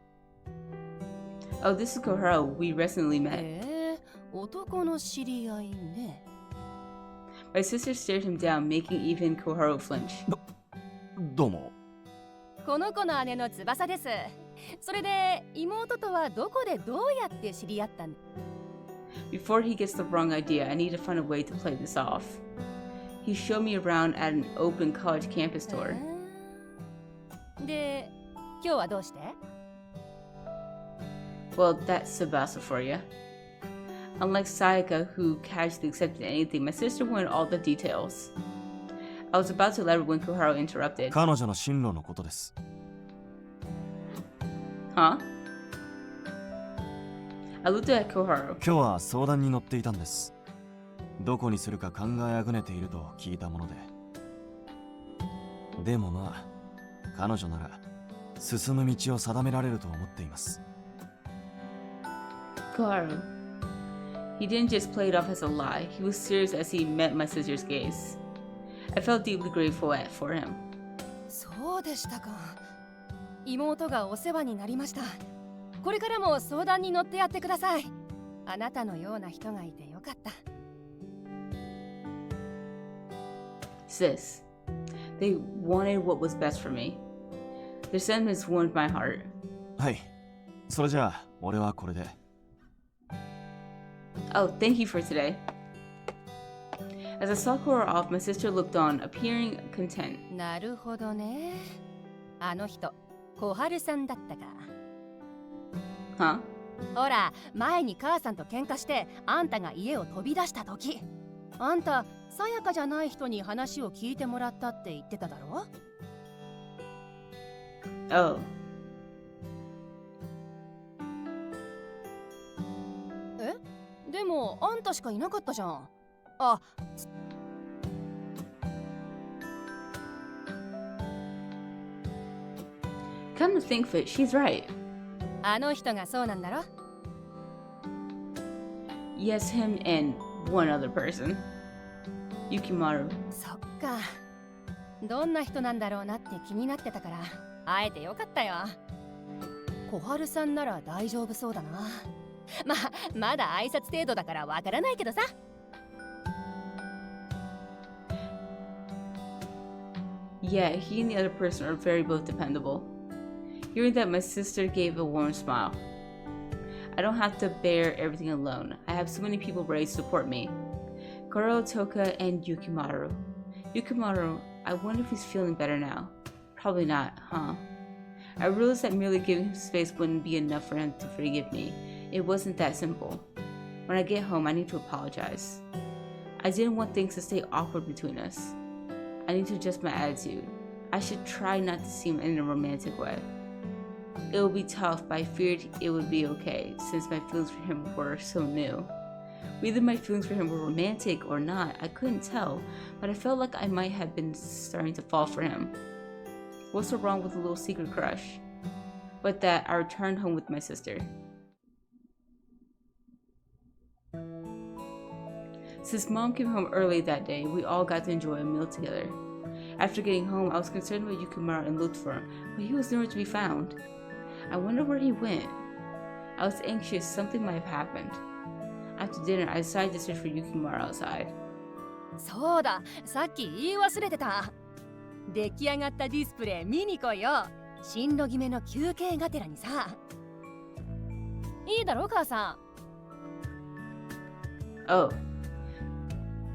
Oh, this is Koharu. We recently met. 男の知り合いね。My sister stared him down, making even Koharu flinch. どうも。この子の姉の翼です。それで妹とはどこでどうやって知り合ったん？ Before he gets the wrong idea, I need to find a way to play this off. He showed me around at an open college campus tour. で、今日はどうして？ Well, that's Tsubasa for you. Unlike Sayaka, who casually accepted anything, my sister wanted all the details. I was about to let her when Koharu interrupted. 彼女の進路のことです。Huh? I looked at Koharu. 今日は相談に乗っていたんです。どこにするか考えあぐねていると聞いたもので。でもまあ、彼女なら進む道を定められると思っています。Koharu. He didn't just play it off as a lie. He was serious as he met my sister's gaze. I felt deeply grateful for him. そうでしたか。妹がお世話になりました。これからも相談に乗ってやってください。あなたのような人がいてよかった。Sis, they wanted what was best for me. Their sentiments warmed my heart. はい。それじゃあ、俺はこれで。Oh, thank you for today. As I saw Koharu off, my sister looked on, appearing content. なるほどね。あの人、小春さんだったか。Huh? ほら、前に母さんと喧嘩して、あんたが家を飛び出した時、あんた、さやかじゃない人に話を聞いてもらったって言ってただろ？ Oh. でも、あんたしかいなかったじゃん。あ、Come to think of it, she's right. あの人がそうなんだろ？ Yes, him and one other person. Yukimaro. そっか。どんな人なんだろうなって気になってたから会えてよかったよ。小春さんなら大丈夫そうだな。まだ挨拶程度だからわからないけどさ。Yeah, he and the other person are very both dependable. Hearing that, my sister gave a warm smile. I don't have to bear everything alone. I have so many people ready to support me. Goro, Toka, and Yukimaro. Yukimaro, I wonder if he's feeling better now. Probably not, huh? I realized that merely giving him space wouldn't be enough for him to forgive me. It wasn't that simple. When I get home, I need to apologize. I didn't want things to stay awkward between us. I need to adjust my attitude. I should try not to seem in a romantic way. It would be tough, but I feared it would be okay, since my feelings for him were so new. Whether my feelings for him were romantic or not, I couldn't tell, but I felt like I might have been starting to fall for him. What's so wrong with a little secret crush? With that, I returned home with my sister. Since Mom came home early that day, we all got to enjoy a meal together. After getting home, I was concerned about Yukimaro and looked for him, but he was nowhere to be found. I wonder where he went. I was anxious something might have happened. After dinner, I decided to search for Yukimaro outside. そうだ、さっき言い忘れてた。出来上がったディスプレイ見に来いよ。進路決めの休憩がてらにさ。いいだろ、母さん。Oh.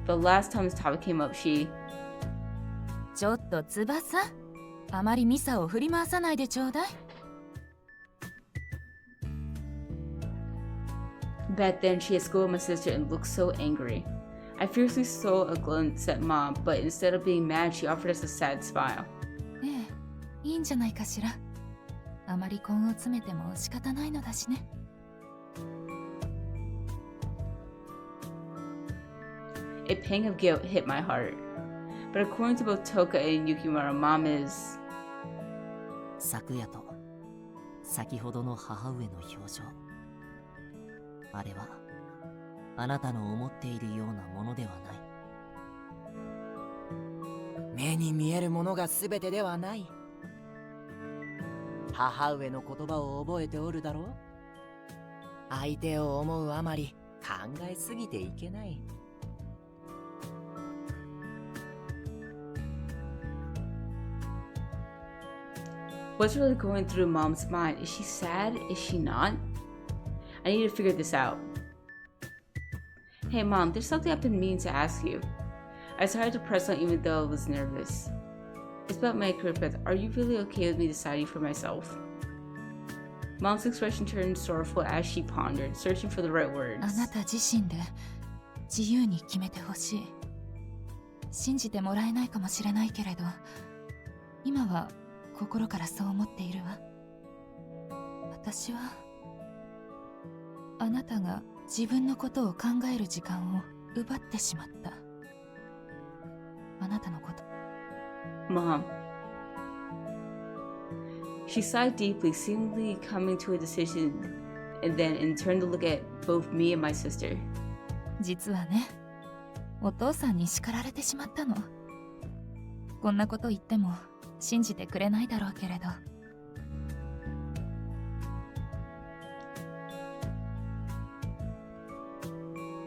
The last time this topic came up, she... ちょっと翼、あまりミサを振り回さないでちょうだい。Back then, she had scolded my sister and looked so angry. I fiercely stole a glance at Mom, but instead of being mad, she offered us a sad smile. ええ、いいんじゃないかしら。あまり根を詰めても仕方ないのだしね。A pang of guilt hit my heart. But according to both Toka and Yukimaro, Mom is... 昨夜と先ほどの母上の表情、あれはあなたの思っているようなものではない。目に見えるものが全てではない。母上の言葉を覚えておるだろう。相手を思うあまり考えすぎていけない。What's really going through Mom's mind? Is she sad? Is she not? I need to figure this out. Hey Mom, there's something I've been meaning to ask you. I started to press on even though I was nervous. It's about my career path. Are you really okay with me deciding for myself? Mom's expression turned sorrowful as she pondered, searching for the right あ words. なた自身で自由に決めてほしい。信じてもらえないかもしれないけれど、今は心からそう思っているわ。私はあなたが自分のことを考える時間を奪ってしまった。あなたのこと。Mom. She sighed deeply, seemingly coming to a decision, and then turned to look at both me and my sister. 実はね、お父さんに叱られてしまったの。こんなこと言っても信じてくれないだろうけれど。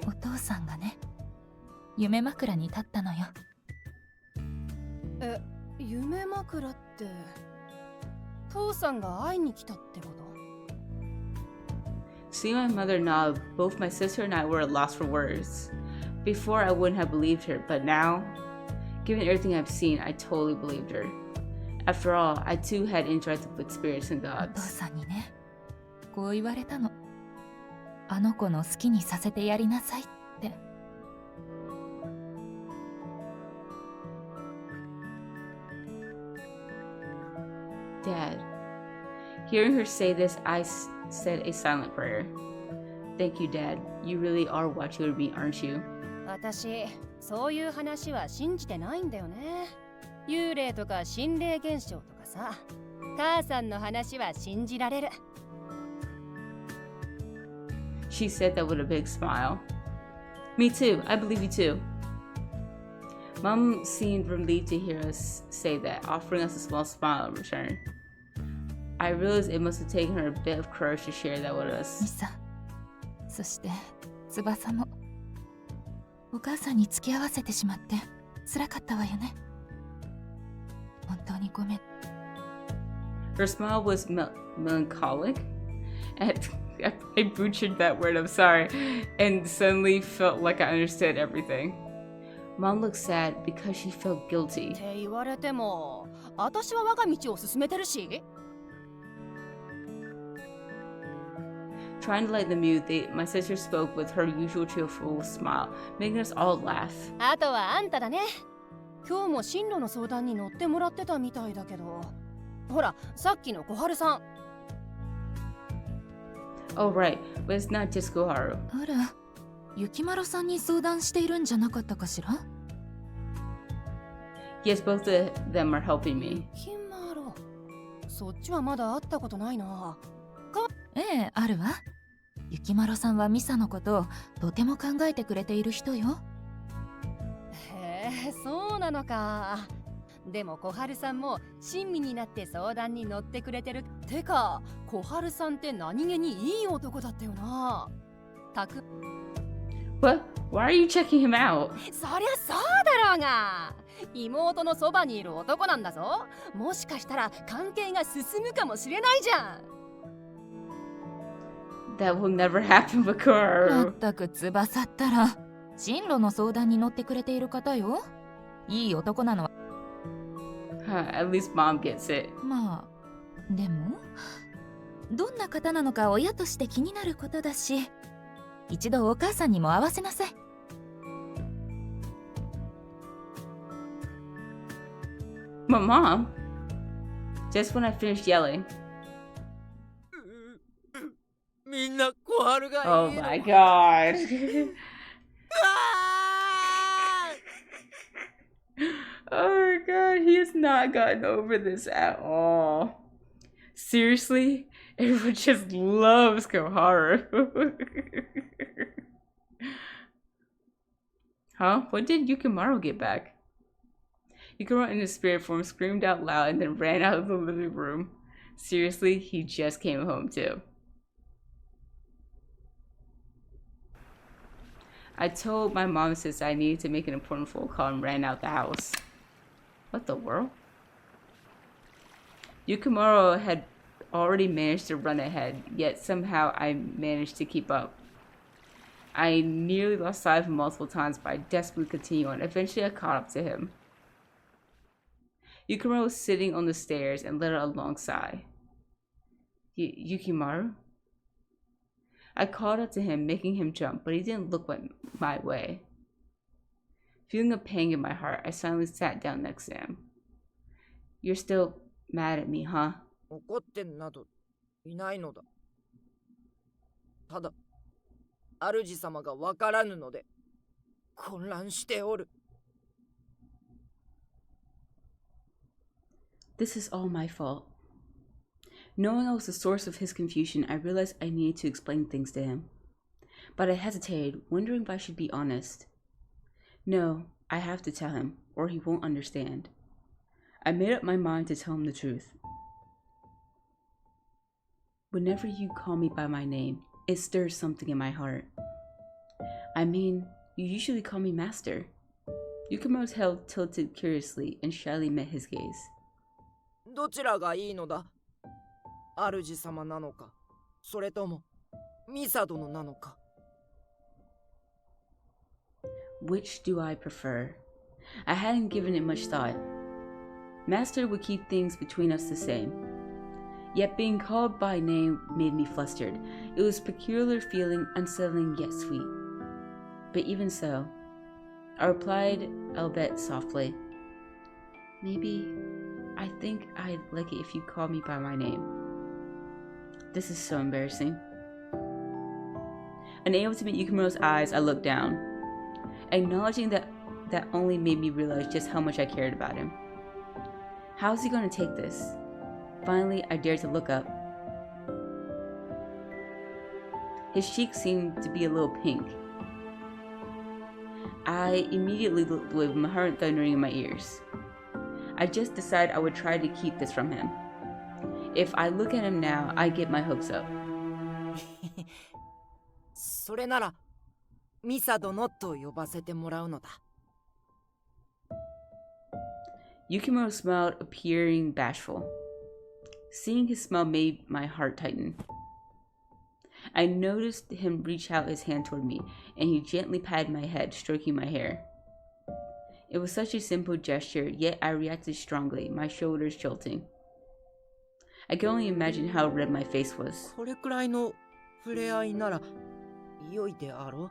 お父さんがね、夢枕に立ったのよ。え、夢枕って父さんが会いに来たってこと？ Seeing my mother nod, both my sister and I were at loss for words. Before, I wouldn't have believed her, but now, given everything I've seen, I totally believed her. After all, I too had interacted with spirits and お父 gods. さんにね、こう言われたの。あの子の好きにさせてやりなさいって。Dad. Hearing her say this, I said a silent prayer. Thank you, Dad. You really are watching over me, aren't you? 私、そういう話は信じてないんだよね。幽霊とか心霊現象とかさ。母さんの話は信じられる。She said that with a big smile. Me too. I believe you too. Mom seemed relieved to hear us say that, offering us a small smile in return. I realized it must have taken her a bit of courage to share that with us. ミサ、そして翼もお母さんに付き合わせてしまって辛かったわよね。本当にごめん。Her smile was melancholic, and I butchered that word, I'm sorry, and suddenly felt like I understood everything. Mom looked sad because she felt guilty. って言われても、私は我が道を進めてるし。Trying to lighten the mood, my sister spoke with her usual cheerful smile, making us all laugh. あとはあんただね。今日も進路の相談に乗ってもらってたみたいだけど、ほら、さっきの小春さん。Oh right, but it's not just Koharu. あら、Yukimaroさんに相談しているんじゃなかったかしら？ Yes, both of them are helping me. Yukimaro、そっちはまだ会ったことないな。ええ、あるわ。Yukimaroさんはミサのことをとても考えてくれている人よ。へえ、そうなのか。でも小春さんも親身になって相談に乗ってくれてる。てか、小春さんって何気にいい男だったよな。What? Why are you checking him out? そりゃそうだろうが。妹のそばにいる男なんだぞ。もしかしたら関係が進むかもしれないじゃん。That will never happen with Koharu. まったく翼ったら進路の相談に乗ってくれている方よ。いい男なのは。At least mom gets it. まあでもどんな方なのか親として気になることだし、一度お母さんにも会わせなさい。My mom? Just when I finished yelling. みんな小春がいいの。Oh my god. Oh my god, he has not gotten over this at all. Seriously? Everyone just loves Koharu. Huh? When did Yukimaro get back? Yukimaro in his spirit form screamed out loud and then ran out of the living room. Seriously, he just came home too. I told my mom and sister I needed to make an important phone call and ran out the house. What the world? Yukimaro had already managed to run ahead, yet somehow I managed to keep up. I nearly lost sight of him multiple times, but I desperately continued on. Eventually I caught up to him. Yukimaro was sitting on the stairs and let out a long sigh. Yukimaro? I called out to him, making him jump, but he didn't look my way. Feeling a pang in my heart, I silently sat down next to him. You're still mad at me, huh? 怒ってなどいないのだ。ただ、主様がわからぬので混乱しておる。This is all my fault. Knowing I was the source of his confusion, I realized I needed to explain things to him. But I hesitated, wondering if I should be honest. No, I have to tell him, or he won't understand. I made up my mind to tell him the truth. Whenever you call me by my name, it stirs something in my heart. I mean, you usually call me Master. Yukimaro's head tilted curiously and shyly met his gaze. どちらがいいのだ？主様なのか、それともミサ殿なのか。Which do I prefer? I hadn't given it much thought. Master would keep things between us the same. Yet being called by name made me flustered. It was a peculiar feeling, unsettling yet sweet. But even so, I replied, albeit softly, Maybe I think I'd like it if you called me by my name. This is so embarrassing. Unable to meet Yukimaro's eyes, I looked down. Acknowledging that only made me realize just how much I cared about him. How is he going to take this? Finally, I dared to look up. His cheeks seemed to be a little pink. I immediately looked away with my heart thundering in my ears. I just decided I would try to keep this from him. If I look at him now, I get my hopes up. それならミサ殿と呼ばせてもらうのだ。Yukimaro smiled, appearing bashful. Seeing his smile made my heart tighten. I noticed him reach out his hand toward me, and he gently patted my head, stroking my hair. It was such a simple gesture, yet I reacted strongly, my shoulders jolting. I could only imagine how red my face was. これくらいの触れ合いなら良いであろう。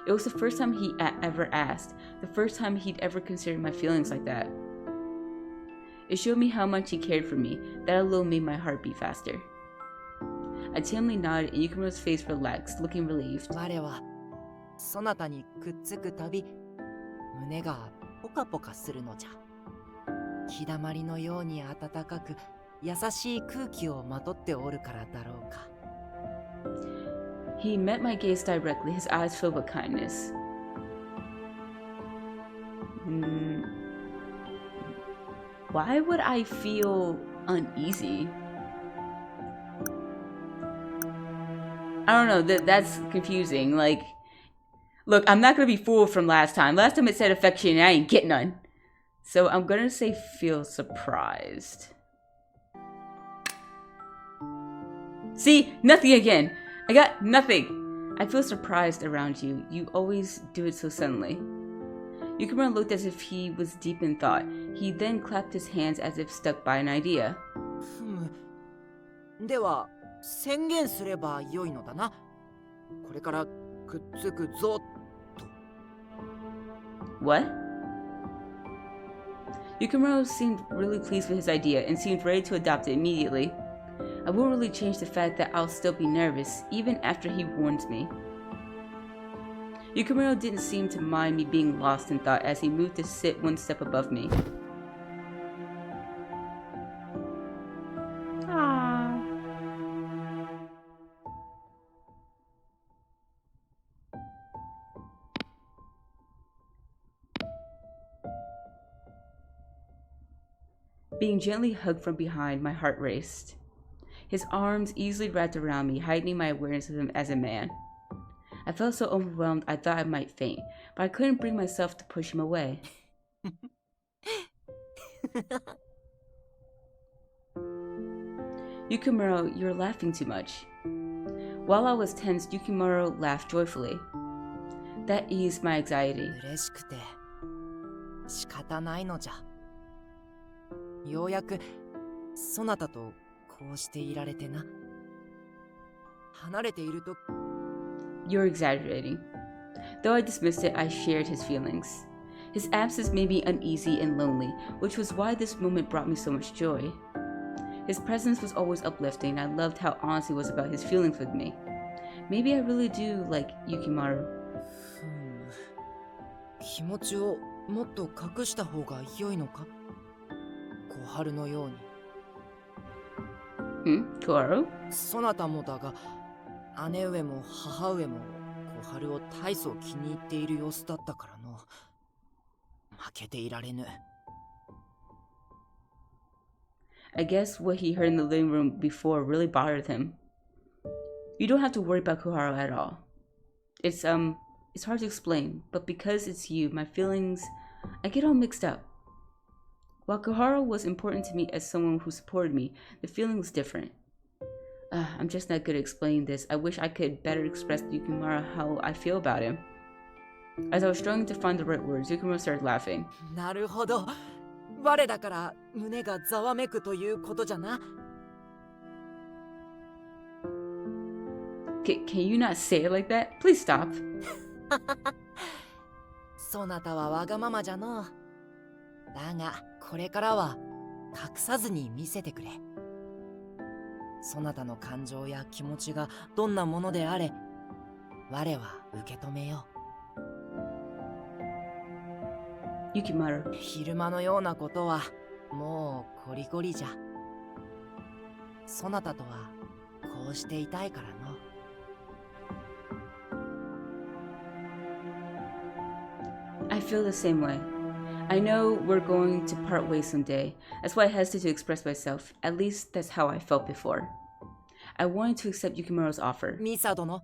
It was the first time he ever asked, the first time he'd ever considered my feelings like that. It showed me how much he cared for me. That alone made my heart beat faster. I timidly nodded and Yukimaro's face relaxed, looking relieved. 我はそなたにくっつくたび胸がポカポカするのじゃ。日だまりのように暖かく優しい空気をまとっておるからだろうか。He met my gaze directly, his eyes filled with kindness. Why would I feel uneasy? I don't know, that's confusing. Like, look, I'm not gonna be fooled from last time. Last time it said affection and I ain't get none. So I'm gonna say feel surprised. See, nothing again. I got nothing. I feel surprised around you. You always do it so suddenly. Yukimaro looked as if he was deep in thought. He then clapped his hands as if struck by an idea. では宣言すれば良いのだな。これからくっつくぞと。What? Yukimaro seemed really pleased with his idea and seemed ready to adopt it immediately. I won't really change the fact that I'll still be nervous, even after he warns me. Yukimaro didn't seem to mind me being lost in thought as he moved to sit one step above me. Aww. Being gently hugged from behind, my heart raced. His arms easily wrapped around me, heightening my awareness of him as a man. I felt so overwhelmed I thought I might faint, but I couldn't bring myself to push him away. Yukimaro, you're laughing too much. While I was tense, Yukimaro laughed joyfully. That eased my anxiety. 嬉しくて仕方ないのじゃ。ようやくそなたとこうしていられてな。離れていると You're exaggerating. Though I dismissed it, I shared his feelings. His absence made me uneasy and lonely, which was why this moment brought me so much joy. His presence was always uplifting, and I loved how honest he was about his feelings with me. Maybe I really do like Yukimaro. 気持ちをもっと隠した方が良いのか？小春のように。Koro? そなたもだが、姉上も母上も小春を大層気に入っている様子だったからの。負けていられぬ。I guess what he heard in the living room before really bothered him. You don't have to worry about Kuharo at all. It's hard to explain, but because it's you, my feelings, I get all mixed up. While Kuharo was important to me as someone who supported me, the feeling was different. I'm just not good at explaining this. I wish I could better express to Yukimaro how I feel about him. As I was struggling to find the right words, Yukimaro started laughing. なるほど。我だから胸がざわめくということじゃな。Can you not say it like that? Please stop. そなたはわがままじゃの。だがこれからは隠さずに見せてくれ。そなたの感情や気持ちがどんなものであれ、我は受け止めよう。Yukimaro. 昼間のようなことはもうこりごりじゃ。そなたとはこうしていたいからの。I feel the same way. I know we're going to part ways someday. That's why I hesitate to express myself. At least that's how I felt before. I wanted to accept Yukimaro's offer. ミサ殿、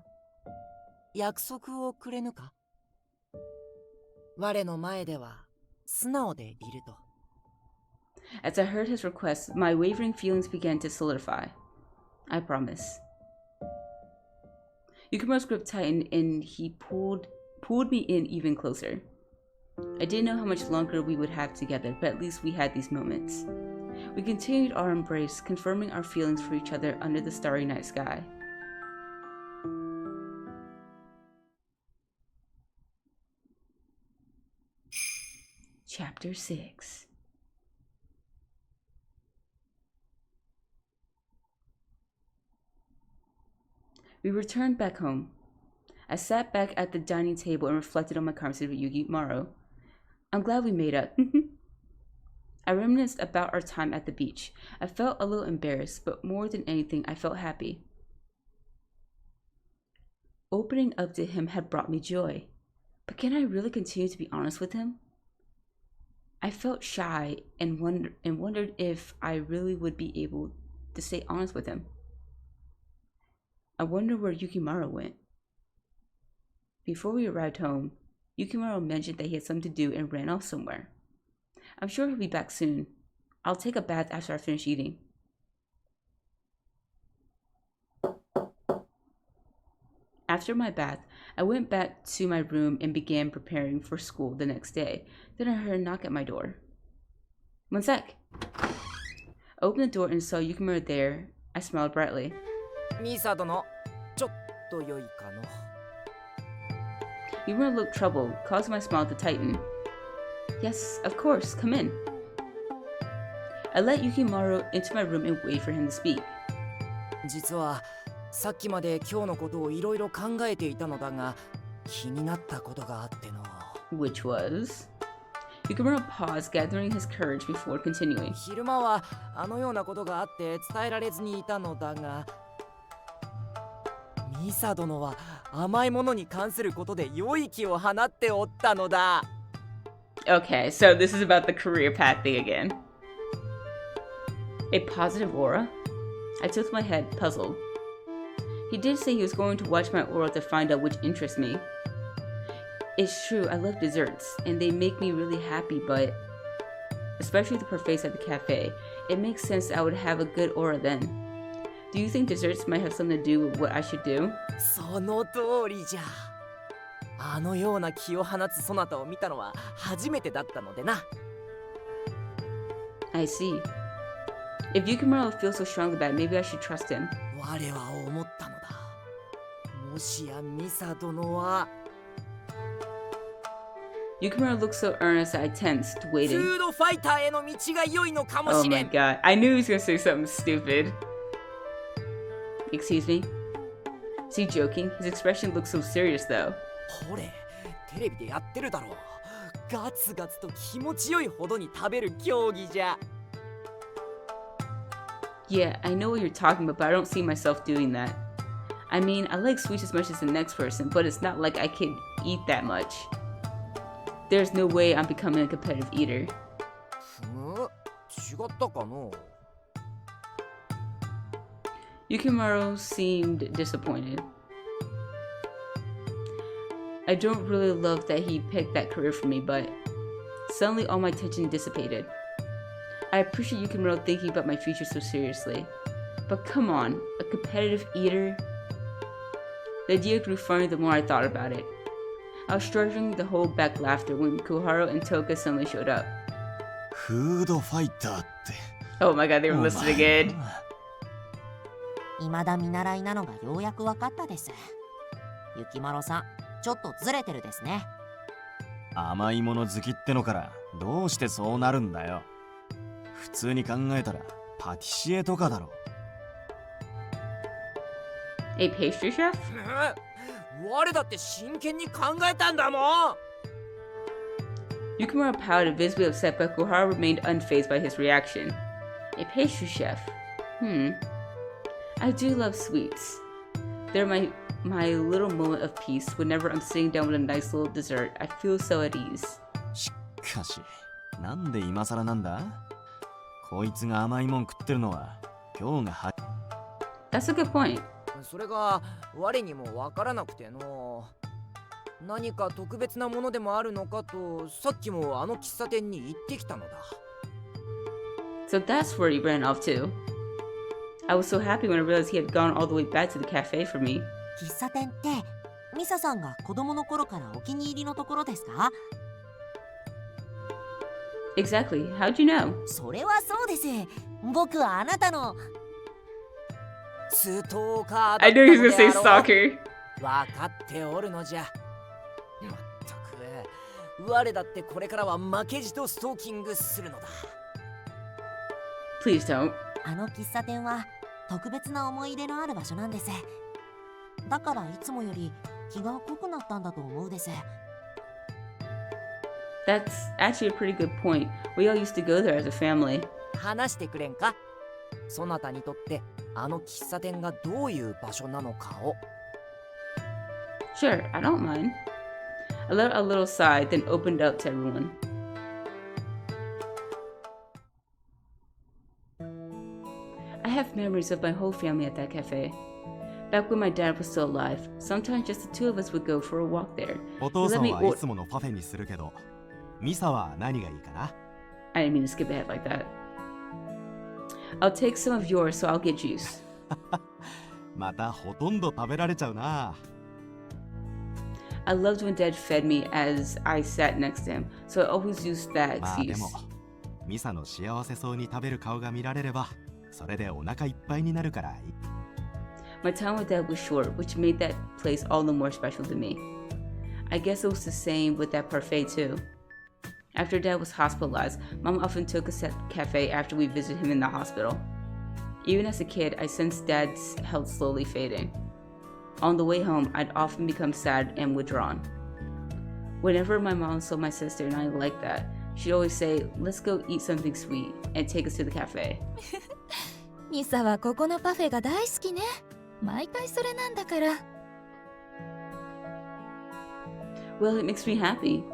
約束をくれぬか？我の前では素直でいると。As I heard his request, my wavering feelings began to solidify. I promise. Yukimaro's grip tightened and he pulled me in even closer. I didn't know how much longer we would have together, but at least we had these moments. We continued our embrace, confirming our feelings for each other under the starry night sky. Chapter 6. We returned back home. I sat back at the dining table and reflected on my conversation with Yukimaro. I'm glad we made up. I reminisced about our time at the beach. I felt a little embarrassed, but more than anything, I felt happy. Opening up to him had brought me joy. But can I really continue to be honest with him? I felt shy and wondered if I really would be able to stay honest with him. I wonder where Yukimaro went. Before we arrived home, Yukimaro mentioned that he had something to do and ran off somewhere. I'm sure he'll be back soon. I'll take a bath after I finish eating. After my bath, I went back to my room and began preparing for school the next day. Then I heard a knock at my door. One sec. I opened the door and saw Yukimaro there. I smiled brightly. Misa殿、ちょっと良いかの。Yukimaro looked troubled, causing my smile to tighten. Yes, of course, come in. I let Yukimaro into my room and waited for him to speak. 実はさっきまで今日のことをいろいろ考えていたのだが、気になったことがあっての。Which was? Yukimaro paused, gathering his courage before continuing. 昼間はあのようなことがあって伝えられずにいたのだが、ミサ殿は甘いものに関することで良い気を放っておったのだ。Okay, so this is about the career path thing again. A positive aura? I tilted my head, puzzled. He did say he was going to watch my aura to find out which interests me. It's true, I love desserts, and they make me really happy, but especially the parfaits at the cafe, it makes sense I would have a good aura then. Do you think desserts might have something to do with what I should do? その通りじゃ。あのような気を放つそなたを見たのは初めてだったのでな。I see. If Yukimaro feels so strongly about it, maybe I should trust him. 我は思ったのだ。もしやミサ殿は。Yukimaro looked so earnest that I tensed, waiting. フードファイターへの道が良いのかも Oh し my れん。god. I knew he was gonna say something stupid. Excuse me? Is he joking? His expression looks so serious though. ほれ、テレビでやってるだろう。ガツガツと気持ちよいほどに食べる競技じゃ。Yeah, I know what you're talking about, but I don't see myself doing that. I mean, I like sweets as much as the next person, but it's not like I could eat that much. There's no way I'm becoming a competitive eater. 違ったかの？ Yukimaro seemed disappointed. I don't really love that he picked that career for me, but suddenly all my tension dissipated. I appreciate Yukimaro thinking about my future so seriously. But come on, a competitive eater? The idea grew funny the more I thought about it. I was struggling to hold back laughter when Kuharo and Toka suddenly showed up. フードファイターって。 Oh my god, they were listening again. 未だ見習いなのがようやく分かったです。雪丸さん、ちょっとずれてるですね。甘いもの好きってのからどうしてそうなるんだよ。普通に考えたらパティシエとかだろ。A pastry chef? 我だって真剣に考えたんだもん。Yukimaro pouted, visibly upset, but Kuhara remained unfazed by his reaction. A pastry chef? I do love sweets. They're my little moment of peace. Whenever I'm sitting down with a nice little dessert, I feel so at ease. しかし、なんで今更なんだ？こいつが甘いもん食ってるのは今日がは。That's a good point. それが我にもわからなくての。何か特別なものでもあるのかとさっきもあの喫茶店に行ってきたのだ。So that's where he ran off to. I was so happy when I realized he had gone all the way back to the cafe for me. 喫茶店ってミサさんが子供の頃からお気に入りのところですか？ Exactly. How'd you know? それはそうです。僕はあなたのストーカーだった I の knew で he was あ gonna say ろう。 stalker. わかっておるのじゃ。まったく我だってこれからは負けじとストーキングするのだ。 Please don't. あの喫茶店は特別な思い入れのある場所なんです。だからいつもより気が濃くなったんだと思うです。 That's actually a pretty good point. We all used to go there as a family. 話してくれんか？そなたにとってあの喫茶店がどういう場所なのかを。 Sure, I don't mind. I let out a little sigh, then opened up to everyone. I have memories of my whole family at that cafe. Back when my dad was still alive, sometimes just the two of us would go for a walk there. お父さんはいつものパフェにするけど、ミサは何がいいかな？ I didn't mean to skip ahead like that. I'll take some of yours, so I'll get juice. またほとんど食べられちゃうな。I loved when Dad fed me as I sat next to him, so I always used that まあで excuse. も、ミサの幸せそうに食べる顔が見られれば、それでお腹いっぱいになるからいい。My time with Dad was short, which made that place all the more special to me. I guess it was the same with that parfait too. After Dad was hospitalized, Mom often took us to the cafe after we visited him in the hospital. Even as a kid, I sensed Dad's health slowly fading. On the way home, I'd often become sad and withdrawn. Whenever my mom saw my sister and I like that, she'd always say, "Let's go eat something sweet," and take us to the cafe. ミサはここのパフェが大好きね。毎回それなんだから。Well, it makes me happy.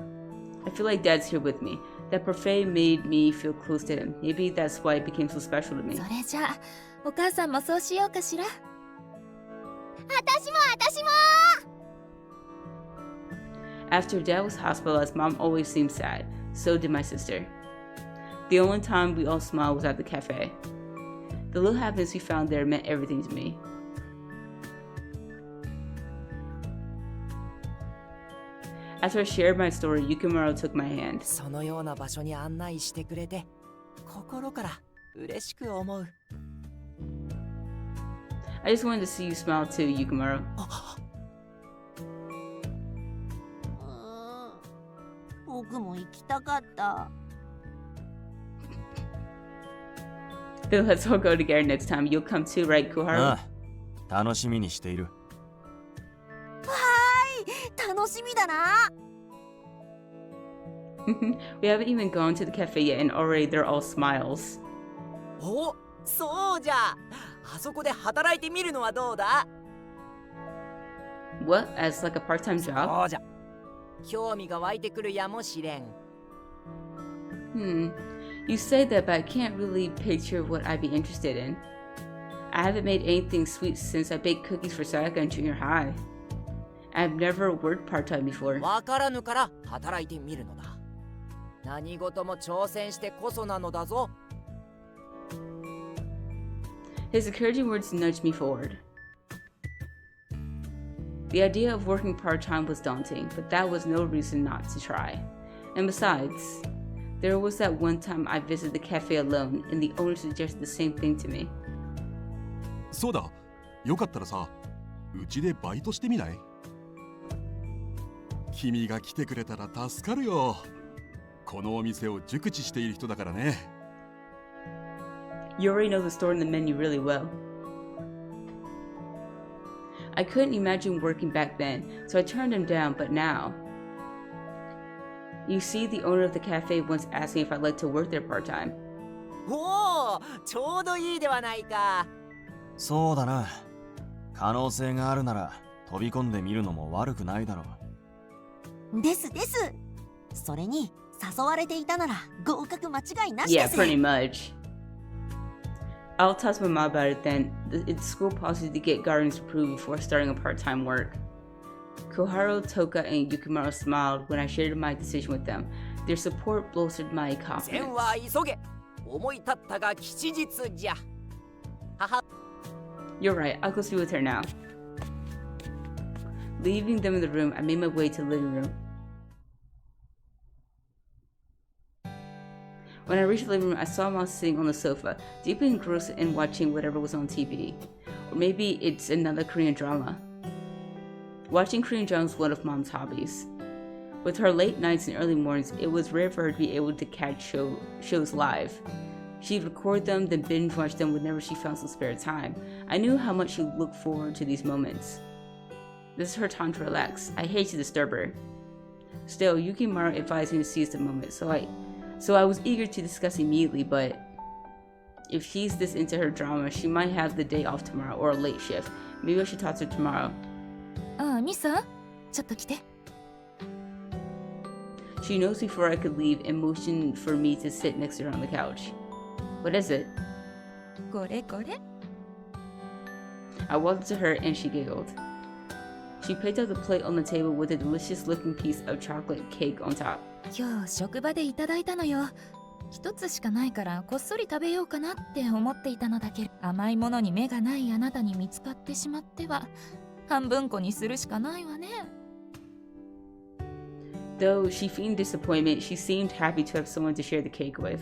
I feel like Dad's here with me. That parfait made me feel close to him. Maybe that's why it became so special to me. それじゃあ、お母さんもそうしようかしら。私も After Dad was hospitalized, Mom always seemed sad. So did my sister. The only time we all smiled was at the cafe. The little happiness we found there meant everything to me. After I shared my story, Yukimaro took my hand. そのような場所に案内してくれて心から嬉しく思う。 I just wanted to see you smile too, Yukimaro. 僕も行きたかった。 Then let's all go together next time. You'll come too, right, Kuharu? ああ、楽しみにしている。楽しみだな。We haven't even gone to the cafe yet, and already they're all smiles. お、そうじゃ。あそこで働いてみるのはどうだ？ What? As like a part-time job? そうじゃ。興味が湧いてくるやもしれん。You say that, but I can't really picture what I'd be interested in. I haven't made anything sweet since I baked cookies for Sayaka in junior high. I've never worked part-time before. わからぬから働いてみるのだ。何事も挑戦してこそなのだぞ。His encouraging words nudged me forward. The idea of working part-time was daunting, but that was no reason not to try. And besides, there was that one time I visited the cafe alone, and the owner suggested the same thing to me. そうだ、よかったらさ、うちでバイトしてみない？君が来てくれたら助かるよ。このお店を熟知している人だからね。You already know the store and the menu really well. I couldn't imagine working back then, so I turned him down, but now. You see, the owner of the cafe once asked me if I'd like to work there part-time. おお、ちょうどいいではないか。そうだな。可能性があるなら飛び込んでみるのも悪くないだろう。ですです。それに誘われていたなら合格間違いなしで Yeah, す。 pretty much. I'll talk to my mom about it then. It's school policy to get guardians approved before starting a part-time work. Koharu, Toka, and Yukimaro smiled when I shared my decision with them. Their support bolstered my 善 confidence. は急げ。思い立ったが吉日じゃ。母 You're right, I'll go speak with her now. Leaving them in the room, I made my way to the living room. When I reached the living room, I saw Mom sitting on the sofa, deeply engrossed in watching whatever was on TV. Or maybe it's another Korean drama. Watching Korean dramas was one of Mom's hobbies. With her late nights and early mornings, it was rare for her to be able to catch shows live. She'd record them, then binge watch them whenever she found some spare time. I knew how much she looked forward to these moments. This is her time to relax. I hate to disturb her. Still, Yukimaro advised me to seize the moment, so I was eager to discuss immediately, but if she's this into her drama, she might have the day off tomorrow or a late shift. Maybe I should talk to her tomorrow. ああ、ミサ、ちょっと来て。 She knows before I could leave and motioned for me to sit next to her on the couch. What is it? これこれ。 I walked up to her and she giggled. She picked up the plate on the table with a delicious looking piece of chocolate cake on top. 今日職場でいただいたのよ。一つしかないからこっそり食べようかなって思っていたのだけど、甘いものに目がないあなたに見つかってしまっては半分こにするしかないわね。 Though she feigned disappointment, she seemed happy to have someone to share the cake with.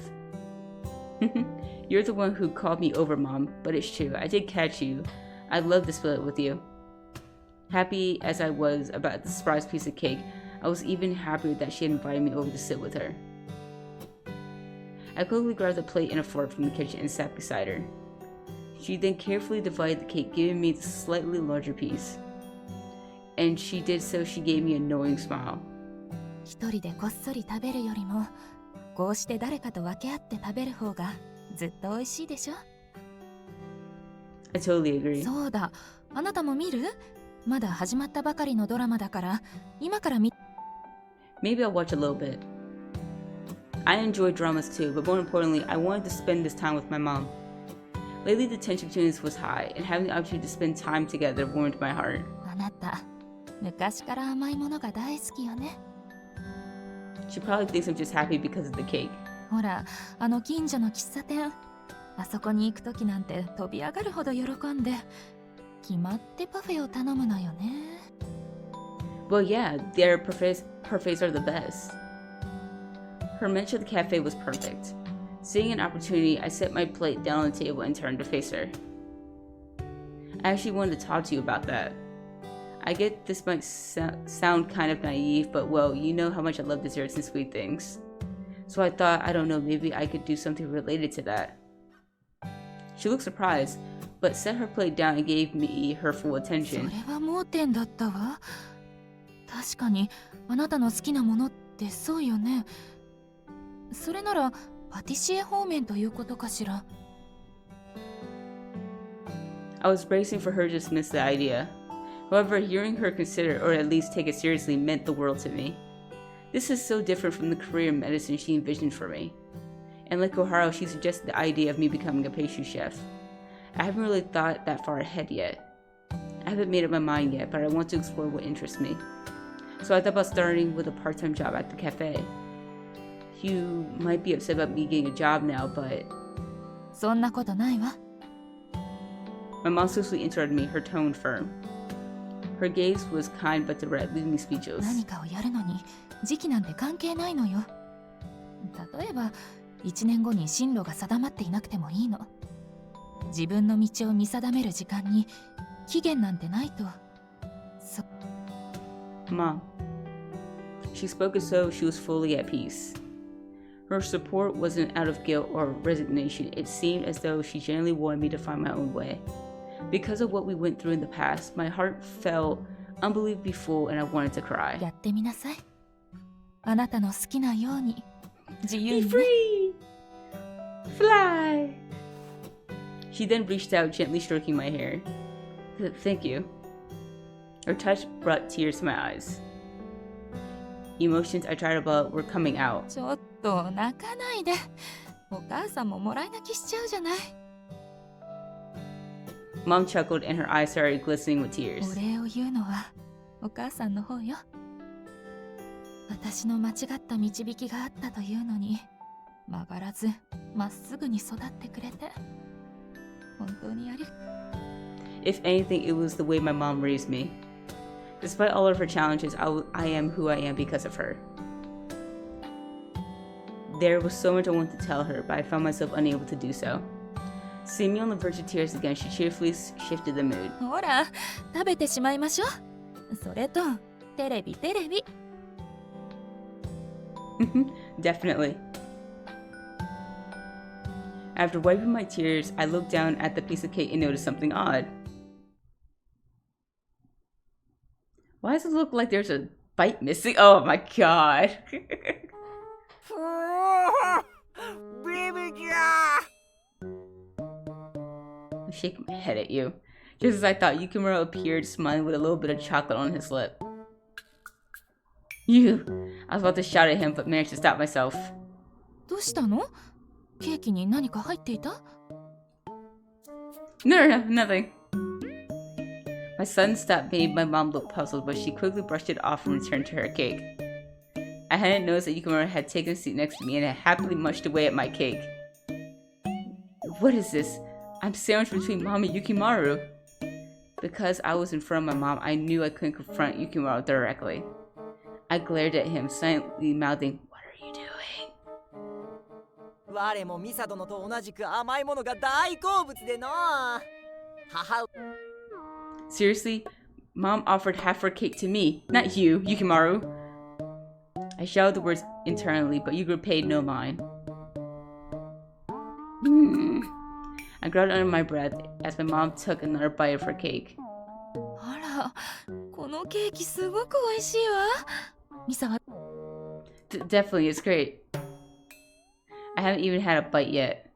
You're the one who called me over, Mom, but it's true. I did catch you. I'd love to split it with you. Happy as I was about the surprise piece of cake, I was even happier that she had invited me over to sit with her. I quickly grabbed a plate and a fork from the kitchen and sat beside her. She then carefully divided the cake, giving me the slightly larger piece. And she did so, she gave me a knowing smile. 一人でこっそり食べるよりも、こうして誰かと分け合って食べる方がずっと美味しいでしょ。 I totally agree. そうだ、あなたも見る？まだ始まったばかりのドラマだから、今から見。 Maybe I'll watch a little bit. I enjoy dramas too, but more importantly, I wanted to spend this time with my mom. Lately, the tension between us was high, and having the opportunity to spend time together warmed my heart. あなた、昔から甘いものが大好きよね。 She probably thinks I'm just happy because of the cake. ほら、あの近所の喫茶店、あそこに行くときなんて飛び上がるほど喜んで、決まってパフェを頼むのよね。 Well, yeah, their parfaits are the best. Her mention of the cafe was perfect. Seeing an opportunity, I set my plate down on the table and turned to face her. I actually wanted to talk to you about that. I get this might sound kind of naive, but well, you know how much I love desserts and sweet things. So I thought, I don't know, maybe I could do something related to that. She looked surprised, but set her plate down and gave me her full attention. それは盲点だったわ。確かに、あなたの好きなものってそうよね。それなら、パティシエ方面ということかしら。I was bracing for her to dismiss the idea. However, hearing her consider or at least take it seriously meant the world to me. This is so different from the career in medicine she envisioned for me. And like Koharu, she suggested the idea of me becoming a pastry chef. I haven't really thought that far ahead yet. I haven't made up my mind yet, but I want to explore what interests me. So I thought about starting with a part-time job at the cafe. You might be upset about me getting a job now, but... そんなことないわ。 My mom swiftly interrupted me, her tone firm. Her gaze was kind but direct, leaving me speechless. 何かをやるのに時期なんて関係ないのよ。例えば1年後に進路が定まっていなくてもいいの。自分の道を見定める時間に期限なんてないと。Mom. She spoke as though she was fully at peace. Her support wasn't out of guilt or resignation. It seemed as though she genuinely wanted me to find my own way. Because of what we went through in the past, my heart felt unbelievably full and I wanted to cry. やってみなさい。あなたの好きなように自由 Be にね。 free! Fly! She She then reached out, gently stroking my hair. Thank you. Her touch brought tears to my eyes. Emotions I tried about were coming out. ちょっと泣かないで。お母さんももらい泣きしちゃうじゃない。Mom chuckled and her eyes started glistening with tears. お礼を言うのはお母さんの方よ。私の間違った導きがあったというのに、曲がらずまっすぐに育ってくれて本当にあり。If anything, it was the way my mom raised me. Despite all of her challenges, I am who I am because of her. There was so much I wanted to tell her, but I found myself unable to do so. Seeing me on the verge of tears again, she cheerfully shifted the mood. ほら、食べてしまいましょう。それと、テレビ。Definitely. After wiping my tears, I looked down at the piece of cake and noticed something odd. Why does it look like there's a bite missing? Oh my god. I'm shaking my head at you. Just as I thought, Yukimaro appeared, smiling with a little bit of chocolate on his lip. You! I was about to shout at him, but managed to stop myself. どうしたの？ケーキに何か入っていた？ No, nothing. My sudden stop made my mom look puzzled, but she quickly brushed it off and returned to her cake. I hadn't noticed that Yukimaro had taken a seat next to me and had happily munched away at my cake. What is this? I'm sandwiched between Mom and Yukimaro. Because I was in front of my mom, I knew I couldn't confront Yukimaro directly. I glared at him, silently mouthing, "What are you doing?" 我もミサ殿と同じく甘いものが大好物での。母。Seriously? Mom offered half her cake to me, not you, Yukimaro. I shouted the words internally, but Yukimaro paid no mind. I growled under my breath as my mom took another bite of her cake. あら、このケーキすごく美味しいわ。ミサは Definitely, it's great. I haven't even had a bite yet.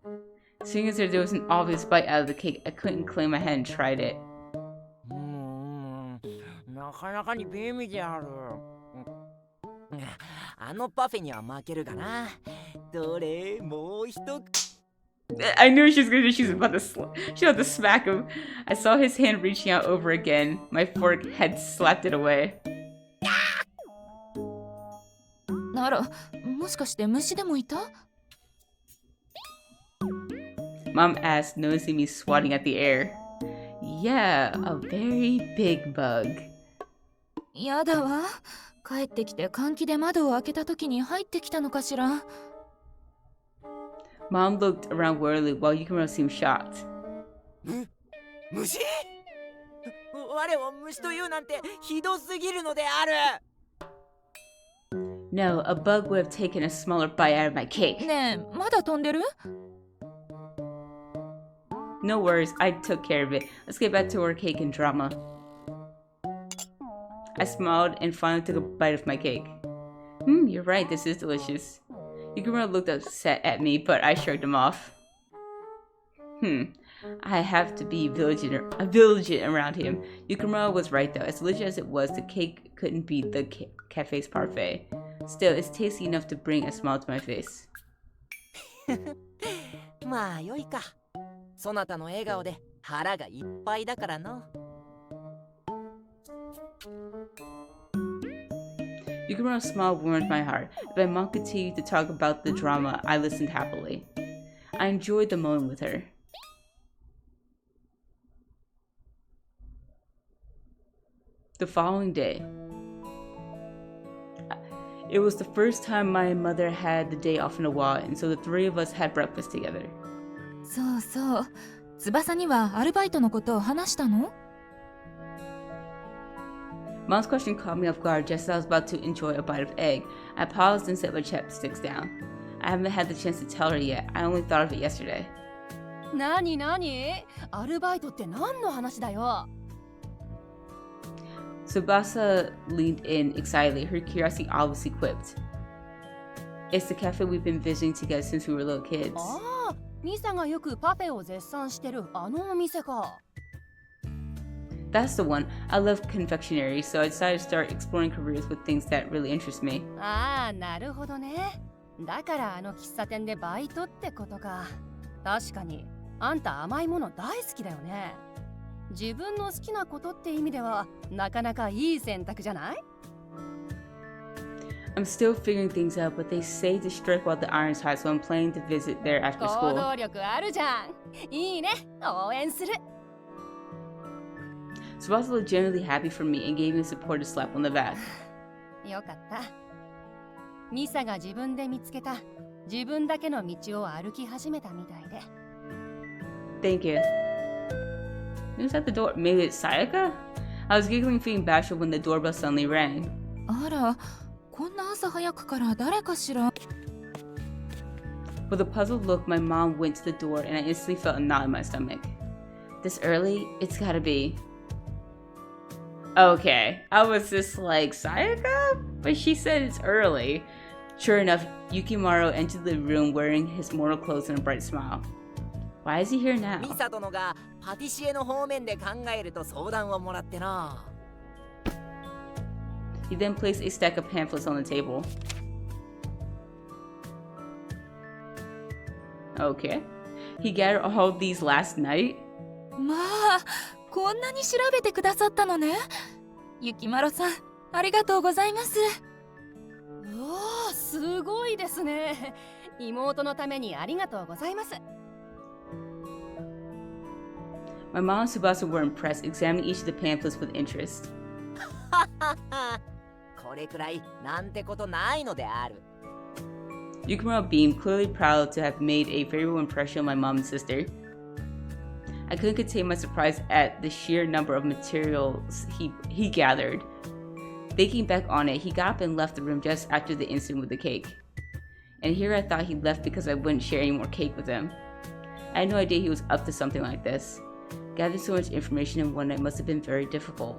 Seeing as there was an obvious bite out of the cake, I couldn't claim I hadn't tried it. なかなかに美味である。あのパフェには負けるかな。どれもう一口。 I knew she was gonna do. She was about to smack him. I saw his hand reaching out over again. My fork had slapped it away. なら、もしかして虫でもいた？ Mom asked, noticing me swatting at the air. Yeah, a very big bug. やだわ。帰ってきて換気で窓を開けた時に入ってきたのかしら。 Mom looked around worriedly while Yukimaro seemed shocked. 虫？我を虫というなんてひどすぎるのである。 No, a bug would have taken a smaller bite out of my cake. ねえ、まだ飛んでる？ No worries, I took care of it. Let's get back to our cake and drama. I smiled and finally took a bite of my cake. You're right, this is delicious. Yukimaro looked upset at me, but I shrugged him off. I have to be vigilant around him. Yukimaro was right though. As delicious as it was, the cake couldn't beat the cafe's parfait. Still, it's tasty enough to bring a smile to my face. まあよいか。そなたの笑顔で腹がいっぱいだからの。Yukimoro's smile warmed my heart. If my mom continued to talk about the drama, I listened happily. I enjoyed the moment with her. The following day. It was the first time my mother had the day off in a while, and so the three of us had breakfast together. そうそう。翼にはアルバイトのことを話したの？ Mom's question caught me off guard just as I was about to enjoy a bite of egg. I paused and set my chopsticks down. I haven't had the chance to tell her yet. I only thought of it yesterday. なになに？アルバイトって何の話だよ？ Tsubasa leaned in excitedly, her curiosity obviously quipped. It's the cafe we've been visiting together since we were little kids. ああ、ミサがよくパフェを絶賛してるあのお店か。That's the one. I love confectionery, so I decided to start exploring careers with things that really interest me. ああ、なるほどね。だからあの喫茶店でバイトってことか。確かに、あんた甘いもの大好きだよね。自分の好きなことって意味では、なかなかいい選択じゃない？ I'm still figuring things out, but they say to strike while the iron's hot, so I'm planning to visit there after 行 school. 動力あるじゃん。いいね。応援する。Tsubasa looked genuinely happy for me and gave me a supportive slap on the back. よかった。ミサが自分で見つけた自分だけの道を歩き始めたみたいで。Thank you. Who's at the door? Maybe it's Sayaka? I was giggling, feeling bashful when the doorbell suddenly rang. あら、こんな朝早くから誰かしら。 With a puzzled look, my mom went to the door and I instantly felt a knot in my stomach. This early? It's gotta be. Okay, I was just like, Sayaka? But she said it's early. Sure enough, Yukimaro entered the room wearing his mortal clothes and a bright smile. Why is he here now? ミサ殿がパティシエの方面で考えると相談をもらってな。He then placed a stack of pamphlets on the table. Okay. He gathered all of these last night? まあ、こんなに調べてくださったのね。ゆきまろさん、ありがとうございます。おお、すごいですね。妹のためにありがとうございます。My mom and Tsubasa were impressed, examining each of the pamphlets with interest. これくらいなんてことないのである。Yukimaro beamed, clearly proud to have made a favorable impression on my mom and sister. I couldn't contain my surprise at the sheer number of materials he gathered. Thinking back on it, he got up and left the room just after the incident with the cake. And here I thought he left because I wouldn't share any more cake with him. I had no idea he was up to something like this. Gathering so much information in one night must have been very difficult.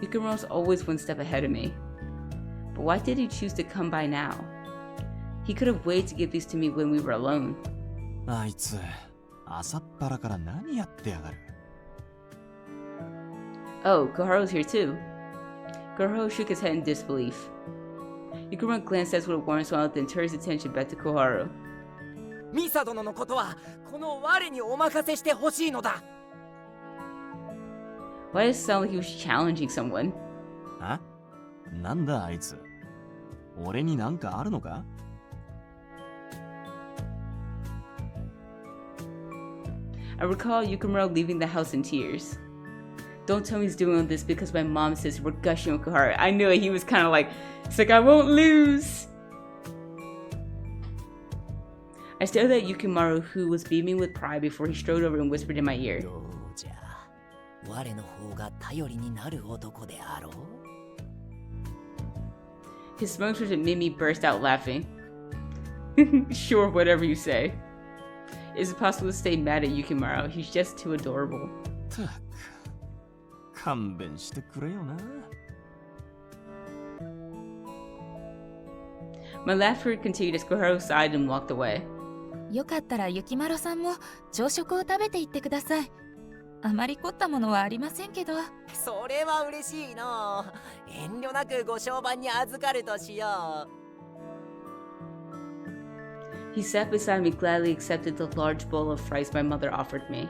Yukimaro's always one step ahead of me. But why did he choose to come by now? He could have waited to give these to me when we were alone. あいつ、朝っぱらから何やってやがる。Oh, Koharu's here too. Koharu shook his head in disbelief. Yukimaro glanced at us with a warm smile, then turned his attention back to Koharu. ミサ殿のことはこの我にお任せしてほしいのだ。Why does it sound like he was challenging someone? あ？なんだあいつ。俺になんかあるのか？ I recall Yukimaro leaving the house in tears. Don't tell me he's doing all this because my mom says we're gushing on Koharu. I knew it. He was kind of like, it's like I won't lose. I stared at Yukimaro, who was beaming with pride before he strode over and whispered in my ear. どうじゃ、我の方が頼りになる男であろう。 His smug expression made me burst out laughing. Sure, whatever you say. Is it possible to stay mad at Yukimaro? He's just too adorable. たく、勘弁してくれよな。My laughter continued as Koharu sighed and walked away. よかったらゆきまろさんも朝食を食べていってください。あまり凝ったものはありませんけど。それは嬉しいの。遠慮なくご商売に預かるとしよう。 He sat beside me, gladly accepted the large bowl of rice my mother offered me.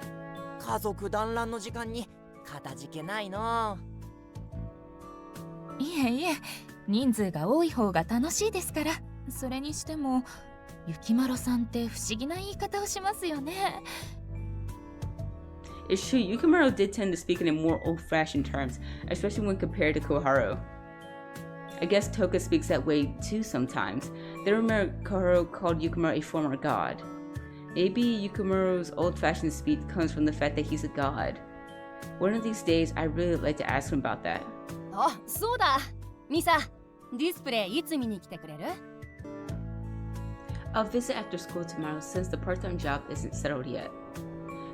家族団らんの時間にかたじけないの。いえいえ、人数が多い方が楽しいですから。それにしてもゆきまろさんって不思議な言い方をしますよね。It's true, Yukimaro did tend to speak in more old-fashioned terms, especially when compared to Koharu. I guess Toka speaks that way too sometimes. They remember Koharu called Yukimaro a former god. Maybe Yukimaro's old-fashioned speech comes from the fact that he's a god. One of these days, I'd really like to ask him about that. あ、そうだ。ミサ、ディスプレイいつ見に来てくれる？ I'll visit after school tomorrow since the part-time job isn't settled yet.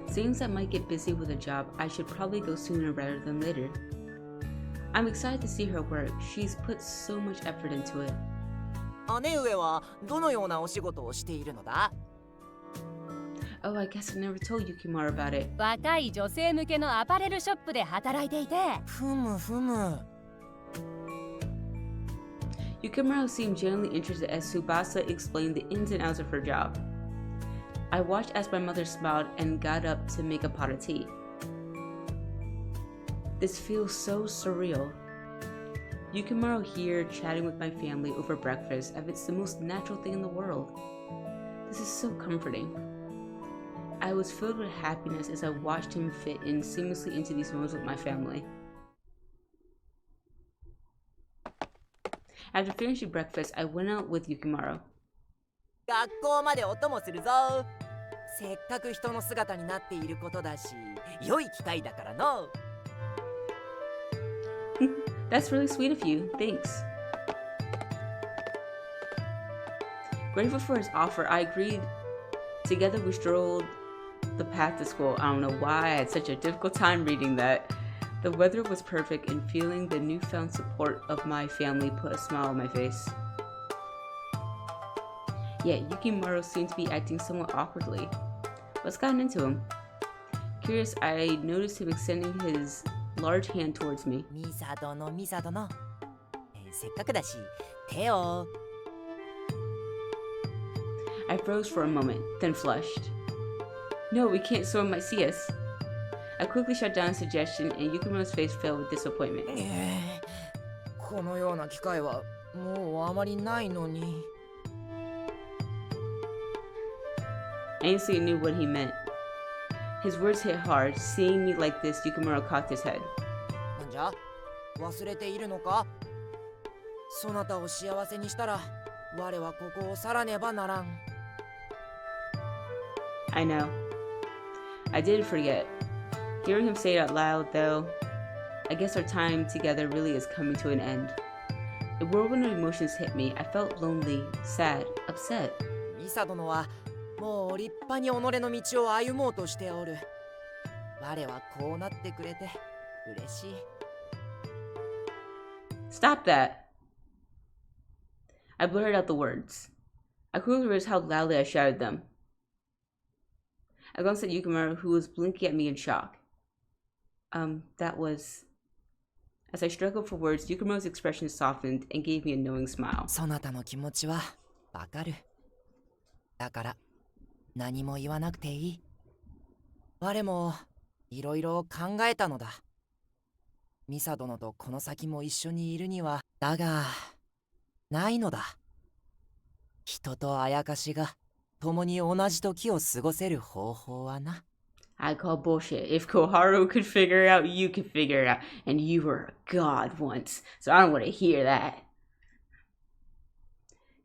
Seeing I might get busy with a job, I should probably go sooner rather than later. I'm excited to see her work. She's put so much effort into it. 姉上はどのようなお仕事をしているのだ？ Oh, I guess I never told Yukimaro about it. 若い女性向けのアパレルショップで働いていて。ふむふむ。Yukimaro seemed genuinely interested as Tsubasa explained the ins and outs of her job. I watched as my mother smiled and got up to make a pot of tea. This feels so surreal. Yukimaro here chatting with my family over breakfast as it's the most natural thing in the world. This is so comforting. I was filled with happiness as I watched him fit in seamlessly into these moments with my family. After finishing breakfast, I went out with Yukimaro. 学校までお供するぞ。せっかく人の姿になっていることだし、良い機会だからの。That's really sweet of you. Thanks. Grateful for his offer, I agreed. Together we strolled the path to school. I don't know why I had such a difficult time reading that. The weather was perfect and feeling the newfound support of my family put a smile on my face. Yet Yukimaro seemed to be acting somewhat awkwardly. What's gotten into him? Curious, I noticed him extending his large hand towards me. ミサ殿、ミサ殿。せっかくだし、手を。I froze for a moment, then flushed. No, we can't, someone might see us. I quickly shut down the suggestion and Yukimaro's face fell with disappointment. このような機会はもうあまりないのに。I instantly knew what he meant. His words hit hard. Seeing me like this, Yukimaro cocked his head. なんじゃ？忘れているのか？そなたを幸せにしたら、我はここを去らねばならん。I know. I didn't forget. Hearing him say it out loud, though, I guess our time together really is coming to an end. A whirlwind of emotions hit me. I felt lonely, sad, upset. ミサ殿はもう立派に己の道を歩もうとしておる。我はこうなってくれて嬉しい。Stop that! I blurted out the words. I quickly realized how loudly I shouted them. I glanced at Yukimaro, who was blinking at me in shock. That was... As I struggled for words, Yukimaro's expression softened and gave me a knowing smile. そなたの気持ちはわかる。だから何も言わなくていい。我もいろいろ考えたのだ。ミサ殿とこの先も一緒にいるには、だが、ないのだ。人とあやかしが共に同じ時を過ごせる方法はな。I call bullshit. If Koharu could figure it out, you could figure it out. And you were a god once, so I don't want to hear that.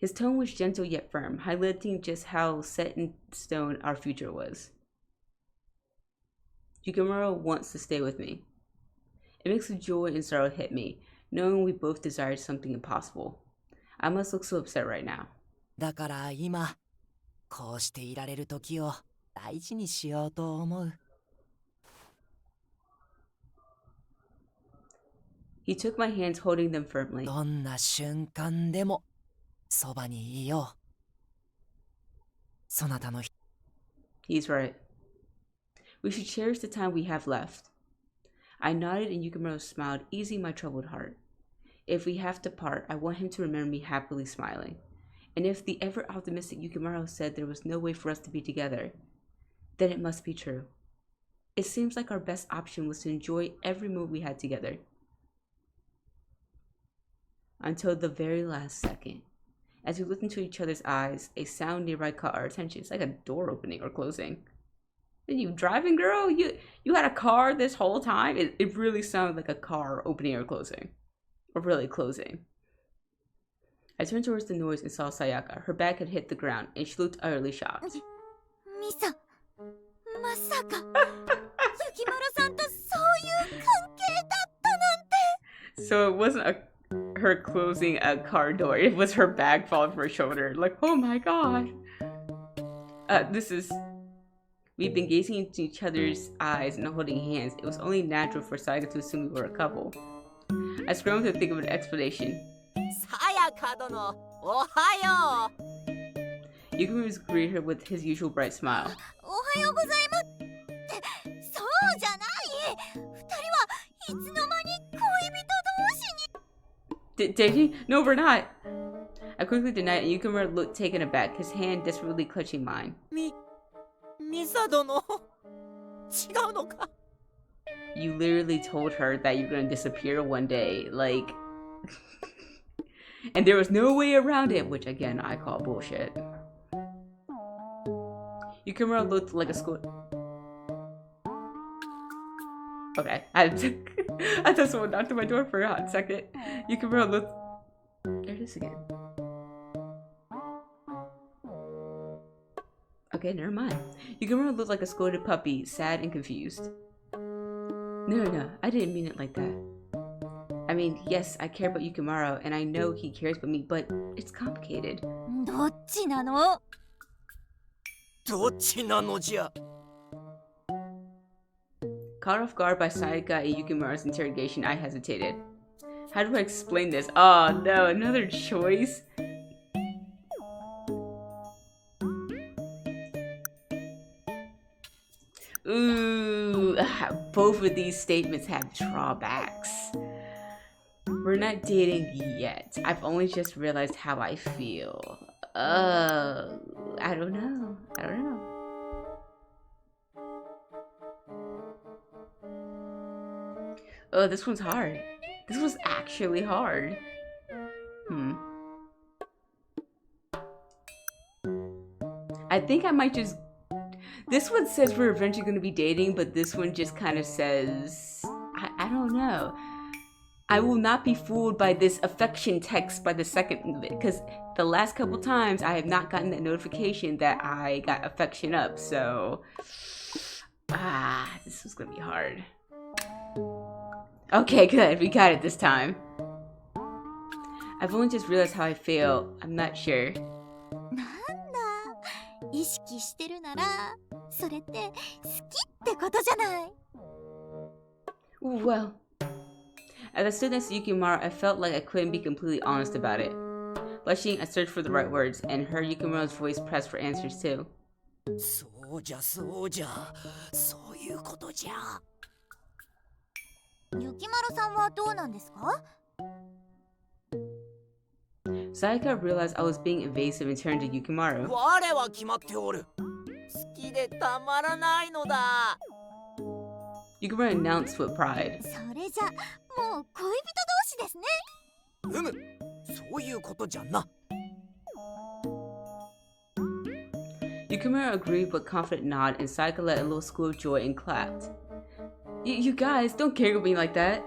His tone was gentle yet firm, highlighting just how set in stone our future was. Yukimaro wants to stay with me. A mix of joy and sorrow hit me, knowing we both desired something impossible. I must look so upset right now. だから今、こうしていられる時を大事にしようと思う。He took my hands, holding them firmly. どんな瞬間でもそばにいよう。そなたの。 He's right. We should cherish the time we have left. I nodded and Yukimaro smiled, easing my troubled heart. If we have to part, I want him to remember me happily smiling. And if the ever-optimistic Yukimaro said there was no way for us to be together, then it must be true. It seems like our best option was to enjoy every moment we had together. Until the very last second. As we looked into each other's eyes, a sound nearby caught our attention. It's like a door opening or closing. Are you driving, girl? You had a car this whole time? It really sounded like a car opening or closing. Or really closing. I turned towards the noise and saw Sayaka. Her bag had hit the ground, and she looked utterly shocked. Misa, まさかYukimaro-sanとそういう関係だったなんて。 So it wasn't her closing a car door. It was her bag falling from her shoulder. Like, oh my god. We've been gazing into each other's eyes and holding hands. It was only natural for Sayaka to assume we were a couple. I scrambled to think of an explanation. さやか殿、おはよう。Yukimaro greeted her with his usual bright smile. おははようございますってそうじゃない。二人はいつの間に恋人同士に。 Did he? No, we're not. I quickly denied, and Yukimaro looked taken aback, his hand desperately clutching mine. ミサ殿、違うのか？ You literally told her that you're gonna disappear one day, like, and there was no way around it, which again I call bullshit. Yukimaro looked like a school. Okay, I thought someone knocked on my door for a hot second. Yukimaro looked. There it is again. Okay, never mind. Yukimaro looked like a scolded puppy, sad and confused. No, I didn't mean it like that. I mean, yes, I care about Yukimaro, and I know he cares about me, but it's complicated. どっちなの？どっちなのじゃ。 Caught off guard by Sayaka and Yukimaro's interrogation, I hesitated. How do I explain this? Oh no, another choice? Ooh, both of these statements have drawbacks. We're not dating yet. I've only just realized how I feel. I don't know. Oh, this one's hard. This was actually hard. I think I might just... This one says we're eventually going to be dating, but this one just kind of says... I don't know. I will not be fooled by this affection text by the second of it, because the last couple times I have not gotten that notification that I got affection up, so... this was going to be hard. Okay, good. We got it this time. I've only just realized how I feel. I'm not sure. なんだ、意識してるならそれって好きってことじゃない。 Well, as I stood next to Yukimaro, I felt like I couldn't be completely honest about it. Blushing, I searched for the right words and heard Yukimaro's voice press for answers too. そうじゃそうじゃ、そういうことじゃ。ゆきまろさんはどうなんですか？ Sayaka realized I was being evasive and turned to Yukimaro. 我は決まっておる。好きでたまらないのだ。 Yukimaro announced with pride. それじゃもう恋人同士ですね。そういうことじゃな。 Yukimaro agreed with a confident nod, and Sayaka let a little squeal of joy and clapped. You guys, don't giggle at me like that.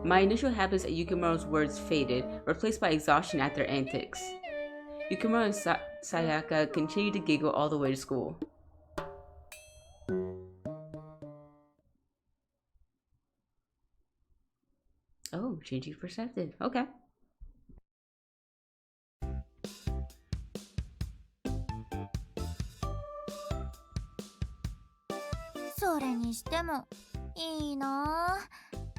My initial happiness at Yukimaro's words faded, replaced by exhaustion at their antics. Yukimaro and Sayaka continued to giggle all the way to school. Oh, changing perspective. Okay. それにしてもいいなあ。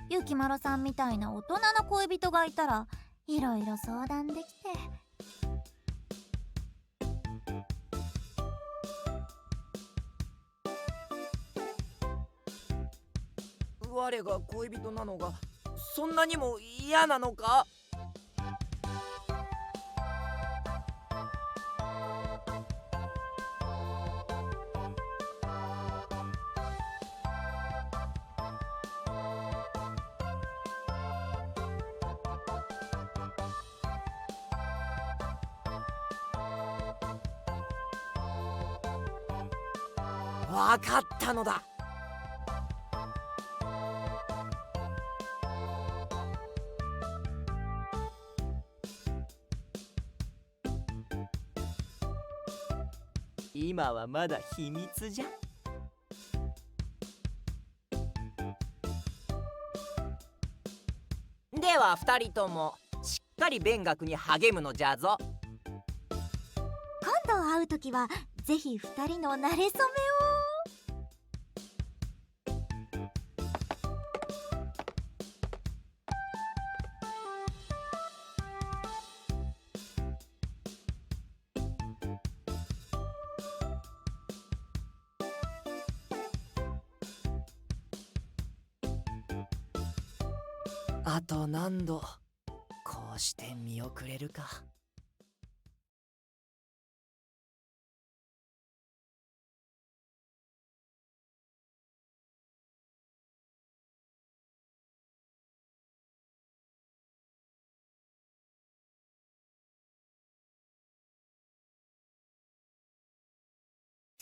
ゆきまろさんみたいな大人な恋人がいたらいろいろ相談できて。我が恋人なのがそんなにも嫌なのか？わかったのだ。今はまだ秘密じゃ。では二人ともしっかり勉学に励むのじゃぞ。今度会うときはぜひ二人の馴れ初めを。あと何度こうして見送れるか。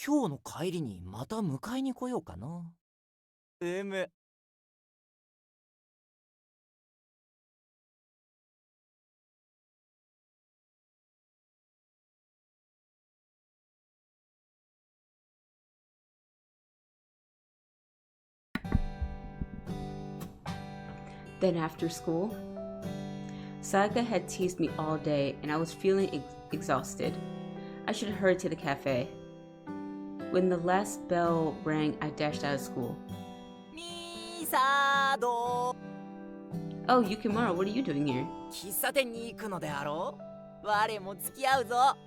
今日の帰りにまた迎えに来ようかな。Then after school, Saga had teased me all day and I was feeling exhausted. I should have hurried to the cafe. When the last bell rang, I dashed out of school. Misado! Oh, Yukimaro, what are you doing here? 喫茶店に行くのであろう？我も付き合うぞ。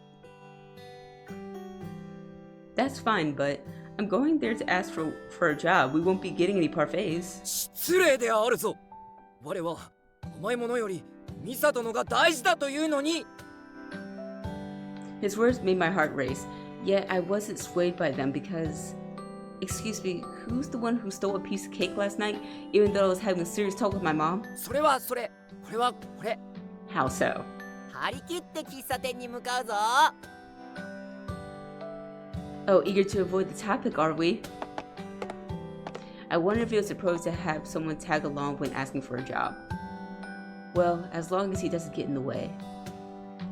That's fine, but I'm going there to ask for a job. We won't be getting any parfaits. 失礼であるぞ。我はお前ものよりミサ殿が大事だというのに。His words made my heart race, yet I wasn't swayed by them because, excuse me, who's the one who stole a piece of cake last night, even though I was having a serious talk with my mom? それはそれ、これはこれ。How so? 張り切って喫茶店に向かうぞ。Oh, eager to avoid the topic, are we? I wonder if it was appropriate to have someone tag along when asking for a job. Well, as long as he doesn't get in the way.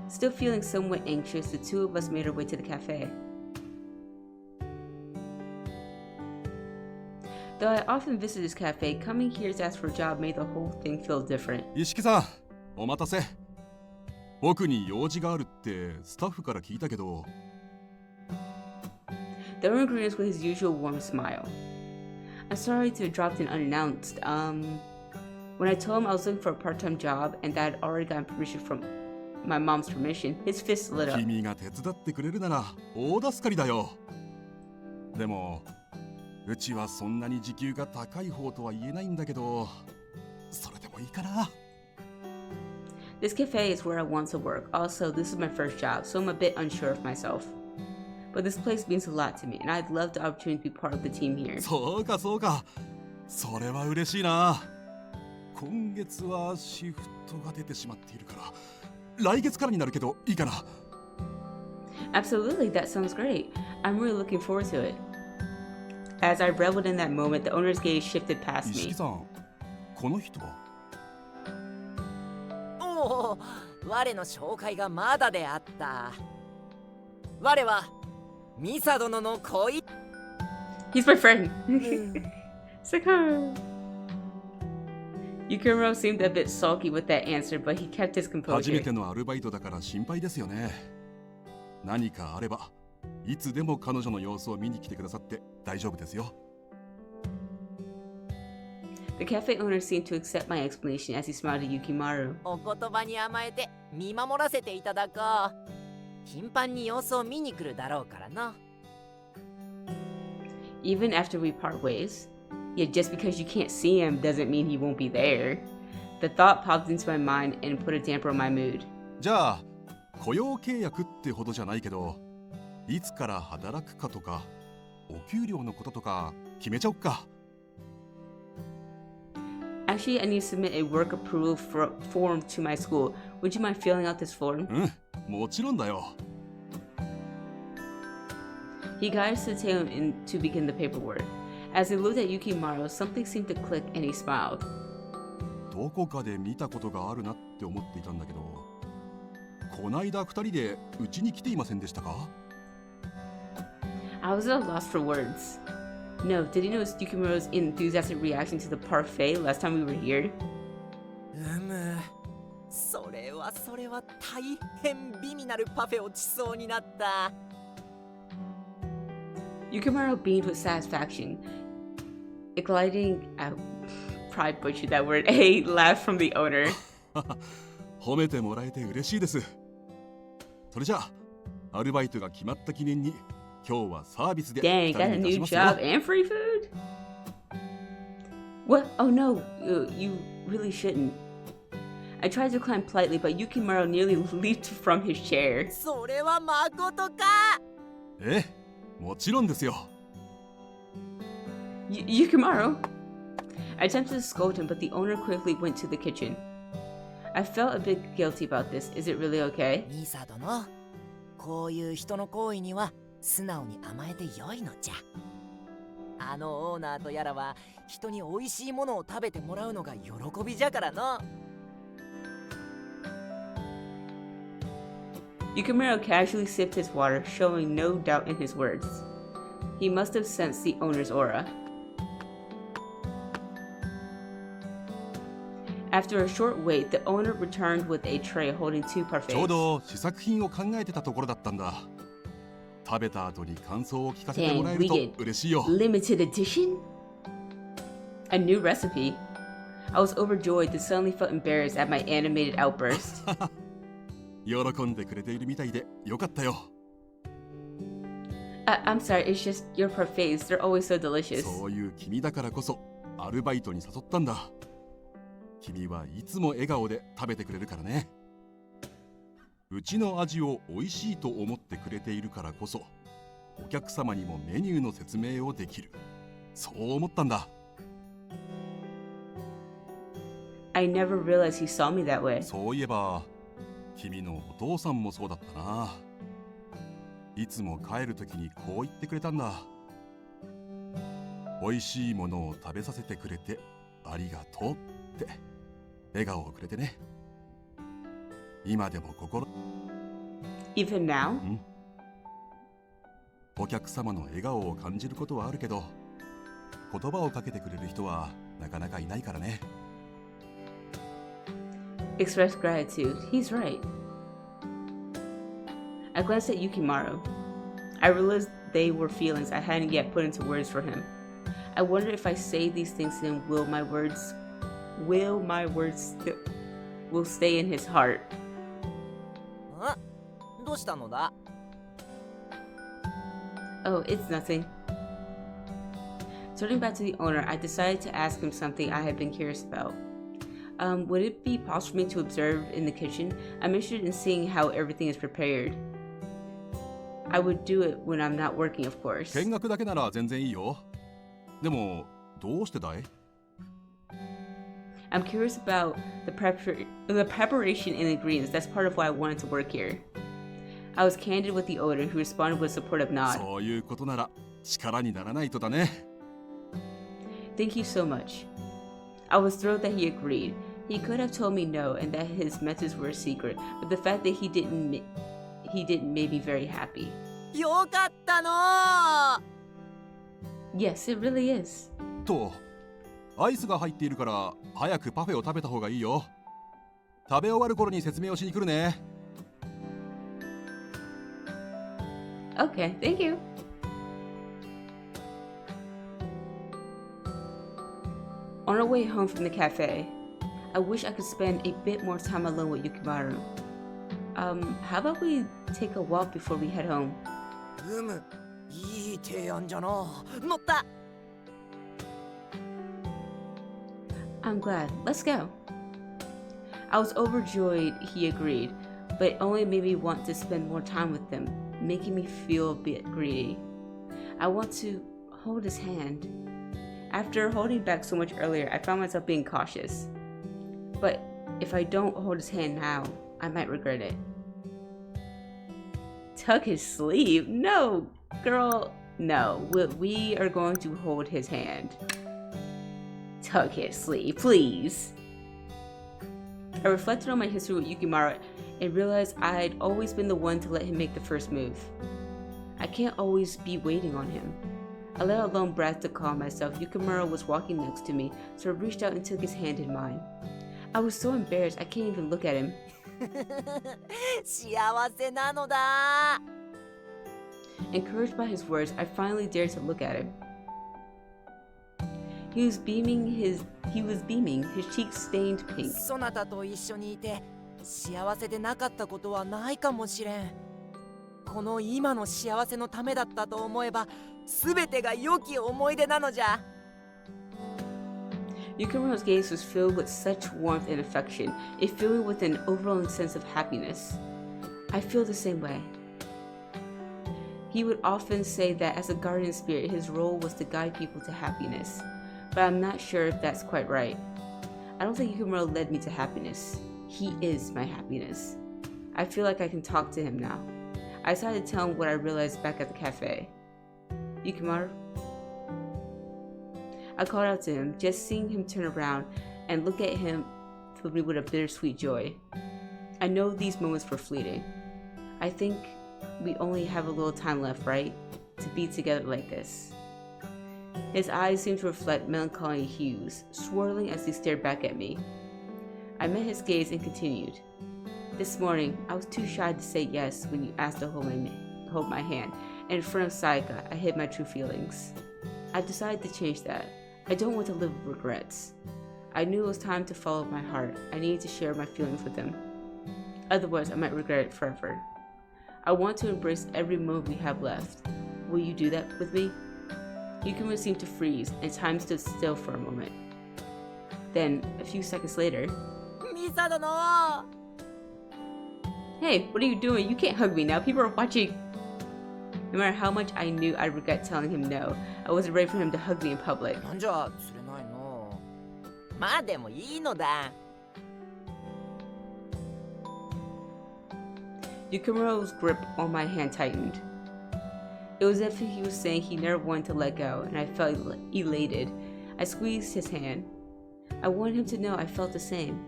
Still feeling somewhat anxious, the two of us made our way to the cafe. Though I often visit this cafe, coming here to ask for a job made the whole thing feel different. 一色さん、お待たせ。僕に用事があるってスタッフから聞いたけど。The owner greeted us with his usual warm smile. I'm sorry to have dropped in unannounced. When I told him I was looking for a part-time job and that I'd already gotten permission from my mom's permission, his fist lit up. 君が手伝ってくれるなら大助かりだよ。でも、うちはそんなに時給が高い方とは言えないんだけど、それでもいいかな。This cafe is where I want to work. Also, this is my first job, so I'm a bit unsure of myself. But this place means a lot to me, and I'd love the opportunity to be part of the team here. そうかそうか。それは嬉しいな。今月はシフトが出てしまっているから、来月からになるけどいいかな。Absolutely, that sounds great. I'm really looking forward to it. As I reveled in that moment, the owner's gaze shifted past 石 me. 木さん、この人は？おお、我の紹介がまだであった。我はミサ殿の恋。He's my friend. Sakura. Yukimaro seemed a bit sulky with that answer, but he kept his 初め composure. てのアルバイトだから心配ですよね。何かあればいつでも彼女の様子を見に来てくださって大丈夫ですよ。The cafe owner seemed to accept my explanation as he smiled at Yukimaro. お言葉に甘えて見守らせていただこう。頻繁に様子を見に来るだろうからな。Even after we part ways, yet just because you can't see him doesn't mean he won't be there. The thought popped into my mind and put a damper on my mood. じゃあ雇用契約ってほどじゃないけど、いつから働くかとかお給料のこととか決めちゃおっか。Actually, I need to submit a work approval form to my school. Would you mind filling out this form? もちろんだよ。He guided us to the table to begin the paperwork. As he looked at Yukimaro, something seemed to click and he smiled. どこかで見たことがあるなって思っていたんだけど、こないだ2人でうちに来ていませんでしたか？ I was at a loss for words. No, did you notice Yukimaro's enthusiastic reaction to the parfait last time we were here? それは大変美味なるパフェをちそうになった。Yukimaro beamed with satisfaction, igniting, I probably butchered that word, a laugh from the owner. 褒めてもらえて嬉しいです。それじゃあ、アルバイトが決まった記念に今日はサービスで Dang, got a new job and free food? What? Oh no, really shouldn't. I tried to climb politely, but Yukimaro nearly leaped from his chair. それはまことか。え、もちろんですよ。Yukimaro? I attempted to scold him, but the owner quickly went to the kitchen. I felt a bit guilty about this. Is it really okay? ミサ殿、こういう人の行為には素直に甘えてよいのじゃ。あのオーナーとやらは人に美味しいものを食べてもらうのが喜びじゃからの。Yukimaro casually sipped his water, showing no doubt in his words. He must have sensed the owner's aura. After a short wait, the owner returned with a tray holding 2 parfaits. ちょうど試作品を考えてたところだったんだ。食べた後に感想を聞かせてもらえると嬉しいよ。Limited edition? A new recipe? I was overjoyed and suddenly felt embarrassed at my animated outburst. 喜んでくれているみたいでよかったよ。I'm sorry, it's just your parfaits. They're always so delicious. そういう君だからこそアルバイトに誘ったんだ。君はいつも笑顔で食べてくれるからね。うちの味を美味しいと思ってくれているからこそ、お客様にもメニューの説明をできる。そう思ったんだ。I never realized he saw me that way. そういえば、君のお父さんもそうだったな。いつも帰るときにこう言ってくれたんだ。美味しいものを食べさせてくれてありがとうって。笑顔をくれてね。今でも心。Even now? お客様の笑顔を感じることはあるけど、言葉をかけてくれる人はなかなかいないからね。Express gratitude. He's right. I glanced at Yukimaro. I realized they were feelings I hadn't yet put into words for him. I wondered if I say these things to him, will my words will stay in his heart. どうしたのだ? Oh, it's nothing. Turning back to the owner, I decided to ask him something I had been curious about. Would it be possible for me to observe in the kitchen? I'm interested in seeing how everything is prepared. I would do it when I'm not working, of course. 見学だけなら全然いいよ。でも、どうしてだい? I'm curious about the preparation and ingredients. That's part of why I wanted to work here. I was candid with the owner, who responded with a supportive nod. そういうことなら力にならないとだね。Thank you so much. I was thrilled that he agreed. He could have told me no and that his methods were a secret, but the fact that he didn't made me very happy. よかったの! Yes, it really is. と、アイスが入っているから早くパフェを食べた方がいいよ。食べ終わる頃に説明をしに来るね。Okay, thank you. On our way home from the cafe, I wish I could spend a bit more time alone with Yukimaro. How about we take a walk before we head home? いい提案じゃな。乗った。I'm glad. Let's go. I was overjoyed he agreed, but it only made me want to spend more time with him, making me feel a bit greedy. I want to hold his hand. After holding back so much earlier, I found myself being cautious. But if I don't hold his hand now, I might regret it. Tuck his sleeve? No, girl, no. We are going to hold his hand. Tuck his sleeve, please. I reflected on my history with Yukimaro and realized I'd always been the one to let him make the first move. I can't always be waiting on him. I let out a long breath to calm myself. Yukimaro was walking next to me, so I reached out and took his hand in mine. I was so embarrassed I can't even look at him. 幸せなのだ. Encouraged by his words, I finally dared to look at him. He was beaming, his cheeks stained pink. そなたと一緒にいて幸せでなかったことはないかもしれん。この今の幸せのためだったと思えば、すべてが良き思い出なのじゃ。Yukimaro's gaze was filled with such warmth and affection, it filled me with an overwhelming sense of happiness. I feel the same way. He would often say that as a guardian spirit, his role was to guide people to happiness, but I'm not sure if that's quite right. I don't think Yukimaro led me to happiness. He is my happiness. I feel like I can talk to him now. I decided to tell him what I realized back at the cafe. Yukimaro? I called out to him. Just seeing him turn around and look at him filled me with a bittersweet joy. I know these moments were fleeting. I think we only have a little time left, right? To be together like this. His eyes seemed to reflect melancholy hues, swirling as he stared back at me. I met his gaze and continued. This morning, I was too shy to say yes when you asked to hold my hand, and in front of Sayaka, I hid my true feelings. I decided to change that. I don't want to live with regrets. I knew it was time to follow my heart. I needed to share my feelings with him. Otherwise, I might regret it forever. I want to embrace every moment we have left. Will you do that with me? Yukimaro seemed to freeze, and time stood still for a moment. Then, a few seconds later, Misa dono! Hey, what are you doing? You can't hug me now. People are watching. No matter how much I knew I'd regret telling him no, I wasn't ready for him to hug me in public. なんじゃ釣れないの。まあでもいいのだ。Yukimaro's grip on my hand tightened. It was as if he was saying he never wanted to let go, and I felt elated. I squeezed his hand. I wanted him to know I felt the same.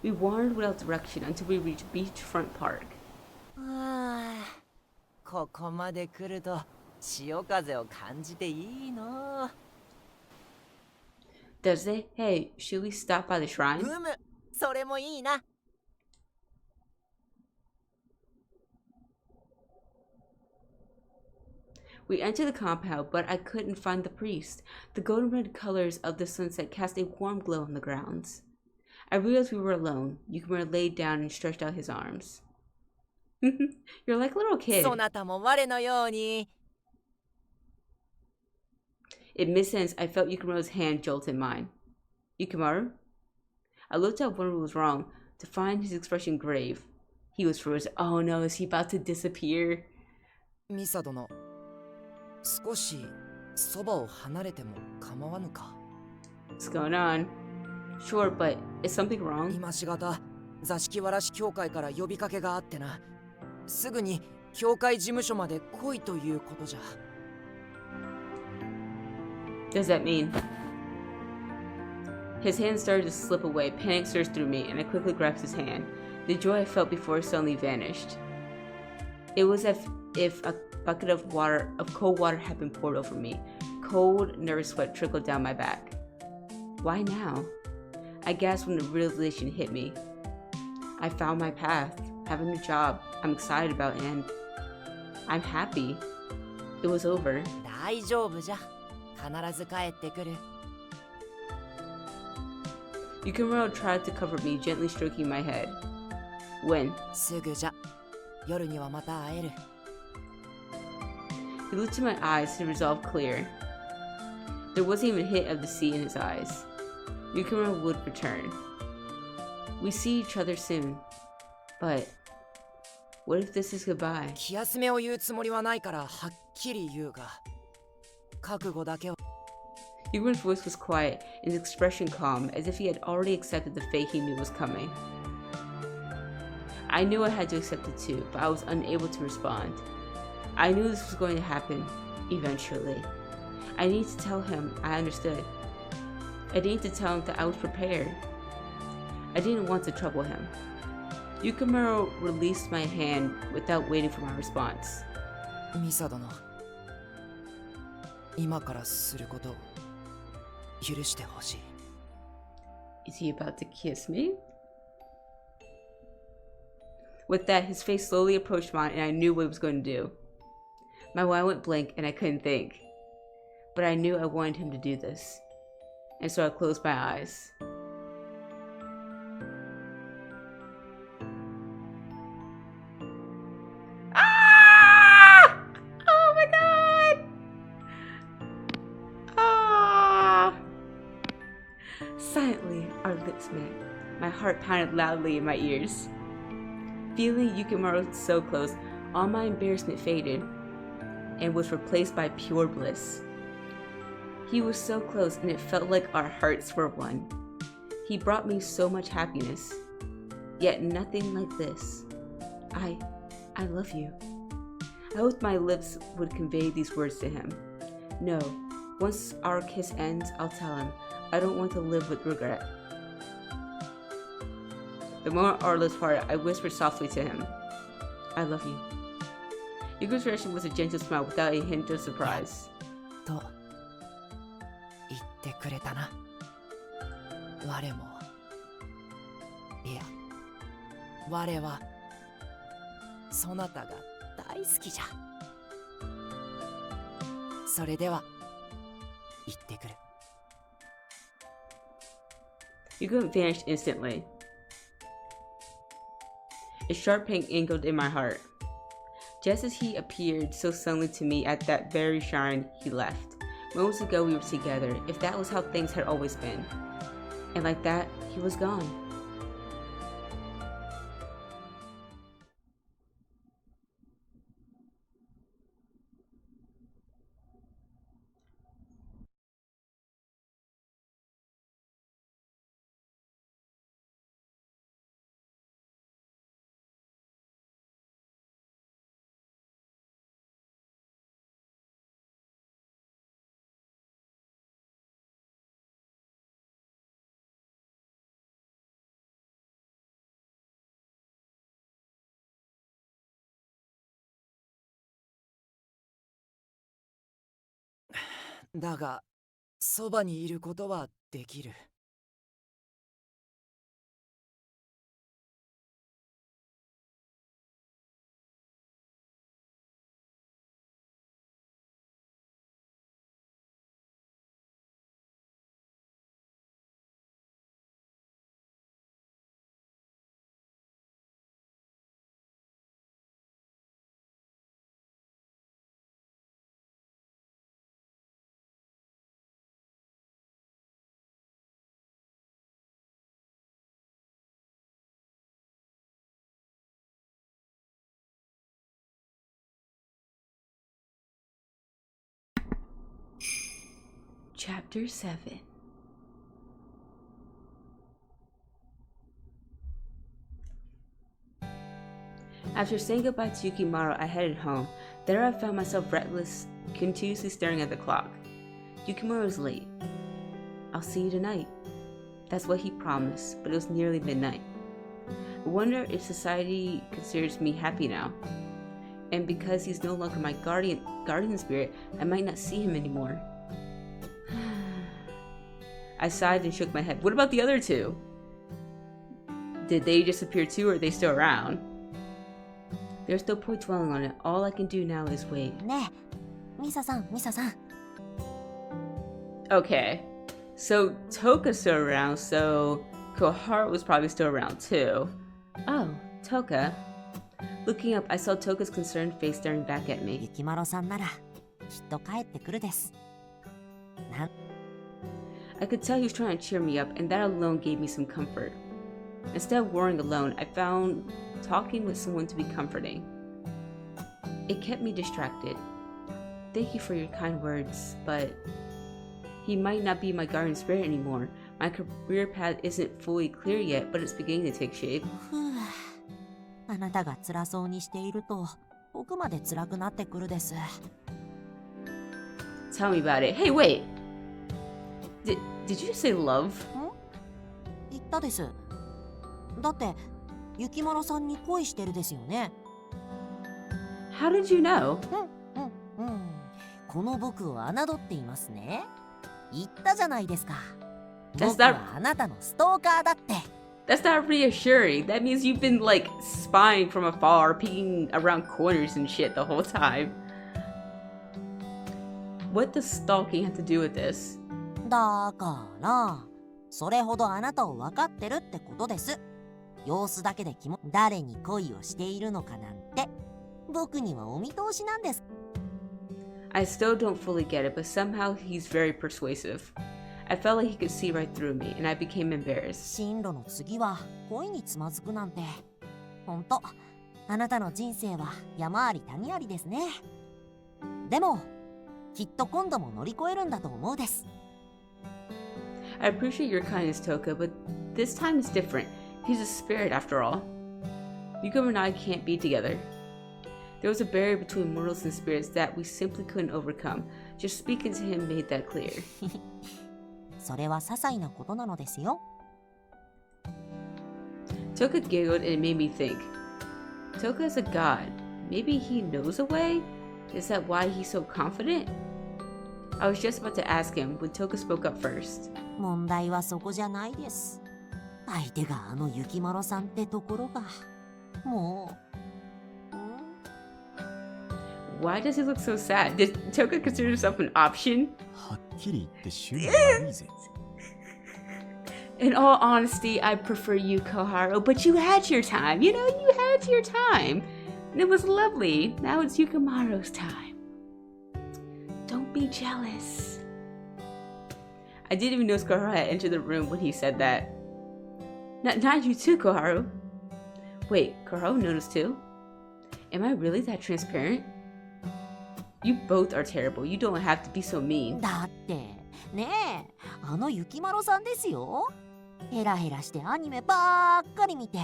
We wandered without direction until we reached Beachfront Park. ここまで来ると潮風を感じていいの。Does it? Hey, should we stop by the shrine? それもいいな。We entered the compound, but I couldn't find the priest. The golden red colors of the sunset cast a warm glow on the grounds. I realized we were alone. Yukimaro laid down and stretched out his arms. You're like a little kid. そなたも我のように。In mid-sentence, I felt Yukimaro's hand jolt in mine. Yukimaro? I looked up when it was wrong, to find his expression grave. He was frozen. Oh no, is he about to disappear? ミサ殿、少しそばを離れても構わぬか。 What's going on? Sure, but is something wrong? 今しがた座敷わらし協会から呼びかけがあってな。すぐに協会事務所まで来いということじゃ。Does that mean? His hand started to slip away. Panic surged through me, and I quickly grasped his hand. The joy I felt before suddenly vanished. It was as if a bucket of cold water had been poured over me. Cold, nervous sweat trickled down my back. Why now? I gasped when the realization hit me. I found my path, have a new job I'm excited about, and I'm happy. It was over. 大丈夫じゃ。必ず帰ってくる。Yukimaro tried to comfort me, gently stroking my head. When? すぐじゃ。夜にはまた会える。He looked to my eyes, his resolve clear. There wasn't even a hint of deceit in his eyes. Yukimaro would return. We see each other soon. But what if this is goodbye? 気休めを言うつもりはないからはっきり言うが、覚悟だけは。Yukimaro's voice was quiet, and his expression calm, as if he had already accepted the fate he knew was coming. I knew I had to accept it too, but I was unable to respond. I knew this was going to happen, eventually. I needed to tell him I understood. I needed to tell him that I was prepared. I didn't want to trouble him. Yukimaro released my hand without waiting for my response. ミサ殿、今からすることを許してほしい。Is he about to kiss me? With that, his face slowly approached mine, and I knew what he was going to do. My mind went blank, and I couldn't think. But I knew I wanted him to do this. And so I closed my eyes. Ah! Oh my god! heart pounded loudly in my ears. Feeling Yukimaro so close, all my embarrassment faded and was replaced by pure bliss. He was so close and it felt like our hearts were one. He brought me so much happiness, yet nothing like this. I love you. I hoped my lips would convey these words to him. No, once our kiss ends, I'll tell him. I don't want to live with regret. The moment our lips parted, I whispered softly to him, I love you. Yuko's reaction was a gentle smile without a hint of surprise. と言ってくれたな。我も。いや、我はそなたが大好きじゃ。それでは行ってくる。Yuko vanished instantly. A sharp pain angled in my heart. Just as he appeared so suddenly to me at that very shrine, he left. Moments ago we were together, if that was how things had always been. And like that, he was gone.「だが、そばにいることはできる。」Chapter 7. After saying goodbye to Yukimaro, I headed home. There I found myself breathless, continuously staring at the clock. Yukimaro was late. I'll see you tonight. That's what he promised, but it was nearly midnight. I wonder if society considers me happy now. And because he's no longer my guardian spirit, I might not see him anymore. I sighed and shook my head. What about the other two? Did they disappear too, or are they still around? There's no point dwelling on it. All I can do now is wait. ねえ、ミサさん。 Okay, so Toka's still around, so Koharu was probably still around too. Oh, Toka. Looking up, I saw Toka's concerned face staring back at me. ゆきまろさんならきっと帰ってくるです。 I could tell he was trying to cheer me up, and that alone gave me some comfort. Instead of worrying alone, I found talking with someone to be comforting. It kept me distracted. Thank you for your kind words, but he might not be my guardian spirit anymore. My career path isn't fully clear yet, but it's beginning to take shape. あなたが辛そうにしていると僕まで辛くなってくるです。 Tell me about it. Hey, wait! Did you just say love? 言ったです。だってゆきまろさんに恋してるですよね。 How did you know? この僕を侮っていますね。言ったじゃないですか。 That's 僕はあなたのストーカーだって。 That's not reassuring. That means you've been like spying from afar, peeking around corners and shit the whole time. What does stalking have to do with this? だからそれほどあなたを分かってるってことです。様子だけで誰に恋をしているのかなんて僕にはお見通しなんです。 I still don't fully get it, but somehow he's very persuasive. I felt like he could see right through me, and I became embarrassed. 進路の次は恋につまずくなんて。ほんと、あなたの人生は山あり谷ありですね。でも、きっと今度も乗り越えるんだと思うです。I appreciate your kindness, Toka, but this time is different. He's a spirit after all. Yukimaro and I can't be together. There was a barrier between mortals and spirits that we simply couldn't overcome. Just speaking to him made that clear. それは些細なことなのですよ。Toka giggled and it made me think. Toka is a god. Maybe he knows a way? Is that why he's so confident? I was just about to ask him when Toka spoke up first. 問題はそこじゃないです。相手があの雪丸さんってところが、もう。Why does he look so sad? Did Toka consider himself an option? はっきり言って趣味悪いぜ。In all honesty, I prefer you, Koharu, but you had your time. You know, you had your time. And it was lovely. Now it's Yukimaro's time. Don't be jealous. I didn't even notice Koharu had entered the room when he said that. Not you too, Koharu. Wait, Koharu noticed too? Am I really that transparent? You both are terrible. You don't have to be so mean. だって、ねえ、あの雪丸さんですよ。ヘラヘラしてアニメばっかり見て、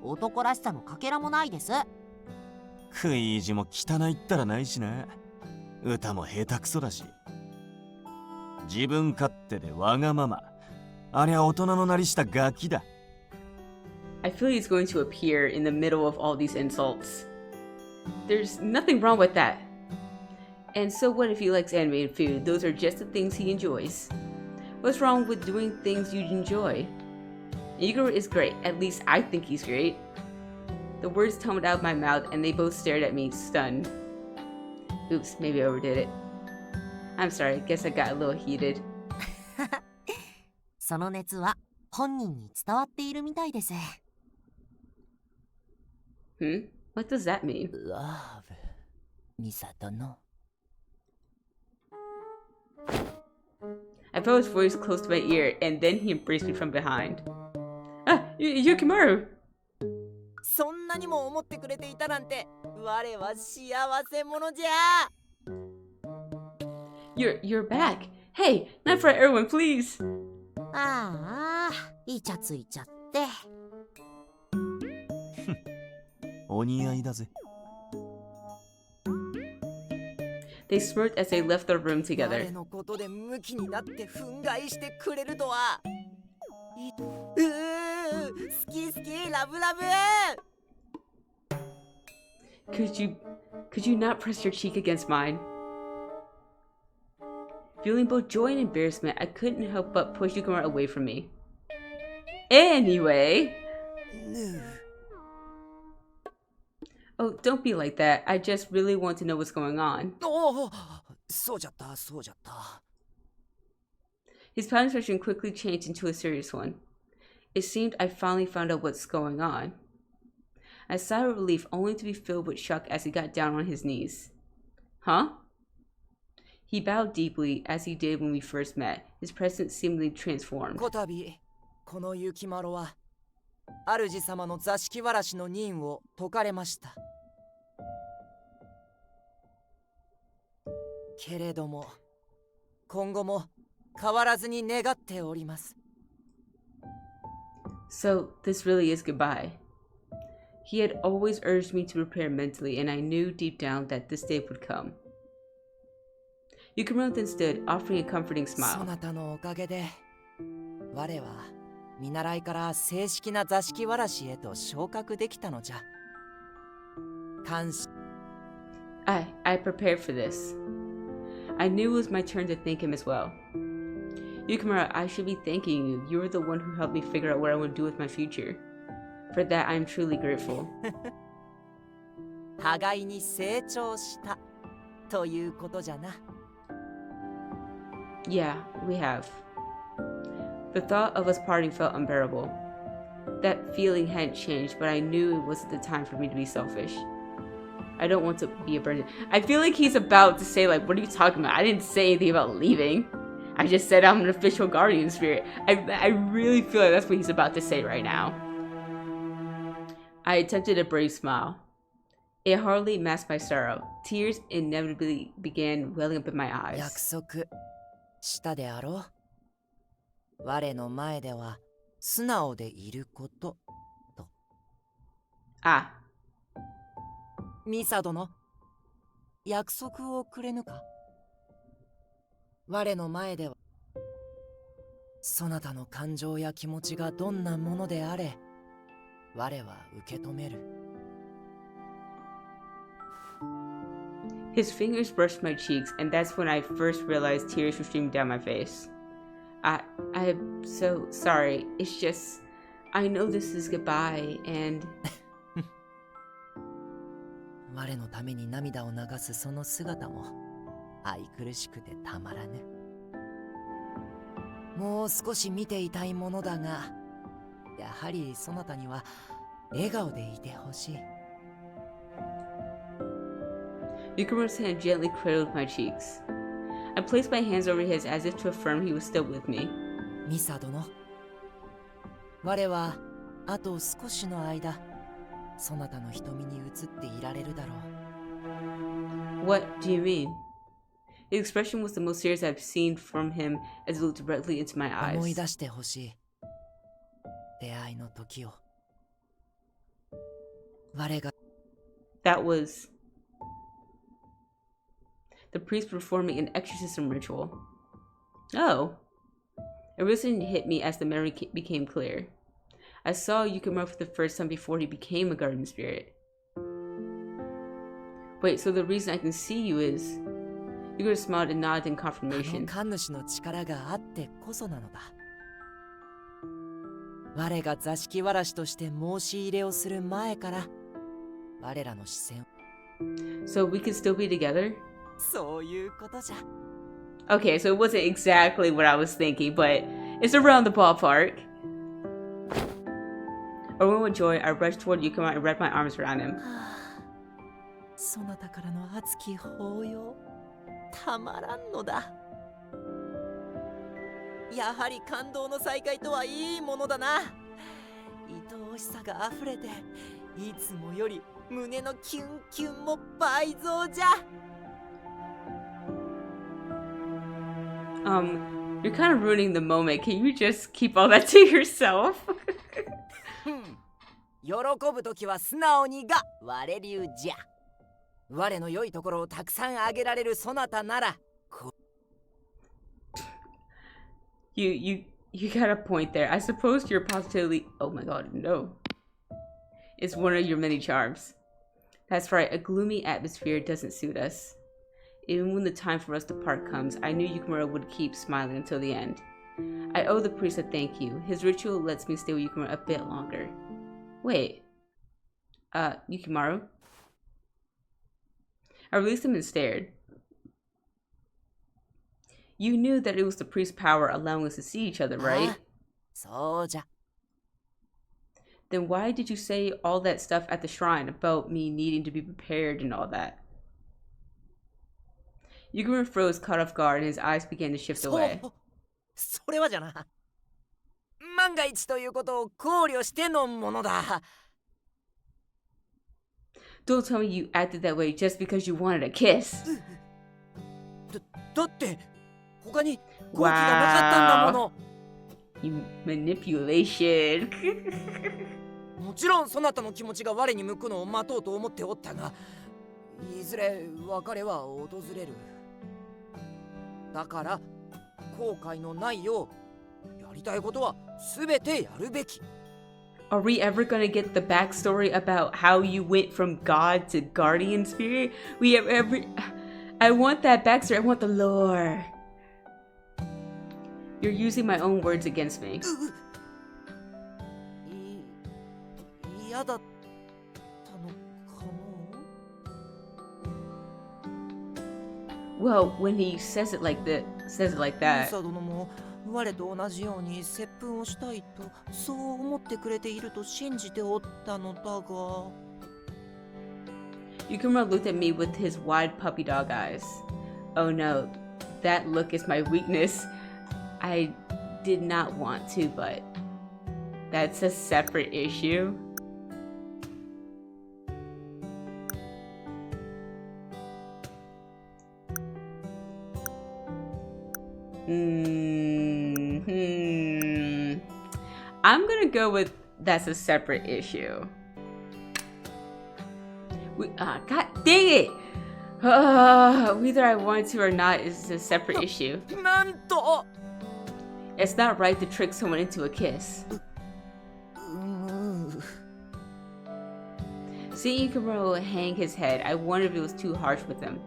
男らしさのかけらもないです。食い意地も汚いったらないしな。歌も下手くそだし。自分勝手でわがまま。ありゃ大人のなりしたガキだ。I feel he's going to appear in the middle of all these insults. There's nothing wrong with that. And so what if he likes anime and food? Those are just the things he enjoys. What's wrong with doing things you enjoy? Yukimaro is great. At least I think he's great. The words tumbled out of my mouth and they both stared at me, stunned. Oops, maybe I overdid it. I'm sorry, guess I got a little heated. その熱は本人に伝わっているみたいです。What does that mean? Love. ミサ殿。I felt his voice close to my ear, and then he embraced me from behind. Ah, Yukimaro! そんなにも思ってくれていたなんて、我は幸せ者じゃ。You're back. Hey, not for everyone, please. ああ、イチャついちゃって。お似合いだぜ。They smirked as they left the room together. 彼のことでムキになって憤慨してくれるとは。好き好きラブラブ。Could you not press your cheek against mine? Feeling both joy and embarrassment, I couldn't help but push Yukimaro away from me. Anyway. Oh, don't be like that. I just really want to know what's going on. そうじゃったそうじゃった。His pouting expression quickly changed into a serious one. It seemed I finally found out what's going on. I sighed with relief only to be filled with shock as he got down on his knees. Huh? He bowed deeply as he did when we first met, his presence seemingly transformed. こたび、この雪丸は、主様の座敷わらしの任を解かれました。けれども、今後も変わらずに願っております。So, this really is goodbye. He had always urged me to prepare mentally, and I knew deep down that this day would come. Yukimaro then stood, offering a comforting smile. そなたのおかげで、我は見習いから正式な座敷わらしへと昇格できたのじゃ。感謝。I prepared for this. I knew it was my turn to thank him as well. Yukimaro, I should be thanking you. You were the one who helped me figure out what I want to do with my future. For that, I am truly grateful. 互いに成長したということじゃな。Yeah, we have. The thought of us parting felt unbearable. That feeling hadn't changed, but I knew it wasn't the time for me to be selfish. I don't want to be a burden. I feel like he's about to say, like, what are you talking about? I didn't say anything about leaving. I just said I'm an official guardian spirit. I really feel like that's what he's about to say right now. I attempted a brave smile. It hardly masked my sorrow. Tears inevitably began welling up in my eyes. 約束したであろう。我の前では素直でいることと。Ah. ミサ殿、約束をくれぬか。我の前ではそなたの感情や気持ちがどんなものであれ、我は受け止める。His fingers brushed my cheeks, and that's when I first realized tears were streaming down my face. I'm so sorry. It's just, I know this is goodbye, and... 我のために涙を流すその姿も愛くるしくてたまらぬ。もう少し見ていたいものだが、やはりそなたには笑顔でいてほしい。Yukimaro's hand gently cradled my cheeks. I placed my hands over his as if to affirm he was still with me. ミサ殿、我はあと少しの間、そなたの瞳に映っていられるだろう。What do you mean? His expression was the most serious I've seen from him as he looked directly into my 思い eyes. 出してほしい。出会いの時を。我が That was the priest performing an exorcism ritual. Oh. A reason hit me as the memory became clear. I saw Yukimaro for the first time before he became a guardian spirit. Wait, so the reason I can see you is... Yukimaro smiled and nodded in あの confirmation. 神主の力があってこそなのだ。我が座敷わらしとして申し入れをする前から我らの視線 So we can still be together? そういうことじゃ。 Okay, so it wasn't exactly what I was thinking, but it's around the ballpark. Overwhelmed with joy, I rushed toward Yukimaro and wrapped my arms around him. そなたからの熱き抱擁たまらんのだ。やはり感動の再会とはいいものだな。愛おしさがあふれていつもより胸のキュンキュンも倍増じゃ。You're kind of ruining the moment. Can you just keep all that to yourself? 喜ぶときは素直にが我流じゃ。我の良いところをたくさんあげられるそなたなら。You got a point there. I suppose you're positively... Oh my god, no. It's one of your many charms. That's right, a gloomy atmosphere doesn't suit us. Even when the time for us to part comes, I knew Yukimaro would keep smiling until the end. I owe the priest a thank you. His ritual lets me stay with Yukimaro a bit longer. Wait. Yukimaro? I released him and stared. You knew that it was the priest's power allowing us to see each other, right? そうじゃ。 Then why did you say all that stuff at the shrine about me needing to be prepared and all that? Yukimaro froze, caught off guard, and his eyes began to shift away. それはじゃな。万が一ということを考慮してのものだ。 Don't tell me you acted that way just because you wanted a kiss. だって他に好機がなかったんだもの。 You manipulation. もちろんそなたの気持ちが我に向くのを待とうと思っておったが、いずれ別れは訪れる。だから後悔のないようやりたいことはすべてやるべき。 Are we ever gonna get the backstory about how you went from God to guardian spirit? I want that backstory. I want the lore. You're using my own words against me. 嫌だったのかの？ Well, when he says it like that, ミサ殿も我と同じように接吻をしたいとそう思ってくれていると信じておったのだが。 Yukimaro looked at me with his wide puppy dog eyes. Oh no, that look is my weakness. I did not want to, but that's a separate issue. I'm gonna go with that's a separate issue. God dang it! Whether I want to or not is a separate issue. It's not right to trick someone into a kiss. Seeing Yukimaro hang his head, I wondered if it was too harsh with him.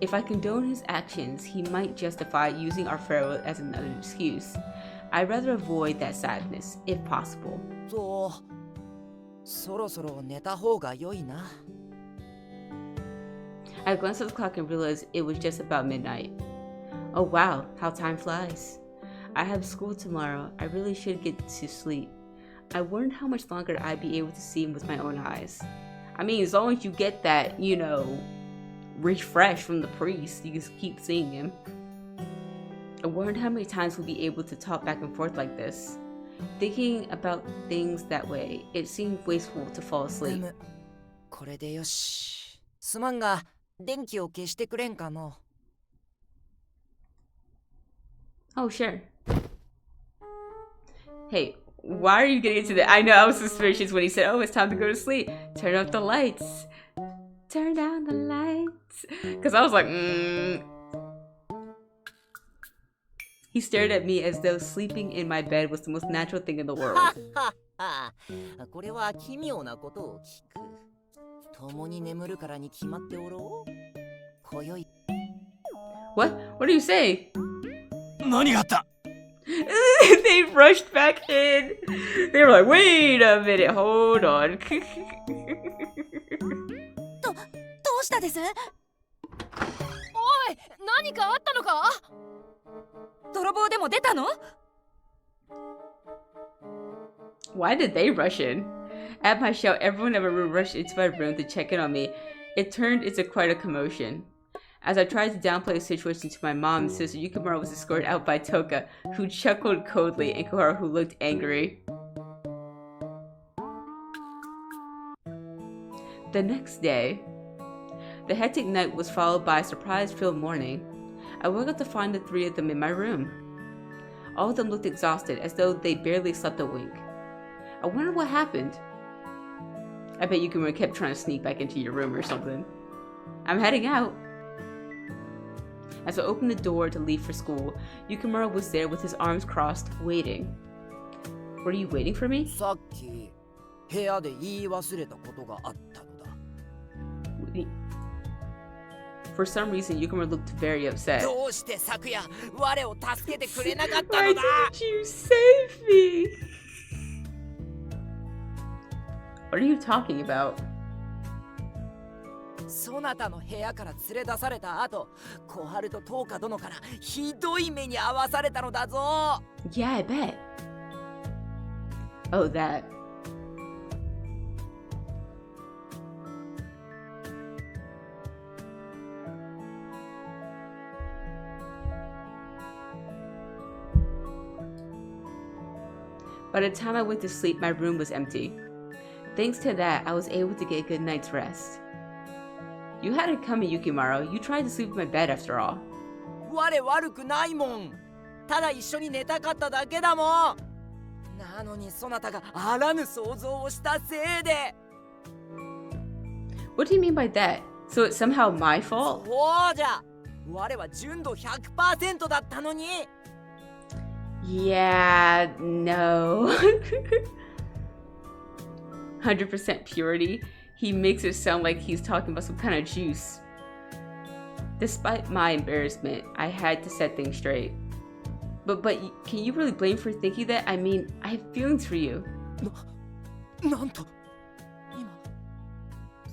If I condone his actions, he might justify using our farewell as another excuse. I'd rather avoid that sadness, if possible. I glanced at the clock and realized it was just about midnight. Oh wow, how time flies. I have school tomorrow. I really should get to sleep. I wondered how much longer I'd be able to see him with my own eyes. I mean, as long as you get that, you know, refresh from the priest, you just keep seeing him. I wondered how many times we'd be able to talk back and forth like this. Thinking about things that way, it seemed wasteful to fall asleep. Oh, sure. Hey, why are you getting into that? I know I was suspicious when he said, oh, it's time to go to sleep. Turn off the lights. Turn down the lights. Because I was like, He stared at me as though sleeping in my bed was the most natural thing in the world. What? What are you saying? They rushed back in. They were like, wait a minute, hold on. どうしたです？おい、何かあったのか？泥棒でも出たの？ Why did they rush in? At my shout, everyone in my room rushed into my room to check in on me. It turned into quite a commotion. As I tried to downplay the situation to my mom and sister, Yukimaro was escorted out by Toka, who chuckled coldly, and Kohara, who looked angry. The next day, the hectic night was followed by a surprise-filled morning. I woke up to find the three of them in my room. All of them looked exhausted, as though they barely slept a wink. I wondered what happened. I bet Yukimaro kept trying to sneak back into your room or something. I'm heading out. As I opened the door to leave for school, Yukimaro was there with his arms crossed, waiting. Were you waiting for me? For some reason, Yukimaro looked very upset. Why didn't you save me? What are you talking about? そなたの部屋から連れ出された後、小春と東花殿からひどい目に遭わされたのだぞ。Yeah, I bet. Oh, that. By the time I went to sleep, my room was empty. Thanks to that, I was able to get a good night's rest. You had it coming, Yukimaro. You tried to sleep in my bed after all. 我悪くないもん。ただ一緒に寝たかっただけだもん。なのにそなたがあらぬ想像をしたせいで。What do you mean by that? So it's somehow my fault? そうじゃ。我は純度 100% だったのに。Yeah, no. 100% purity. He makes it sound like he's talking about some kind of juice. Despite my embarrassment, I had to set things straight. But can you really blame for thinking that? I mean, I have feelings for you. なんと今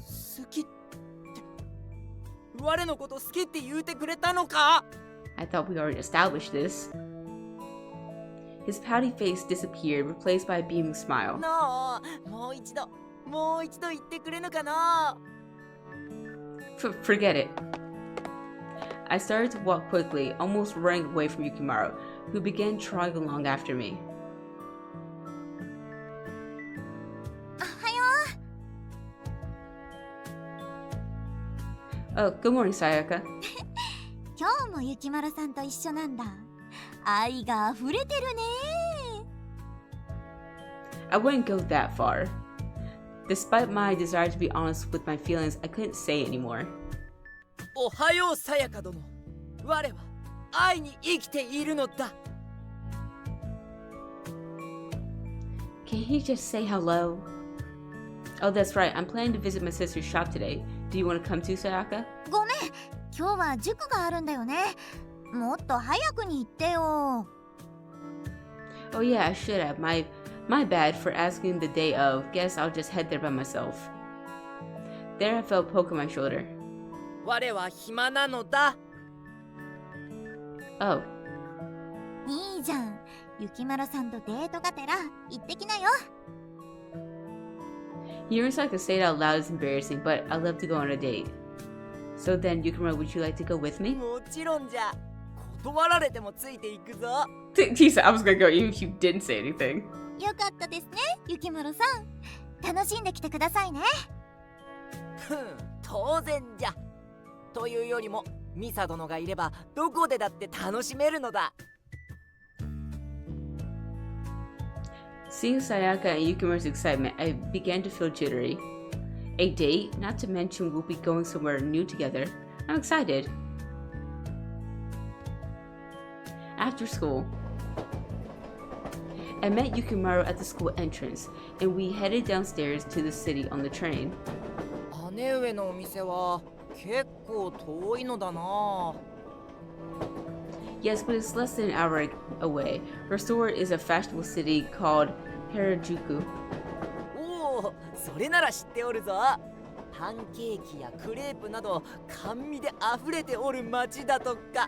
好きって我のこと好きって言うてくれたのか？ I thought we already established this. His pouty face disappeared, replaced by a beaming smile. のもう一度言ってくれぬかな？ Forget it. I started to walk quickly, almost running away from Yukimaro, who began trotting along after me. おはよ Oh, good morning, Sayaka. う。今日もゆきまるさんと一緒なんだ。愛が溢れてるね。 I wouldn't go that far. Despite my desire to be honest with my feelings, I couldn't say anymore. おはようさやか殿。我は愛に生きているのだ。 Can he just say hello? Oh, that's right. I'm planning to visit my sister's shop today. Do you want to come too, Sayaka? ごめん、今日は塾があるんだよね。もっと早くに行ってよ。 Oh yeah, I should have. My bad for asking the day of. Guess I'll just head there by myself. There I felt a poke on my shoulder. 我は暇なのだ。 Oh, いいじゃん。ゆきまるさんとデートがてら行ってきなよ。 hearing Sayaka say it out loud is embarrassing, but I'd love to go on a date. So then, Yukimaro, would you like to go with me? もちろんじゃ。断られてもついていくぞ。 Tisa, I was gonna go even if you didn't say anything. よかったですね、ゆきまるさん。楽しんできてくださいね。ふん、当然じゃ。というよりも、ミサ殿がいればどこでだって楽しめるのだ。 Seeing Sayaka and Yukimaru's excitement, I began to feel jittery. A date? Not to mention we'll be going somewhere new together. I'm excited. After school, I met Yukimaro at the school entrance, and we headed downstairs to the city on the train. 姉上のお店は結構遠いのだな。 Yes, but it's less than an hour away. Her store is a fashionable city called Harajuku. おお、それなら知っておるぞ。パンケーキやクレープなど甘味で溢れておる街だとか。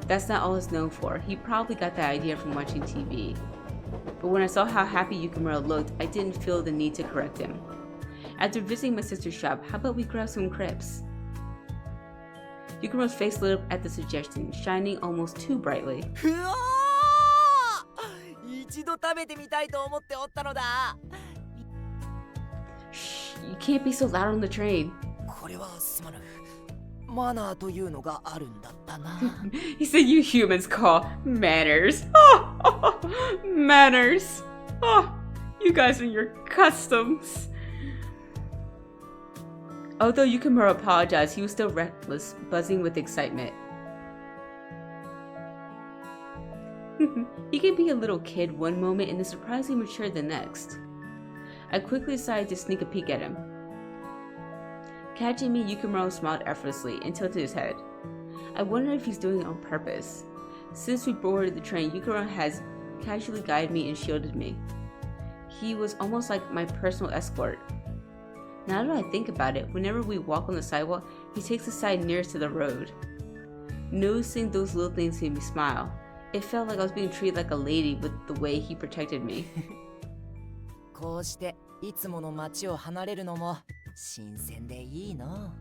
That's not all it's known for. He probably got that idea from watching TV. But when I saw how happy Yukimaro looked, I didn't feel the need to correct him. After visiting my sister's shop, how about we grab some crepes? Yukimaro's face lit up at the suggestion, shining almost too brightly. うわー！一度食べてみたいと思っておったのだ。 Shh, you can't be so loud on the train. これはすまぬ。マナーというのがあるんだったな。He said you humans call manners. Manners. Oh, you guys and your customs. Although Yukimaro apologized, he was still reckless, buzzing with excitement. He can be a little kid one moment and is surprisingly mature the next. I quickly decided to sneak a peek at him. Catching me, Yukimaro smiled effortlessly and tilted his head. I wondered if he's doing it on purpose. Since we boarded the train, Yukimaro has casually guided me and shielded me. He was almost like my personal escort. Now that I think about it, whenever we walk on the sidewalk, he takes the side nearest to the road. Noticing those little things made me smile. It felt like I was being treated like a lady with the way he protected me. こうしていつもの街を離れるのも新鮮でいいの。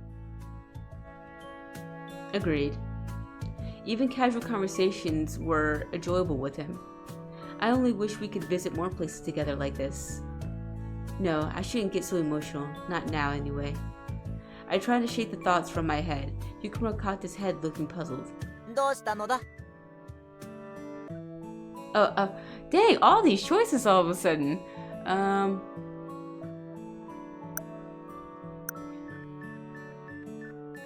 Agreed. Even casual conversations were enjoyable with him. I only wish we could visit more places together like this. No, I shouldn't get so emotional. Not now, anyway. I tried to shake the thoughts from my head. Yukimaro cocked his head, looking puzzled. どうしたのだ？ Dang, all these choices all of a sudden.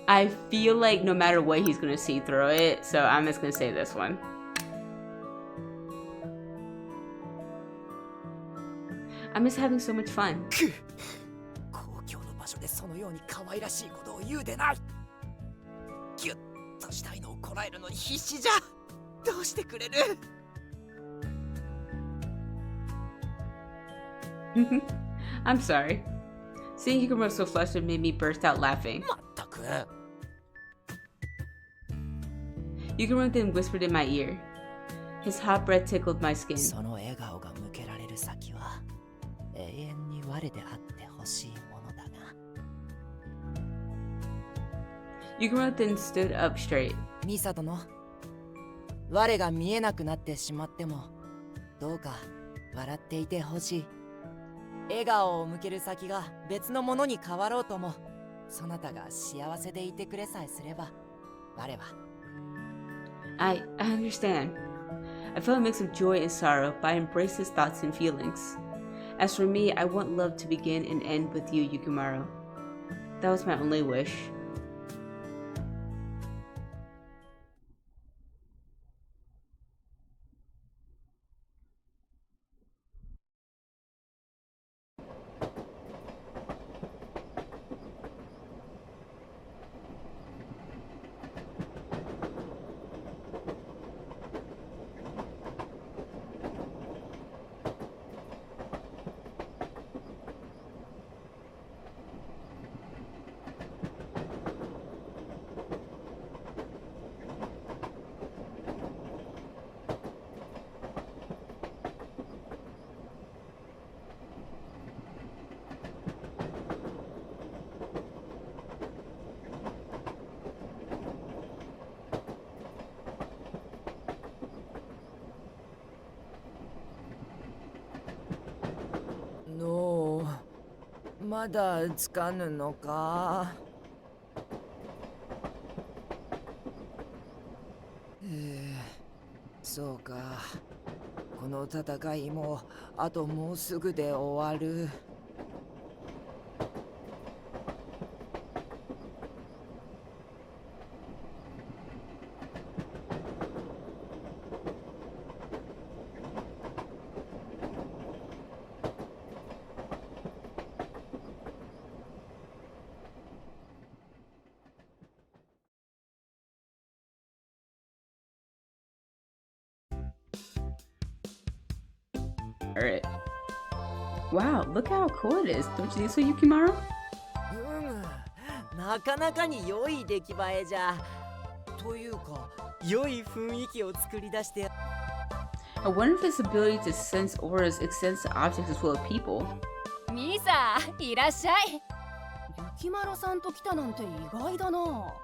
I feel like no matter what, he's gonna see through it, so I'm just gonna say this one. I'm just having so much fun. 公共の場所でそのように可愛らしいことを言うでない。ギュッとしたいのをこらえるのに必死じゃ。どうしてくれる？ I'm sorry. Seeing Yukimaro so flustered made me burst out laughing. まったく。 Yukimaro then whispered in my ear. His hot breath tickled my skin. その笑顔が向けられる先は永遠に我であってほしいものだが。Yukimaro then stood up straight. ミサ殿、我が見えなくなってしまってもどうか笑っていてほしい。笑顔を向ける先が別のものに変わろうとも、そなたが幸せでいてくれさえすれば、我は。I understand. I felt a mix of joy and sorrow, but I embraced his thoughts and feelings. As for me, I want love to begin and end with you, Yukimaro. That was my only wish. No, まだつかぬのか。そうか。この戦いもあともうすぐで終わる。Alright. Wow, look how cool it is. Don't you think so, Yukimaro? なかなかに良い出来栄えじゃ。というか、良い雰囲気を作り出して。I wonder if his ability to sense auras extends to objects as well as people. ミサ、いらっしゃい。ユキマロさんと来たなんて意外だな。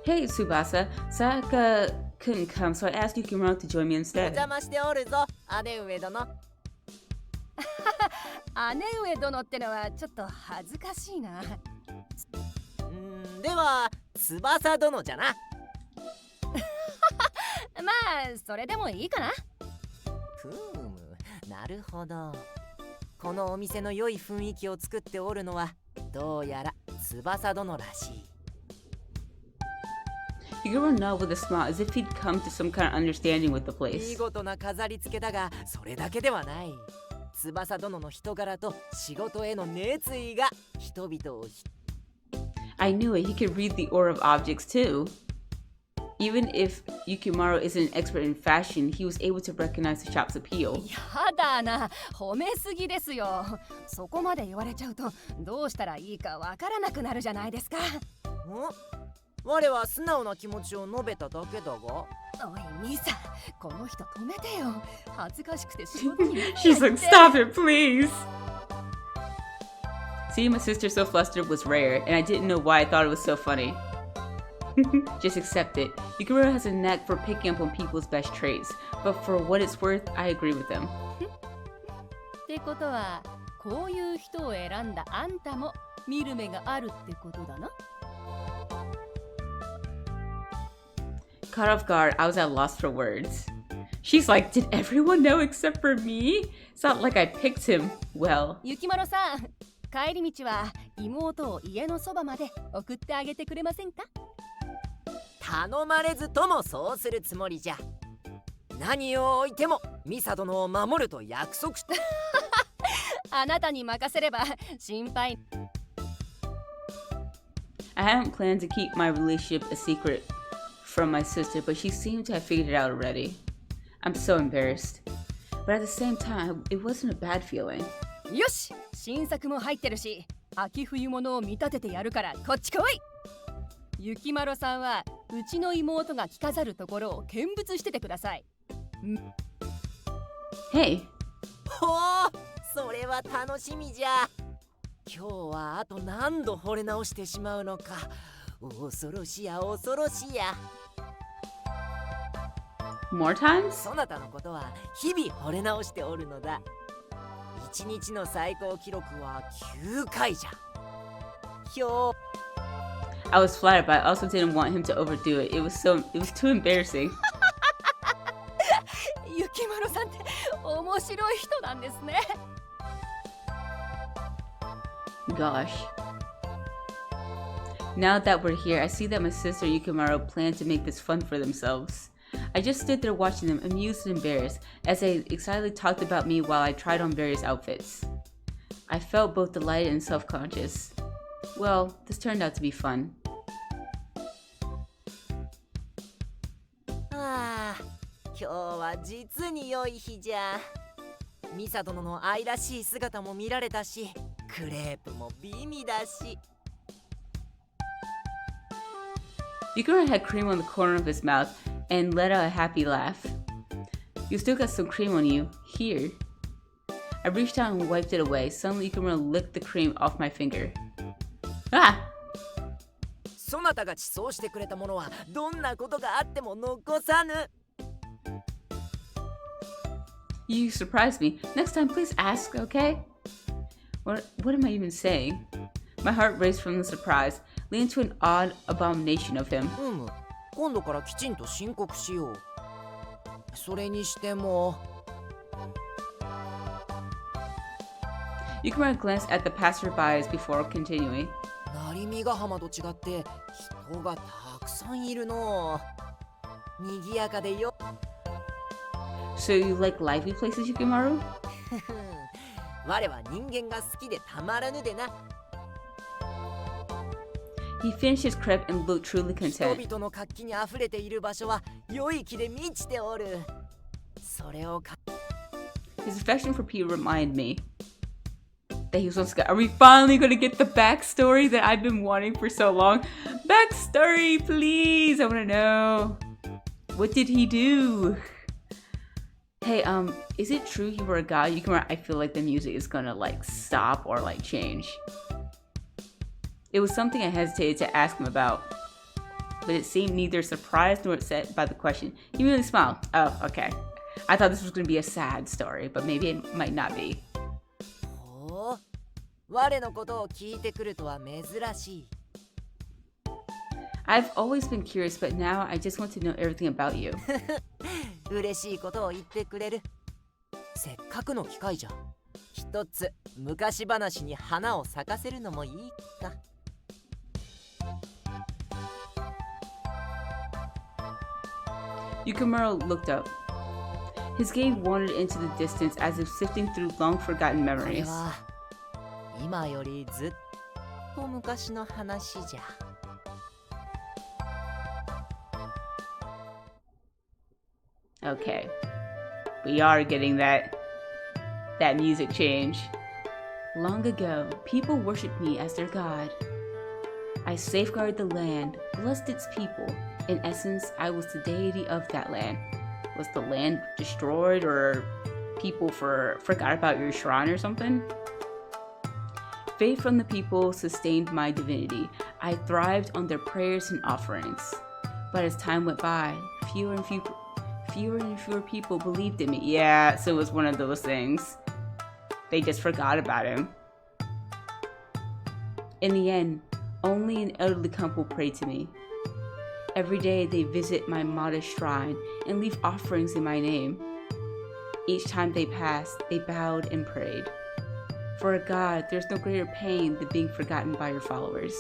Hey, Tsubasa. Sayaka couldn't come, so I asked Yukimaro to join me お instead. 邪魔しておるぞ、姉上殿。姉上殿ってのはちょっと恥ずかしいな。では、翼殿じゃな。まあ、それでもいいかな。ふむ、なるほど。このお店の良い雰囲気を作っておるのは、どうやら翼殿らしい。Yukimaro nodded with a smile as if he'd come to some kind of understanding with the 見 place. 事な飾り付けだが、それだけではない。翼殿の人柄と仕事への熱意が人々を I knew it. He could read the aura of objects too. Even if Yukimaro isn't an expert in fashion, he was able to recognize the shop's appeal. やだな、褒めすぎですよ。そこまで言われちゃうとどうしたらいいかわからなくなるじゃないですか。我は素直な気持ちを述べただけだが。おいミサ、この人止めてよ。恥ずかしくて仕事にならないって。 She's like, stop it, please. Seeing my sister so flustered was rare, and I didn't know why I thought it was so funny. Just accept it. Yukimaro has a knack for picking up on people's best traits, but for what it's worth, I agree with them. ってことは、こういう人を選んだあんたも見る目があるってことだな。Caught off guard, I was at a loss for words. She's like, did everyone know except for me? It's not like I picked him. Well. ゆきまろさん、帰り道は妹を家のそばまで送ってあげてくれませんか？頼まれずともそうするつもりじゃ。何を置いてもミサ殿を守ると約束して。あなたに任せれば心配。I hadn't planned to keep my relationship a secret from my sister, but she seemed to have figured it out already. I'm so embarrassed. But at the same time, it wasn't a bad feeling. よし、新作も入ってるし、秋冬物を見立ててやるからこっち来い。ゆきまろさんはうちの妹が着飾るところを見物しててください。Hey. ほう、それは楽しみじゃ。今日はあと何度惚れ直してしまうのか恐ろしや恐ろしや。 More times? そなたのことは日々惚れ直しておるのだ。1日の最高記録は9回じゃ。今日 I was flattered, but I also didn't want him to overdo it. It was too embarrassing. ゆきまろさんって面白い人なんですね。 Gosh. Now that we're here, I see that my sister Yukimaro planned to make this fun for themselves. I just stood there watching them, amused and embarrassed, as they excitedly talked about me while I tried on various outfits. I felt both delighted and self-conscious. Well, this turned out to be fun. ああ、今日は実に良い日じゃ。ミサ殿の愛らしい姿も見られたし、クレープも美味だし。 Yukimaro had cream on the corner of his mouth and let out a happy laugh. You still got some cream on you. Here. I reached out and wiped it away. Suddenly Yukimaro licked the cream off my finger. Ah! そなたが馳走してくれたものはどんなことがあっても残さぬ。 You surprised me. Next time, please ask, okay? What am I even saying? My heart raced from the surprise, leading to an odd abomination of him. 今度からきちんと申告しよう。それにしても。 Yukimaro glanced at the passerbys before continuing. 成見ヶ浜と違って人がたくさんいるの。賑やかでよ。 So you like lively places, Yukimaro? 我は人間が好きでたまらぬでな。 He finished his crepe and looked truly 人 content. 々の活気にあふれている場所は良い気で満ちておる。それをか His affection for Peter reminded me that he was supposed to go. Are we finally going to get the backstory that I've been wanting for so long? Backstory, please! I want to know. What did he do? Hey, is it true you were a god? Yukimaro, I feel like the music is gonna like stop or like change. It was something I hesitated to ask him about, but it seemed neither surprised nor upset by the question. He really smiled. Oh, okay. I thought this was gonna be a sad story, but maybe it might not be. ほう、我のことを聞いてくるとは珍しい。 I've always been curious, but now I just want to know everything about you. 嬉しいことを言ってくれる。せっかくの機会じゃ。一つ昔話に花を咲かせるのもいいか。 Yukimaro looked up. His gaze wandered into the distance as if sifting through long-forgotten これ memories. は今よりずっと昔の話じゃ。 Okay, we are getting that music change. Long ago, people worshipped me as their god. I safeguarded the land, blessed its people. In essence, I was the deity of that land. Was the land destroyed, or people forgot about your shrine or something? Faith from the people sustained my divinity. I thrived on their prayers and offerings. But as time went by, fewer and fewer people believed in me. Yeah, so it was one of those things. They just forgot about him. In the end, only an elderly couple prayed to me. Every day they visit my modest shrine and leave offerings in my name. Each time they passed, they bowed and prayed. For a god, there's no greater pain than being forgotten by your followers.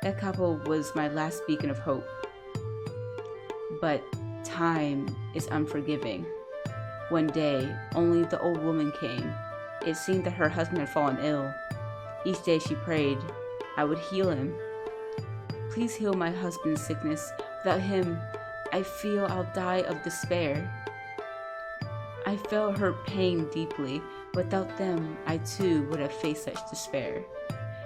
That couple was my last beacon of hope. But time is unforgiving. One day, only the old woman came. It seemed that her husband had fallen ill. Each day she prayed, I would heal him. Please heal my husband's sickness. Without him, I feel I'll die of despair. I felt her pain deeply. Without them, I too would have faced such despair.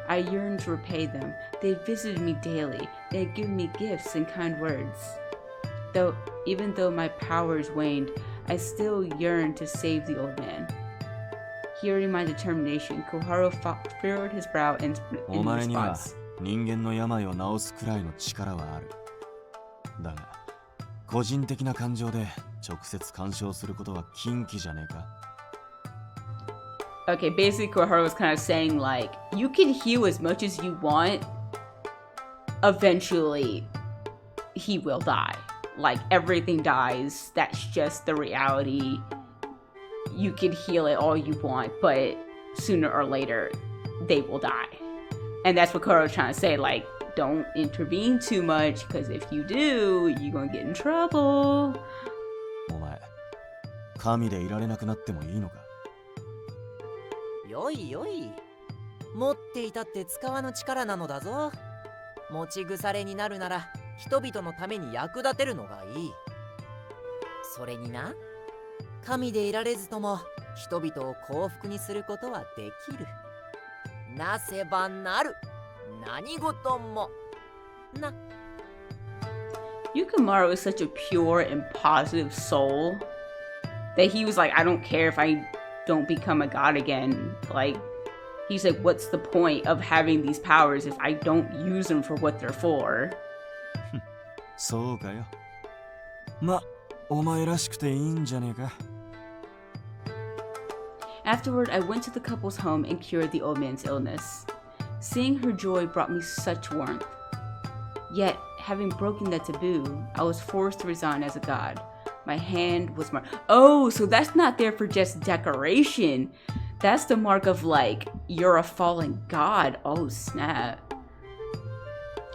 I yearned to repay them. They visited me daily. They had given me gifts and kind words. Even though my powers waned, I still yearned to save the old man. Hearing my determination, Koharu furrowed his brow in お前には response. 人間の病を治すくらいの力はある。だが、個人的な感情で直接干渉することは禁忌じゃねえか。Okay, basically Koharu was kind of saying like, you can heal as much as you want. Eventually, he will die. Like, everything dies. That's just the reality. You can heal it all you want, but sooner or later, they will die. And that's what Koharu was trying to say, like, don't intervene too much, because if you do, you're gonna get in trouble. お前、神でいられなくなってもいいのか？よいよい。持っていたって使わぬ力なのだぞ。持ち腐れになるなら人々のために役立てるのがいい。それにな、神でいられずとも人々を幸福にすることはできる。なせばなる。何事もな。Yukimaro is such a pure and positive soul that he was like, I don't care if I don't become a god again. Like, he's like, what's the point of having these powers if I don't use them for what they're for? そうかよ。ま、お前らしくていいんじゃねえか。Afterward, I went to the couple's home and cured the old man's illness. Seeing her joy brought me such warmth. Yet, having broken that taboo, I was forced to resign as a god. My hand was marked. Oh, so that's not there for just decoration. That's the mark of like, you're a fallen god. Oh, snap.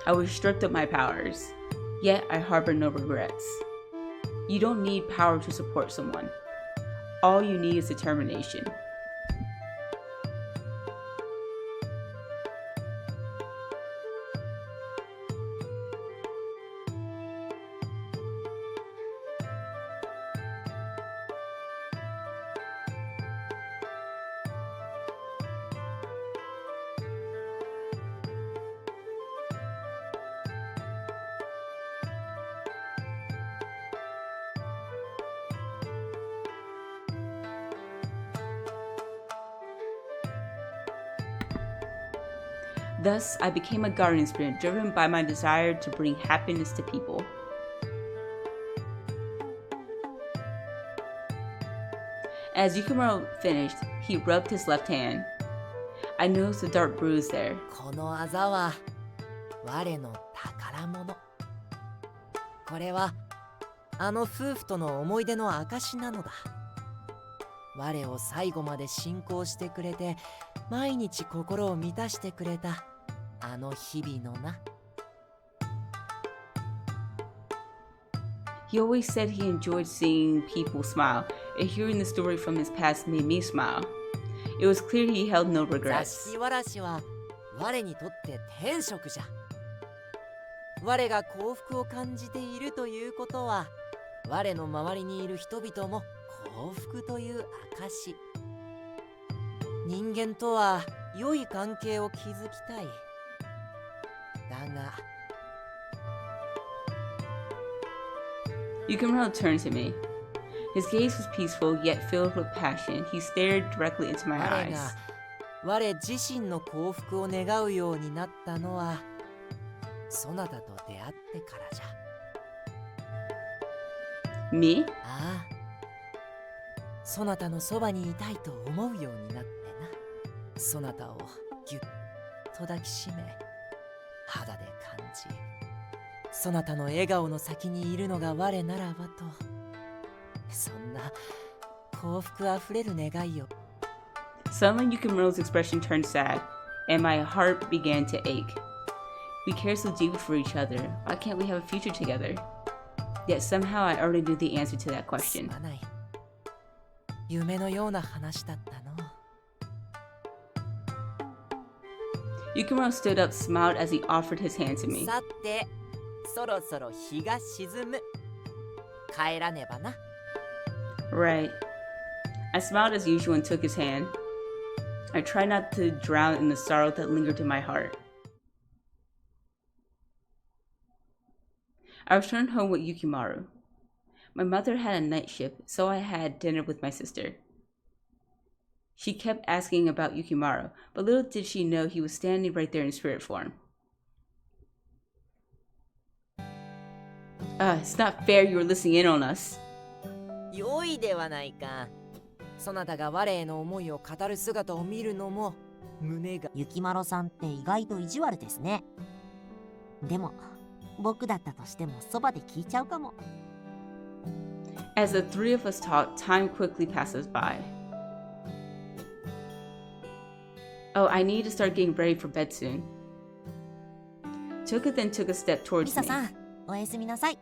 I was stripped of my powers. Yet, I harbor no regrets. You don't need power to support someone. All you need is determination. Thus, I became a guardian spirit driven by my desire to bring happiness to people. As Yukimaro finished, he rubbed his left hand. I noticed a dark bruise there. このあざは我の宝物。これはあの夫婦との思い出の証なのだ。我を最後まで信仰してくれて、毎日心を満たしてくれたあの日々のな。He always said he enjoyed seeing people smile, and hearing the story from his past made me smile. It was clear he held no 座 regrets. 敷わらしは我にとって天職じゃ。我が幸福を感じているということは、我の周りにいる人々も幸福という証。人間とは良い関係を築きたい。だが、Yukimaro turned to me. His gaze was peaceful yet filled with passion. He stared directly into my 我 eyes. が我自身の幸福を願うようになったのは、そなたと出会ってからじゃ。Me? ああ、そなたのそばにいたいと思うようになってな。そなたをぎゅっと抱きしめ、肌で感じ、そなたの笑顔の先にいるのが我ならばと、そんな幸福あふれる願いを。Suddenly, Yukimaro's expression turned sad, and my heart began to ache. We care so deeply for each other. Why can't we have a future together? Yet somehow I already knew the answer to that す question. まない。夢のような話だったの。Yukimaro stood up, smiled as he offered his hand to me. さて、そろそろ日が沈む。帰らねばな。Right. I smiled as usual and took his hand. I tried not to drown in the sorrow that lingered in my heart. I returned home with Yukimaro. My mother had a night shift, so I had dinner with my sister. She kept asking about Yukimaro, but little did she know he was standing right there in spirit form. It's not fair you were listening in on us. 良いではないか。そなたが我への思いを語る姿を見るのも胸が。ゆきまろさんって意外と意地悪ですね。でも僕だったとしてもそばで聞いちゃうかも。As the three of us talk, time quickly passes by. Oh, I need to start getting ready for bed soon. Toka then took a step ミ towards サ me. さん、おやすみなさい。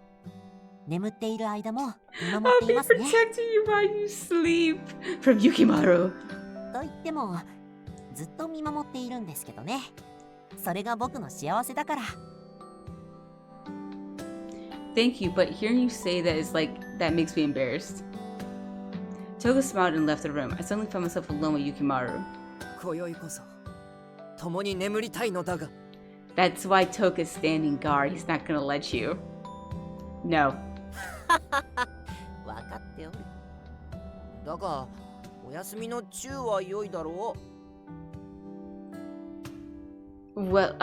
眠っている間も見守 I'll ってい be ますね。 protecting you while you sleep. From Yukimaro. と言ってもずっと見守っているんですけどね。それが僕の幸せだから。 Thank you, but hearing you say that is like, that makes me embarrassed. Toga smiled and left the room. I suddenly found myself alone with Yukimaro. 今宵こそ共に眠りたいのだが。 That's why Toka's standing guard. He's not gonna let you. No. わかっておる。だがお休みの中は良いだろう。 Well,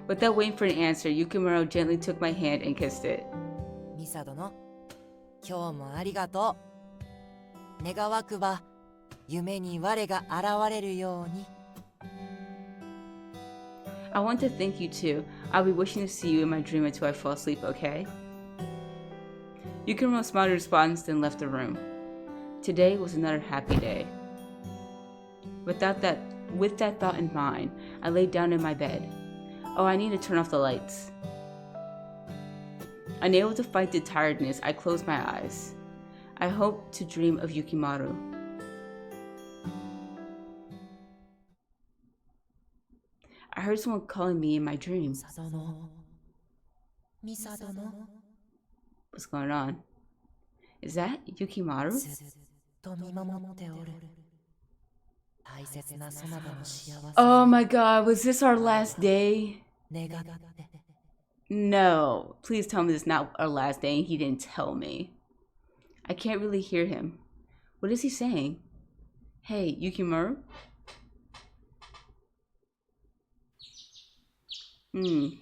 without waiting for an answer, Yukimaro gently took my hand and kissed it. ミサ殿、今日もありがとう。願わくば夢に我が現れるように。 I want to thank you too. I'll be wishing to see you in my dream until I fall asleep, okay? Yukimaro smiled in response, then left the room. Today was another happy day. With that thought in mind, I laid down in my bed. Oh, I need to turn off the lights. Unable to fight the tiredness, I closed my eyes. I hope to dream of Yukimaro. I heard someone calling me in my dreams. What's going on? Is that Yukimaro? Oh my god, was this our last day? No, please tell me this is not our last day and he didn't tell me. I can't really hear him. What is he saying? Hey, Yukimaro? The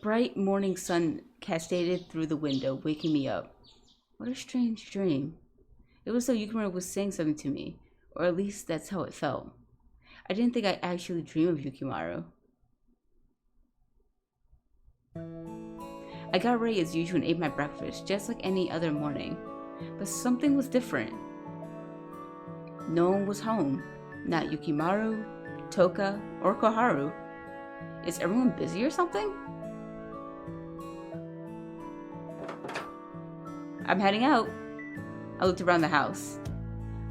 bright morning sun cascaded through the window, waking me up. What a strange dream. It was though Yukimaro was saying something to me, or at least that's how it felt. I didn't think I'd actually dream of Yukimaro. I got ready as usual and ate my breakfast, just like any other morning. But something was different. No one was home. Not Yukimaro, Toka, or Koharu. Is everyone busy or something? I'm heading out. I looked around the house.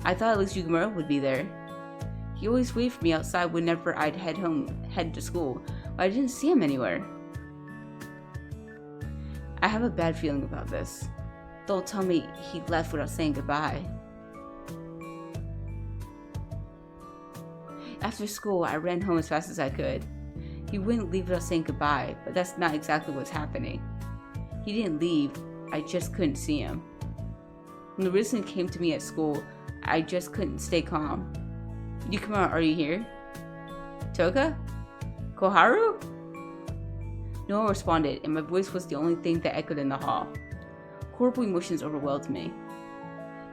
I thought at least Yukimaro would be there. He always waited for me outside whenever I'd head to school, but I didn't see him anywhere. I have a bad feeling about this. Don't tell me he left without saying goodbye. After school, I ran home as fast as I could. He wouldn't leave without saying goodbye, but that's not exactly what's happening. He didn't leave, I just couldn't see him. When the reason came to me at school, I just couldn't stay calm. Yukimaro, are you here? Toka? Koharu? No one responded, and my voice was the only thing that echoed in the hall. Horrible emotions overwhelmed me.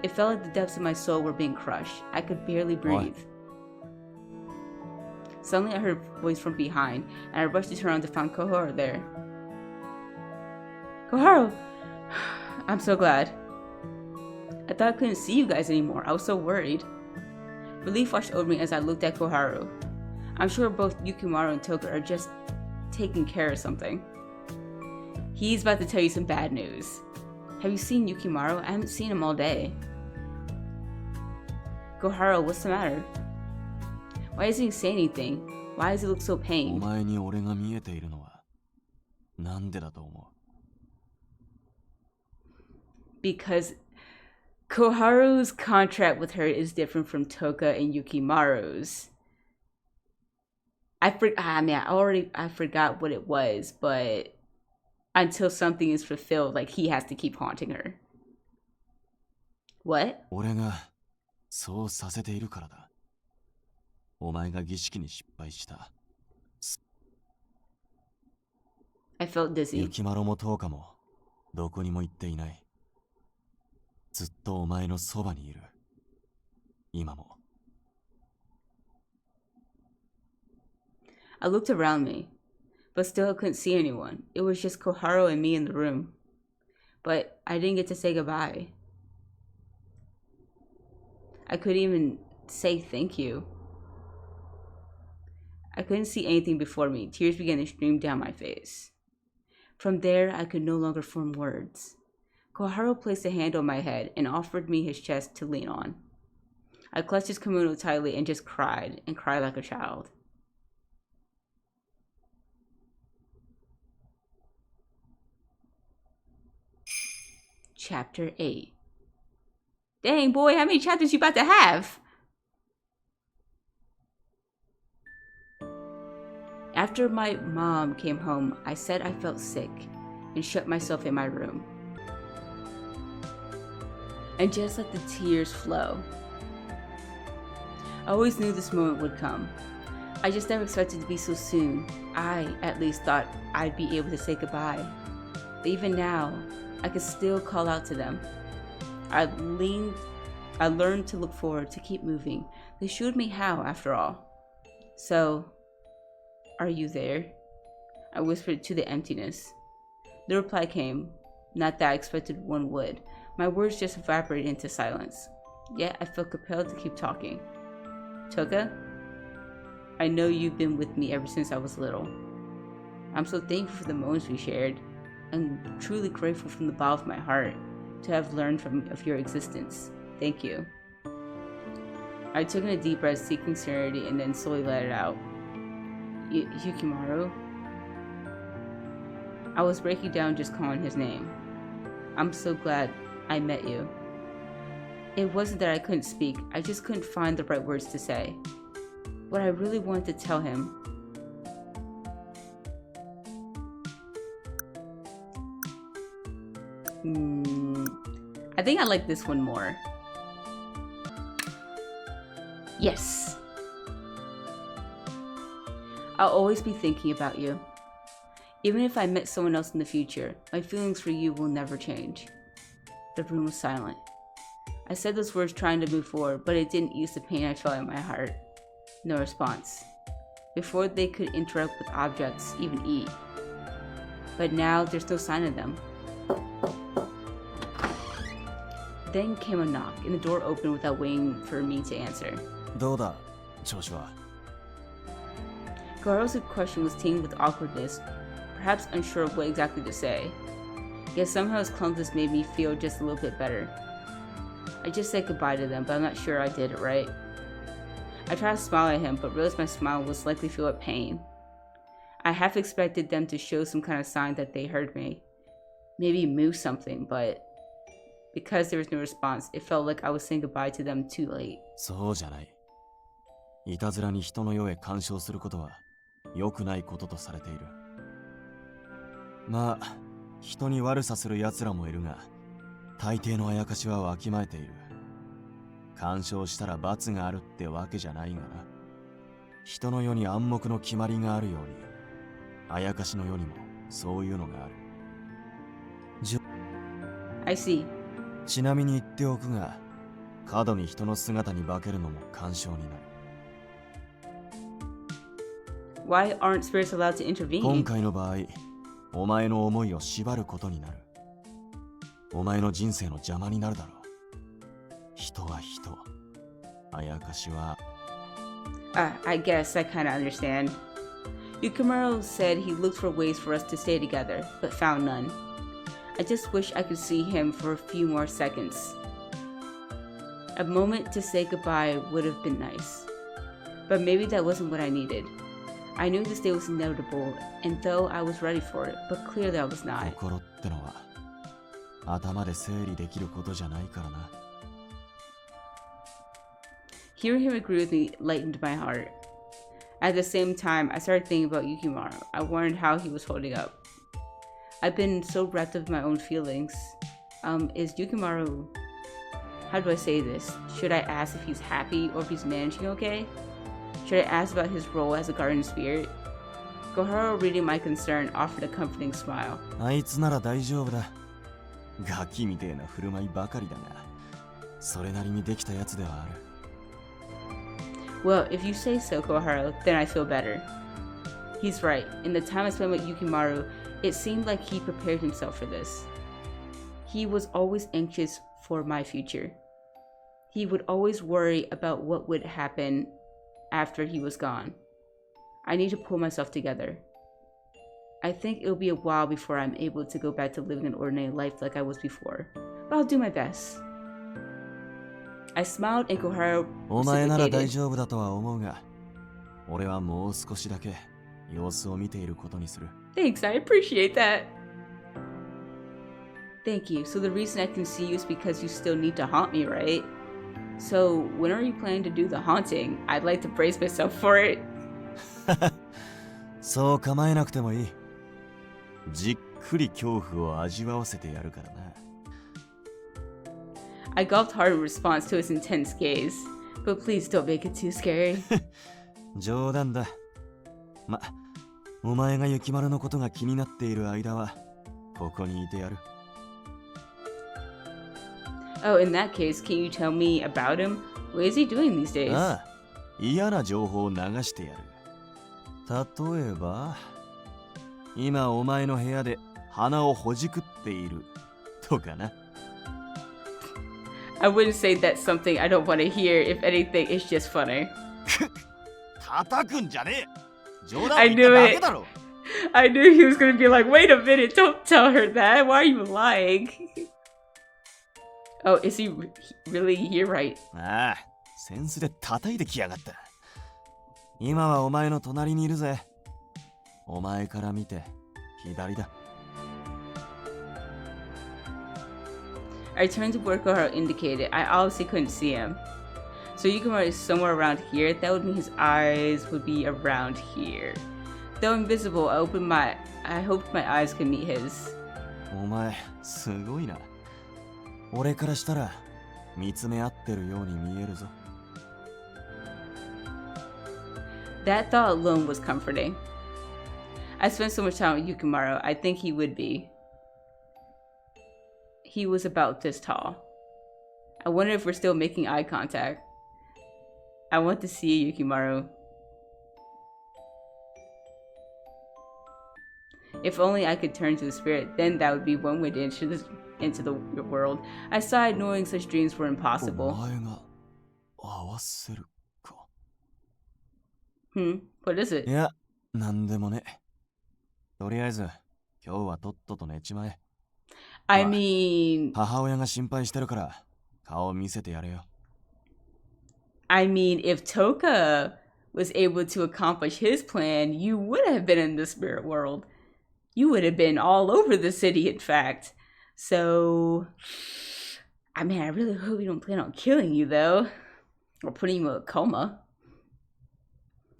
It felt like the depths of my soul were being crushed. I could barely breathe. Suddenly I heard a voice from behind, and I rushed to turn around to find Koharu there. Koharu! I'm so glad. I thought I couldn't see you guys anymore. I was so worried. Relief washed over me as I looked at Koharu. I'm sure both Yukimaro and Toka are just taking care of something. He's about to tell you some bad news. Have you seen Yukimaro? I haven't seen him all day. Koharu, what's the matter? Why doesn't he say anything? Why does he look so pained? お前に俺が見えているのはなんでだと思う? Because Koharu's contract with her is different from Toka and Yukimaru's. I forgot what it was, but until something is fulfilled, like he has to keep haunting her. What? 俺がそうさせているからだ。お前が儀式に失敗した。I felt dizzy. 雪丸も10日もどこにも行っていない。ずっとお前のそばにいる。今も。I looked around me, but still I couldn't see anyone. It was just Koharu and me in the room. But I didn't get to say goodbye. I couldn't even say thank you. I couldn't see anything before me. Tears began to stream down my face. From there, I could no longer form words. Koharu placed a hand on my head and offered me his chest to lean on. I clutched his kimono tightly and just cried, and cried like a child. Chapter 8. Dang, boy, how many chapters you about to have? After my mom came home, I said I felt sick and shut myself in my room. And just let the tears flow. I always knew this moment would come. I just never expected it to be so soon. I, at least, thought I'd be able to say goodbye. But even now, I could still call out to them. I learned to look forward, to keep moving. They showed me how, after all. So, are you there? I whispered to the emptiness. The reply came, not that I expected one would. My words just evaporated into silence. Yet I felt compelled to keep talking. Toka, I know you've been with me ever since I was little. I'm so thankful for the moments we shared. I'm truly grateful from the bottom of my heart to have learned of your existence. Thank you. I took in a deep breath, seeking serenity, and then slowly let it out. Yukimaro? I was breaking down just calling his name. I'm so glad I met you. It wasn't that I couldn't speak, I just couldn't find the right words to say. What I really wanted to tell him. I think I like this one more. Yes. I'll always be thinking about you. Even if I met someone else in the future, my feelings for you will never change. The room was silent. I said those words trying to move forward, but it didn't ease the pain I felt in my heart. No response. Before they could interrupt with objects, even eat. But now there's no sign of them. Then came a knock, and the door opened without waiting for me to answer. どうだ、調子は。Garo's question was tinged with awkwardness, perhaps unsure of what exactly to say. Yet somehow his clumsiness made me feel just a little bit better. I just said goodbye to them, but I'm not sure I did it right. I tried to smile at him, but realized my smile was likely filled with pain. I half expected them to show some kind of sign that they heard me. Maybe move something, but because there was no response, it felt like I was saying goodbye to them too late. そうじゃない。いたずらに人の世へ干渉することは良くないこととされている。まあ、人に悪さする奴らもいるが、大抵のあやかしはわきまえている。干渉したら罰があるってわけじゃないがな。人の世に暗黙の決まりがあるように、あやかしの世にもそういうのがある。I see. ちなみに言っておくが、過度に人の姿に化けるのも干渉になる。Why aren't spirits allowed to intervene? 今回の場合、お前の思いを縛ることになる。お前の人生の邪魔になるだろう。人は人。あやかしは。I guess I kind of understand. Yukimaro said he looked for ways for us to stay together, but found none. I just wish I could see him for a few more seconds. A moment to say goodbye would have been nice. But maybe that wasn't what I needed. I knew this day was inevitable, and though I was ready for it, but clearly I was not. 心ってのは頭で整理できることじゃないからな。Hearing him agree with me lightened my heart. At the same time, I started thinking about Yukimaro. I wondered how he was holding up. I've been so wrapped up in my own feelings. Is Yukimaro... How do I say this? Should I ask if he's happy or if he's managing okay? Should I ask about his role as a guardian spirit? Gohara, reading my concern, offered a comforting smile. あいつなら大丈夫だ。ガキみてえな振る舞いばかりだが、それなりにできたやつではある。Well, if you say so, Gohara, then I feel better. He's right. In the time I spent with Yukimaro, it seemed like he prepared himself for this. He was always anxious for my future. He would always worry about what would happen after he was gone. I need to pull myself together. I think it'll be a while before I'm able to go back to living an ordinary life like I was before, but I'll do my best. I smiled and Gohara お前なら大 reciprocated. 丈夫だとは思うが、俺はもう少しだけ様子を見ていることにする。Thanks, I appreciate that. Thank you. So the reason I can see you is because you still need to haunt me, right? So when are you planning to do the haunting? I'd like to brace myself for it. そう構えなくてもいい。じっくり恐怖を味わわせてやるからな。I gulped hard in response to his intense gaze, but please don't make it too scary. 冗談だ。ま、お前が雪丸のことが気になっている間は、ここにいてやる。Oh, in that case, can you tell me about him? What is he doing these days? ああ、嫌な情報を流してやる。例えば、今お前の部屋で鼻をほじくっているとかな。I wouldn't say that's something I don't want to hear. If anything, it's just funny. 叩くんじゃねえ。冗談を I 言った knew だけ it. だろ。I knew he was going to be like, wait a minute, don't tell her that. Why are you lying? Oh, is he really? You're right. ああ、センスで叩いてきやがった。今はお前の隣にいるぜ。お前から見て左だ。I turned to where Gohara indicated. I obviously couldn't see him. So Yukimaro is somewhere around here. That would mean his eyes would be around here. Though invisible, I hoped my eyes could meet his. お前、すごいな。俺からしたら見つめ合ってるように見えるぞ。That thought alone was comforting. I spent so much time with Yukimaro, I think he would be. He was about this tall. I wonder if we're still making eye contact. I want to see Yukimaro. If only I could turn to the spirit, then that would be one way to into the world. I sighed knowing such dreams were impossible. お前が合わせるか。What is it? いや、なんでもね。とりあえず、今日はとっとと寝ちまえ。I mean... 母親が心配してるから、顔見せてやれよ。I mean, if Toka was able to accomplish his plan, you would have been in the spirit world. You would have been all over the city, in fact. So, I mean, I really hope you don't plan on killing you, though. Or putting you in a coma.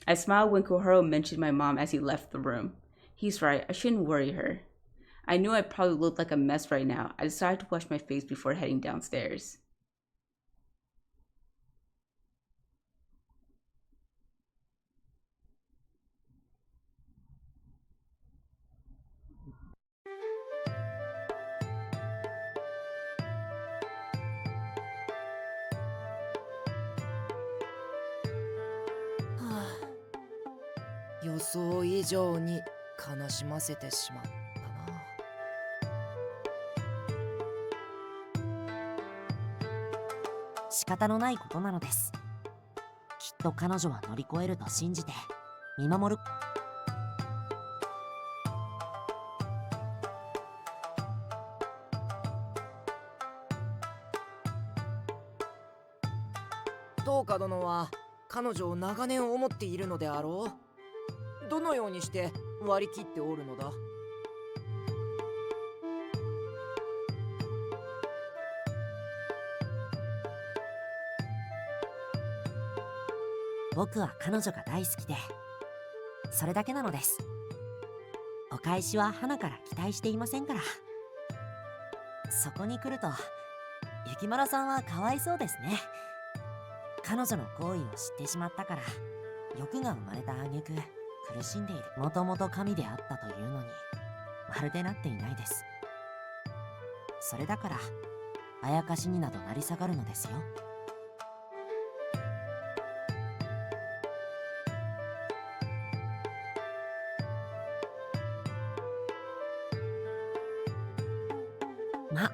I smiled when Kohoro mentioned my mom as he left the room. He's right, I shouldn't worry her. I knew I probably looked like a mess right now. I decided to wash my face before heading downstairs. Ha. 予想以上に悲しませてしまったな。仕方のないことなのです。きっと彼女は乗り越えると信じて見守る。東花殿は彼女を長年思っているのであろう。どのようにして割り切っておるのだ。僕は彼女が大好きで、それだけなのです。お返しは花から期待していませんから。そこに来ると、雪村さんはかわいそうですね。彼女の行為を知ってしまったから、欲が生まれた挙句、苦しんでいる。もともと神であったというのに、まるでなっていないです。それだから、あやかしになどなり下がるのですよ。ま、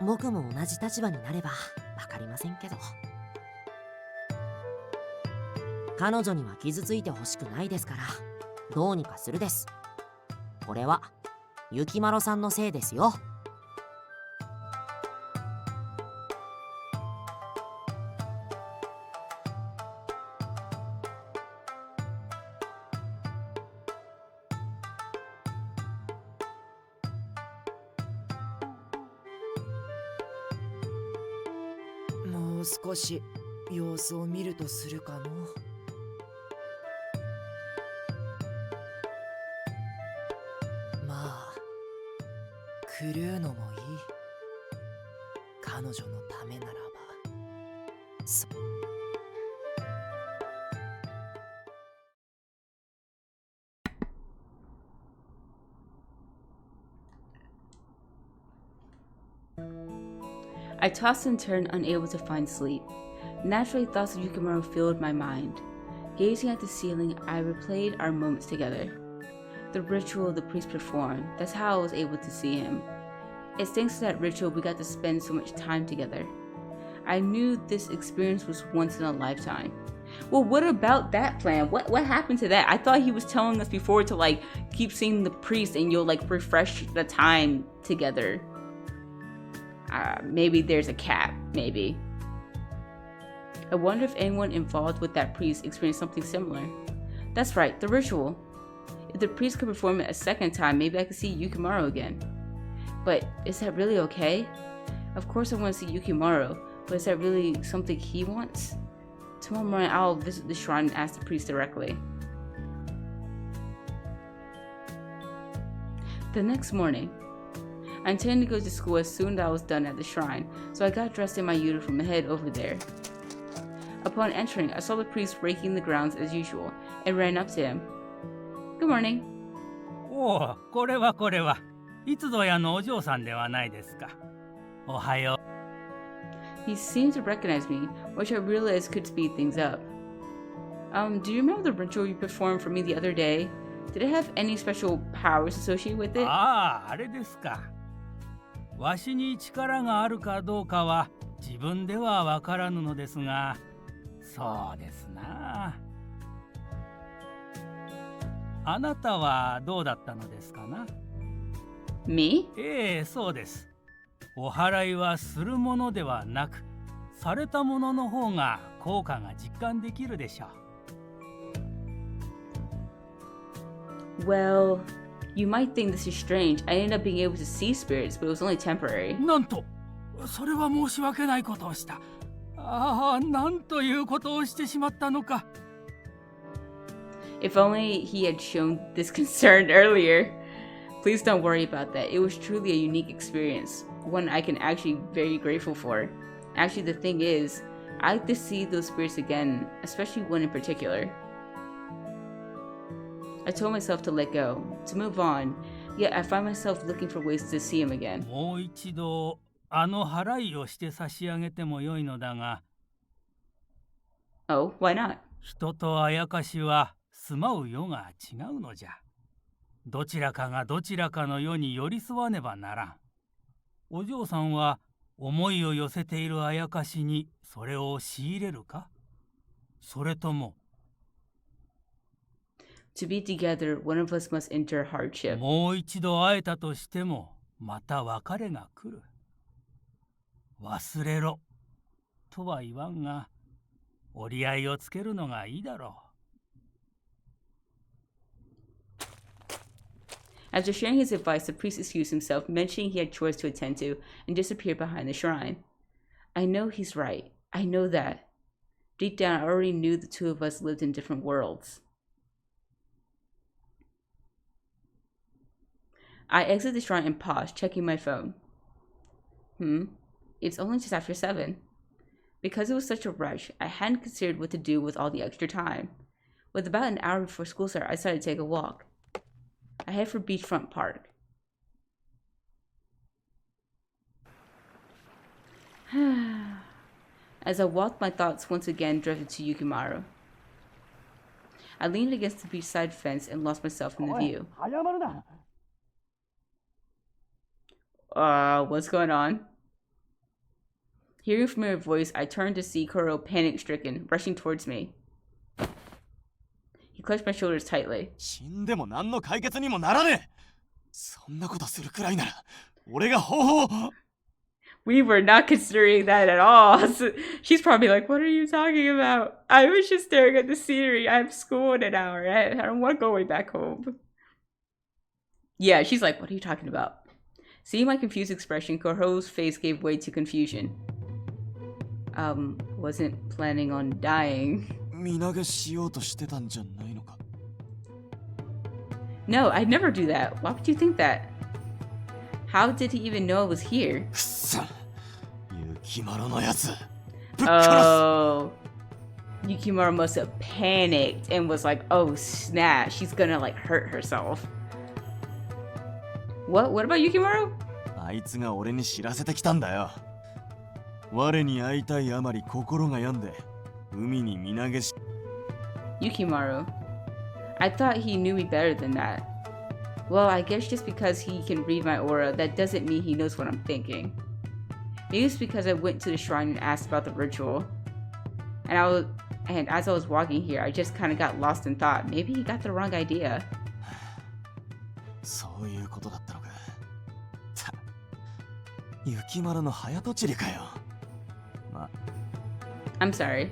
僕も同じ立場になればわかりませんけど。彼女には傷ついてほしくないですから、どうにかするです。これは、ゆきまろさんのせいですよ。もう少し様子を見るとするかの。まあ狂うのもいい。彼女のためならば。I tossed and turned, unable to find sleep. Naturally, thoughts of Yukimaro filled my mind. Gazing at the ceiling, I replayed our moments together. The ritual the priest performed, that's how I was able to see him. It's thanks to that ritual we got to spend so much time together. I knew this experience was once in a lifetime. Well, what about that plan? What happened to that? I thought he was telling us before to like keep seeing the priest and you'll like refresh the time together. Maybe there's a cap, maybe. I wonder if anyone involved with that priest experienced something similar. That's right, the ritual. If the priest could perform it a second time, maybe I could see Yukimaro again. But is that really okay? Of course I want to see Yukimaro, but is that really something he wants? Tomorrow morning I'll visit the shrine and ask the priest directly. The next morning, I intended to go to school as soon as I was done at the shrine, so I got dressed in my uniform and headed over there. Upon entering, I saw the priest raking the grounds as usual, and ran up to him. Good morning. おお、これはこれは。いつぞやのお嬢さんではないですか。おはよう。He seemed to recognize me, which I realized could speed things up. Do you remember the ritual you performed for me the other day? Did it have any special powers associated with it? ああ、あれですか。わしに力があるかどうかは自分ではわからぬのですが、そうですな。あなたはどうだったのですかな？ Me? ええ、そうです。お祓いはするものではなく、されたものの方が効果が実感できるでしょう。Well, you might think this is strange. I ended up being able to see spirits, but it was only temporary. なんと、それは申し訳ないことをした。ああ、なんということをしてしまったのか。If only he had shown this concern earlier. Please don't worry about that. It was truly a unique experience, one I can actually be very grateful for. Actually, the thing is, I'd like to see those spirits again, especially one in particular. I told myself to let go, to move on, yet I find myself looking for ways to see him again. もう一度あの払いをして差し上げてもよいのだが。Oh, why not? 人とあやかしは住まう世が違うのじゃ。どちらかがどちらかの世に寄り添わねばならん。お嬢さんは思いを寄せているあやかしにそれを強いれるか？それとも To be together, one of us must endure hardship. もう一度会えたとしてもまた別れが来る。忘れろとは言わんが、折り合いをつけるのがいいだろう。After sharing his advice, the priest excused himself, mentioning he had chores to attend to, and disappeared behind the shrine. I know he's right. I know that. Deep down, I already knew the two of us lived in different worlds. I exited the shrine and paused, checking my phone. It's only just after 7. Because it was such a rush, I hadn't considered what to do with all the extra time. With about an hour before school started, I decided to take a walk. I head for Beachfront Park. As I walked, my thoughts once again drifted to Yukimaro. I leaned against the beachside fence and lost myself in the view. What's going on? Hearing a familiar voice, I turned to see Kuro panic-stricken, rushing towards me. He clutched my shoulders tightly. We were not considering that at all. She's probably like, what are you talking about? I was just staring at the scenery. I have school in an hour. I don't want to go way back home. Yeah, she's like, what are you talking about? Seeing my confused expression, Kuro's face gave way to confusion. Wasn't planning on dying. No, I'd never do that. Why would you think that? How did he even know I was here? Oh, Yukimaro must have panicked and was like, oh snap, she's gonna like hurt herself. What about Yukimaro? Yukimaro. I thought he knew me better than that. Well, I guess just because he can read my aura, that doesn't mean he knows what I'm thinking. Maybe it's because I went to the shrine and asked about the ritual. And as I was walking here, I just kind of got lost in thought. Maybe he got the wrong idea. I'm sorry.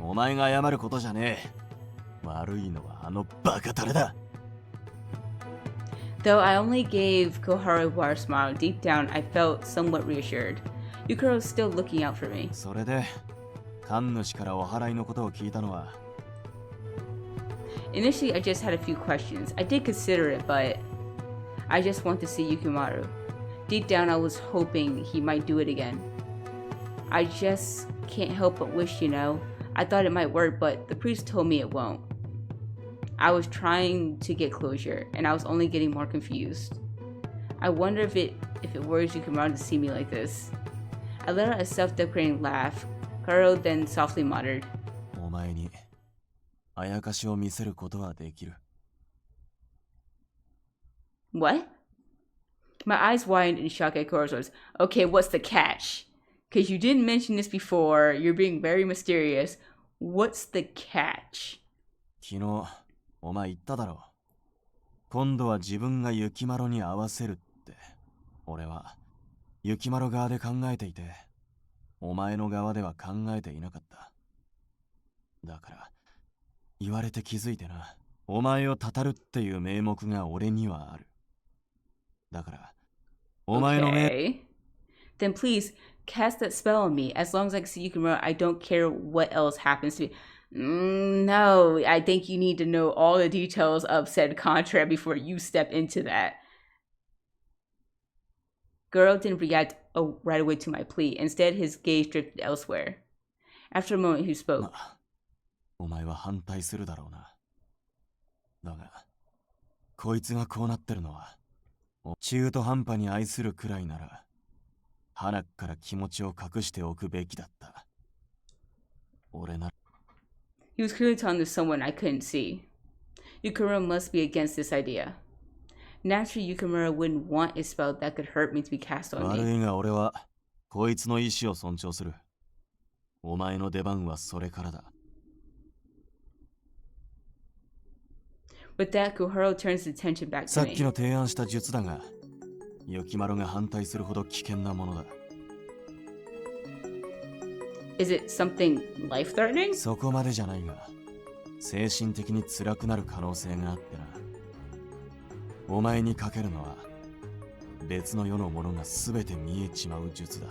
Though I only gave Koharu a water smile, deep down I felt somewhat reassured. Yukiro was still looking out for me. Initially, I just had a few questions. I did consider it, but I just want to see Yukimaro. Deep down, I was hoping he might do it again. I just can't help but wish, you know. I thought it might work, but the priest told me it won't. I was trying to get closure, and I was only getting more confused. I wonder if it worries Yukimaro to see me like this. I let out a self-deprecating laugh. Karo then softly muttered, What? My eyes widened in shock at Kuro's words. Okay, what's the catch? Because you didn't mention this before. You're being very mysterious. What's the catch? お前言っただろ。今度は自分がユキマロに合わせるって。俺はユキマロ側で考えていて、お前の側では考えていなかった。だから言われて気づいてな。お前をたたるっていう名目が俺にはある。だからお前のOkay. Then please cast that spell on me. As long as I can see Yukimaro, I don't care what else happens to me. No, I think you need to know all the details of said contract before you step into that. Goro didn't react right away to my plea. Instead, his gaze drifted elsewhere. After a moment, he spoke. お前は反対するだろうな。だが、こいつがこうなってるのは、中途半端に愛するくらいなら、鼻から気持ちを隠しておくべきだった。俺な。He was clearly telling this someone I couldn't see. Yukimaro must be against this idea. Naturally, Yukimaro wouldn't want a spell that could hurt me to be cast on me. 悪いが俺はこいつの意志を尊重する。お前の出番はそれからだ。With that, Kuharo turns his attention back to me. さっきの提案した術だが、Yukimaroが反対するほど危険なものだ。Is it something life-threatening? そこまでじゃないが、精神的に辛くなる可能性があってな。お前にかけるのは、別の世のものが全て見えちまう術だ。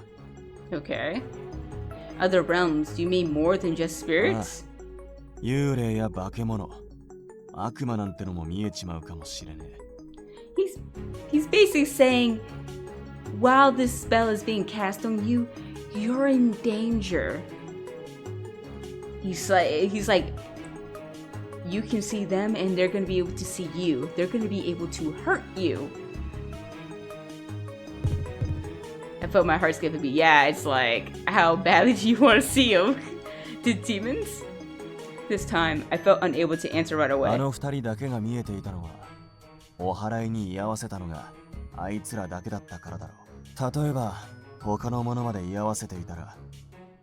Okay. Other realms, do you mean more than just spirits? 幽霊や化け物、悪魔なんてのも見えちまうかもしれねえ。He's basically saying, while this spell is being cast on you, you're in danger. He's like, you can see them and they're going to be able to see you. They're going to be able to hurt you. I felt my heart skip a beat. Yeah, it's like, how badly do you want to see them? The demons? This time, I felt unable to answer right away. あの二人だけが見えていたのは、お祓いに居合わせたのがあいつらだけだったからだろう。例えば、他の者まで居合わせていたら、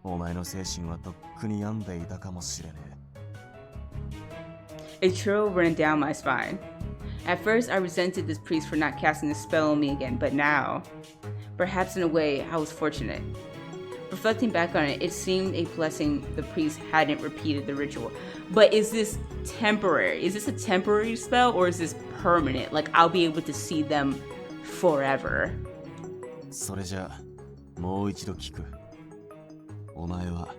お前の精神はとっくに病んでいたかもしれねえ。A chill ran down my spine. At first, I resented this priest for not casting a spell on me again, but now, perhaps in a way, I was fortunate. Reflecting back on it, it seemed a blessing the priest hadn't repeated the ritual. But is this temporary? Is this a temporary spell or is this permanent? Like, I'll be able to see them forever. それじゃあ、もう一度聞く。お前は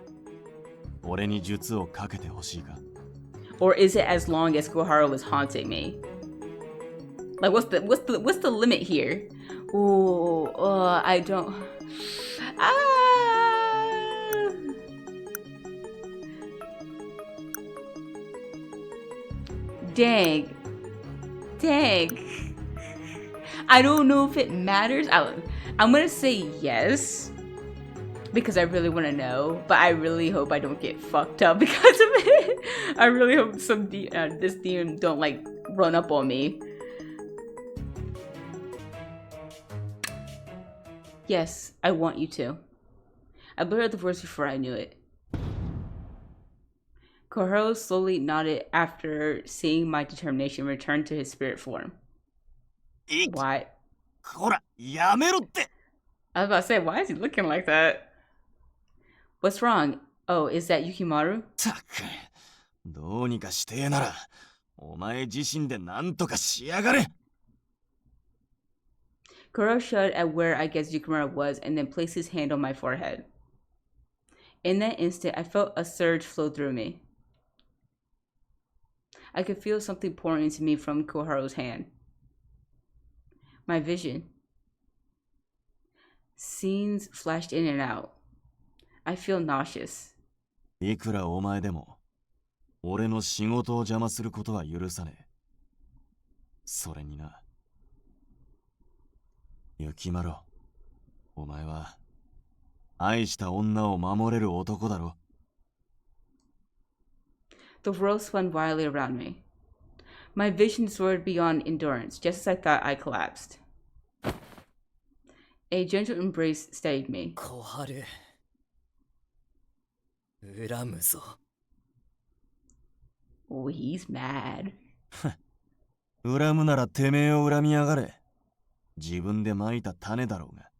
俺に術をかけてほしいか? Or is it as long as Koharu is haunting me? Like, what's the limit here? Ooh, I don't. Dang. I don't know if it matters. I'm gonna say yes because I really want to know, but I really hope I don't get fucked up because of it. I really hope this demon don't like run up on me. Yes, I want you to. I blurred out the words before I knew it. Koharu slowly nodded after seeing my determination return to his spirit form. Why? I was about to say, why is he looking like that? What's wrong? Oh, is that Yukimaro? どうにかしてえなら、お前自身で何とかしやがれ。Koharu shuddered at where I guess Yukimaro was and then placed his hand on my forehead. In that instant, I felt a surge flow through me. I could feel something pouring into me from Koharu's hand. My vision. Scenes flashed in and out. I feel nauseous. いくらお前でも、俺の仕事を邪魔することは許さねえ。それにな、Yukimaro、お前は愛した女を守れる男だろ。The world spun wildly around me. My vision soared beyond endurance, just as I thought I collapsed. A gentle embrace steadied me. Koharu. 恨むぞ。Oh, he's mad. 恨むならてめえを恨みやがれ。自分で蒔いた種だろうが。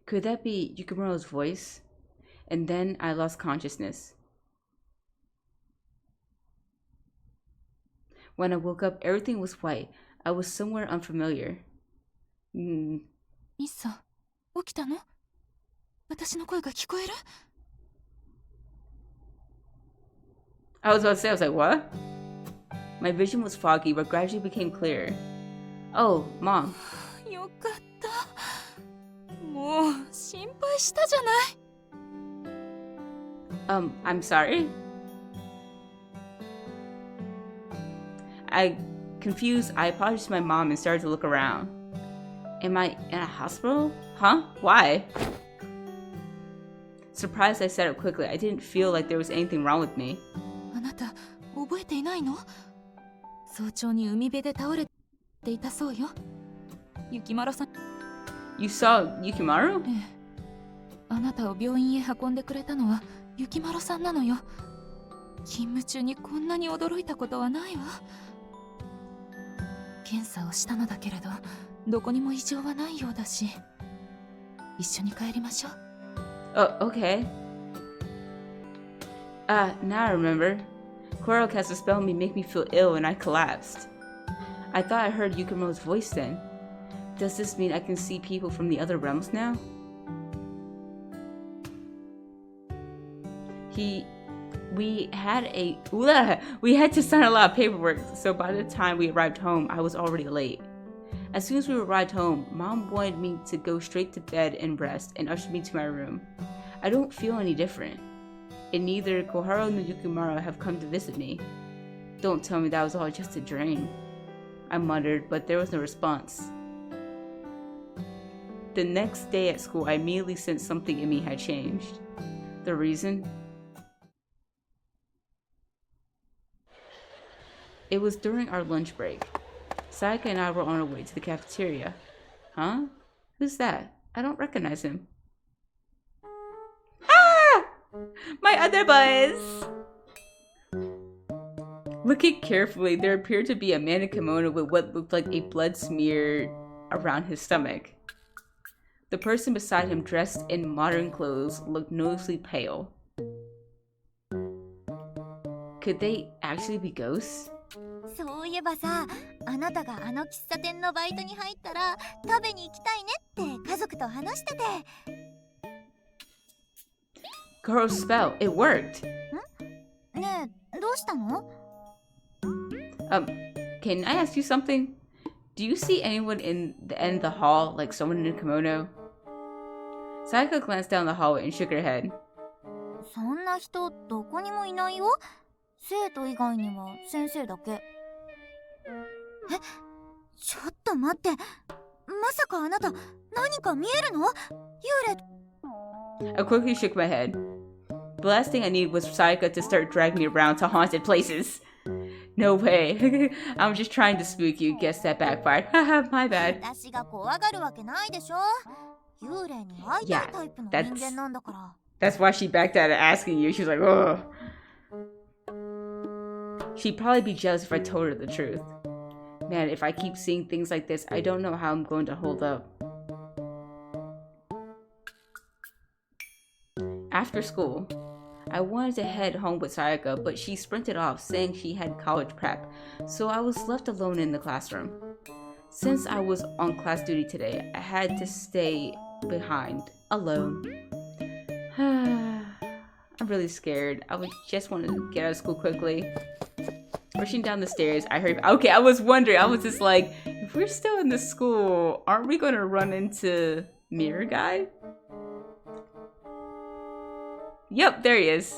Could that be Yukimaro's voice? And then I lost consciousness. When I woke up, everything was white. I was somewhere unfamiliar. Misa, 起きたの？私の声が聞こえる？ I was about to say, I was like, what? My vision was foggy, but gradually became clearer. Oh, Mom. よかった。もう心配したじゃない。I'm sorry? Confused, I apologized to my mom and started to look around. Am I in a hospital? Huh? Why? Surprised, I sat up quickly. I didn't feel like there was anything wrong with me. あなた、覚えていないの？早朝に海辺で倒れていたそうよ。Yukimaroさん。You saw Yukimaro? ええ。あなたを病院へ運んでくれたのはYukimaroさんなのよ。勤務中にこんなに驚いたことはないわ。検査をしたのだけれど、どこにも異常はないようだし、一緒に帰りましょう。Oh, okay. Now I remember. Koharu cast a spell on me, make me feel ill, and I collapsed. I thought I heard Yukimaro's voice then. Does this mean I can see people from the other realms now? We had to sign a lot of paperwork, so by the time we arrived home, I was already late. As soon as we arrived home, Mom wanted me to go straight to bed and rest and ushered me to my room. I don't feel any different. and neither Koharu nor Yukimaro have come to visit me. Don't tell me that was all just a dream. I muttered, but there was no response. The next day at school, I immediately sensed something in me had changed. The reason? It was during our lunch break. Sayaka and I were on our way to the cafeteria. Huh? Who's that? I don't recognize him. Ah! My other buzz! Looking carefully, there appeared to be a man in kimono with what looked like a blood smear around his stomach. The person beside him, dressed in modern clothes, looked noticeably pale. Could they actually be ghosts? そういえばさ、あなたがあの喫茶店のバイトに入ったら食べに行きたいねって家族と話してて。Girl's spell, it worked. ん？ねえ、どうしたの？ Can I ask you something? Do you see anyone in the end of the hall, like someone in a kimono? Sayaka glanced down the hallway and shook her head. そんな人どこにもいないよ。生徒以外には先生だけ。え、ちょっと待って。まさかあなた何か見えるの？幽霊。 I quickly shook my head. The last thing I needed was Sayaka to start dragging me around to haunted places. No way. I'm just trying to spook you. Guess that backfired. Haha, my bad. 私が怖がるわけないでしょ。幽霊に会いたいタイプの人間なんだから。That's why she backed out of asking you. She was like, ugh. She'd probably be jealous if I told her the truth. Man, if I keep seeing things like this, I don't know how I'm going to hold up. After school, I wanted to head home with Sayaka, but she sprinted off, saying she had college prep, so I was left alone in the classroom. Since I was on class duty today, I had to stay behind, alone. I'm really scared. I just wanted to get out of school quickly. Rushing down the stairs, I heard. Okay, I was wondering. I was just like, if we're still in the school, aren't we gonna run into Mirror Guy? Yep, there he is.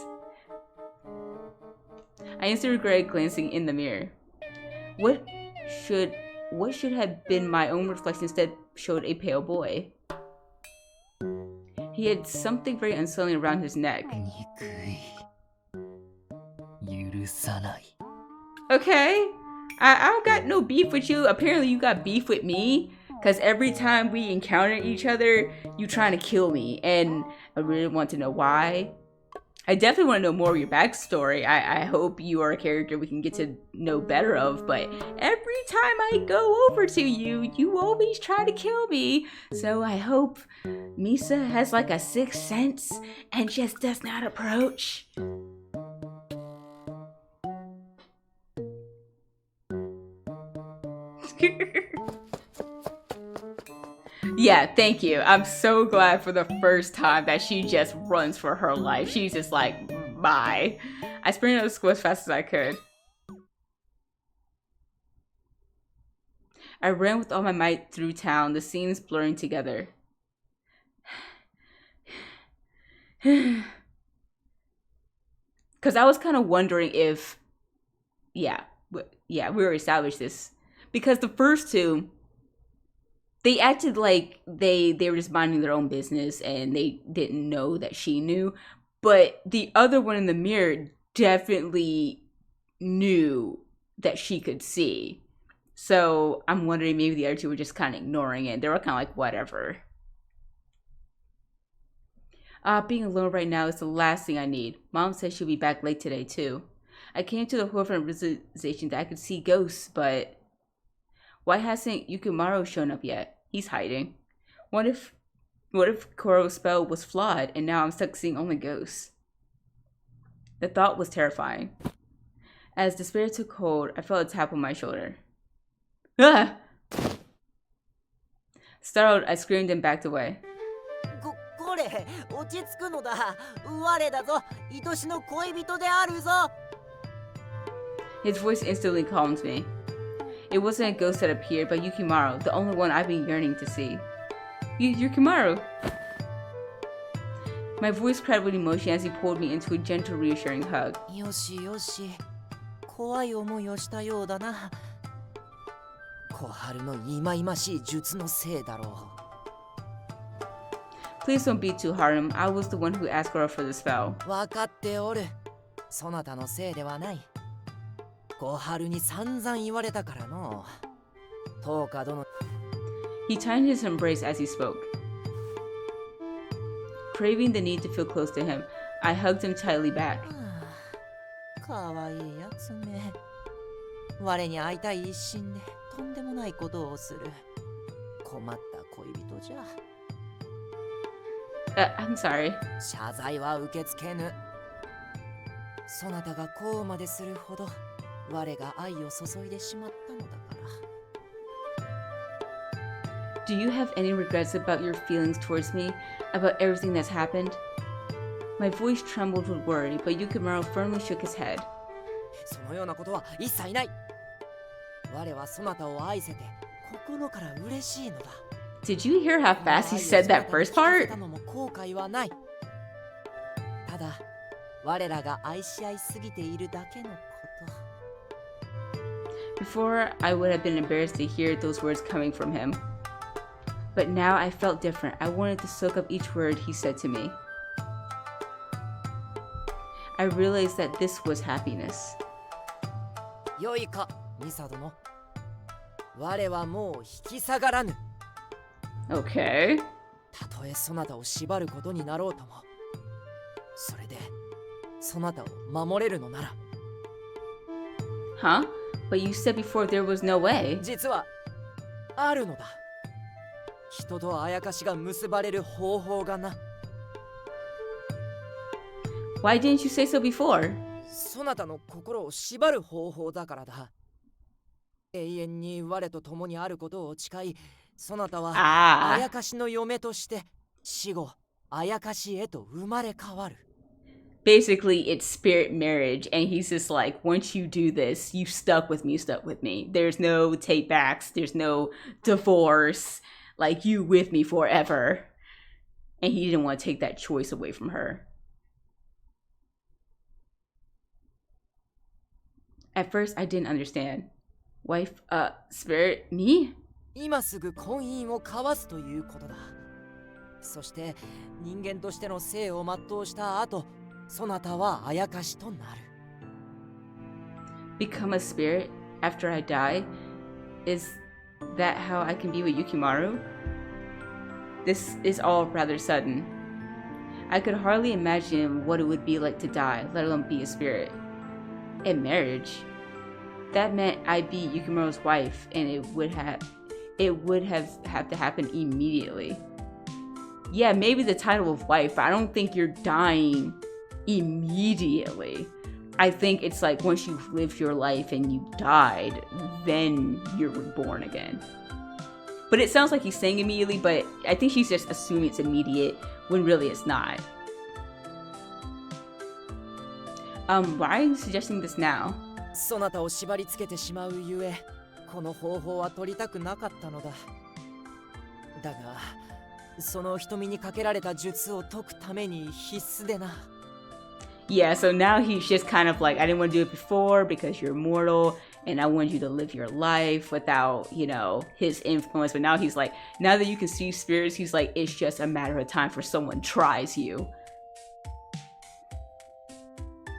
I instantly regretted glancing in the mirror. What should have been my own reflection instead showed a pale boy. He had something very unsettling around his neck. Okay, I don't got no beef with you. Apparently you got beef with me, because every time we encounter each other, you trying to kill me, and I really want to know why. I definitely want to know more of your backstory. I hope you are a character we can get to know better of, but every time I go over to you, you always try to kill me. So I hope Misa has like a sixth sense and just does not approach. Yeah, thank you. I'm so glad for the first time that she just runs for her life. She's just like, bye. I sprinted out of school as fast as I could. I ran with all my might through town, the scenes blurring together. Because I was kind of wondering if... Yeah, we already established this. Because the first two... They acted like they were just minding their own business and they didn't know that she knew. But the other one in the mirror definitely knew that she could see. So I'm wondering maybe the other two were just kind of ignoring it. They were kind of like, whatever. Being alone right now is the last thing I need. Mom says she'll be back late today too. I came to the horrifying realization that I could see ghosts, but... Why hasn't Yukimaro shown up yet? He's hiding. What if Koro's spell was flawed and now I'm stuck seeing only ghosts? The thought was terrifying. As despair took hold, I felt a tap on my shoulder. Ah! Startled, I screamed and backed away. His voice instantly calmed me. It wasn't a ghost that appeared, but Yukimaro, the only one I've been yearning to see. Yukimaro! My voice cried with emotion as he pulled me into a gentle, reassuring hug. よしよし、怖い思いをしたようだな。小春の忌々しい術のせいだろう。 Please don't be too hard on him. I was the one who asked her for the spell. わかっておる。そなたのせいではない。小春に散々言われたからの。東華殿。He tightened his embrace as he spoke. Craving the need to feel close to him, I hugged him tightly back. かわいいやつめ。我に会いたい一心でとんでもないことをする。困った恋人じゃ。I'm sorry. 謝罪は受け付けぬ。そなたがこうまでするほど我が愛を注いでしまったのだから。Do you have any regrets about your feelings towards me? About everything that's happened? My voice trembled with worry, but Yukimaro firmly shook his head. そのようなことは一切ない。我はそなたを愛せて心から嬉しいのだ。Did you hear how fast he said that first part? 後悔はない。ただ、我らが愛し合いすぎているだけのこと。 Before, I would have been embarrassed to hear those words coming from him. But now I felt different. I wanted to soak up each word he said to me. I realized that this was happiness. よいか、ミサ殿。我はもう引き下がらぬ。Okay. たとえそなたを縛ることになろうとも、それでそなたを守れるのなら。Huh? But you said before there was no way. 実はあるのだ。人とあやかしが結ばれる方法がな。Why didn't you say so before? そなたの心を縛る方法だからだ。永遠に我と共にあることを誓い、そなたはあやかしの嫁として死後あやかしへと生まれ変わる。Basically, it's spirit marriage, and he's just like, once you do this, you stuck with me, stuck with me. There's no take backs, there's no divorce, like you with me forever. And he didn't want to take that choice away from her. At first, I didn't understand. Wife, spirit, me? 今すぐ婚姻を交わすということだ。そして人間としての生を全うした後、そなたはあやかしとなる。Become a spirit after I die? Is that how I can be with Yukimaro? This is all rather sudden. I could hardly imagine what it would be like to die, let alone be a spirit. And marriage. That meant I'd be Yukimaro's wife, and it would have to happen immediately. Yeah, maybe the title of wife, but I don't think you're dying immediately. I think it's like once you've lived your life and you died, then you're reborn again. But it sounds like he's saying immediately, but I think she's just assuming it's immediate when really it's not. Why are you suggesting this now? そなたを縛り付けてしまうゆえ、この方法は取りたくなかったのだ。だが、その瞳にかけられた術を解くために必須でな。Yeah, so now he's just kind of like, I didn't want to do it before because you're mortal and I want you to live your life without, you know, his influence. But now he's like, now that you can see spirits, he's like, it's just a matter of time for someone tries you.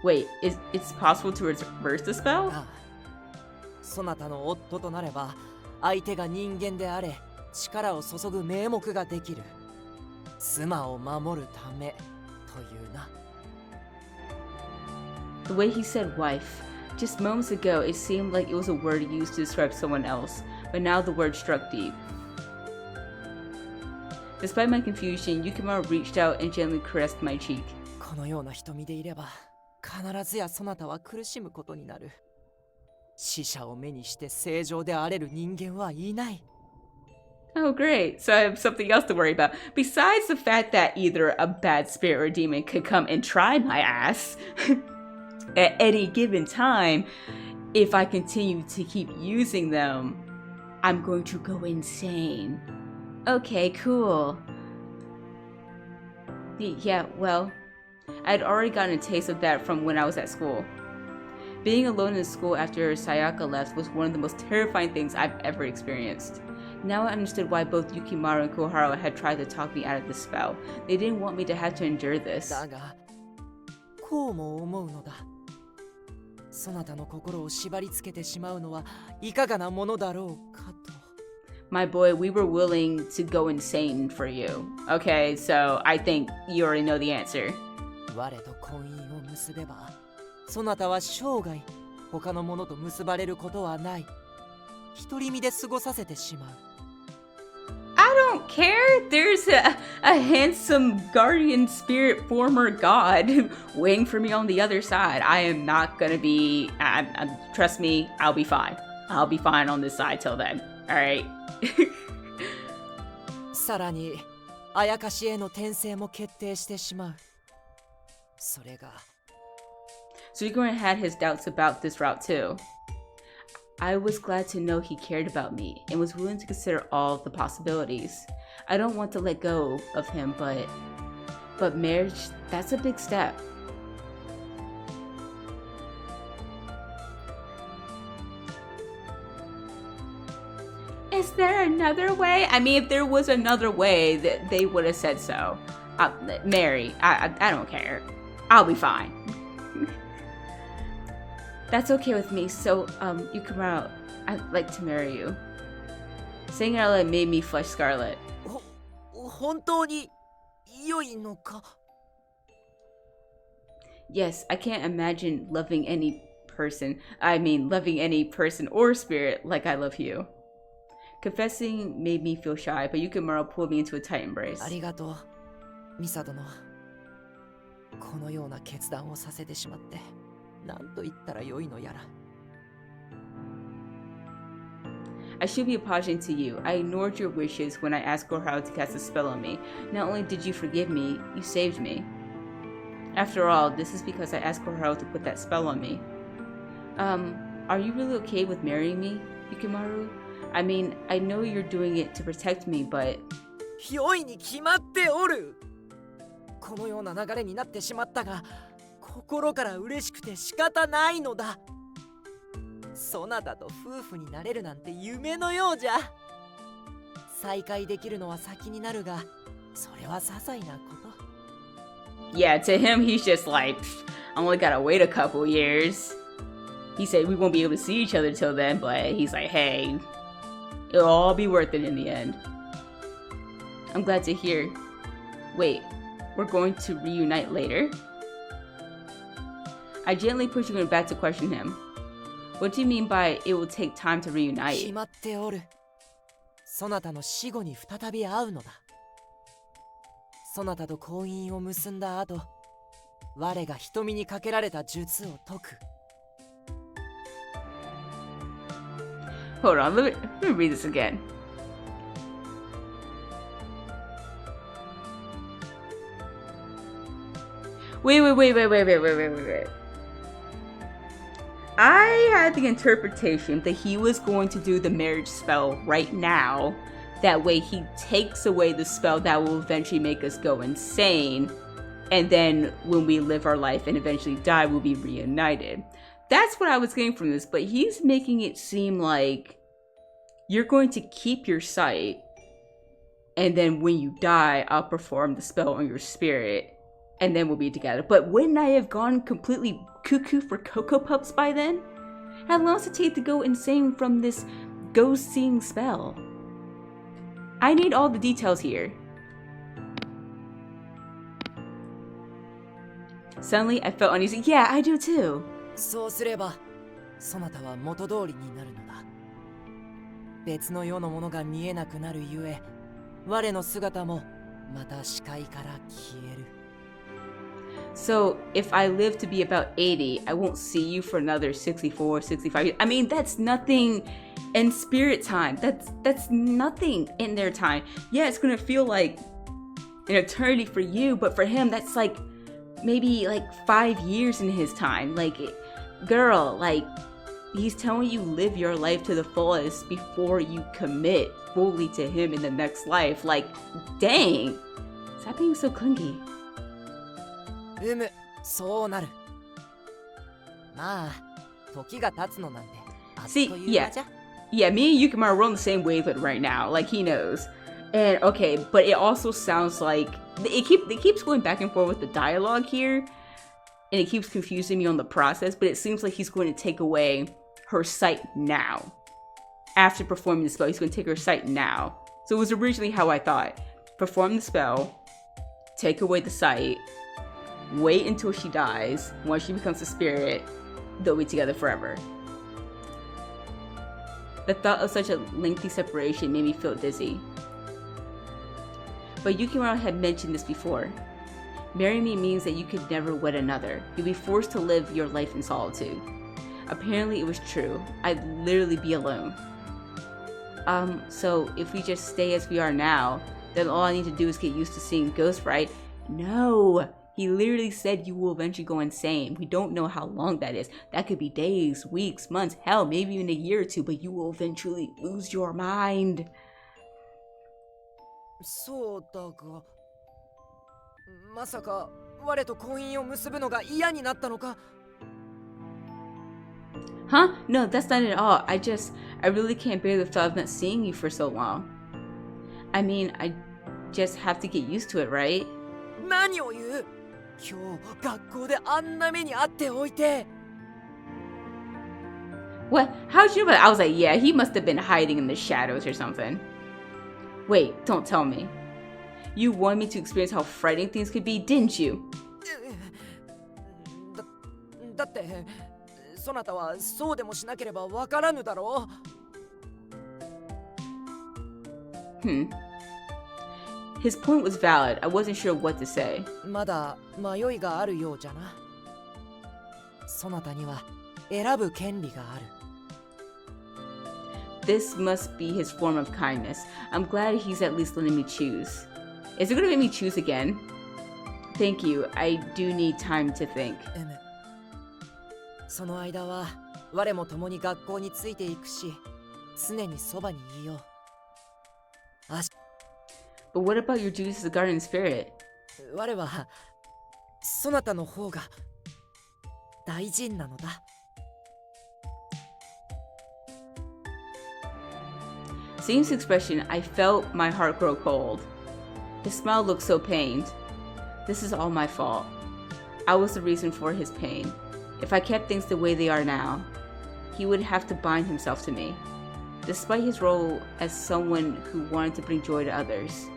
Wait, it's possible to reverse the spell? そなたの夫となれば、相手が人間であれ、力を注ぐ名目ができる。妻を守るためというな。The way he said wife, just moments ago it seemed like it was a word used to describe someone else, but now the word struck deep. Despite my confusion, Yukimaro reached out and gently caressed my cheek. このような瞳でいれば、必ずやそなたは苦しむことになる。死者を目にして正常であれる人間はいない。Oh, great. So I have something else to worry about. Besides the fact that either a bad spirit or demon could come and try my ass at any given time, if I continue to keep using them, I'm going to go insane. Okay, cool. Yeah, well, I'd already gotten a taste of that from when I was at school. Being alone in school after Sayaka left was one of the most terrifying things I've ever experienced. Now I understood why both Yukimaro and Koharu had tried to talk me out of the spell. They didn't want me to have to endure this. だが、こうも思うのだ。そなたの心を縛り付けてしまうのはいかがなものだろうかと。My boy, we were willing to go insane for you. Okay, so I think you already know the answer. 我と婚姻を結べば、そなたは生涯他の者と結ばれることはない。独り身で過ごさせてしまう。I don't care. There's a handsome guardian spirit former god waiting for me on the other side. I am not gonna be. Trust me, I'll be fine. I'll be fine on this side till then. All right. さらに、あやかしへの転生も決定してしまう。それが。So Yukimaro had his doubts about this route too. I was glad to know he cared about me and was willing to consider all the possibilities. I don't want to let go of him, but marriage, that's a big step. Is there another way? I mean, if there was another way, that they would have said so. Mary, I don't care. I'll be fine. That's okay with me. So, Yukimaro, I'd like to marry you. Saying it out loud made me flush scarlet. 本当に良いのか? Yes, I can't imagine loving any person or spirit like I love you. Confessing made me feel shy, but Yukimaro pulled me into a tight embrace. ありがとう、ミサ殿。このような決断をさせてしまって、なんと言ったらよいのやら。I should be apologizing to you. I ignored your wishes when I asked Koharu to cast a spell on me. Not only did you forgive me, you saved me. After all, this is because I asked Koharu to put that spell on me. Are you really okay with marrying me, Yukimaro? I mean, I know you're doing it to protect me, but... 良いに決まっておる。このような流れになってしまったが、心から嬉しくて仕方ないのだ。そなたと夫婦になれるなんて夢のようじゃ。再会できるのは先になるが、それは些細なこと。Yeah, to him, he's just like, I only gotta wait a couple years. He said we won't be able to see each other till then, but he's like, hey, it'll all be worth it in the end. I'm glad to hear. Wait, we're going to reunite later? I gently pushed you back to question him. What do you mean by it will take time to reunite? 決まっておる。そなたの死後に再び会うのだ。そなたと婚姻を結んだ後、我が瞳にかけられた術を解く。Hold on, let me read this again. Wait. I had the interpretation that he was going to do the marriage spell right now. That way he takes away the spell that will eventually make us go insane. And then when we live our life and eventually die, we'll be reunited. That's what I was getting from this, but he's making it seem like you're going to keep your sight. And then when you die, I'll perform the spell on your spirit. And then we'll be together. But wouldn't I have gone completely cuckoo for Cocoa Puffs by then? How long does it take to go insane from this ghost seeing spell? I need all the details here. Suddenly, I felt uneasy. Yeah, I do too. そうすれば、そなたは元通りになるのだ。別の世のものが見えなくなるゆえ、我の姿もまた視界から消える。So, if I live to be about 80, I won't see you for another 64, 65 years. I mean, that's nothing in spirit time. That's nothing in their time. Yeah, it's gonna feel like an eternity for you, but for him, that's like maybe like 5 years in his time. Like, girl, like, he's telling you live your life to the fullest before you commit fully to him in the next life. Like, dang, stop being so clingy. そうなる。まあ、時が経つのなんてあっと See, いう間じゃ。 Yeah, me and Yukimaro are on the same wavelength right now. Like, he knows. And, okay, but it also sounds like... It keeps going back and forth with the dialogue here. And it keeps confusing me on the process. But it seems like he's going to take away her sight now. After performing the spell, he's going to take her sight now. So it was originally how I thought. Perform the spell. Take away the sight. Wait until she dies. Once she becomes a spirit, they'll be together forever. The thought of such a lengthy separation made me feel dizzy. But Yukimaro had mentioned this before. Marry me means that you could never wed another. You'll be forced to live your life in solitude. Apparently it was true. I'd literally be alone. So if we just stay as we are now, then all I need to do is get used to seeing ghosts, right? No! He literally said you will eventually go insane. We don't know how long that is. That could be days, weeks, months, hell, maybe even a year or two, but you will eventually lose your mind. そうだが、まさか我と婚姻を結ぶのが嫌になったのか? Huh? No, that's not at all. I really can't bear the thought of not seeing you for so long. I mean, I just have to get used to it, right? 何を言う? 今日学校であんな目にあっておいて. What? How'd you know about it? I was like, yeah, he must have been hiding in the shadows or something. Wait, don't tell me. You wanted me to experience how frightening things could be, didn't you? だって、そなたはそうでもしなければわからぬだろう? His point was valid. I wasn't sure what to say. まだ迷いがあるようじゃな。そなたには選ぶ権利がある。This must be his form of kindness. I'm glad he's at least letting me choose. Is it gonna make me choose again? Thank you. I do need time to think. その間は我も共に学校についていくし、常にそばにいよう。But what about your duties as a guardian spirit? 我はそなたの方が大事なのだ。Seeing his expression, I felt my heart grow cold. His smile looked so pained. This is all my fault. I was the reason for his pain. If I kept things the way they are now, he would have to bind himself to me, despite his role as someone who wanted to bring joy to others.「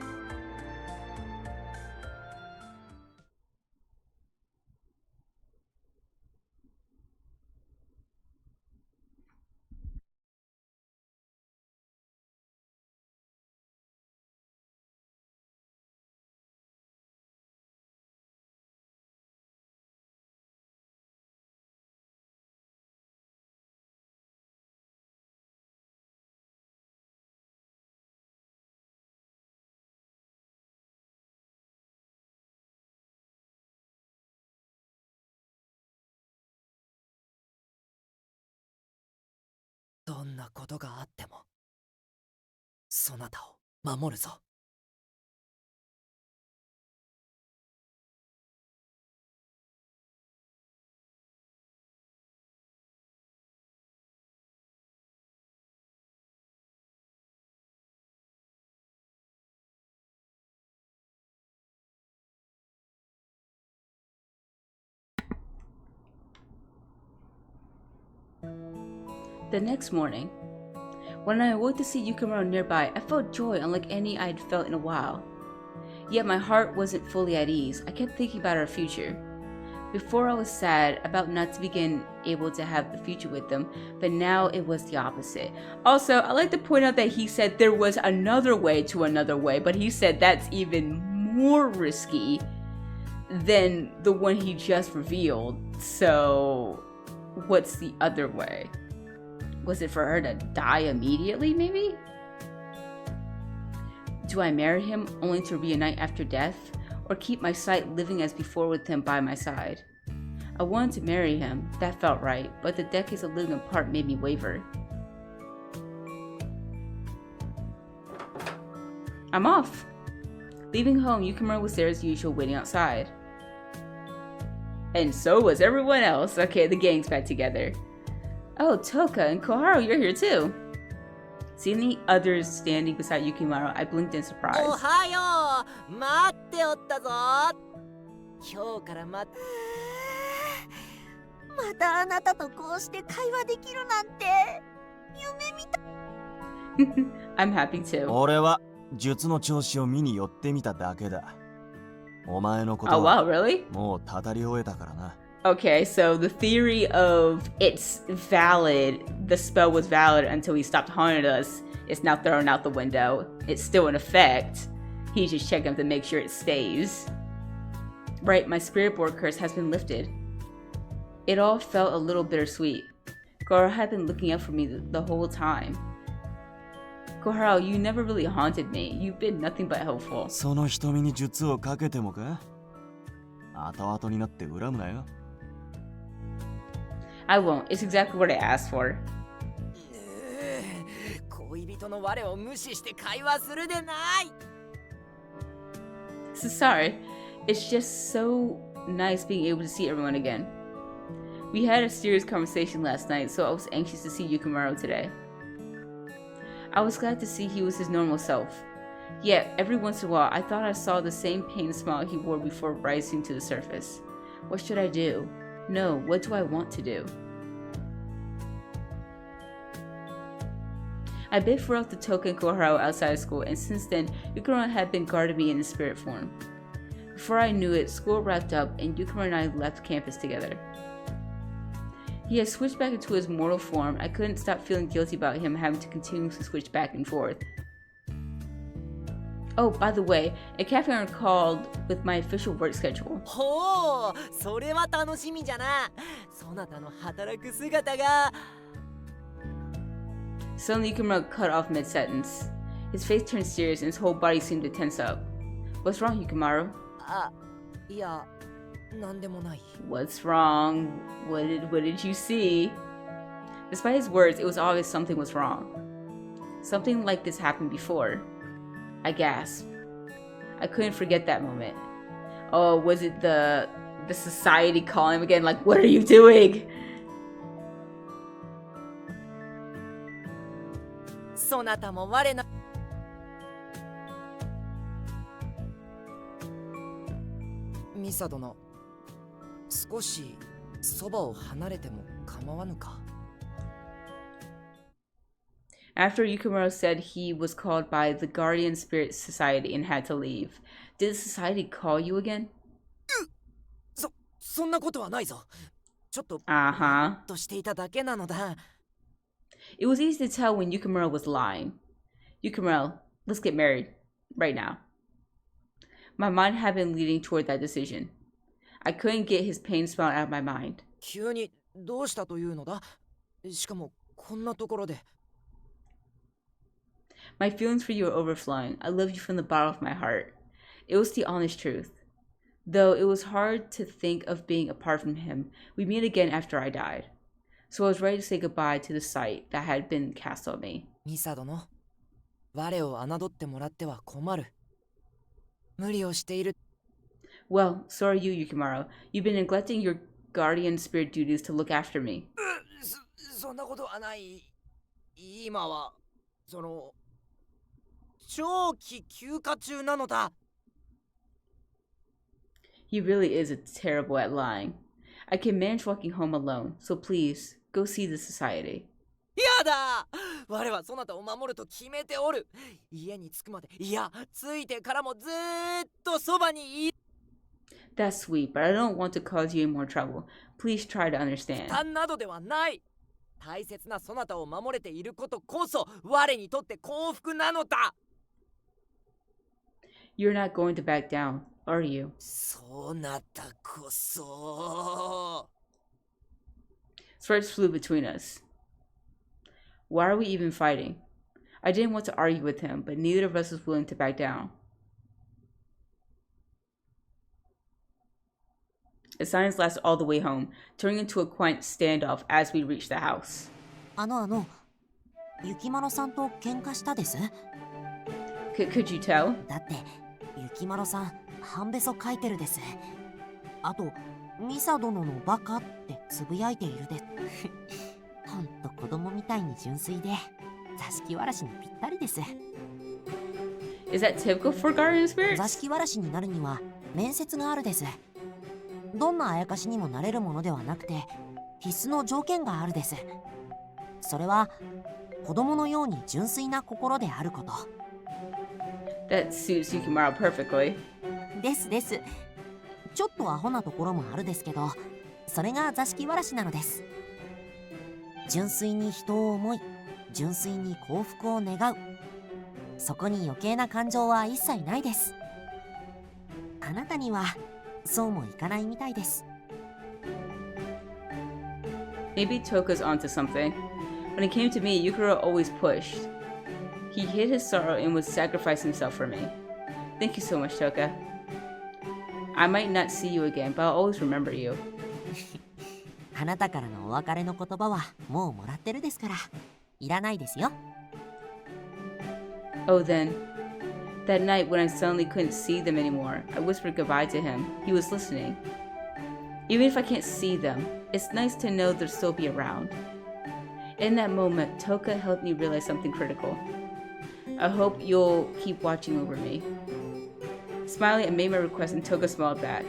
どんなことがあってもそなたを守るぞ」。The next morning, when I awoke to see Yukimaro nearby, I felt joy unlike any I had felt in a while. Yet my heart wasn't fully at ease. I kept thinking about our future. Before I was sad about not to begin able to have the future with them, but now it was the opposite. Also, I like to point out that he said there was another way to another way, but he said that's even more risky than the one he just revealed. So, what's the other way? Was it for her to die immediately, maybe? Do I marry him only to reunite after death, or keep my sight living as before with him by my side? I wanted to marry him, that felt right, but the decades of living apart made me waver. I'm off! Leaving home, Yukimaro was there as usual, waiting outside. And so was everyone else. Okay, the gang's back together. Oh, Toka and Koharu, you're here too. Seeing the others standing beside Yukimaro, I blinked in surprise. おはよう待っておったぞ今日からまたあなたとこうして会話できるなんて夢みた I'm happy too. 俺は術の調子を見に寄ってみただけだ。お前のこと Oh は wow, really? もう語り終えたからな。Okay, so the theory of it's valid, the spell was valid until he stopped haunting us, it's now thrown out the window. It's still in effect. He's just checking to make sure it stays. Right, my spirit board curse has been lifted. It all felt a little bittersweet. Koharu had been looking out for me the whole time. Koharu, you never really haunted me. You've been nothing but helpful. その瞳に術をかけてもか？後々になって恨むなよ。I won't. It's exactly what I asked for. 恋人の我を無視して会話するでない So sorry. It's just so nice being able to see everyone again. We had a serious conversation last night, so I was anxious to see Yukimaro today. I was glad to see he was his normal self. Yet, every once in a while, I thought I saw the same pained smile he wore before rising to the surface. What should I do? No, what do I want to do? I bid farewell to Toka and Koharu outside of school, and since then, Yukimaro had been guarding me in his spirit form. Before I knew it, school wrapped up, and Yukimaro and I left campus together. He had switched back into his mortal form. I couldn't stop feeling guilty about him having to continuously switch back and forth. Oh, by the way, a cafe owner called with my official work schedule. ほうそれは楽しみじゃなそなたの働く姿が Suddenly, Yukimaro cut off mid-sentence. His face turned serious and his whole body seemed to tense up. What's wrong, Yukimaro? あいやなんでもない What's wrong? What did you see? Despite his words, it was obvious something was wrong. Something like this happened before. I gasped. I couldn't forget that moment. Oh, was it the society calling him again? Like, what are you doing? そなたも我のミサ殿少しそばを離れても構わぬか After Yukimaro said he was called by the Guardian Spirit Society and had to leave, did the society call you again? そんなことはないぞちょっととしていただけなのだ It was easy to tell when Yukimaro was lying. Yukimaro, let's get married. Right now. My mind had been leading toward that decision. I couldn't get his pain smile out of my mind. 急にどうしたというのだしかもこんなところで My feelings for you are overflowing. I love you from the bottom of my heart. It was the honest truth. Though it was hard to think of being apart from him, we meet again after I died. So I was ready to say goodbye to the sight that had been cast on me. ミサ殿我を侮ってもらっては困る無理をしている Well, so are you, Yukimaro. You've been neglecting your guardian spirit duties to look after me. そんなことはない今はその長期休暇中なのだ He really is terrible at lying. I can manage walking home alone, so please, go see the society. やだ我はそなたを守ると決めておる家に着くまでいや着いてからもずーっとそばにい That's sweet, but I don't want to cause you any more trouble. Please try to understand. 負担などではない大切なそなたを守れていることこそ我にとって幸福なのだ You're not going to back down, are you? そなたこそ Swords flew between us. Why are we even fighting? I didn't want to argue with him, but neither of us was willing to back down. The silence lasted all the way home, turning into a quiet standoff as we reached the house. ゆきまろさんと喧嘩したです Could you tell? だってゆきまろさん半べそ書いてるですあとミサ殿のバカってつぶやいているで。ほんと子供みたいに純粋で座敷わらしにぴったりです。 Is that typical for guardian 座 spirits? 敷わらしになるには面接があるです。どんなあやかしにもなれるものではなくて必須の条件があるです。それは子供のように純粋な心であること。 That suits Yukimaro perfectly. ですです。ちょっとアホなところもあるですけど、それが座敷わらしなのです。純粋に人を思い、純粋に幸福を願う。そこに余計な感情は一切ないです。あなたにはそうもいかないみたいです。 Maybe Toka's onto something. When it came to me, Yukiro always pushed. He hid his sorrow and would sacrifice himself for me. Thank you so much, Toka. I might not see you again, but I'll always remember you. あなたからのお別れの言葉はもうもらってるですから、いらないですよ。Oh, then. That night when I suddenly couldn't see them anymore, I whispered goodbye to him. He was listening. Even if I can't see them, it's nice to know they'll still be around. In that moment, Toka helped me realize something critical. I hope you'll keep watching over me. Smiling, I made my request and Toka smiled back.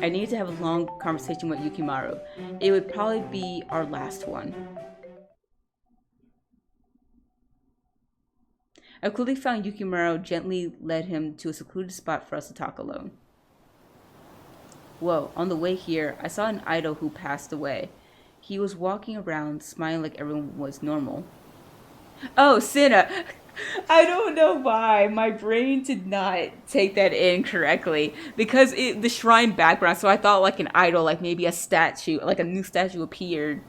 I needed to have a long conversation with Yukimaro. It would probably be our last one. I quickly found Yukimaro, gently led him to a secluded spot for us to talk alone. Whoa, on the way here, I saw an idol who passed away. He was walking around, smiling like everyone was normal. Oh, Senna! I don't know why my brain did not take that in correctly. Because the shrine background, so I thought like an idol, like maybe a statue, like a new statue appeared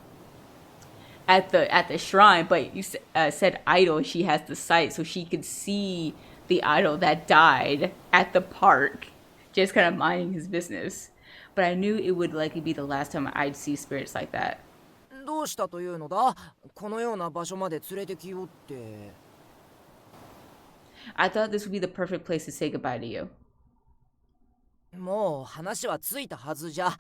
at the shrine, but you said idol. She has the sight, so she could see the idol that died at the park, just kind of minding his business. But I knew it would likely be the last time I'd see spirits like that. どうしたというのだ？このような場所まで連れてきようって。I thought this would be the perfect place to say goodbye to you. もう話はついたはずじゃ。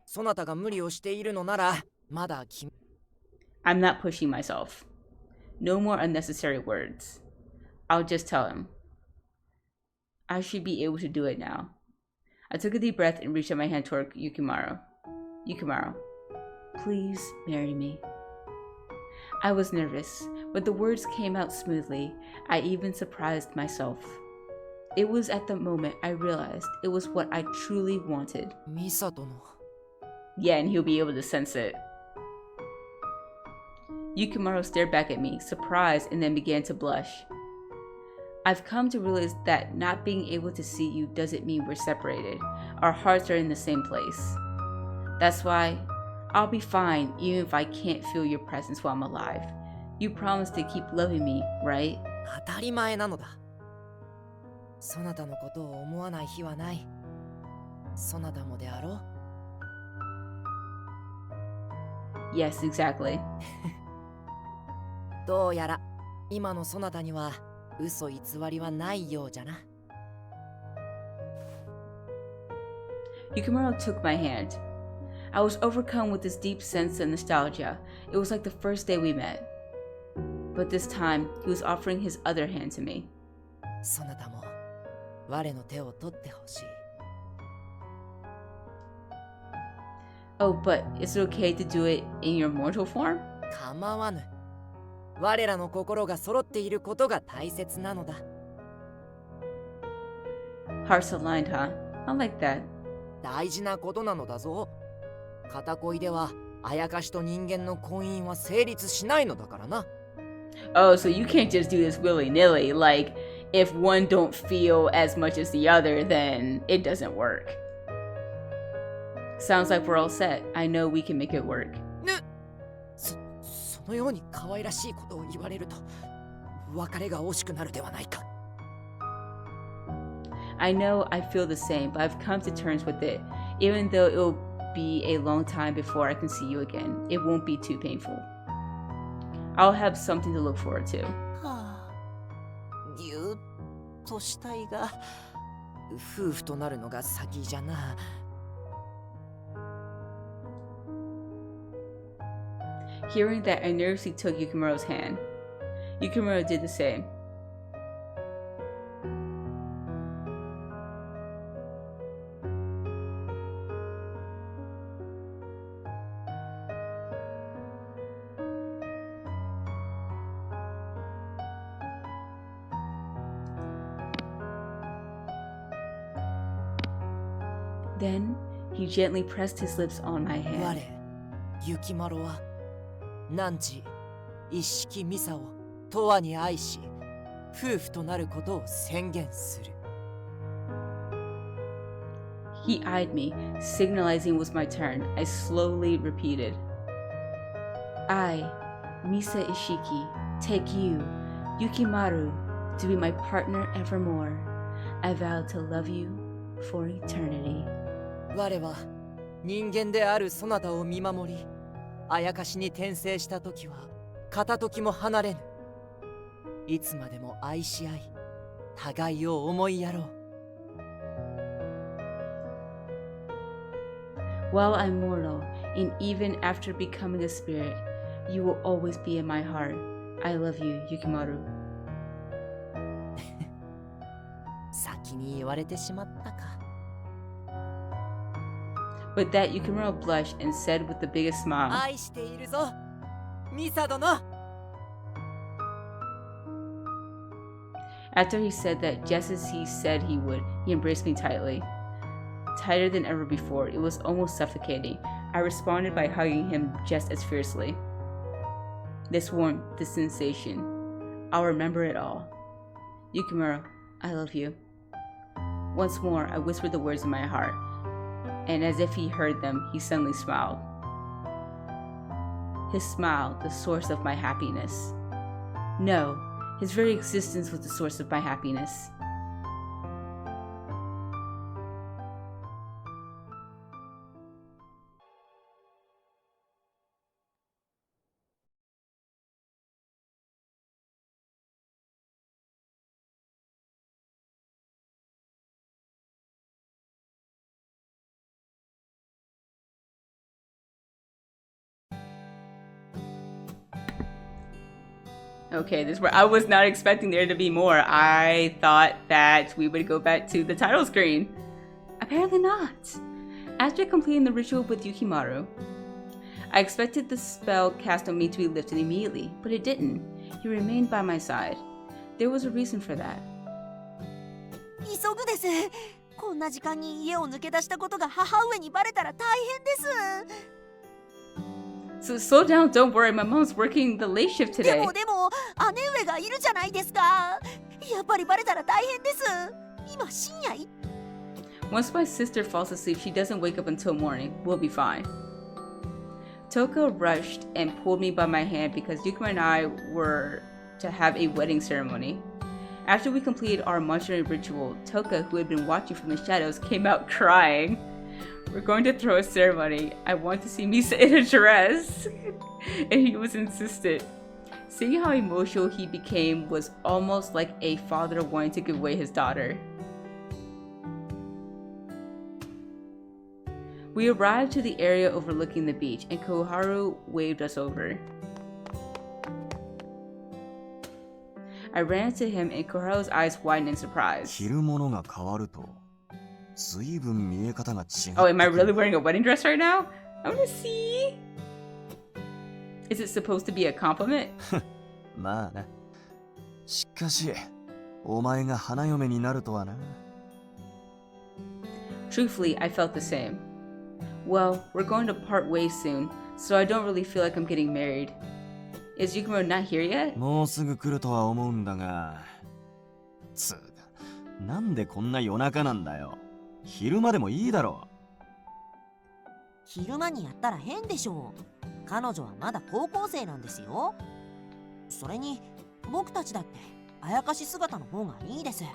そなたが無理をしているのならまだ君。I'm not pushing myself. No more unnecessary words. I'll just tell him. I should be able to do it now. I took a deep breath and reached out my hand toward Yukimaro. Yukimaro, please marry me. I was nervous, but the words came out smoothly. I even surprised myself. It was at the moment I realized it was what I truly wanted. Misa殿. Yeah, and he'll be able to sense it. Yukimaro stared back at me, surprised, and then began to blush. I've come to realize that not being able to see you doesn't mean we're separated. Our hearts are in the same place. That's why I'll be fine even if I can't feel your presence while I'm alive. You promised to keep loving me, right? 当たり前なのだ。そなたのことを思わない日はない。そなたもであろう。Yes, exactly. どうやら今のそなたには嘘偽りはないようじゃな。Yukimaro took my hand. I was overcome with this deep sense of nostalgia. It was like the first day we met. But this time, he was offering his other hand to me. そなたも我の手を取ってほしい。Oh, but is it okay to do it in your mortal form? 構わぬ。我らの心が揃っていることが大切なのだ。Hearts aligned, huh? I like that. 大事なことなのだぞ。片恋ではあやかしと人間の婚姻は成立しないのだからな。Oh, so you can't just do this willy-nilly. Like, if one don't feel as much as the other, then it doesn't work. Sounds like we're all set. I know we can make it work. そのように可愛らしいことを言われると別れが惜しくなるではないか。I know I feel the same, but I've come to terms with it. Even though it'll be a long time before I can see you again, it won't be too painful. I'll have something to look forward to. はあ、ぎゅーっとしたいが夫婦となるのが先じゃな。Hearing that, I nervously took Yukimaro's hand. Yukimaro did the same. Then he gently pressed his lips on my hand. 我、雪丸は、汝、一色ミサを永遠に愛し、夫婦となることを宣言する。He eyed me, signalizing it was my turn. I slowly repeated. I, Misa Isshiki, take you, Yukimaro, to be my partner evermore. I vow to love you for eternity. 我は人間であるそなたを見守り、あやかしに転生した時は片時も離れぬ。いつまでも愛し合い、互いを思いやろう。While I'm mortal, and even after becoming a spirit, you will always be in my heart. I love you, Yukimaro. 先に言われてしまったか。With that, Yukimaro blushed and said with the biggest smile, 愛しているぞ、ミサ殿。After he said that, just as he said he would, he embraced me tightly. Tighter than ever before, it was almost suffocating. I responded by hugging him just as fiercely. This warmth, this sensation, I'll remember it all. Yukimaro, I love you. Once more, I whispered the words in my heart, and as if he heard them, he suddenly smiled. His smile, the source of my happiness. No, his very existence was the source of my happiness. Okay, this is where I was not expecting there to be more. I thought that we would go back to the title screen. Apparently not. After completing the ritual with Yukimaro, I expected the spell cast on me to be lifted immediately, but it didn't. He remained by my side. There was a reason for that. 急ぐです。こんな時間に家を抜け出したことが母上にバレたら大変です。So slow down, don't worry, my mom's working the late shift today. でも姉上がいるじゃないですか。やっぱりバレたら大変です。今深夜い。Once my sister falls asleep, she doesn't wake up until morning. We'll be fine. Toka rushed and pulled me by my hand because Yukimaro and I were to have a wedding ceremony. After we completed our monetary ritual, Toka, who had been watching from the shadows, came out crying. We're going to throw a ceremony. I want to see Misa in a dress. And he was insistent. Seeing how emotional he became was almost like a father wanting to give away his daughter. We arrived to the area overlooking the beach, and Koharu waved us over. I ran into him, and Koharu's eyes widened in surprise. Oh, am I really wearing a wedding dress right now? I want to see. Is it supposed to be a compliment? まあな。しかし、お前が花嫁になるとはな。Truthfully, I felt the same. Well, we're going to part ways soon, so I don't really feel like I'm getting married. Is Yukimaro not here yet? もうすぐ来るとは思うんだが。つうか、なんでこんな夜中なんだよ。昼間でもいいだろう。昼間にやったら変でしょう。彼女はまだ高校生なんですよ。それに僕たちだってあやかし姿の方がいいです。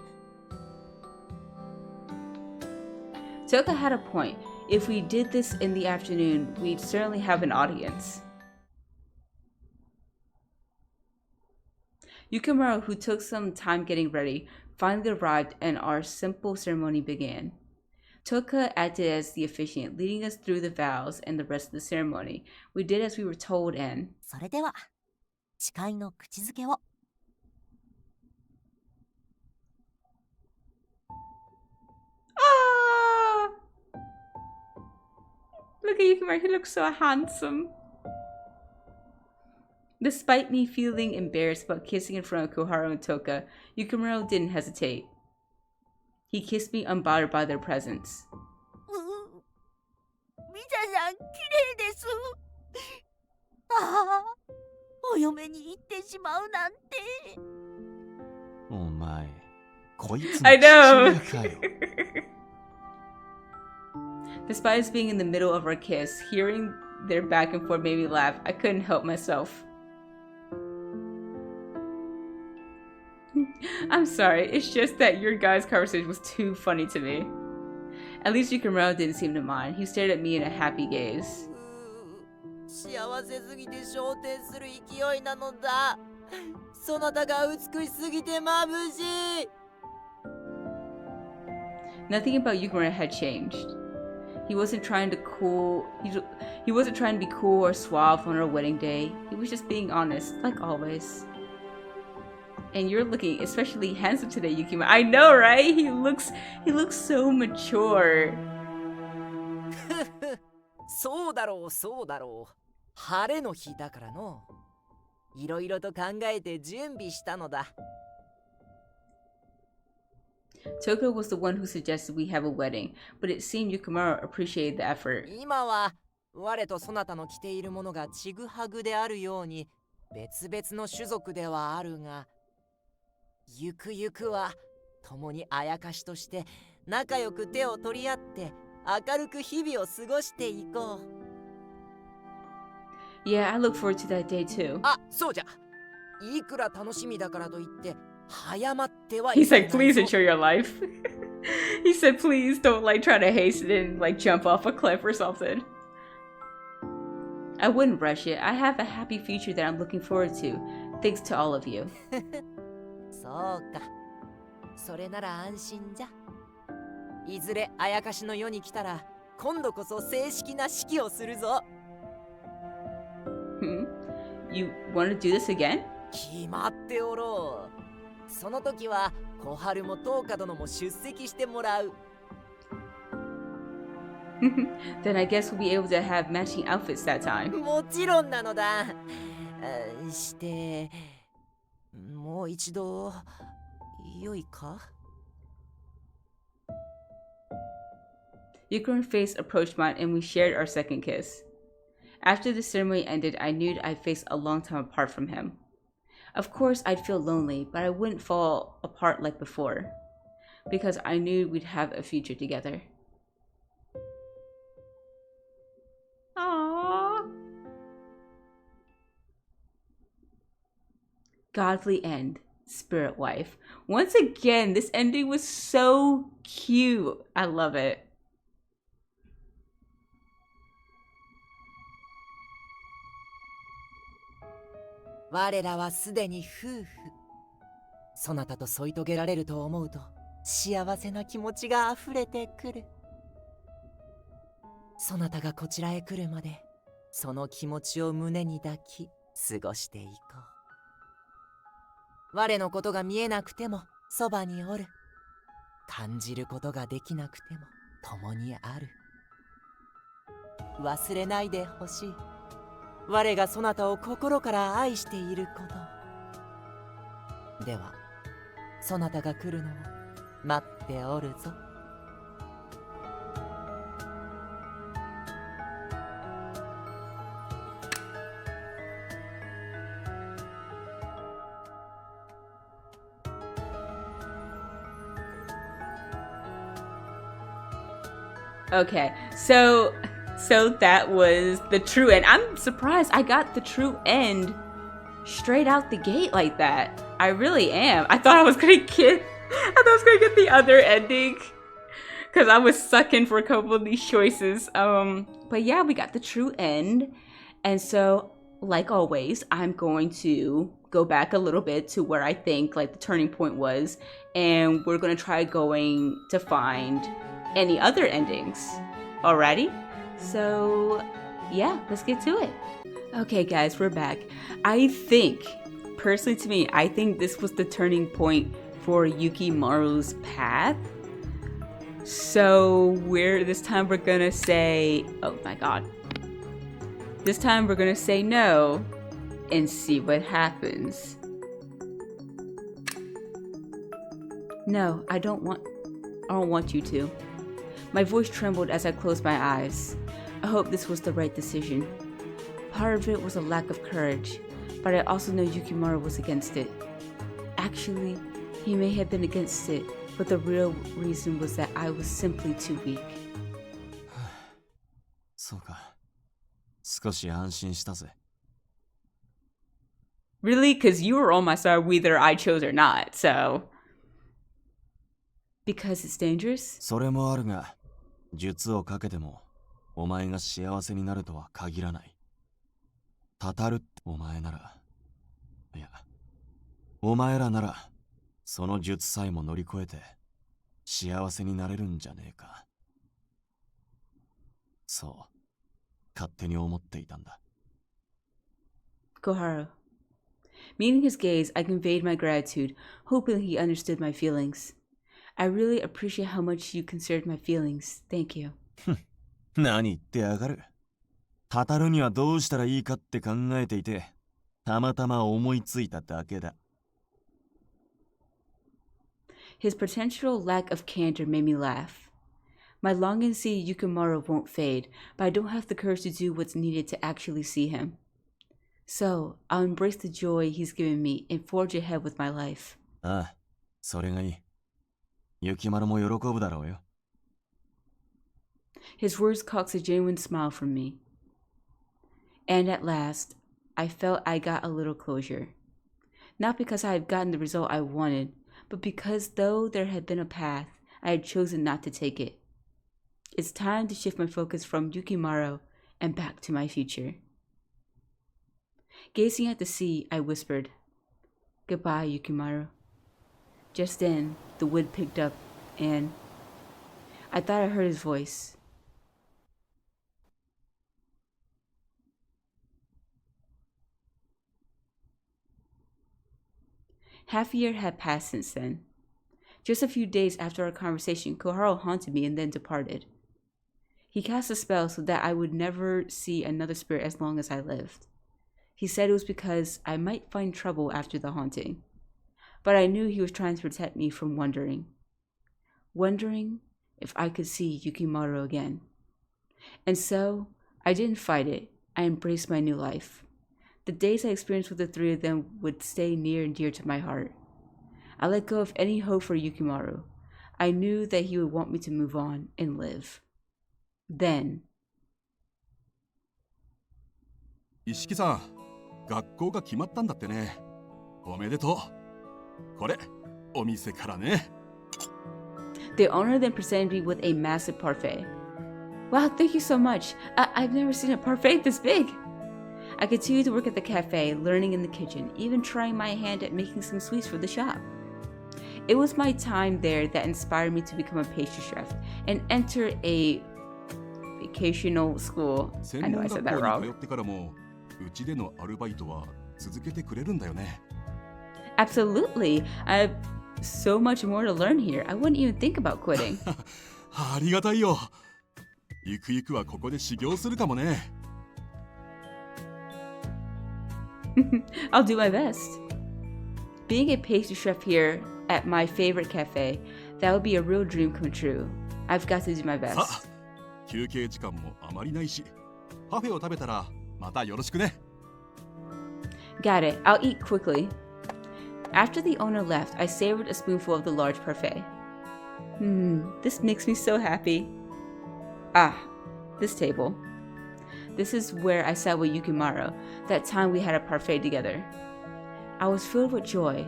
Toka had a point. If we did this in the afternoon, we'd certainly have an audience. Yukimaro, who took some time getting ready, finally arrived and our simple ceremony began. Toka acted as the officiant, leading us through the vows and the rest of the ceremony. We did as we were told and... それでは、誓いの口づけを。Ah! Look at Yukimaro, he looks so handsome. Despite me feeling embarrassed about kissing in front of Koharu and Toka, Yukimaro didn't hesitate. He kissed me unbothered by their presence. ミサさん、綺麗です。ああ、お嫁に行ってしまうなんて。お前、こいつ I の know. 父親かよ。Despite us being in the middle of our kiss, hearing their back and forth made me laugh. I couldn't help myself. I'm sorry, it's just that your guys' conversation was too funny to me. At least Yukimaro didn't seem to mind. He stared at me in a happy gaze. 幸せすぎて昇天する勢いなのだ。そなたが美しすぎて眩しい。Nothing about Yukimaro had changed. He wasn't trying to he wasn't trying to be cool or suave on our wedding day. He was just being honest, like always. And you're looking especially handsome today, Yukimaro. I know, right? He looks so mature. そうだろう、そうだろう。晴れの日だからの。いろいろと考えて準備したのだ。Toka was the one who suggested we have a wedding, but it seemed Yukimaro appreciated the effort. 今は我とそなたの着ているものがちぐはぐであるように別々の種族ではあるが、ゆくゆくは共にあやかしとして仲良く手を取り合って明るく日々を過ごしていこう。Yeah, I look forward to that day too. あ、そうじゃ。いくら楽しみだからといって早まってはい He's like, please enjoy your life. He said, please don't like try to hasten and like jump off a cliff or something. I wouldn't rush it. I have a happy future that I'm looking forward to. Thanks to all of you. そうか。それなら安心じゃ。いずれあやかしの世に来たら、今度こそ正式な式をするぞ。You want to do this again? 決まっておろう。その時は小春も東花殿も出席してもらう。Then I guess we'll be able to have matching outfits that time. もちろんなのだ。して、もう一度良いか? Yukimoro's face approached mine and we shared our second kiss. After the ceremony ended, I knew I'd face a long time apart from him. Of course, I'd feel lonely, but I wouldn't fall apart like before, because I knew we'd have a future together. Aww. Godly end, spirit wife. Once again, this ending was so cute. I love it. 我らはすでに夫婦。そなたと添い遂げられると思うと幸せな気持ちがあふれてくる。そなたがこちらへ来るまでその気持ちを胸に抱き過ごしていこう。我のことが見えなくてもそばにおる。感じることができなくても共にある。忘れないでほしい。我がそなたを心から愛していること。では、そなたが来るのを待っておるぞ。Okay, so that was the true end. I'm surprised I got the true end straight out the gate like that. I really am. I thought I was gonna get the other ending because I was sucking for a couple of these choices. But yeah, we got the true end. And so like always, I'm going to go back a little bit to where I think like the turning point was, and we're going to try going to find any other endings. Alrighty? So, yeah, let's get to it. Okay, guys, we're back. I think, personally to me, I think this was the turning point for Yukimaro's path. So, this time we're gonna say, oh my god. This time we're gonna say no and see what happens. No, I don't want you to. My voice trembled as I closed my eyes. I hope this was the right decision. Part of it was a lack of courage, but I also know Yukimaro was against it. Actually, he may have been against it, but the real reason was that I was simply too weak. そうか。少し安心したぜ。 Really? Because you were on my side whether I chose or not, so... Because it's dangerous? それもあるが、術をかけても、お前が幸せになるとは限らない。たたるってお前なら、いや、お前らなら、その術さえも乗り越えて、幸せになれるんじゃねえか。そう、勝手に思っていたんだ。Koharu. Meeting his gaze, I conveyed my gratitude, hoping he understood my feelings. I really appreciate how much you considered my feelings. Thank you. 何言ってやがる。たたるにはどうしたらいいかって考えていて、たまたま思いついただけだ。His potential lack of candor made me laugh. My longing to see Yukimaro won't fade, but I don't have the courage to do what's needed to actually see him. So, I'll embrace the joy he's given me and forge ahead with my life. ああ、それがいい。Yukimaroも喜ぶだろうよ。His words coaxed a genuine smile from me. And at last, I felt I got a little closure. Not because I had gotten the result I wanted, but because though there had been a path, I had chosen not to take it. It's time to shift my focus from Yukimaro and back to my future. Gazing at the sea, I whispered, "Goodbye, Yukimaro." Just then, the wind picked up, and I thought I heard his voice. Half a year had passed since then. Just a few days after our conversation, Koharu haunted me and then departed. He cast a spell so that I would never see another spirit as long as I lived. He said it was because I might find trouble after the haunting. But I knew he was trying to protect me from wondering if I could see Yukimaro again. And so, I didn't fight it. I embraced my new life. The days I experienced with the three of them would stay near and dear to my heart. I let go of any hope for Yukimaro. I knew that he would want me to move on and live. Then... 一色さん、学校が決まったんだってね。おめでとう。これ、お店からね。The owner then presented me with a massive parfait. Wow, thank you so much. I've never seen a parfait this big. I continued to work at the cafe, learning in the kitchen, even trying my hand at making some sweets for the shop. It was my time there that inspired me to become a pastry chef and enter a vocational school. I know I said that wrong. Absolutely. I have so much more to learn here. I wouldn't even think about quitting. ありがたいよ。ゆくゆくはここで修行するかもね。I'll do my best. Being a pastry chef here at my favorite cafe, that would be a real dream come true. I've got to do my best. さあ、休憩時間もあまりないし、パフェを食べたらまたよろしくね。Got it. I'll eat quickly. After the owner left, I savored a spoonful of the large parfait. This makes me so happy. Ah, this table. This is where I sat with Yukimaro, that time we had a parfait together. I was filled with joy.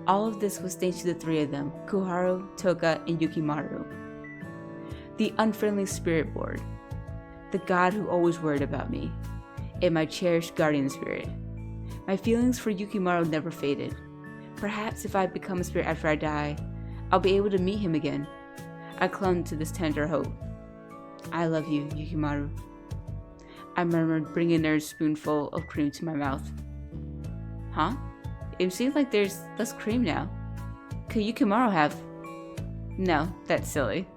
All of this was thanks to the three of them, Koharu, Toka, and Yukimaru. The unfriendly spirit board. The god who always worried about me. and my cherished guardian spirit. My feelings for Yukimaro never faded. Perhaps if I become a spirit after I die, I'll be able to meet him again. I clung to this tender hope. I love you, Yukimaro. I murmured, bringing a spoonful of cream to my mouth. Huh? It seems like there's less cream now. Could Yukimaro have? No, that's silly.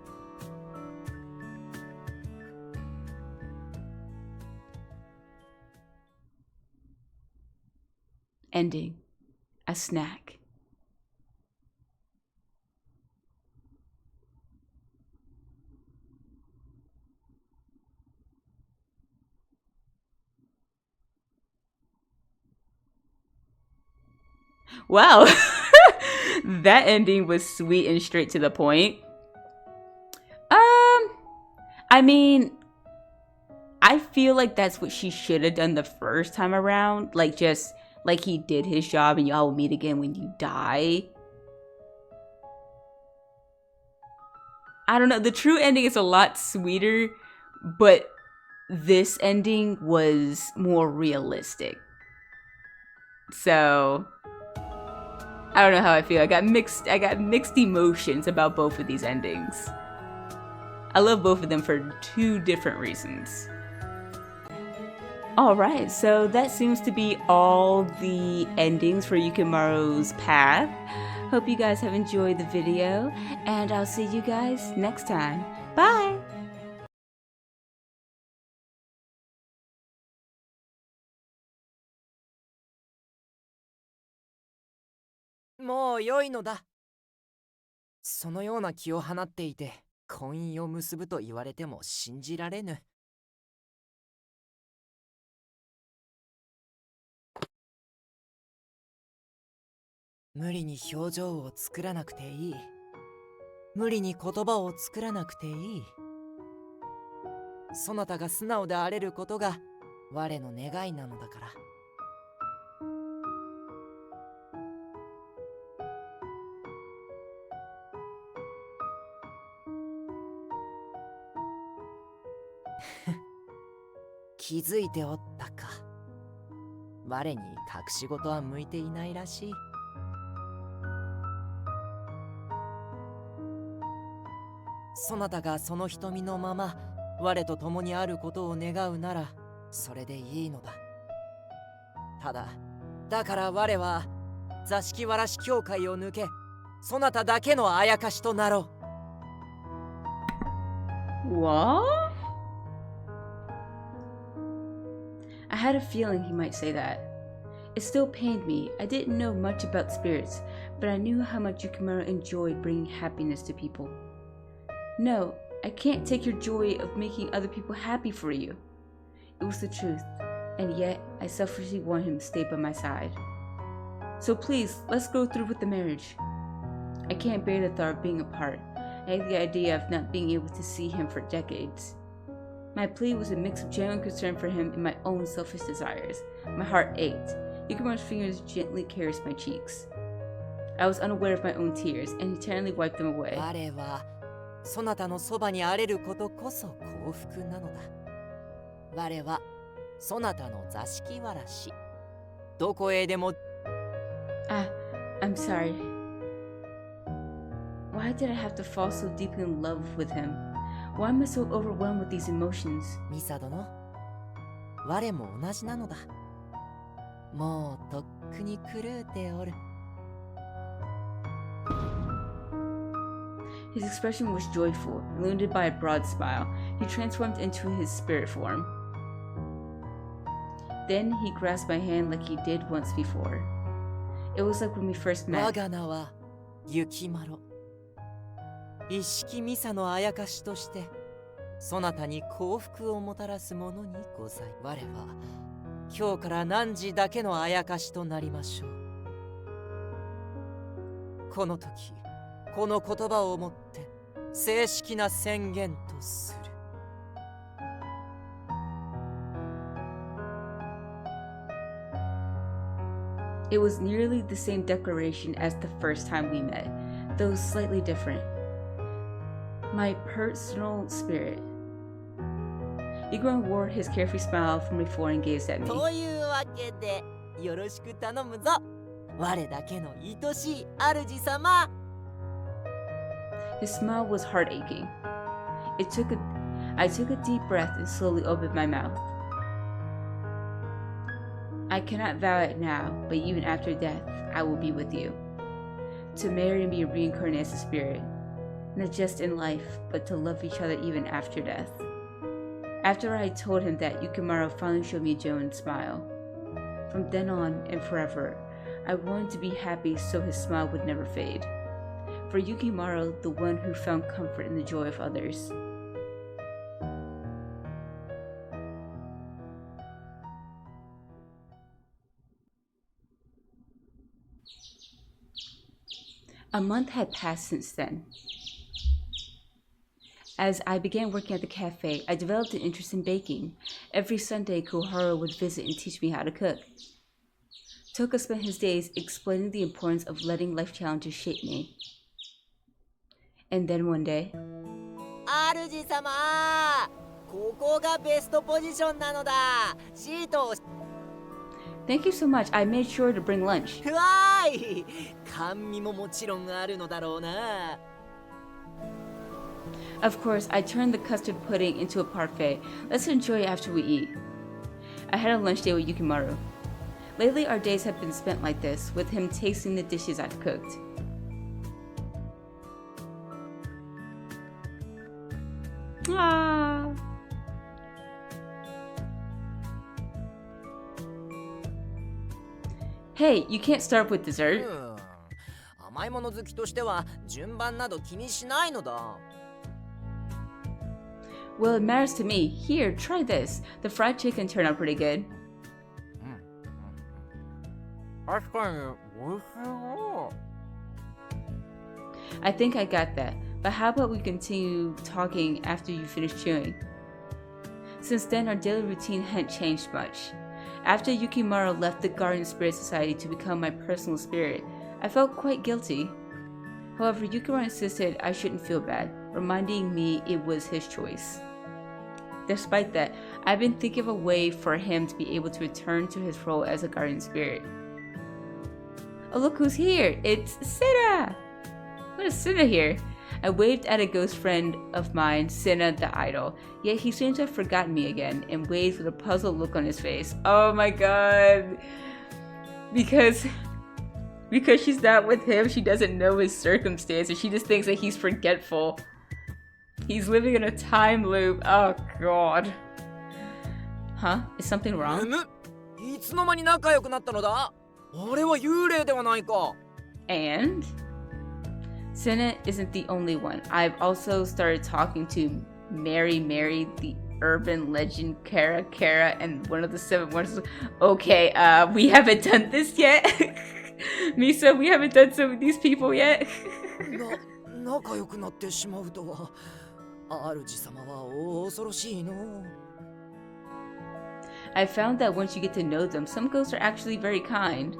Ending. A snack. Wow. That ending was sweet and straight to the point. I mean, I feel like that's what she should have done the first time around. Like, just like he did his job and y'all will meet again when you die. I don't know. The true ending is a lot sweeter, but this ending was more realistic. So I don't know how I feel. I got mixed emotions about both of these endings. I love both of them for two different reasons. Alright, so that seems to be all the endings for Yukimaro's path. Hope you guys have enjoyed the video, and I'll see you guys next time. Bye!もう良いのだ。そのような気を放っていて婚姻を結ぶと言われても信じられぬ。無理に表情を作らなくていい。無理に言葉を作らなくていい。そなたが素直であれることが我の願いなのだから。気づいておったか。我に隠し事は向いていないらしい。そなたがその瞳のまま我と共にあることを願うならそれでいいのだ。だから我は座敷わらし教会を抜けそなただけのあやかしとなろう。What? I had a feeling he might say that. It still pained me. I didn't know much about spirits, but I knew how much Yukimaro enjoyed bringing happiness to people. No, I can't take your joy of making other people happy for you. It was the truth, and yet I selfishly want him to stay by my side. So please, let's go through with the marriage. I can't bear the thought of being apart. I hate the idea of not being able to see him for decades. My plea was a mix of genuine concern for him and my own selfish desires. My heart ached. Yukimaro's fingers gently caressed my cheeks. I was unaware of my own tears, and he tenderly wiped them away. 我はそなたのそばにあれることこそ幸福なのだ。我はそなたの座敷わらし。どこへでも。I'm sorry. Why did I have to fall so deeply in love with him? Why am I so overwhelmed with these emotions? ミサ殿、我も同じなのだ。もうとっくに狂うておる。His expression was joyful, illuminated by a broad smile. He transformed into his spirit form. Then he grasped my hand like he did once before. It was like when we first met. 我が名は雪丸。一式ミサのあやかしとしてそなたに幸福をもたらすものにござい。我は今日から汝だけのあやかしとなりましょう。この時この言葉をもって正式な宣言とする。It was nearly the same declaration as the first time we met, though slightly different. My personal spirit. Yukimaro wore his carefree smile from before and gazed at me. というわけでよろしく頼むぞ我だけの愛しい主様 His smile was heart-aching. I took a deep breath and slowly opened my mouth. I cannot vow it now, but even after death, I will be with you. To marry and be reincarnated as a spirit, not just in life, but to love each other even after death. After I told him that, Yukimaro finally showed me a genuine smile. From then on and forever, I wanted to be happy so his smile would never fade. For Yukimaro, the one who found comfort in the joy of others. A month had passed since then. As I began working at the cafe, I developed an interest in baking. Every Sunday, Koharu would visit and teach me how to cook. Toka spent his days explaining the importance of letting life challenges shape me. And then one day, 主様ここがベストポジションなのだシートを Thank you so much. I made sure to bring lunch. わーい甘味ももちろんあるのだろうな Of course, I turned the custard pudding into a parfait. Let's enjoy it after we eat. I had a lunch date with Yukimaro. Lately, our days have been spent like this, with him tasting the dishes I've cooked. Ah. Hey, you can't start with dessert. 甘いもの好きとしては順番など気にしないのだ Well, it matters to me. Here, try this. The fried chicken turned out pretty good. 確かに美味しい I think I got that. But how about we continue talking after you finish chewing? Since then, our daily routine hadn't changed much. After Yukimaro left the Garden Spirit Society to become my personal spirit, I felt quite guilty. However, Yukimaro insisted I shouldn't feel bad, reminding me it was his choice. Despite that, I've been thinking of a way for him to be able to return to his role as a guardian spirit. Oh, look who's here! It's Senna! What is Senna here? I waved at a ghost friend of mine, Senna the idol, yet he seemed to have forgotten me again and waved with a puzzled look on his face. Oh my god! Because she's not with him, she doesn't know his circumstances. She just thinks that he's forgetful. He's living in a time loop. Oh god. Huh? Is something wrong? いつの間に仲良くなったのだあれは幽霊ではないか And? Senna isn't the only one. I've also started talking to Mary, the urban legend Kara, and one of the 7 wonders. Okay, we haven't done this yet. Misa, we haven't done some of these people yet. 仲良くなってしまうとは主様は恐ろしいの I found that once you get to know them, some ghosts are actually very kind.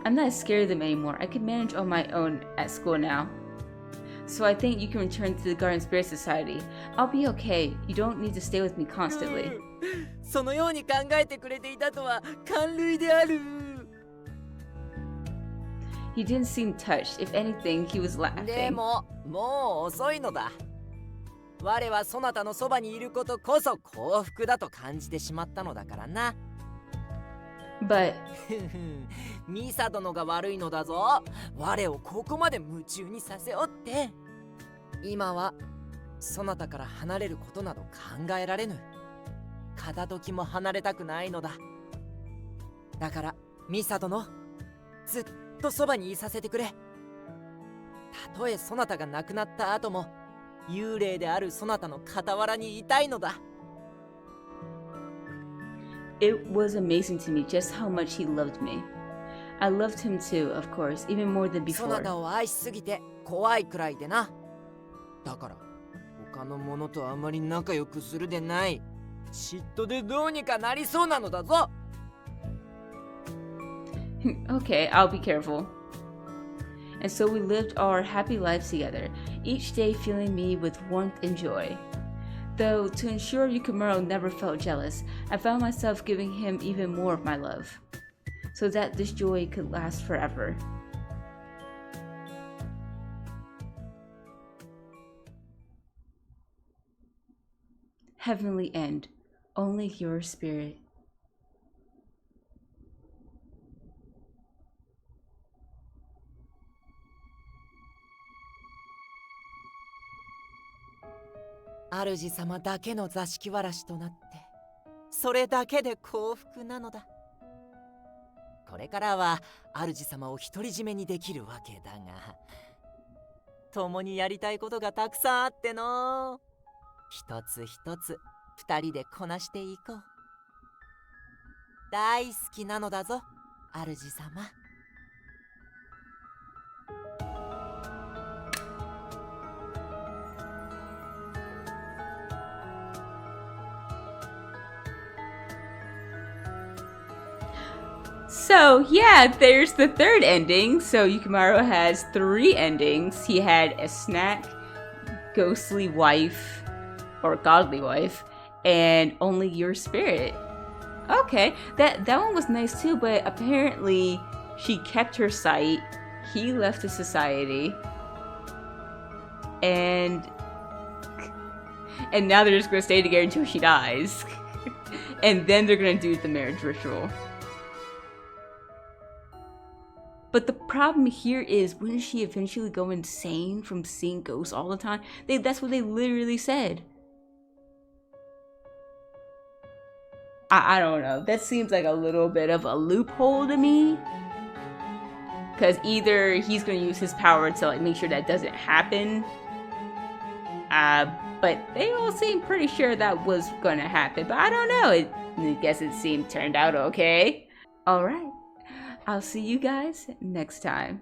I'm not scared of them anymore. I can manage on my own at school now. So I think you can return to the Garden Spirit Society. I'll be okay. You don't need to stay with me constantly. そのように考えてくれていたとは感涙である He didn't seem touched. If anything, he was laughing. でも、もう遅いのだ我はそなたのそばにいることこそ幸福だと感じてしまったのだからな But ミサ殿が悪いのだぞ我をここまで夢中にさせおって今はそなたから離れることなど考えられぬ片時も離れたくないのだだからミサ殿ずっとそばにいさせてくれたとえそなたが亡くなった後も幽霊であるそなたの傍らにいたいのだ it was amazing to me just how much he loved me. I loved him too, of course, even more than そな before. たを愛しすぎて怖いくらいでなだから他の者とあまり仲良くするでない嫉妬でどうにかなりそうなのだぞ Okay, I'll be careful. And so we lived our happy lives together, each day filling me with warmth and joy. Though to ensure Yukimaro never felt jealous, I found myself giving him even more of my love, so that this joy could last forever. Heavenly end, only your spirit.主様だけの座敷わらしとなってそれだけで幸福なのだ。これからは主様を独り占めにできるわけだが、共にやりたいことがたくさんあっての、一つ一つ二人でこなしていこう。大好きなのだぞ、主様。So yeah, there's the third ending. So Yukimaro has 3 endings. He had a snack, ghostly wife, or godly wife, and only your spirit. Okay, that one was nice too, but apparently she kept her sight. He left the society, and now they're just gonna stay together until she dies, and then they're gonna do the marriage ritual. But the problem here is, wouldn't she eventually go insane from seeing ghosts all the time? That's what they literally said. I don't know. That seems like a little bit of a loophole to me. Because either he's going to use his power to like make sure that doesn't happen. But they all seem pretty sure that was going to happen. But I don't know. I guess it turned out okay. Alright. I'll see you guys next time.